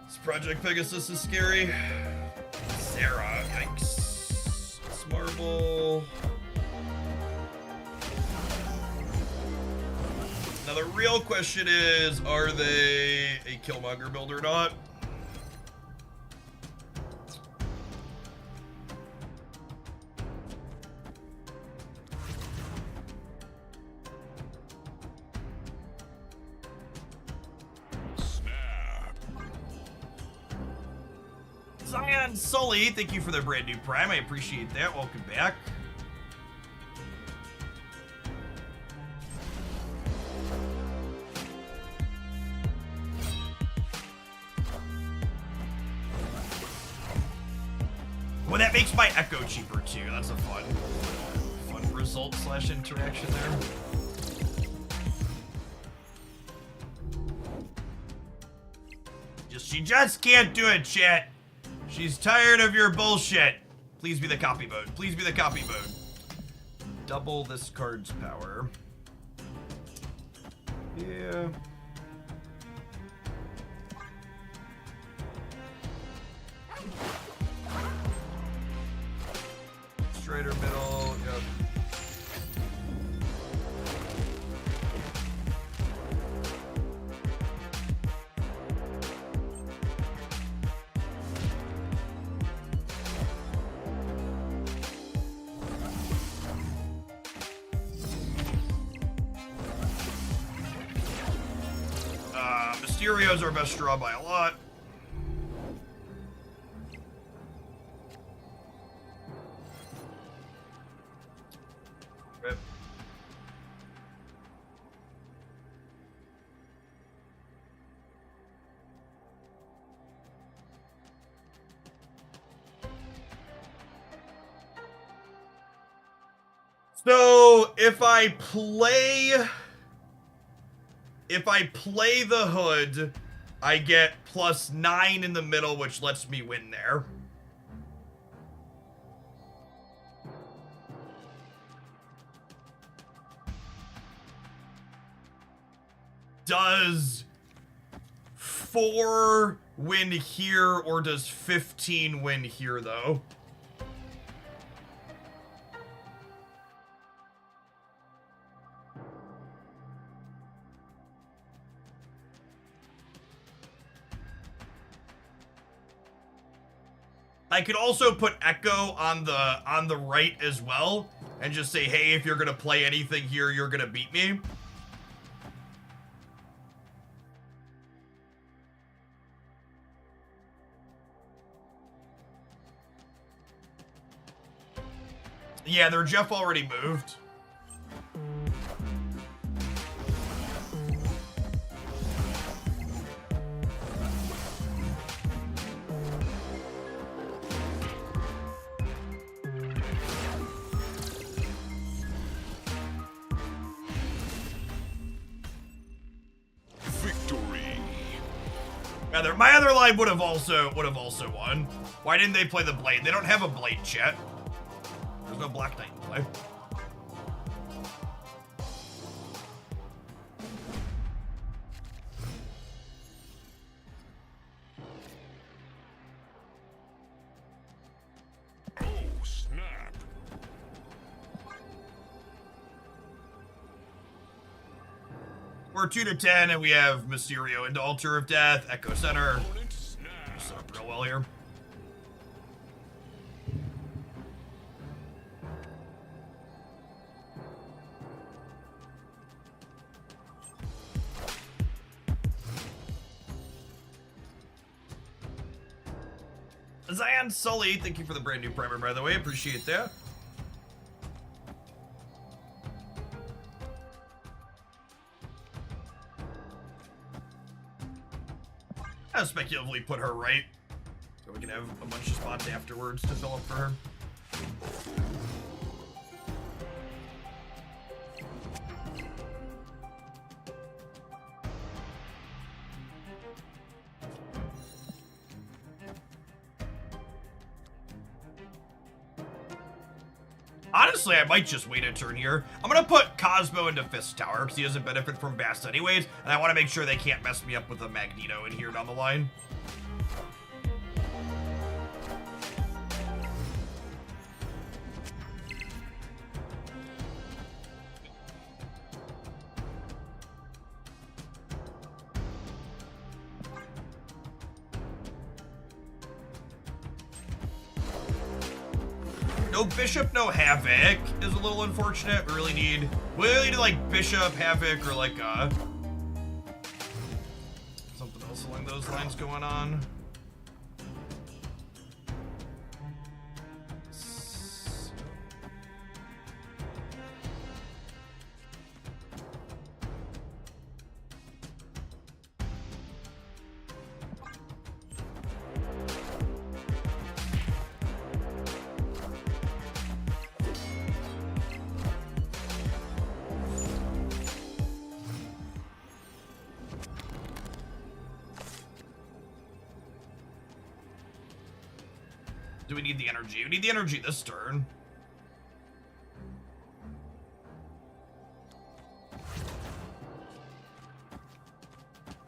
This Project Pegasus is scary. Sarah, yikes. It's Marble. Now the real question is, are they a Killmonger build or not? Zion Sully, thank you for the brand new Prime. I appreciate that. Welcome back. Well, that makes my Echo cheaper too. That's a fun result / interaction there. She just can't do it, chat. She's tired of your bullshit. Please be the copy mode. Please be the copy mode. Double this card's power. Yeah. Straight or middle, yep. Mysterio's our best draw by a lot. Rip. So if I play the hood, I get +9 in the middle, which lets me win there. Does 4 win here, or does 15 win here, though? I could also put Echo on the right as well, and just say, hey, if you're gonna play anything here, you're gonna beat me. Yeah, their Jeff already moved. Victory. My other line would have also won. Why didn't they play the blade? They don't have a blade, chat. There's no Black Knight in play. Oh, snap. We're 2 to 10, and we have Mysterio into Altar of Death, Echo Center. Opponent snap. Set up real well here. Zion Sully, thank you for the brand new primer, by the way. Appreciate that. I'll speculatively put her right, so we can have a bunch of spots afterwards to fill up for her. Honestly, I might just wait a turn here. I'm gonna put Cosmo into Fist Tower because he doesn't benefit from Bast anyways, and I want to make sure they can't mess me up with a Magneto in here down the line. No Bishop, no Havoc is a little unfortunate. We really need like Bishop, Havoc, or like something else along those lines going on. Do we need the energy? We need the energy this turn.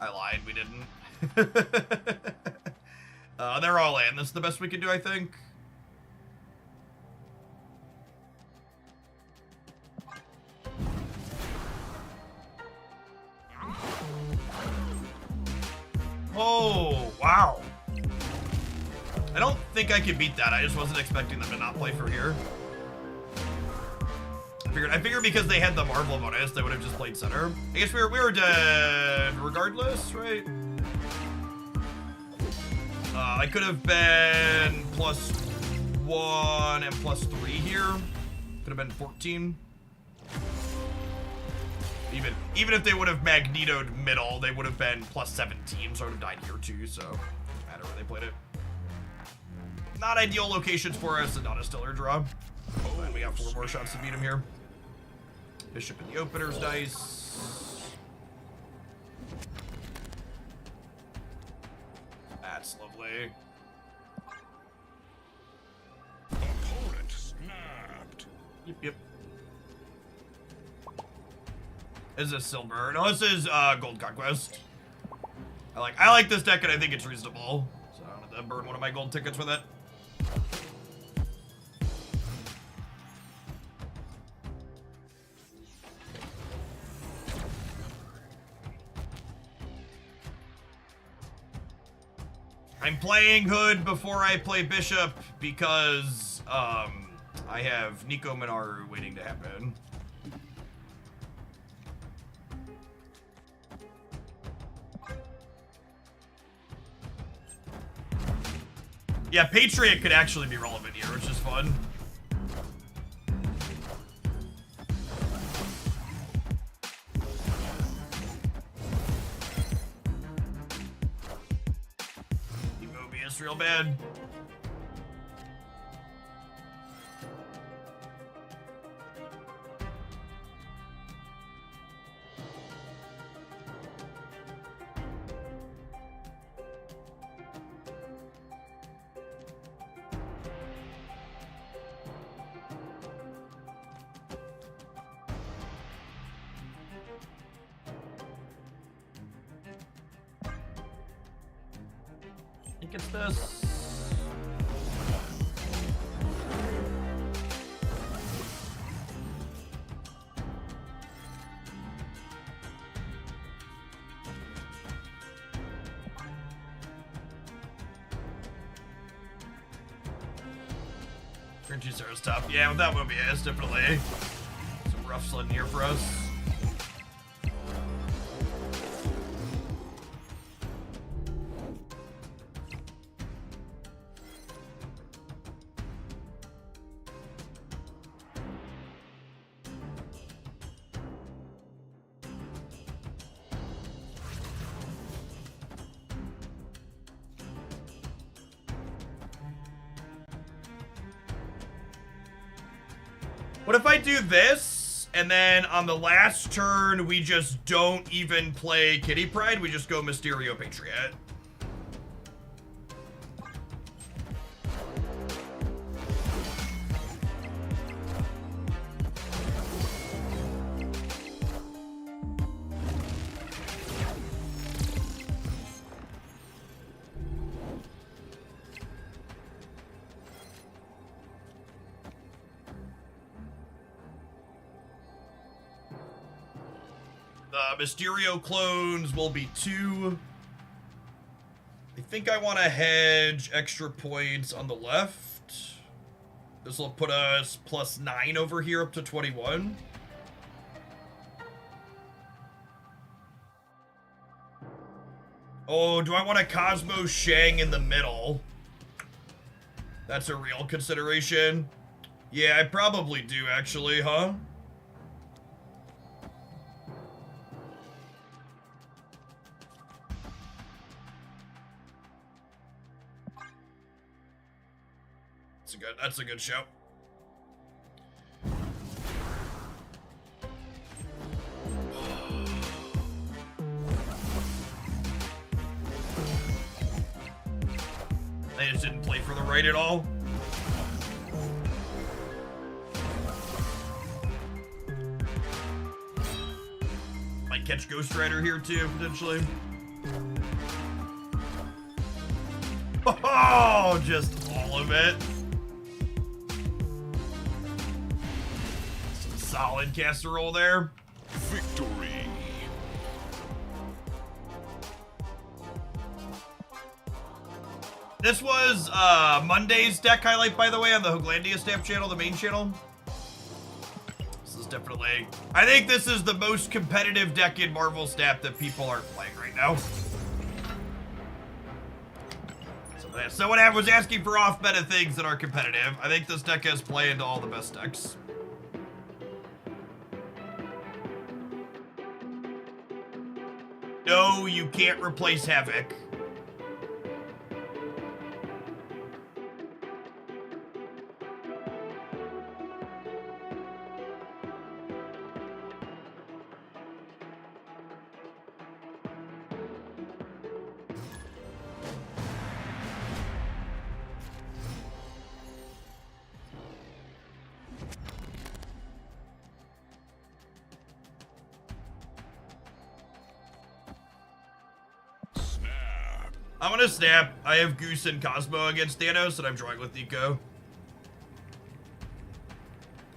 I lied, we didn't. They're all in. That's the best we can do, I think. Oh, wow. I don't think I could beat that. I just wasn't expecting them to not play for here. I figured because they had the Marvel bonus, they would have just played center. I guess we were dead regardless, right? I could have been +1 and +3 here. Could have been 14. Even if they would have Magnetoed middle, they would have been +17, so I would have died here too, so it doesn't matter where they played it. Not ideal locations for us, and not a stellar draw. Oh, and we got 4 more shots to beat him here. Bishop in the opener's dice. That's lovely. Opponent snapped. Yep. Is this silver? No, this is gold conquest. I like this deck and I think it's reasonable. So I don't have to burn one of my gold tickets with it. I'm playing Hood before I play Bishop because I have Nico Minaru waiting to happen. Yeah, Patriot could actually be relevant here, which is fun. Mobius real bad. I think it's this. Cringy Sarah's top. Yeah, with that movie, it's definitely some rough sledding here for us. What if I do this, and then on the last turn, we just don't even play Kitty Pride, we just go Mysterio Patriot? Mysterio clones will be 2. I think I want to hedge extra points on the left. This will put us +9 over here up to 21. Oh, do I want a Cosmo Shang in the middle? That's a real consideration. Yeah, I probably do actually, huh? That's a good show. They just didn't play for the right at all. Might catch Ghost Rider here too, potentially. Oh, just all of it. Solid casserole there. Victory. This was Monday's deck highlight, by the way, on the Hooglandia Stamp channel, the main channel. This is definitely... I think this is the most competitive deck in Marvel Snap that people aren't playing right now. So someone was asking for off-meta things that are competitive. I think this deck has play into all the best decks. No, you can't replace Havoc. I'm gonna snap. I have Goose and Cosmo against Thanos, and I'm drawing with Nico.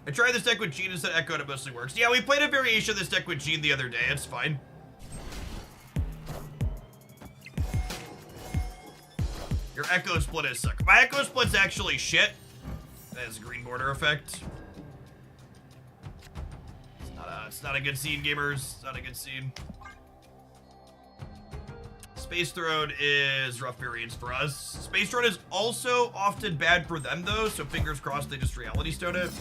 I tried this deck with Gene instead of Echo, and it mostly works. Yeah, we played a variation of this deck with Gene the other day. It's fine. Your Echo Split is suck. My Echo Split's actually shit. That has a green border effect. It's not a good scene, gamers. It's not a good scene. Space Throne is rough variance for us. Space Throne is also often bad for them, though, so fingers crossed they just Reality Stone it.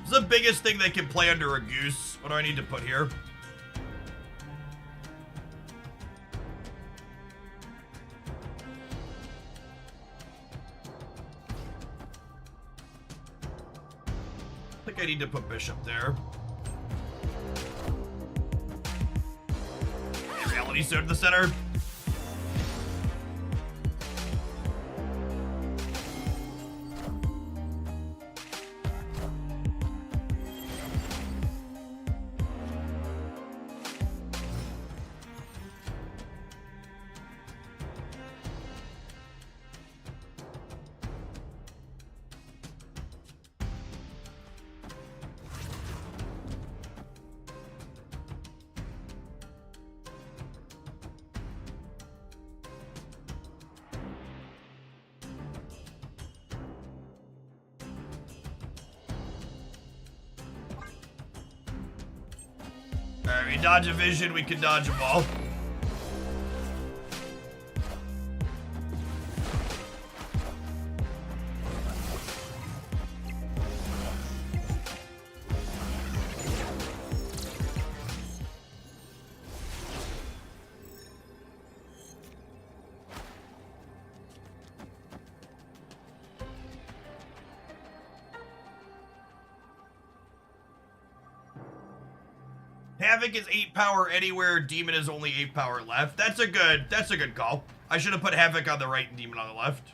This is the biggest thing they can play under a Goose. What do I need to put here? I think I need to put Bishop there. Reality Stone to the center. Alright, we dodge a vision, we can dodge a ball. Havoc is 8 power anywhere, Demon is only 8 power left. That's a good call. I should have put Havoc on the right and Demon on the left.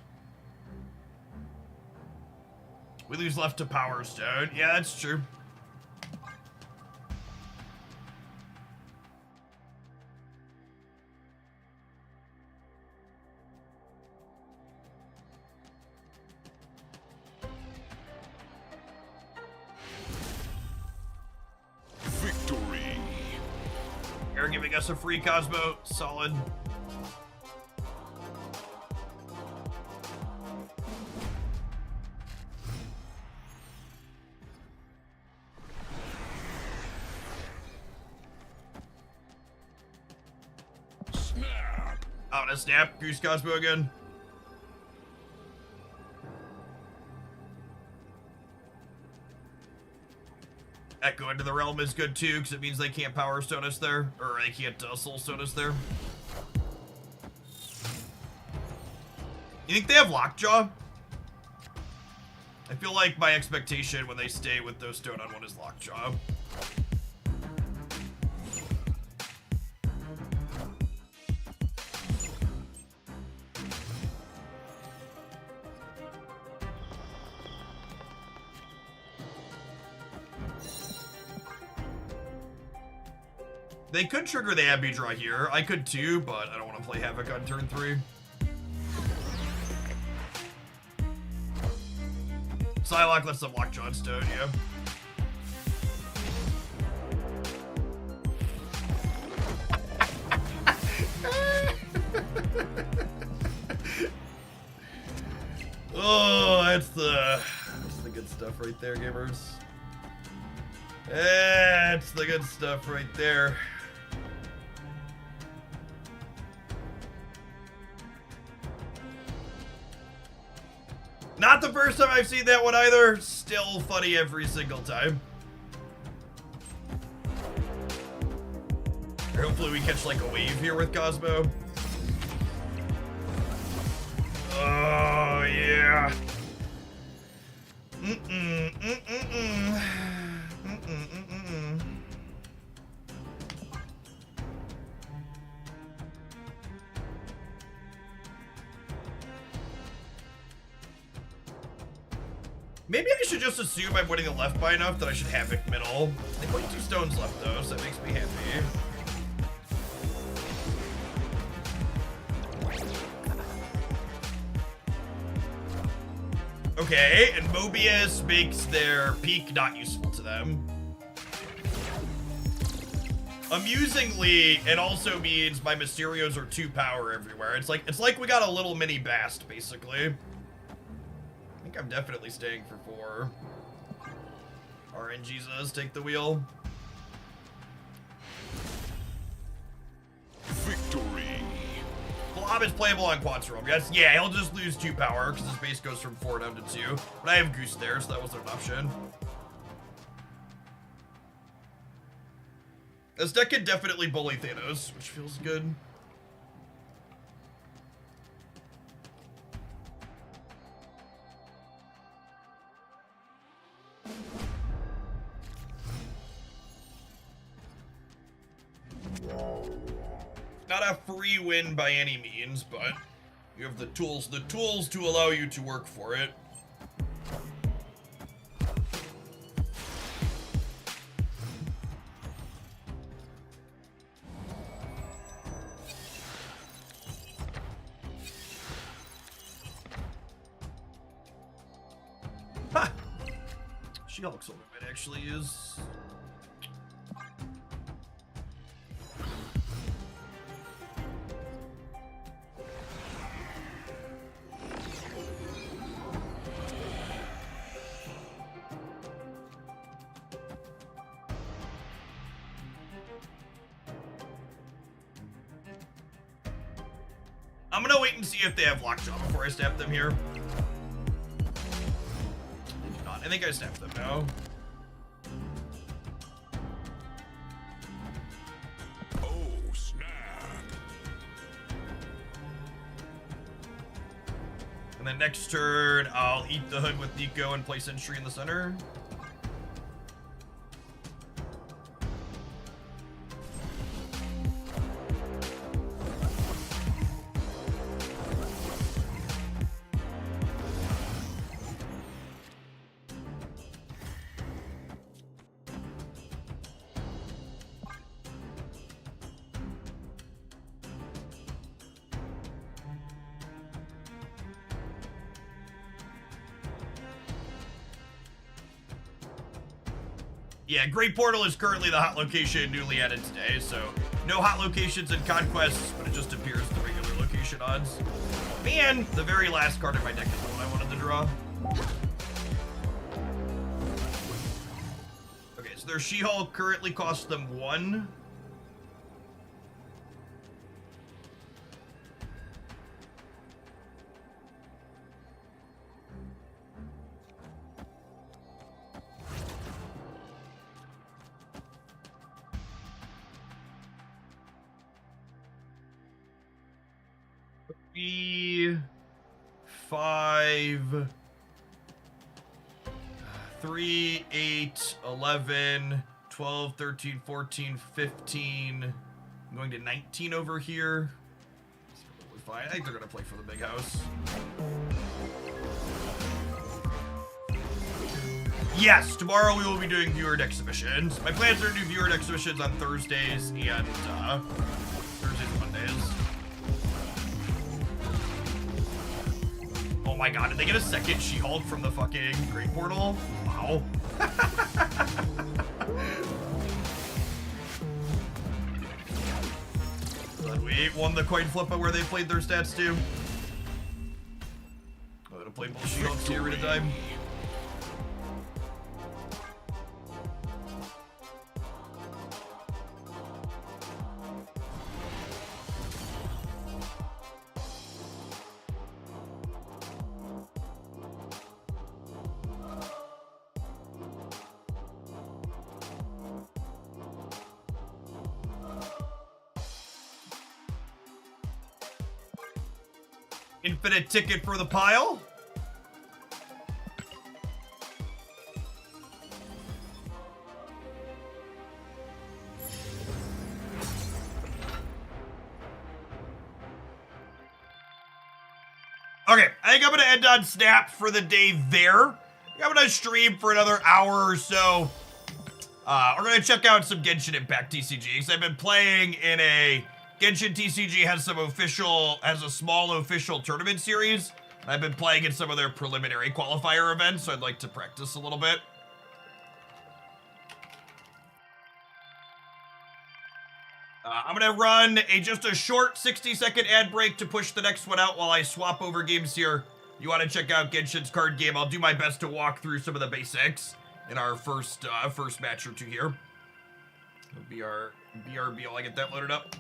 We lose left to Power Stone. Yeah, that's true. Victory. They're giving us a free Cosmo. Solid. Snap. Out a snap. Goose Cosmo again. Echo into the realm is good too, because it means they can't Power Stone us there, or they can't Soul Stone us there. You think they have Lockjaw? I feel like my expectation when they stay with those stone on one is Lockjaw. They could trigger the Abbey draw here. I could too, but I don't want to play Havoc on turn 3. Psylocke lets them Lockjaw and Stone, yeah. stuff right there, gamers. That's the good stuff right there. Not the first time I've seen that one either. Still funny every single time. Hopefully we catch like a wave here with Cosmo. Oh yeah. Maybe I should just assume I'm winning the left by enough that I should havoc middle. I have only 2 stones left though, so that makes me happy. Okay, and Mobius makes their peak not useful to them. Amusingly, it also means my Mysterios are 2 power everywhere. It's like we got a little mini Bast, basically. I think I'm definitely staying for 4. RNGesus, take the wheel. Victory. Blob is playable on Quantum. Yes, yeah, he'll just lose 2 power because his base goes from 4 down to 2. But I have Goose there, so that wasn't an option. This deck can definitely bully Thanos, which feels good. Not a free win by any means, but you have the tools to allow you to work for it. Ha! She-Hulk's ultimate actually is... I'm gonna wait and see if they have Lockjaw before I snap them here. I think I snapped them now. Oh, snap. And then next turn, I'll eat the hood with Nico and play Sentry in the center. Yeah, Great Portal is currently the hot location newly added today, so no hot locations in Conquest, but it just appears the regular location odds. And the very last card in my deck is the one I wanted to draw. Okay, so their She-Hulk currently costs them 1. Be 5, 3, 8, 11, 12, 13, 14, 15. I'm going to 19 over here. That's probably fine. I think they're going to play for the big house. Yes, tomorrow we will be doing viewer deck submissions. My plans are to do viewer deck submissions on Thursdays and Thursdays and Mondays. Oh my god, did they get a second She-Hulk from the fucking Great Portal? Wow. We won the coin flip where they played their stats too. I'm gonna play both She-Hulks here at a time. Infinite ticket for the pile. Okay, I think I'm gonna end on Snap for the day there. I'm gonna stream for another hour or so. We're gonna check out some Genshin Impact TCG, because I've been playing in a Genshin TCG has a small official tournament series. I've been playing in some of their preliminary qualifier events, so I'd like to practice a little bit. I'm gonna run just a short 60-second ad break to push the next one out while I swap over games here. You want to check out Genshin's card game? I'll do my best to walk through some of the basics in our first match or two here. It'll be BRB while I get that loaded up.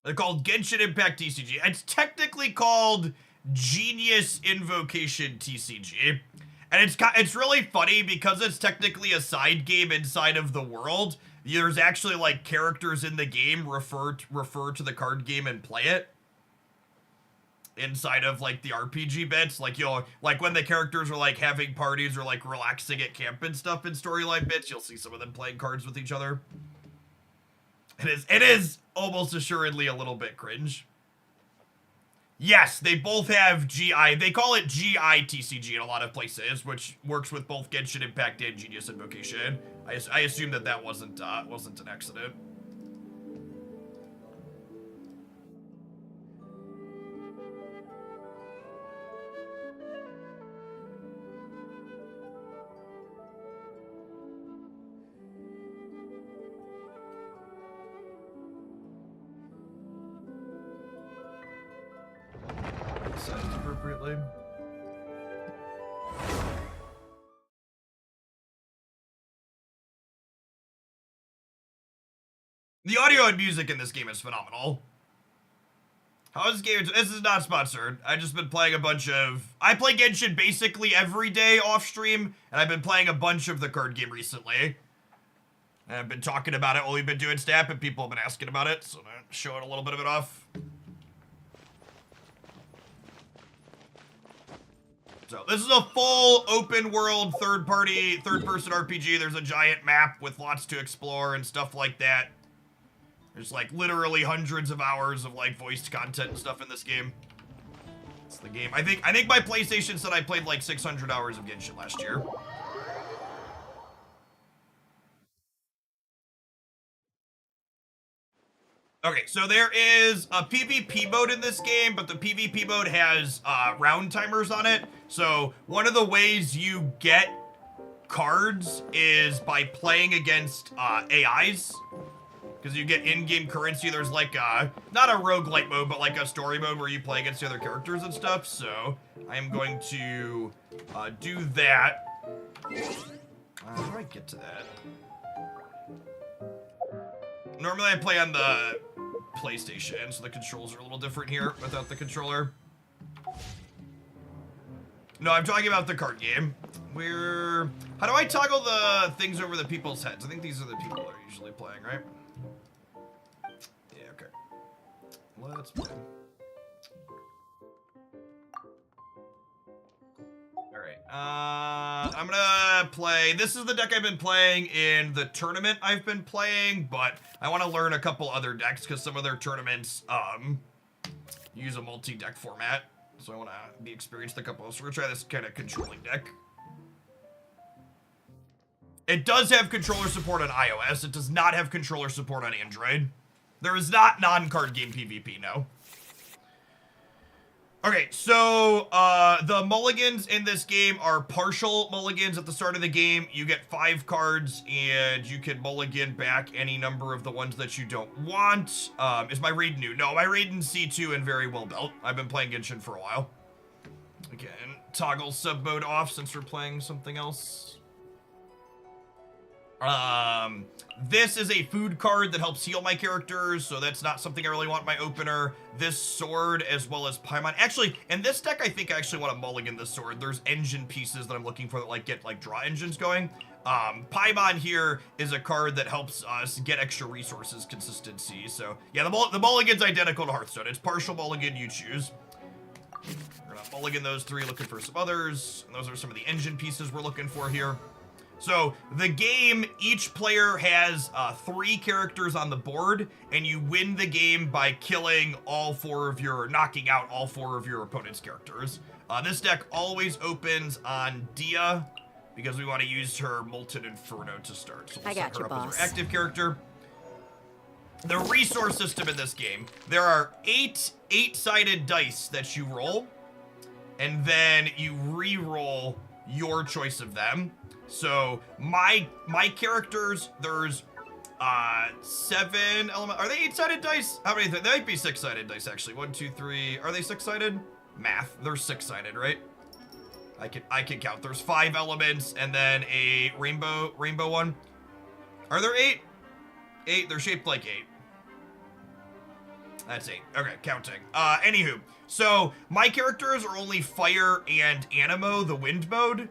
They're called Genshin Impact TCG. It's technically called Genius Invocation TCG. And it's really funny because it's technically a side game inside of the world. There's actually like characters in the game refer to the card game and play it inside of like the RPG bits. Like like when the characters are like having parties or like relaxing at camp and stuff in storyline bits, you'll see some of them playing cards with each other. It is almost assuredly a little bit cringe. Yes, they both have GI. They call it GI TCG in a lot of places, which works with both Genshin Impact and Genius Invocation. I assume that wasn't an accident. Sized appropriately. The audio and music in this game is phenomenal. How is this game? This is not sponsored. I've just been playing a bunch of... I play Genshin basically every day off stream, and I've been playing a bunch of the card game recently. And I've been talking about it while we've been doing Snap, and people have been asking about it, so I'm gonna show it a little bit of it off. So this is a full open world third person RPG. There's a giant map with lots to explore and stuff like that. There's like literally hundreds of hours of like voiced content and stuff in this game. It's the game. I think my PlayStation said I played like 600 hours of Genshin last year. Okay, so there is a PvP mode in this game, but the PvP mode has round timers on it. So one of the ways you get cards is by playing against AIs. Because you get in-game currency. There's like not a roguelite mode, but like a story mode where you play against the other characters and stuff. So I am going to do that. How do I get to that? Normally I play on the PlayStation, so the controls are a little different here without the controller. No, I'm talking about the card game. How do I toggle the things over the people's heads? I think these are the people that are usually playing, right? Yeah, okay. Let's play. Alright, I'm gonna play, this is the deck I've been playing in the tournament I've been playing, but I want to learn a couple other decks because some of their tournaments use a multi-deck format, so I want to be experienced in a couple. So we're gonna try this kind of controlling deck. It does have controller support on iOS. It does not have controller support on Android. There is not non-card game PvP, no. Okay, so the mulligans in this game are partial mulligans at the start of the game. You get 5 cards, and you can mulligan back any number of the ones that you don't want. Is my raid new? No, my raid in C2 and very well built. I've been playing Genshin for a while. Again, toggle sub mode off since we're playing something else. This is a food card that helps heal my characters, so that's not something I really want in my opener. This sword, as well as Paimon. Actually, in this deck, I think I actually want to mulligan this sword. There's engine pieces that I'm looking for that like get like draw engines going. Paimon here is a card that helps us get extra resources consistency. So yeah, the mulligan's identical to Hearthstone. It's partial mulligan, you choose. We're gonna mulligan those three, looking for some others. And those are some of the engine pieces we're looking for here. So the game, each player has 3 characters on the board, and you win the game by killing knocking out all 4 of your opponent's characters. This deck always opens on Dia, because we want to use her Molten Inferno to start. So we'll set her up as our active character. The resource system in this game, there are 8 8-sided dice that you roll, and then you re-roll your choice of them. So my characters, there's 7 elements. Are they 8-sided dice? How many? They might be 6-sided dice actually. 1, 2, 3. Are they 6-sided? Math. They're 6-sided, right? I can count. There's 5 elements and then a rainbow one. Are there 8? 8. They're shaped like 8. That's 8. Okay, counting. Anywho, so my characters are only fire and animo, the wind mode,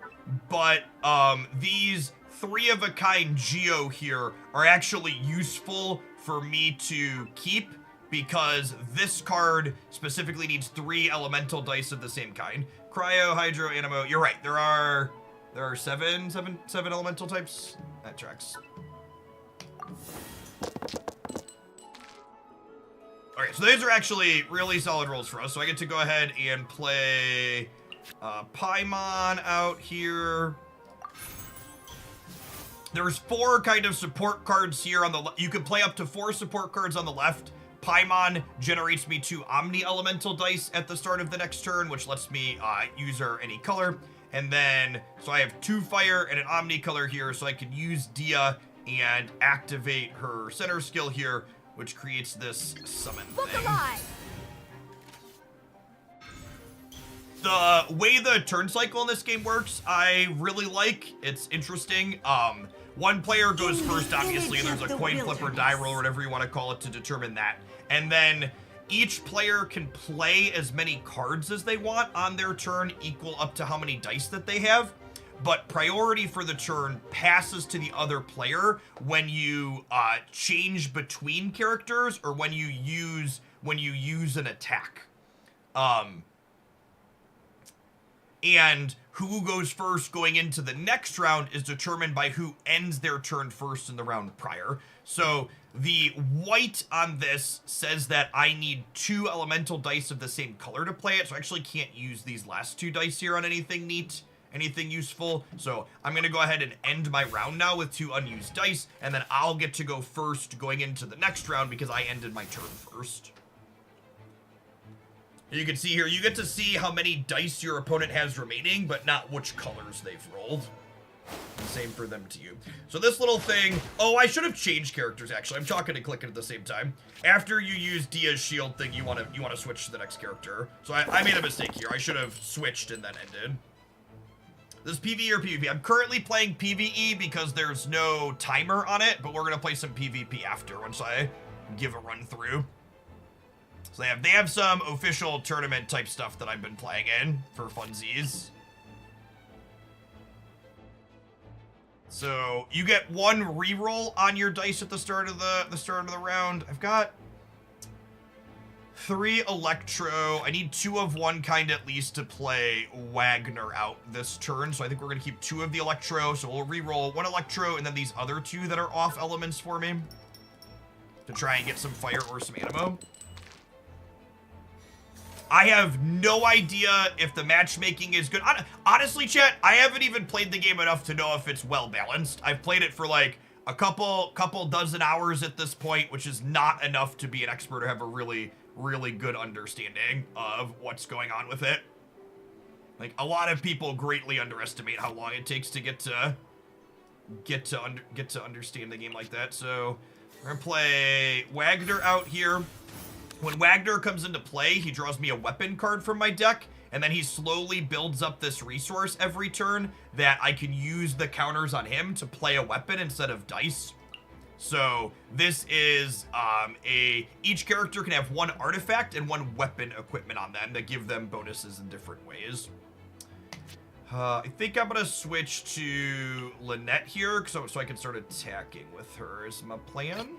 but these 3-of-a-kind geo here are actually useful for me to keep, because this card specifically needs 3 elemental dice of the same kind. Cryo, Hydro, Animo. You're right. There are 7 elemental types. That tracks. Okay, so these are actually really solid rolls for us. So I get to go ahead and play Paimon out here. There's 4 kind of support cards here on the left. You can play up to 4 support cards on the left. Paimon generates me 2 Omni Elemental dice at the start of the next turn, which lets me use her any color. And then, so I have 2 fire and an Omni color here, so I can use Dia and activate her center skill here, which creates this summon thing. The way the turn cycle in this game works, I really like. It's interesting. One player goes first, obviously, and there's a coin flip or die roll, or whatever you want to call it, to determine that. And then each player can play as many cards as they want on their turn, equal up to how many dice that they have. But priority for the turn passes to the other player when you change between characters, or when you use an attack. And who goes first going into the next round is determined by who ends their turn first in the round prior. So the white on this says that I need 2 elemental dice of the same color to play it, so I actually can't use these last 2 dice here on anything neat, anything useful. So I'm gonna go ahead and end my round now with 2 unused dice, and then I'll get to go first going into the next round because I ended my turn first. You can see here, you get to see how many dice your opponent has remaining, but not which colors they've rolled. And same for them to you. So this little thing, oh, I should have changed characters actually. I'm talking and clicking at the same time. After you use Dia's shield thing, you want to switch to the next character. So I made a mistake here. I should have switched and then ended. This PvE or PvP? I'm currently playing PvE because there's no timer on it, but we're gonna play some PvP after once I give a run through. So they have some official tournament type stuff that I've been playing in for funsies. So you get 1 reroll on your dice at the start of the round. I've got 3 Electro. I need 2 of one kind at least to play Wagner out this turn. So I think we're gonna keep 2 of the Electro. So we'll reroll 1 Electro and then these other 2 that are off elements for me to try and get some fire or some animo. I have no idea if the matchmaking is good. Honestly, chat, I haven't even played the game enough to know if it's well balanced. I've played it for like a couple dozen hours at this point, which is not enough to be an expert or have a really, really good understanding of what's going on with it. Like, a lot of people greatly underestimate how long it takes to get to understand the game like that. So we're gonna play Wagner out here. When Wagner comes into play, he draws me a weapon card from my deck, and then he slowly builds up this resource every turn that I can use the counters on him to play a weapon instead of dice. So this is each character can have one artifact and one weapon equipment on them that give them bonuses in different ways. I think I'm gonna switch to Lynette here so I can start attacking with her is my plan.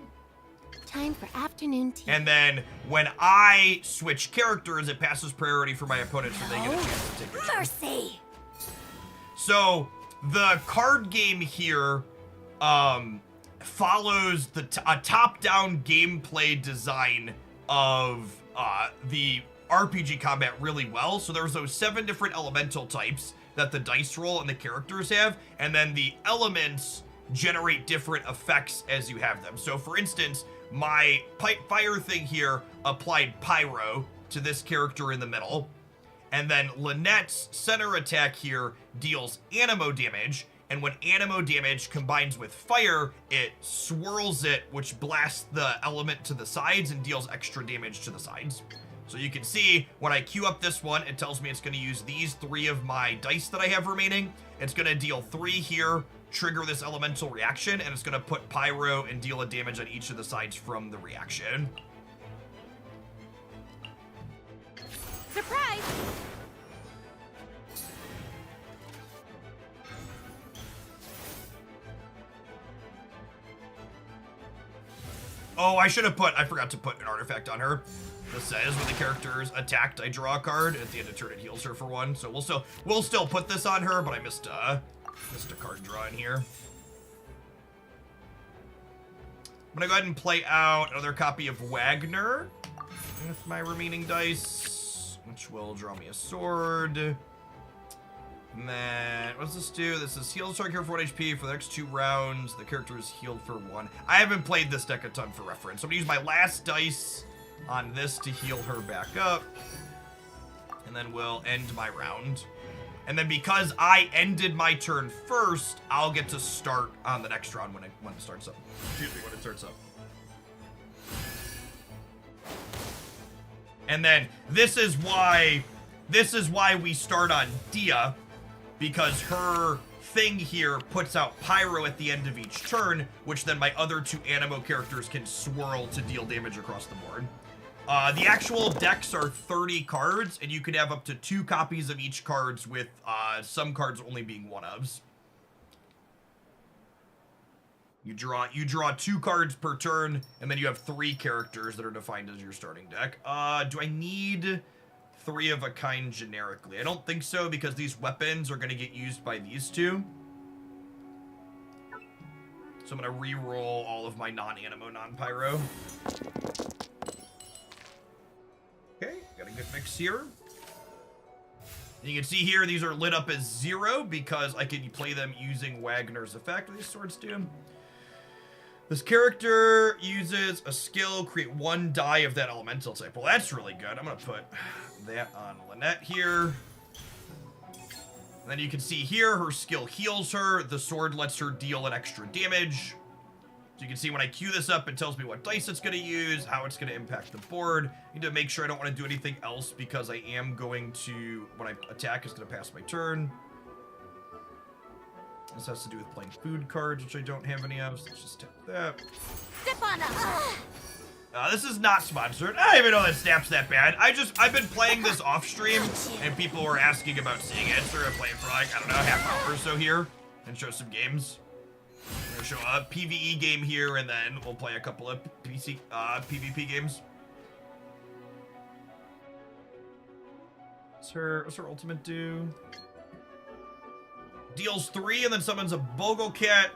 Time for afternoon tea. And then when I switch characters, it passes priority for my opponent so they get a chance to take it. Mercy! So the card game here follows a top-down gameplay design of the RPG combat really well. So there's those 7 different elemental types that the dice roll and the characters have, and then the elements generate different effects as you have them. So for instance, my fire thing here applied pyro to this character in the middle, and then Lynette's center attack here deals animo damage, and when animo damage combines with fire, it swirls it, which blasts the element to the sides and deals extra damage to the sides. So you can see when I queue up this one, it tells me it's going to use these 3 of my dice that I have remaining. It's going to deal 3 here, trigger this elemental reaction, and it's going to put pyro and deal a damage on each of the sides from the reaction. Surprise! Oh, I forgot to put an artifact on her. This says when the character is attacked, I draw a card. At the end of turn, it heals her for 1. So we'll still put this on her, but I missed a card draw in here. I'm gonna go ahead and play out another copy of Wagner with my remaining dice, which will draw me a sword. And then, what does this do? This is heal the target for 1 HP for the next 2 rounds. The character is healed for 1. I haven't played this deck a ton for reference. So I'm gonna use my last dice on this to heal her back up. And then we'll end my round. And then because I ended my turn first, I'll get to start on the next round when it starts up. Excuse me, when it starts up. And then this is why we start on Dia, because her thing here puts out pyro at the end of each turn, which then my other 2 animo characters can swirl to deal damage across the board. The actual decks are 30 cards, and you can have up to 2 copies of each cards, with some cards only being one-ofs. You draw 2 cards per turn, and then you have 3 characters that are defined as your starting deck. Do I need 3 of a kind generically? I don't think so, because these weapons are going to get used by these 2. So I'm going to re-roll all of my non-animo, non-pyro. Okay, got a good mix here. And you can see here, these are lit up as 0 because I can play them using Wagner's effect. What these swords do? This character uses a skill, create 1 die of that elemental type. Well, that's really good. I'm going to put that on Lynette here. And then you can see here, her skill heals her. The sword lets her deal an extra damage. So you can see when I queue this up, it tells me what dice it's going to use, how it's going to impact the board. I need to make sure I don't want to do anything else because I am going to, when I attack, it's going to pass my turn. This has to do with playing food cards, which I don't have any of, so let's just tap that. Step on This is not sponsored. I don't even know that Snap's that bad. I've been playing this off stream, and people were asking about seeing it, so I'm playing for like, I don't know, half hour or so here, and show some games. I'm gonna show a PvE game here, and then we'll play a couple of PvP games. What's her ultimate do? Deals 3 and then summons a Boglecat.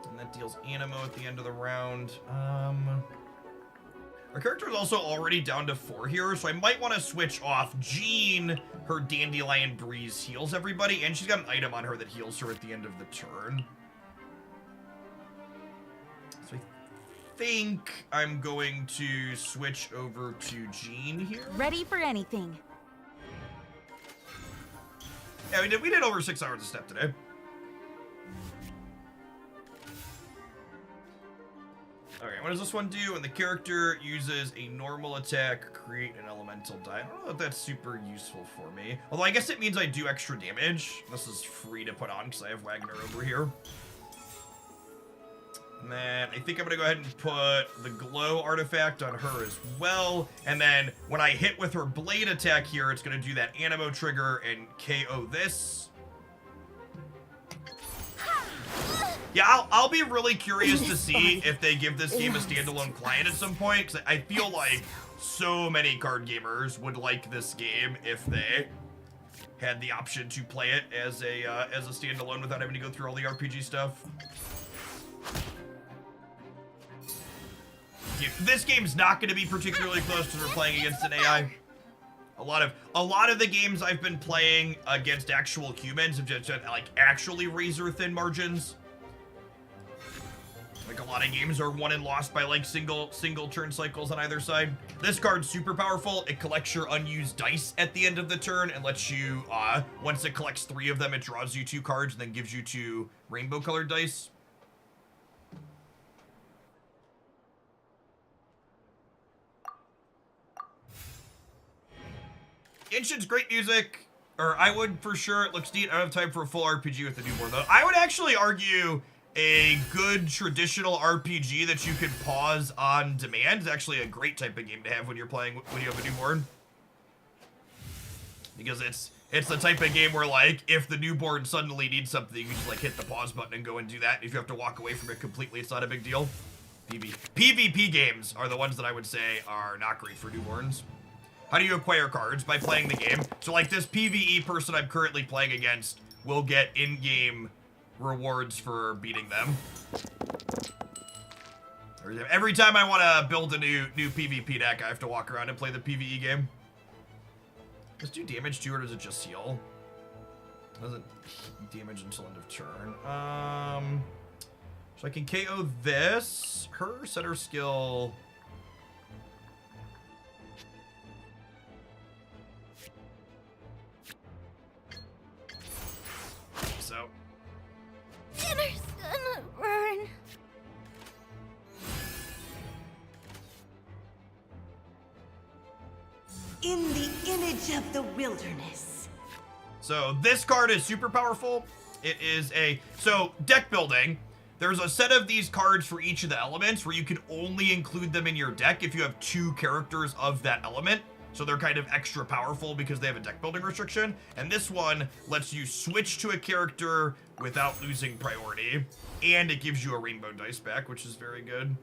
And that deals animo at the end of the round. Our character is also already down to 4 here, so I might want to switch off Jean. Her Dandelion Breeze heals everybody, and she's got an item on her that heals her at the end of the turn. So I think I'm going to switch over to Jean here. Ready for anything. Yeah, we did over 6 hours a step today. Okay, what does this one do? When the character uses a normal attack, create an elemental die. I don't know if that's super useful for me. Although I guess it means I do extra damage. This is free to put on because I have Wagner over here. And then I think I'm gonna go ahead and put the glow artifact on her as well. And then when I hit with her blade attack here, it's gonna do that animo trigger and KO this. Yeah, I'll be really curious to see if they give this game a standalone client at some point, because I feel like so many card gamers would like this game if they had the option to play it as a standalone without having to go through all the RPG stuff. This game's not going to be particularly close because we're playing against an AI. A lot of the games I've been playing against actual humans have just had, like, actually razor thin margins. Like, a lot of games are won and lost by, like, single turn cycles on either side. This card's super powerful. It collects your unused dice at the end of the turn and lets you, once it collects 3 of them, it draws you 2 cards and then gives you 2 rainbow-colored dice. Inshin's great music, or I would for sure. It looks neat. I don't have time for a full RPG with the newborn, though. I would actually argue a good traditional RPG that you could pause on demand is actually a great type of game to have when you're playing when you have a newborn. Because it's the type of game where, like, if the newborn suddenly needs something, you just, like, hit the pause button and go and do that. If you have to walk away from it completely, it's not a big deal. PvP games are the ones that I would say are not great for newborns. How do you acquire cards? By playing the game. So, like, this PvE person I'm currently playing against will get in-game rewards for beating them. Every time I want to build a new PvP deck, I have to walk around and play the PvE game. Does it do damage too, or does it just heal? Doesn't damage until end of turn. So I can KO this. Her, set her skill. So. Dinner's gonna burn. In the image of the wilderness. So this card is super powerful. It is so deck building. There's a set of these cards for each of the elements where you can only include them in your deck if you have 2 characters of that element. So they're kind of extra powerful because they have a deck building restriction. And this one lets you switch to a character without losing priority. And it gives you a rainbow dice back, which is very good.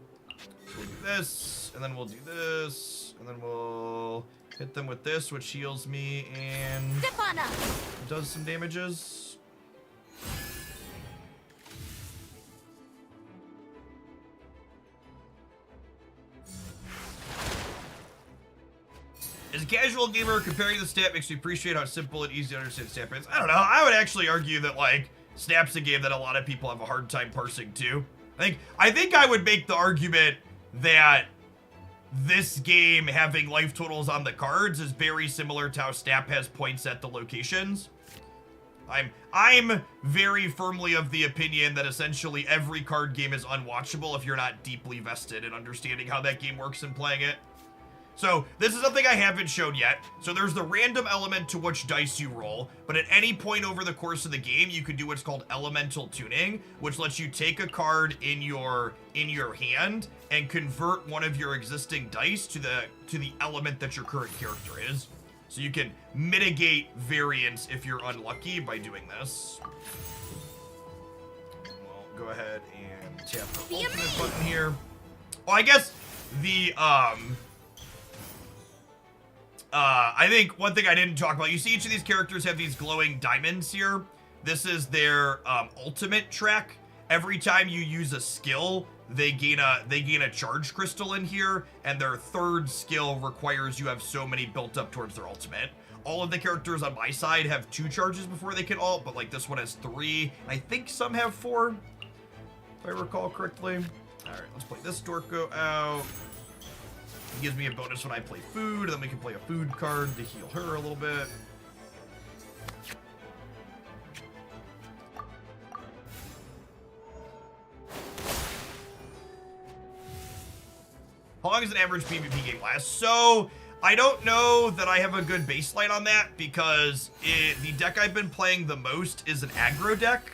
So we'll do this, and then we'll do this, and then we'll hit them with this, which heals me and does some damages. As a casual gamer, comparing the stat makes me appreciate how simple and easy to understand stat is. I don't know. I would actually argue that, like, Snap's a game that a lot of people have a hard time parsing too. I think I would make the argument that this game having life totals on the cards is very similar to how Snap has points at the locations. I'm very firmly of the opinion that essentially every card game is unwatchable if you're not deeply vested in understanding how that game works and playing it. So, this is something I haven't shown yet. So there's the random element to which dice you roll, but at any point over the course of the game, you can do what's called elemental tuning, which lets you take a card in your hand and convert one of your existing dice to the element that your current character is. So you can mitigate variance if you're unlucky by doing this. We'll go ahead and tap the ultimate button here. Oh, I guess the I think one thing I didn't talk about, you see each of these characters have these glowing diamonds here. This is their ultimate track. Every time you use a skill, they gain a charge crystal in here, and their 3rd skill requires you have so many built up towards their ultimate. All of the characters on my side have 2 charges before they can ult, but like this one has 3. I think some have 4, if I recall correctly. All right, let's play this Dorko out. It gives me a bonus when I play food, and then we can play a food card to heal her a little bit. How long does an average PvP game last? So, I don't know that I have a good baseline on that because the deck I've been playing the most is an aggro deck.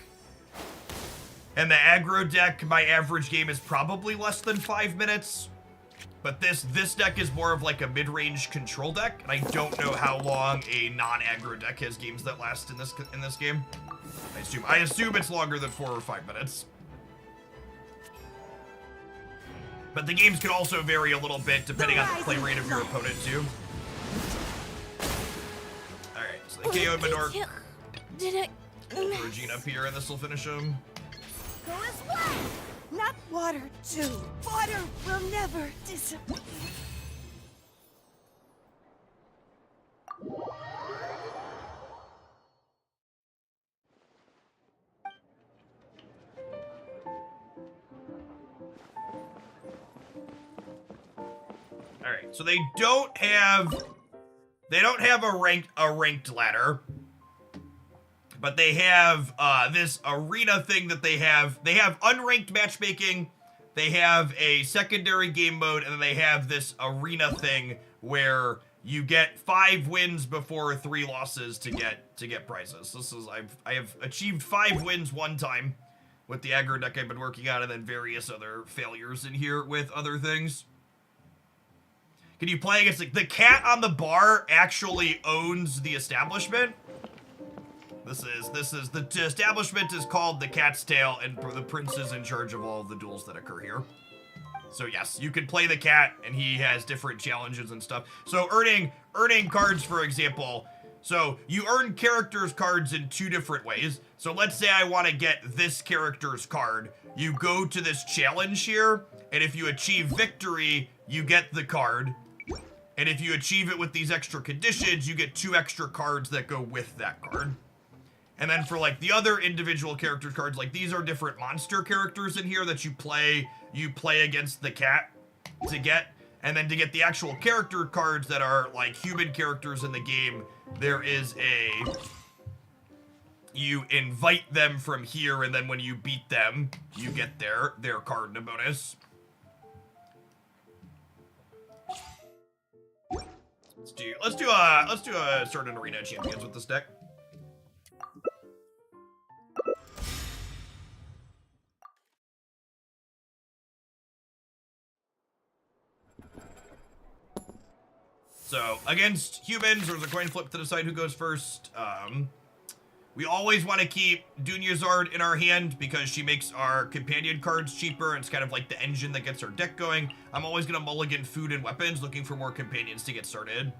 And the aggro deck, my average game is probably less than 5 minutes. But this deck is more of like a mid-range control deck, and I don't know how long a non-aggro deck has games that last in this game. I assume it's longer than 4 or 5 minutes. But the games can also vary a little bit depending on the play rate of your opponent too. Alright, so they KO'd Minorc. Regina up here, and this will finish him. Go as well. Not water, too. Water will never disappear. All right, so they don't have a ranked ladder, but they have this arena thing that they have. They have unranked matchmaking. They have a secondary game mode, and then they have this arena thing where you get 5 wins before 3 losses to get prizes. I have achieved 5 wins one time with the aggro deck I've been working on, and then various other failures in here with other things. Can you play against the cat on the bar actually owns the establishment? This is the establishment is called the Cat's Tail, and the prince is in charge of all of the duels that occur here. So yes, you can play the cat, and he has different challenges and stuff. So earning cards, for example. So you earn characters cards in 2 different ways. So let's say I want to get this character's card. You go to this challenge here, and if you achieve victory, you get the card. And if you achieve it with these extra conditions, you get 2 extra cards that go with that card. And then for like the other individual character cards, like these are different monster characters in here that you play against the cat to get. And then to get the actual character cards that are like human characters in the game, there is you invite them from here, and then when you beat them, you get their card in a bonus. Let's do a certain arena champions with this deck. So against humans, there's a coin flip to decide who goes first. We always want to keep Dunyazard in our hand because she makes our companion cards cheaper. It's kind of like the engine that gets our deck going. I'm always going to mulligan food and weapons, looking for more companions to get started.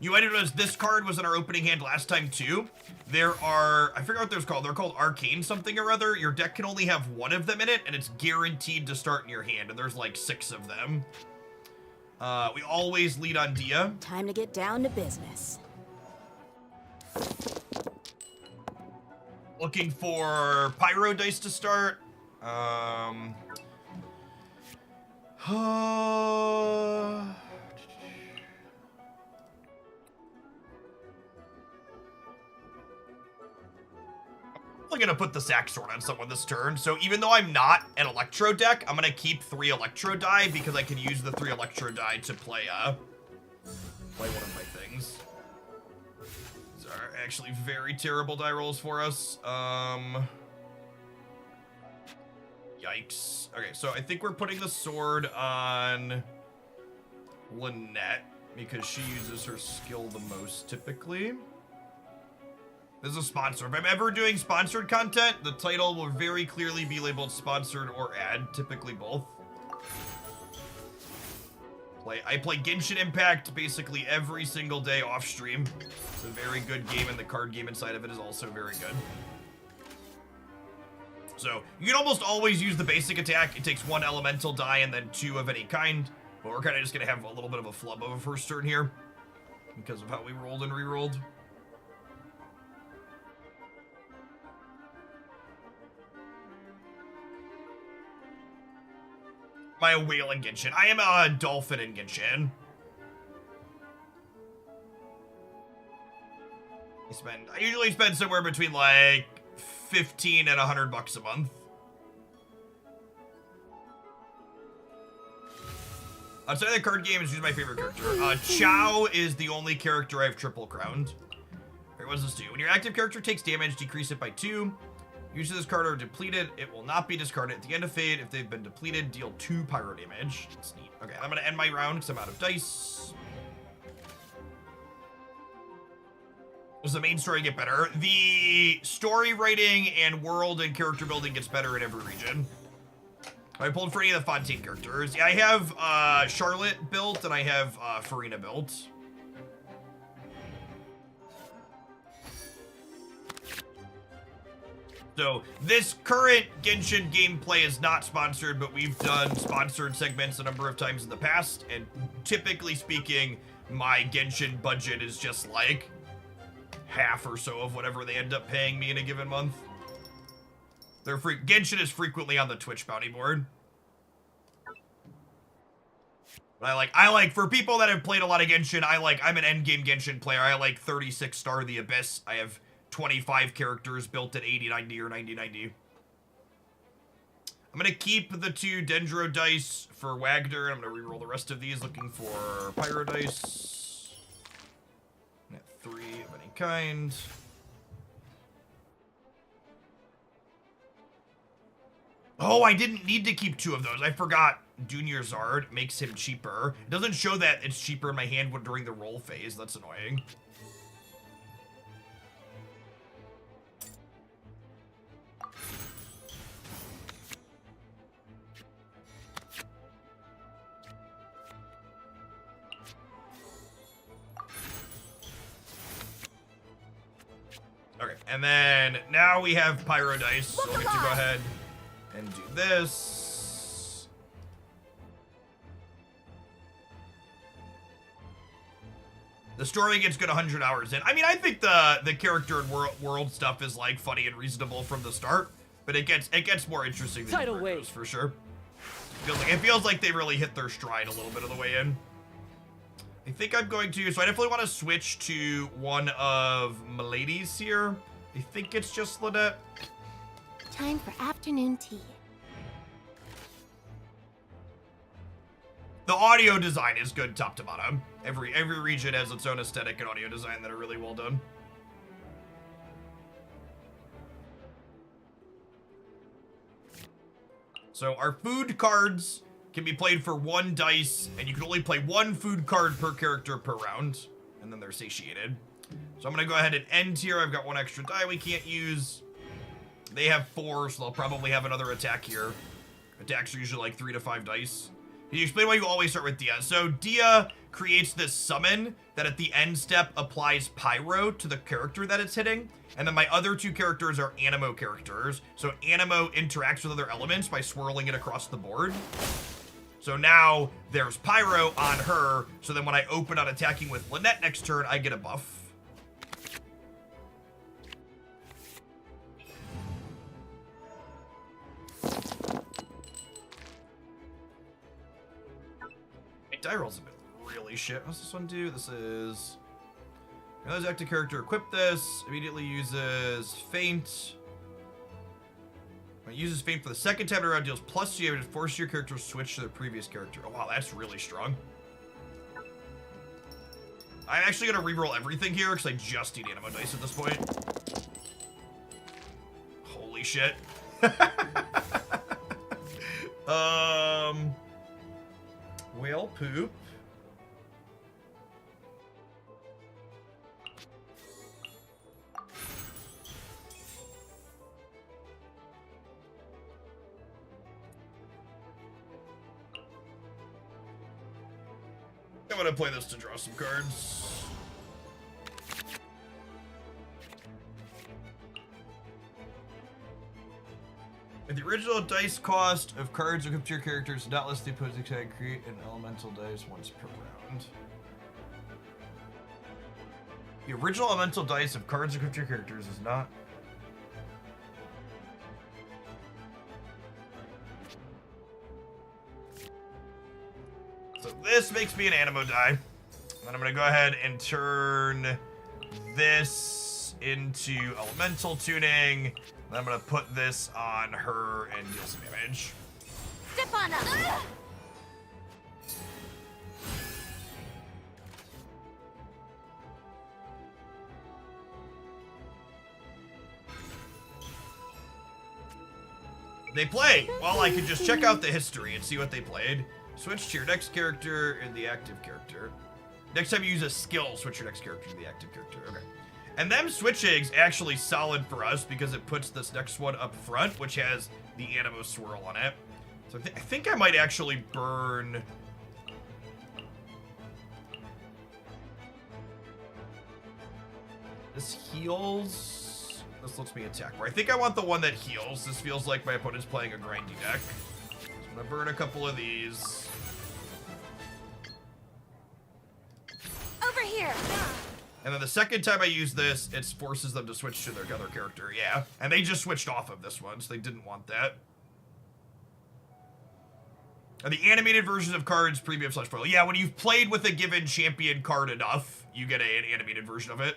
You might have noticed this card was in our opening hand last time too. There are, I forget what they're called. They're called Arcane something or other. Your deck can only have 1 of them in it, and it's guaranteed to start in your hand, and there's like 6 of them. We always lead on Dia. Time to get down to business. Looking for Pyro dice to start. I'm gonna put the Sack Sword on someone this turn. So even though I'm not an Electro deck, I'm gonna keep 3 Electro die because I can use the 3 Electro die to play one of my things. These are actually very terrible die rolls for us. Yikes. Okay, so I think we're putting the sword on Lynette because she uses her skill the most typically. This is a sponsor. If I'm ever doing sponsored content, the title will very clearly be labeled sponsored or ad, typically both. I play Genshin Impact basically every single day off stream. It's a very good game, and the card game inside of it is also very good. So you can almost always use the basic attack. It takes 1 elemental die and then 2 of any kind. But we're kind of just going to have a little bit of a flub of a first turn here because of how we rolled and re-rolled. Am I a whale in Genshin? I am a dolphin in Genshin. I usually spend somewhere between like 15 and $100 a month. Outside of the card games, who's my favorite character? Chow is the only character I've triple crowned. Alright, what does this do? When your active character takes damage, decrease it by 2. Use this card are depleted. It will not be discarded at the end of fade. If they've been depleted, deal 2 pyro damage. That's neat. Okay, I'm gonna end my round because I'm out of dice. Does the main story get better? The story writing and world and character building gets better in every region. I pulled for any of the Fontaine characters. Yeah, I have Charlotte built and I have Farina built. So this current Genshin gameplay is not sponsored, but we've done sponsored segments a number of times in the past, and typically speaking, my Genshin budget is just like half or so of whatever they end up paying me in a given month. Genshin is frequently on the Twitch bounty board. But I like, for people that have played a lot of Genshin, I'm an endgame Genshin player. I like 36 star the Abyss. I have 25 characters built at 80-90 or 90-90. I'm gonna keep the 2 Dendro dice for Wagner. I'm gonna reroll the rest of these looking for Pyro dice. Net 3 of any kind. Oh, I didn't need to keep 2 of those. I forgot. Junior Zard makes him cheaper. It doesn't show that it's cheaper in my hand during the roll phase. That's annoying. Okay, and then now we have Pyro dice, so we'll get to go ahead and do this. The story gets good 100 hours in. I mean, I think the character and world stuff is like funny and reasonable from the start, but it gets more interesting than Tidal it wave goes, for sure. It feels like they really hit their stride a little bit of the way in. I think I'm going to, so I definitely want to switch to one of Milady's here. I think it's just Lynette. Time for afternoon tea. The audio design is good top to bottom. Every region has its own aesthetic and audio design that are really well done. So our food cards can be played for 1 dice, and you can only play 1 food card per character per round, and then they're satiated. So I'm gonna go ahead and end here. I've got 1 extra die we can't use. They have 4, so they'll probably have another attack here. Attacks are usually like 3 to 5 dice. Can you explain why you always start with Dia? So Dia creates this summon that at the end step applies pyro to the character that it's hitting. And then my other 2 characters are Animo characters. So Animo interacts with other elements by swirling it across the board. So now there's pyro on her. So then when I open on attacking with Lynette next turn, I get a buff. Die rolls have been really shit. What's this one do? This is... Another active character equip this. Immediately uses Feint. When it uses Feint for the second time around, deals plus damage to force your character to switch to their previous character. Oh wow, that's really strong. I'm actually going to reroll everything here because I just need Animo dice at this point. Holy shit. Whale poop. I'm gonna play this to draw some cards. If the original dice cost of cards equipped to your characters does not list the opposing tag, create an elemental dice once per round. The original elemental dice of cards equipped to your characters is not. So this makes me an Animo die. And then I'm gonna go ahead and turn this into elemental tuning. Then I'm gonna put this on her and deal some damage. Step on up. They play. Well, I could just check out the history and see what they played. Switch to your next character and the active character. Next time you use a skill, switch your next character to the active character. Okay. And them switching's actually solid for us because it puts this next one up front, which has the Animo swirl on it. So I think I might actually burn... This heals... This lets me attack more. I think I want the one that heals. This feels like my opponent's playing a grindy deck. So I'm gonna burn a couple of these. Over here. And then the second time I use this, it forces them to switch to their other character. Yeah. And they just switched off of this one, so they didn't want that. And the animated versions of cards, premium / foil. Yeah, when you've played with a given champion card enough, you get an animated version of it.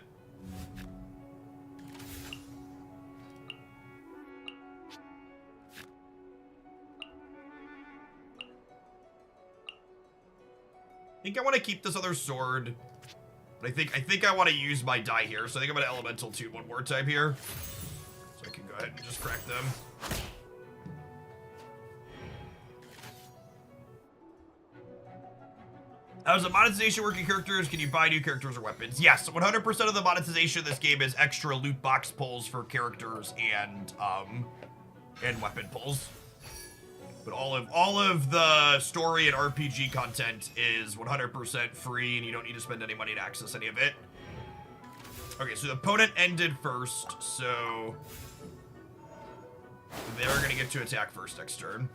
I think I want to keep this other sword, but I think I want to use my die here, so I think I'm going to Elemental 2 one more time here, so I can go ahead and just crack them. How's the monetization working characters? Can you buy new characters or weapons? Yes, 100% of the monetization of this game is extra loot box pulls for characters and weapon pulls. But all of the story and RPG content is 100% free, and you don't need to spend any money to access any of it. Okay, so the opponent ended first, so they're gonna get to attack first next turn.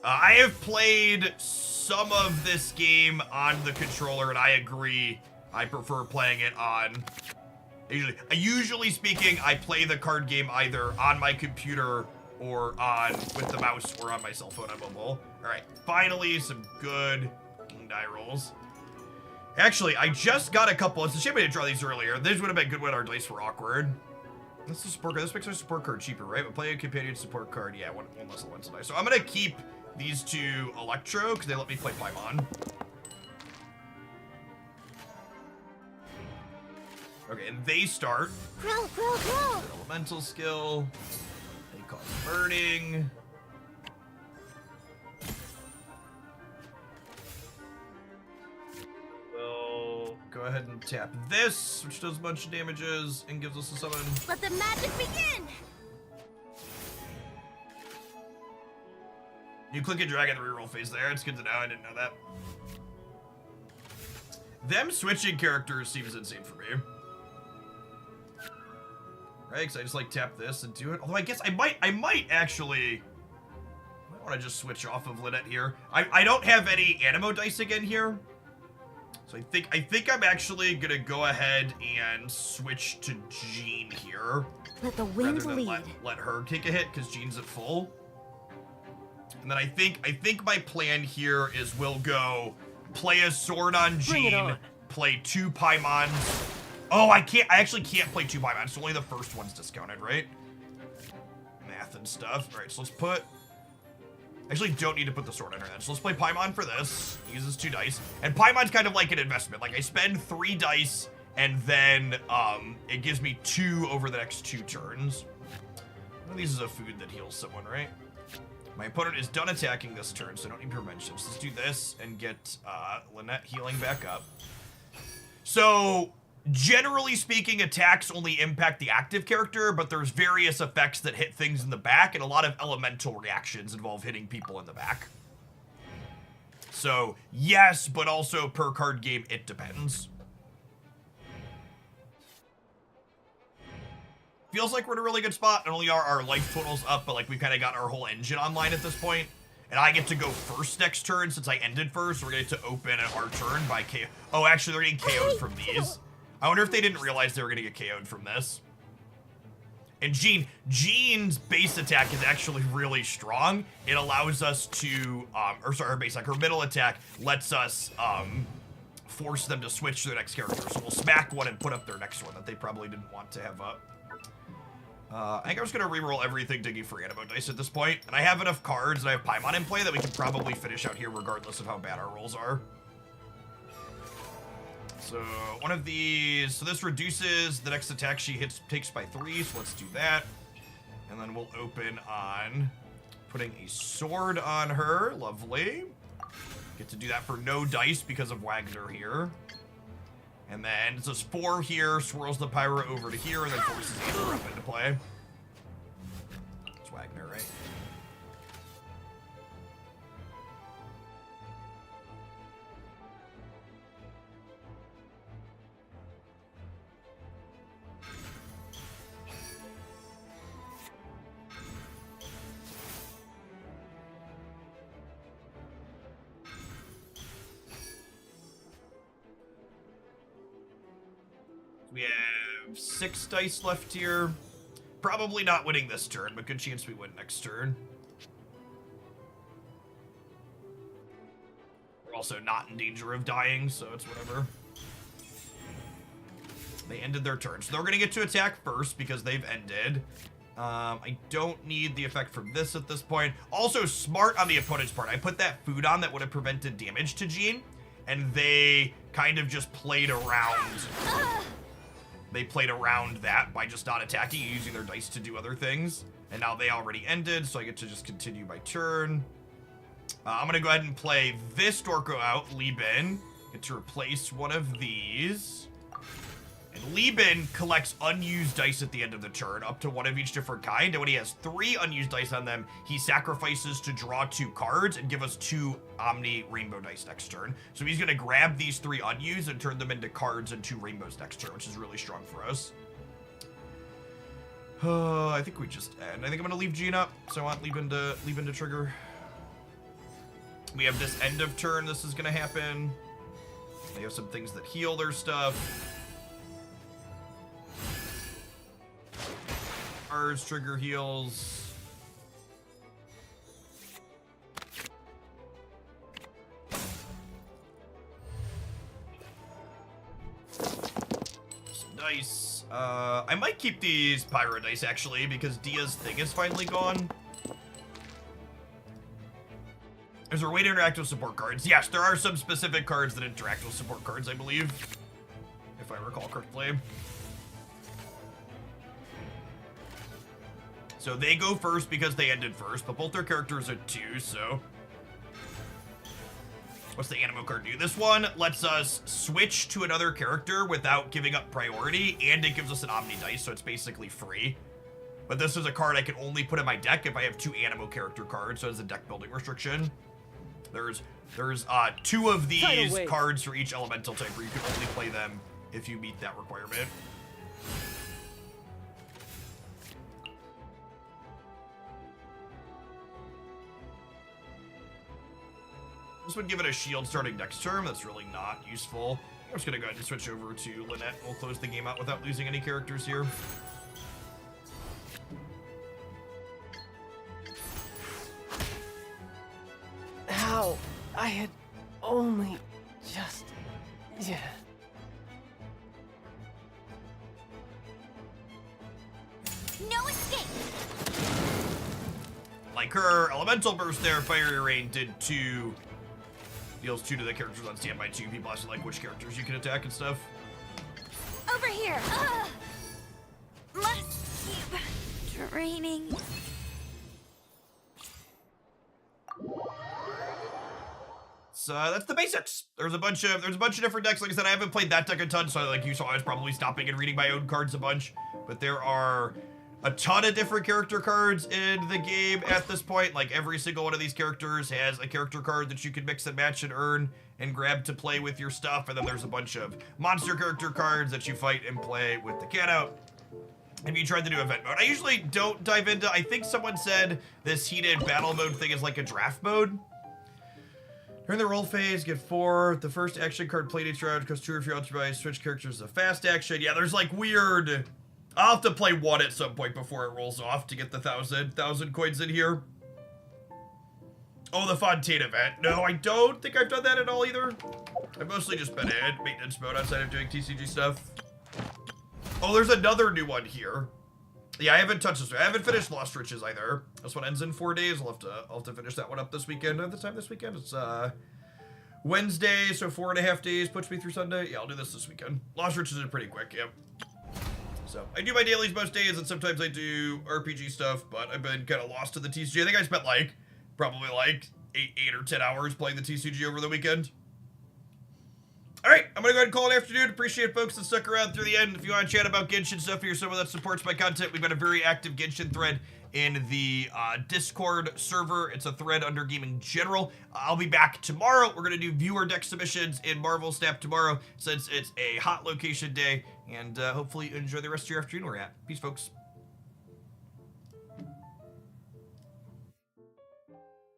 I have played some of this game on the controller, and I agree. I prefer playing it on. Usually speaking, I play the card game either on my computer or with the mouse or on my cell phone on mobile. All right, finally some good die rolls. Actually, I just got a couple. It's a shame I didn't draw these earlier. These would have been good when our dice were awkward. This is support card. This makes our support card cheaper, right? But playing a companion support card, yeah, one less elemental die. So I'm gonna keep these two Electro because they let me play Paimon. Okay, and they start. Elemental skill. They cause burning. We'll go ahead and tap this, which does a bunch of damages and gives us a summon. Let the magic begin. You click and drag at the reroll phase there. It's good to know. I didn't know that. Them switching characters seems insane for me. Right, because I just like tap this and do it. Although I guess I might actually. I want to just switch off of Lynette here. I don't have any Animo dice again here, so I think I'm actually gonna go ahead and switch to Jean here. Let the wind rather than lead. let her take a hit because Jean's at full. And then I think my plan here is we'll go play a sword on Jean, play 2 Paimons. Oh, I actually can't play 2 Paimons. So only the first one's discounted, right? Math and stuff. All right, so let's put... Actually, don't need to put the sword under that. So let's play Paimon for this. Uses 2 dice. And Paimon's kind of like an investment. Like, I spend 3 dice, and then it gives me 2 over the next 2 turns. One of these is a food that heals someone, right? My opponent is done attacking this turn, so I don't need prevention. So let's do this and get Lynette healing back up. So... Generally speaking, attacks only impact the active character, but there's various effects that hit things in the back, and a lot of elemental reactions involve hitting people in the back. So, yes, but also per card game, it depends. Feels like we're in a really good spot. Not only are our life totals up, but like we've kind of got our whole engine online at this point. And I get to go first next turn since I ended first. So we're going to open our turn by KO. Oh, actually, they're getting KO'd from these. I wonder if they didn't realize they were going to get KO'd from this. And Jean's base attack is actually really strong. It allows us to, her base attack, her middle attack lets us force them to switch to their next character. So we'll smack one and put up their next one that they probably didn't want to have up. I think I'm just going to reroll everything digging for Animo dice at this point. And I have enough cards and I have Paimon in play that we can probably finish out here regardless of how bad our rolls are. So one of these, so this reduces the next attack she takes by 3, so let's do that. And then we'll open on putting a sword on her. Lovely. Get to do that for no dice because of Wagner here. And then it says 4 here, swirls the pyro over to here, and then forces Amber up into play. It's Wagner, right? We have 6 dice left here. Probably not winning this turn, but good chance we win next turn. We're also not in danger of dying, so it's whatever. They ended their turn, so they're going to get to attack first because they've ended. I don't need the effect from this at this point. Also, smart on the opponent's part. I put that food on that would have prevented damage to Jean, and they kind of just played around. They played around that by just not attacking and using their dice to do other things. And now they already ended, so I get to just continue my turn. I'm going to go ahead and play this Dorko out, Lieben. Get to replace one of these. And Lieben collects unused dice at the end of the turn, up to 1 of each different kind. And when he has 3 unused dice on them, he sacrifices to draw 2 cards and give us 2 Omni Rainbow dice next turn. So he's going to grab these 3 unused and turn them into cards and 2 rainbows next turn, which is really strong for us. I think we just end. I think I'm going to leave Jean up, so I want Lieben to trigger. We have this end of turn. This is going to happen. They have some things that heal their stuff. Ours trigger heals. Some dice. I might keep these pyro dice actually because Dia's thing is finally gone. Is there a way to interact with support cards? Yes, there are some specific cards that interact with support cards, I believe, if I recall correctly. So they go first because they ended first, but both their characters are 2, so... What's the Animo card do? This one lets us switch to another character without giving up priority, and it gives us an Omni dice, so it's basically free. But this is a card I can only put in my deck if I have 2 Animo character cards, so it's a deck building restriction. There's 2 of these cards for each elemental type, where you can only play them if you meet that requirement. This would give it a shield starting next turn. That's really not useful. I'm just going to go ahead and switch over to Lynette. We'll close the game out without losing any characters here. How? I had only just... Yeah. No escape! Like her Elemental Burst there, Fiery Rain did 2... Deals 2 to the characters on standby 2. People actually like which characters you can attack and stuff. Over here! Must keep draining. So that's the basics. There's a bunch of different decks. Like I said, I haven't played that deck a ton, so like you saw, I was probably stopping and reading my own cards a bunch. But there are a ton of different character cards in the game at this point. Like every single one of these characters has a character card that you can mix and match and earn and grab to play with your stuff. And then there's a bunch of monster character cards that you fight and play with the cat out. Have you tried to do event mode? I usually don't dive into, I think someone said this heated battle mode thing is like a draft mode. During the roll phase, get 4. The first action card played each round because 2 if you're authorized, switch characters to fast action. Yeah, there's like weird... I'll have to play 1 at some point before it rolls off to get the 1,000 coins in here. Oh, the Fontaine event. No, I don't think I've done that at all either. I've mostly just been in maintenance mode outside of doing TCG stuff. Oh, there's another new one here. Yeah, I haven't touched this one. I haven't finished Lost Riches either. This one ends in 4 days. I'll have to finish that one up this weekend. At the time this weekend, it's Wednesday, so 4.5 days puts me through Sunday. Yeah, I'll do this weekend. Lost Riches are pretty quick, yep. So, I do my dailies most days, and sometimes I do RPG stuff, but I've been kind of lost to the TCG. I think I spent, like, probably, like, 8 or 10 hours playing the TCG over the weekend. Alright, I'm gonna go ahead and call it afternoon. Appreciate folks that stuck around through the end. If you want to chat about Genshin stuff, or you're someone that supports my content, we've got a very active Genshin thread in the Discord server. It's a thread under Gaming General. I'll be back tomorrow. We're gonna do viewer deck submissions in Marvel Snap tomorrow, since it's a hot location day, and hopefully you enjoy the rest of your afternoon we're at. Peace, folks.